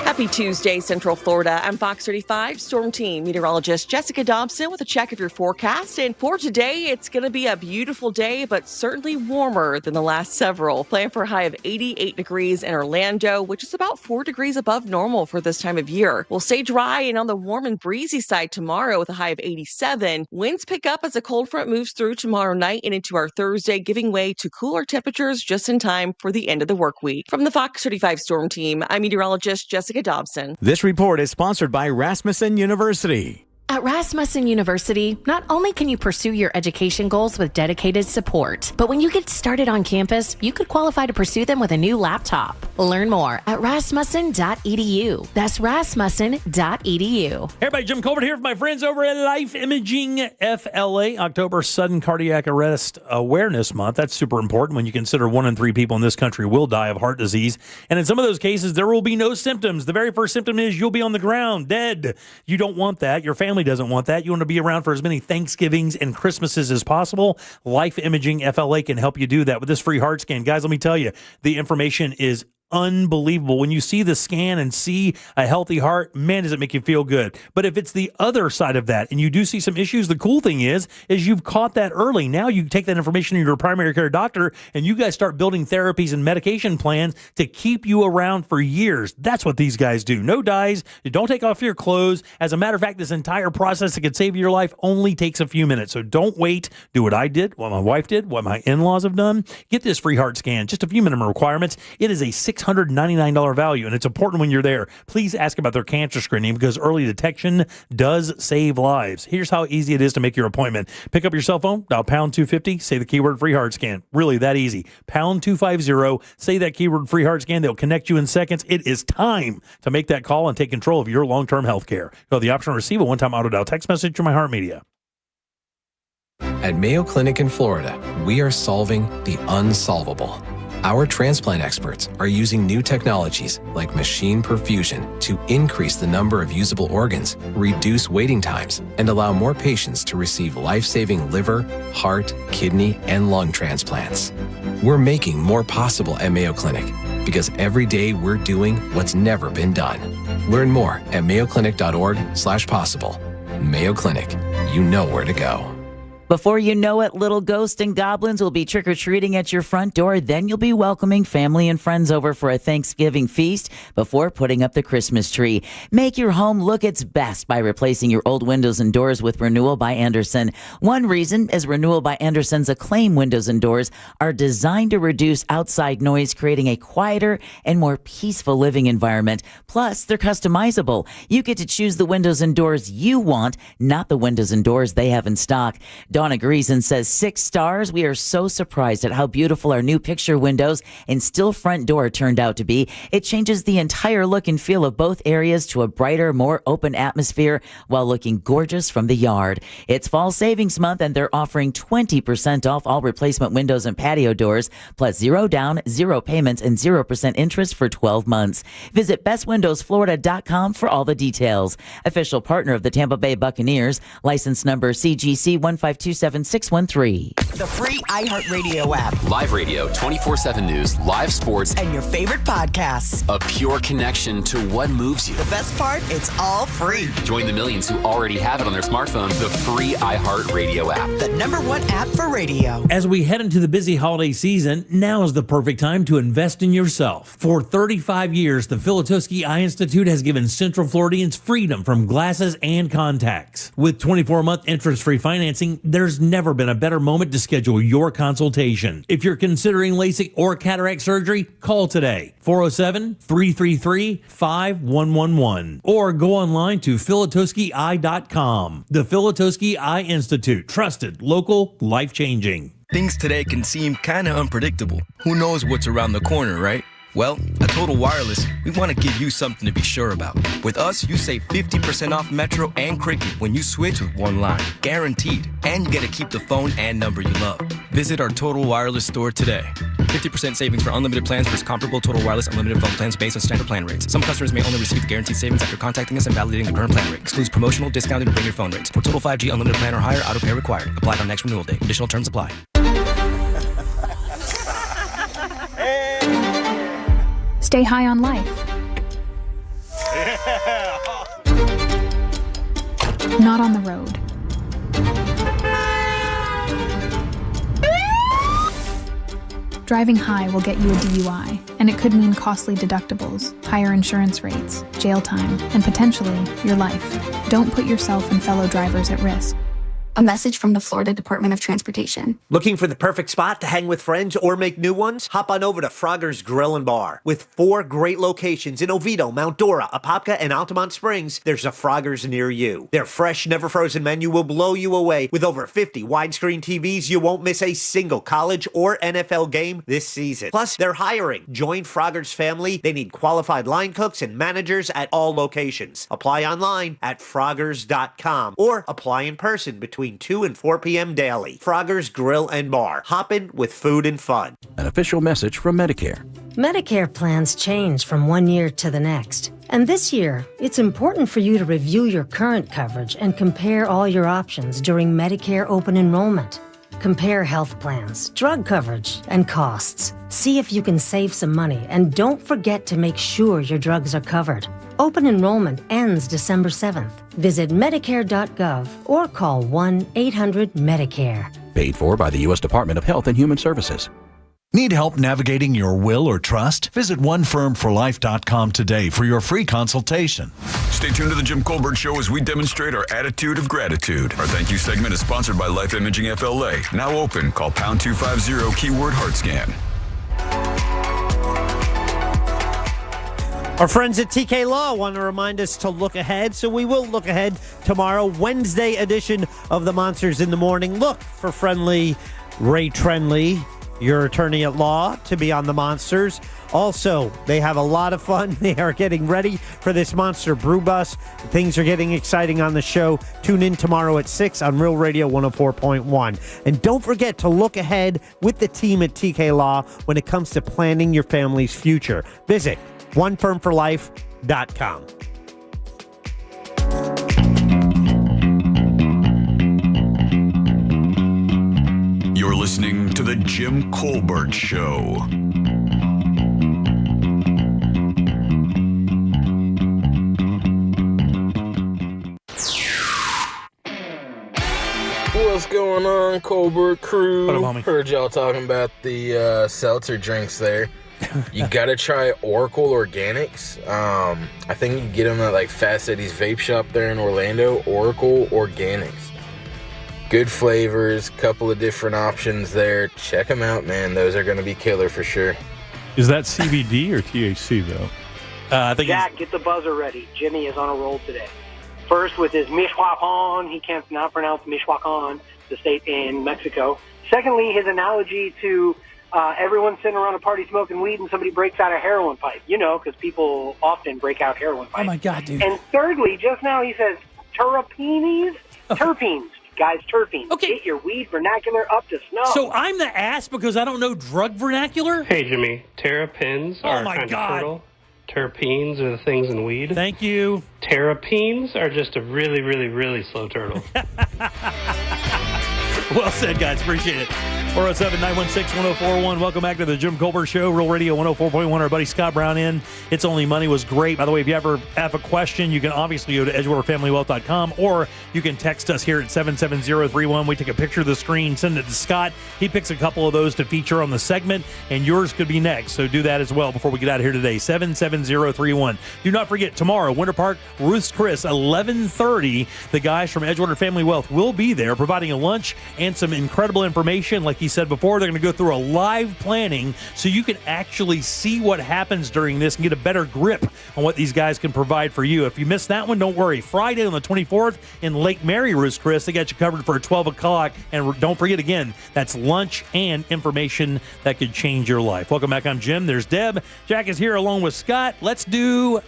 Happy Tuesday, Central Florida. I'm Fox 35 Storm Team meteorologist Jessica Dobson with a check of your forecast. And for today, it's going to be a beautiful day, but certainly warmer than the last several. Plan for a high of 88 degrees in Orlando, which is about 4 degrees above normal for this time of year. We'll stay dry and on the warm and breezy side tomorrow with a high of 87. Winds pick up as a cold front moves through tomorrow night and into our Thursday, giving way to cooler temperatures just in time for the end of the work week. From the Fox 35 Storm Team, I'm meteorologist Jessica Dobson. This report is sponsored by Rasmussen University. At Rasmussen University, not only can you pursue your education goals with dedicated support, but when you get started on campus, you could qualify to pursue them with a new laptop. Learn more at rasmussen.edu. That's rasmussen.edu. Hey everybody, Jim Colbert here with my friends over at Life Imaging FLA. October Sudden Cardiac Arrest Awareness Month. That's super important when you consider 1 in 3 people in this country will die of heart disease. And in some of those cases, there will be no symptoms. The very first symptom is you'll be on the ground, dead. You don't want that. Your family family doesn't want that. You want to be around for as many Thanksgivings and Christmases as possible. Life Imaging FLA can help you do that with this free heart scan. Guys, let me tell you, the information is unbelievable. When you see the scan and see a healthy heart, man, does it make you feel good. But if it's the other side of that and you do see some issues, the cool thing is you've caught that early. Now you take that information to your primary care doctor and you guys start building therapies and medication plans to keep you around for years. That's what these guys do. No dyes. You don't take off your clothes. As a matter of fact, this entire process that could save your life only takes a few minutes. So don't wait. Do what I did, what my wife did, what my in-laws have done. Get this free heart scan. Just a few minimum requirements. It is a $699 value, and it's important when you're there. Please ask about their cancer screening because early detection does save lives. Here's how easy it is to make your appointment. Pick up your cell phone, dial pound 250, say the keyword free heart scan. Really that easy. Pound 250, say that keyword free heart scan. They'll connect you in seconds. It is time to make that call and take control of your long-term health care. You'll have the option to receive a one-time auto dial text message from iHeartMedia. At Mayo Clinic in Florida, we are solving the unsolvable. Our transplant experts are using new technologies like machine perfusion to increase the number of usable organs, reduce waiting times, and allow more patients to receive life-saving liver, heart, kidney, and lung transplants. We're making more possible at Mayo Clinic because every day we're doing what's never been done. Learn more at mayoclinic.org/possible. Mayo Clinic, you know where to go. Before you know it, little ghosts and goblins will be trick-or-treating at your front door. Then you'll be welcoming family and friends over for a Thanksgiving feast before putting up the Christmas tree. Make your home look its best by replacing your old windows and doors with Renewal by Andersen. One reason is Renewal by Andersen's Acclaim windows and doors are designed to reduce outside noise, creating a quieter and more peaceful living environment. Plus, they're customizable. You get to choose the windows and doors you want, not the windows and doors they have in stock. Dawn agrees and says 6 stars. We are so surprised at how beautiful our new picture windows and still front door turned out to be. It changes the entire look and feel of both areas to a brighter, more open atmosphere while looking gorgeous from the yard. It's fall savings month and they're offering 20% off all replacement windows and patio doors, plus 0 down, 0 payments, and 0% interest for 12 months. Visit bestwindowsflorida.com for all the details. Official partner of the Tampa Bay Buccaneers, license number CGC 1527613. The free iHeartRadio app. Live radio, 24/7 news, live sports, and your favorite podcasts. A pure connection to what moves you. The best part, it's all free. Join the millions who already have it on their smartphone. The free iHeartRadio app. The #1 app for radio. As we head into the busy holiday season, now is the perfect time to invest in yourself. For 35 years, the Filatowski Eye Institute has given Central Floridians freedom from glasses and contacts. With 24-month interest-free financing, there's never been a better moment to schedule your consultation. If you're considering LASIK or cataract surgery, call today. 407-333-5111. Or go online to filatowskieye.com. The Filatowski Eye Institute. Trusted, local, life-changing. Things today can seem kind of unpredictable. Who knows what's around the corner, right? Well, at Total Wireless, we want to give you something to be sure about. With us, you save 50% off Metro and Cricket when you switch with one line. Guaranteed. And you get to keep the phone and number you love. Visit our Total Wireless store today. 50% savings for unlimited plans versus comparable Total Wireless unlimited phone plans based on standard plan rates. Some customers may only receive the guaranteed savings after contacting us and validating the current plan rate. Excludes promotional, discounted, and bring your phone rates. For Total 5G unlimited plan or higher, auto pay required. Applied on next renewal date. Additional terms apply. Stay high on life. Not on the road. Driving high will get you a DUI, and it could mean costly deductibles, higher insurance rates, jail time, and potentially your life. Don't put yourself and fellow drivers at risk. A message from the Florida Department of Transportation. Looking for the perfect spot to hang with friends or make new ones? Hop on over to Frogger's Grill and Bar. With 4 great locations in Oviedo, Mount Dora, Apopka, and Altamont Springs, there's a Frogger's near you. Their fresh, never frozen menu will blow you away. With over 50 widescreen TVs, you won't miss a single college or NFL game this season. Plus, they're hiring. Join Frogger's family. They need qualified line cooks and managers at all locations. Apply online at froggers.com or apply in person between 2 and 4 p.m. daily. Frogger's Grill and Bar. Hoppin' with food and fun. An official message from Medicare. Medicare plans change from one year to the next. And this year, it's important for you to review your current coverage and compare all your options during Medicare open enrollment. Compare health plans, drug coverage, and costs. See if you can save some money, and don't forget to make sure your drugs are covered. Open enrollment ends December 7th. Visit Medicare.gov or call 1-800-MEDICARE. Paid for by the U.S. Department of Health and Human Services. Need help navigating your will or trust? Visit OneFirmForLife.com today for your free consultation. Stay tuned to the Jim Colbert Show as we demonstrate our attitude of gratitude. Our thank you segment is sponsored by Life Imaging FLA. Now open. Call pound 250 keyword HeartScan. Our friends at TK Law want to remind us to look ahead, so we will look ahead tomorrow, Wednesday edition of the Monsters in the Morning. Look for friendly Ray Trenley, your attorney at law, to be on the Monsters. Also, they have a lot of fun. They are getting ready for this Monster Brew Bus. Things are getting exciting on the show. Tune in tomorrow at 6 on Real Radio 104.1. And don't forget to look ahead with the team at TK Law when it comes to planning your family's future. Visit OneFirmForLife.com. You're listening to The Jim Colbert Show. What's going on, Colbert crew? What up, homie? Heard y'all talking about the seltzer drinks there. You gotta try Oracle Organics. I think you can get them at like Fast Eddie's Vape Shop there in Orlando. Oracle Organics. Good flavors, couple of different options there. Check them out, man. Those are gonna be killer for sure. Is that CBD or THC though? I think Jack, get the buzzer ready. Jimmy is on a roll today. First with his Michoacan. He can't not pronounce Michoacan, the state in Mexico. Secondly, his analogy to everyone sitting around a party smoking weed and somebody breaks out a heroin pipe. You know, because people often break out heroin pipes. Oh, my God, dude. And thirdly, just now he says terpenes. Guys, terpenes. Okay. Get your weed vernacular up to snuff. So I'm the ass because I don't know drug vernacular? Hey, Jimmy. Terpenes Oh, are my kind God. of fertile. Terpenes are the things in weed. Thank you. Terpenes are just a really, really, really slow turtle. Well said, guys. Appreciate it. 407-916-1041. Welcome back to the Jim Colbert Show, Real Radio 104.1. Our buddy Scott Brown in. It's Only Money was great. By the way, if you ever have a question, you can obviously go to EdgewaterFamilyWealth.com or you can text us here at 77031. We take a picture of the screen, send it to Scott. He picks a couple of those to feature on the segment, and yours could be next. So do that as well before we get out of here today. 77031. Do not forget, tomorrow, Winter Park, Ruth's Chris, 11:30. The guys from Edgewater Family Wealth will be there providing a lunch and some incredible information. Like he said before, they're going to go through a live planning so you can actually see what happens during this and get a better grip on what these guys can provide for you. If you missed that one, don't worry. Friday on the 24th in Lake Mary, Ruth's Chris, they got you covered for 12 o'clock. And don't forget, again, that's lunch and information that could change your life. Welcome back. I'm Jim. There's Deb. Jack is here along with Scott. Let's do...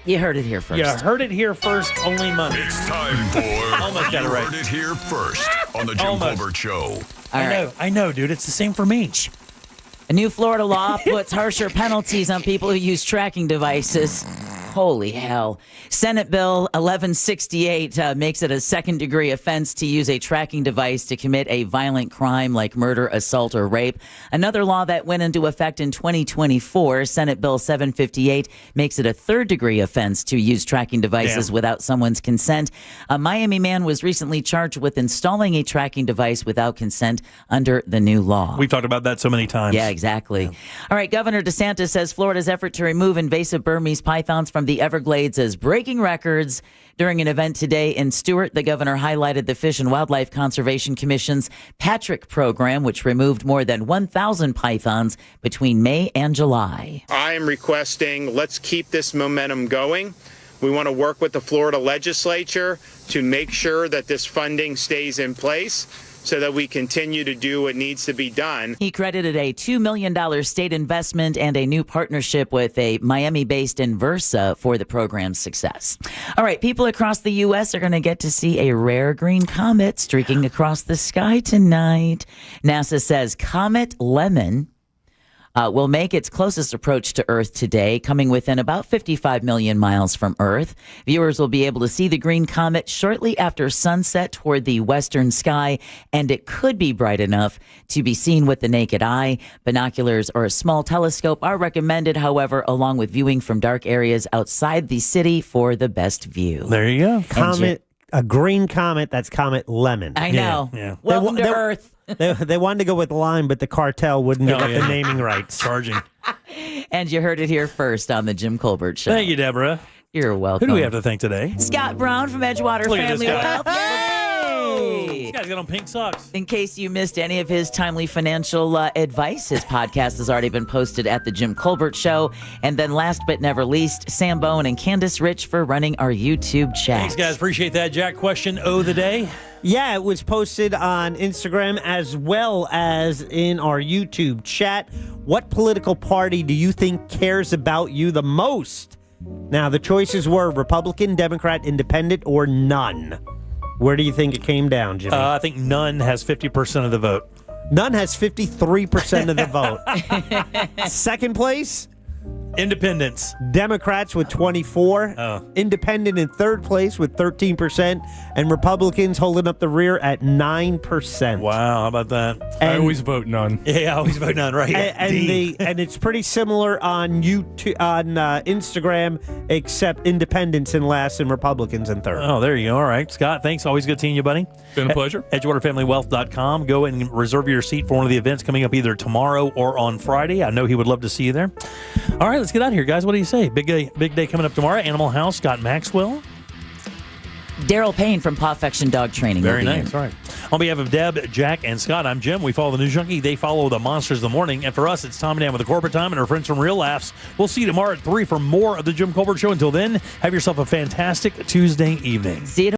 You heard it here first. You heard it here first. Only Money. It's time for Almost got it right. You Heard It Here First on the Jim Almost. Colbert Show. I know, dude. It's the same for me. A new Florida law puts harsher penalties on people who use tracking devices. Holy hell. Senate Bill 1168 makes it a second-degree offense to use a tracking device to commit a violent crime like murder, assault, or rape. Another law that went into effect in 2024, Senate Bill 758, makes it a third-degree offense to use tracking devices without someone's consent. A Miami man was recently charged with installing a tracking device without consent under the new law. We've talked about that so many times. Yeah, exactly. All right, Governor DeSantis says Florida's effort to remove invasive Burmese pythons from the Everglades is breaking records. During an event today in Stewart, the governor highlighted the Fish and Wildlife Conservation Commission's Patrick program, which removed more than 1,000 pythons between May and July. I am requesting, let's keep this momentum going. We want to work with the Florida legislature to make sure that this funding stays in place so that we continue to do what needs to be done. He credited a $2 million state investment and a new partnership with a Miami-based Inversa for the program's success. All right, people across the U.S. are going to get to see a rare green comet streaking across the sky tonight. NASA says Comet Lemon will make its closest approach to Earth today, coming within about 55 million miles from Earth. Viewers will be able to see the green comet shortly after sunset toward the western sky, and it could be bright enough to be seen with the naked eye. Binoculars or a small telescope are recommended, however, along with viewing from dark areas outside the city for the best view. There you go. Comet, a green comet, that's Comet Lemon. I know. Yeah. Welcome to Earth. They wanted to go with lime, but the cartel wouldn't give up the naming rights. Charging. And you heard it here first on the Jim Colbert Show. Thank you, Deborah. You're welcome. Who do we have to thank today? Scott Brown from Edgewater Look at this Family guy. Wealth. Yay! This guy's got on pink socks. In case you missed any of his timely financial advice, his podcast has already been posted at The Jim Colbert Show. And then last but never least, Sam Bowen and Candace Rich for running our YouTube chat. Thanks, guys. Appreciate that. Jack, question of the day. Yeah, it was posted on Instagram as well as in our YouTube chat. What political party do you think cares about you the most? Now, the choices were Republican, Democrat, Independent, or none. Where do you think it came down, Jimmy? I think none has 50% of the vote. None has 53% of the vote. Second place? Independents. Democrats with 24. Independent in third place with 13%. And Republicans holding up the rear at 9%. Wow, how about that? I always vote none. Yeah, I always vote none, right? And it's pretty similar on YouTube, on Instagram, except Independents in last and Republicans in third. Oh, there you go. All right. Scott, thanks. Always good seeing you, buddy. Been a pleasure. EdgewaterFamilyWealth.com. Go and reserve your seat for one of the events coming up either tomorrow or on Friday. I know he would love to see you there. All right, let's get out of here, guys. What do you say? Big day coming up tomorrow. Animal House, Scott Maxwell. Daryl Payne from Pawfection Dog Training. Very nice. All right. On behalf of Deb, Jack, and Scott, I'm Jim. We follow the News Junkie. They follow the Monsters of the Morning. And for us, it's Tom and Dan with the Corporate Time and our friends from Real Laughs. We'll see you tomorrow at 3 for more of the Jim Colbert Show. Until then, have yourself a fantastic Tuesday evening. See you tomorrow.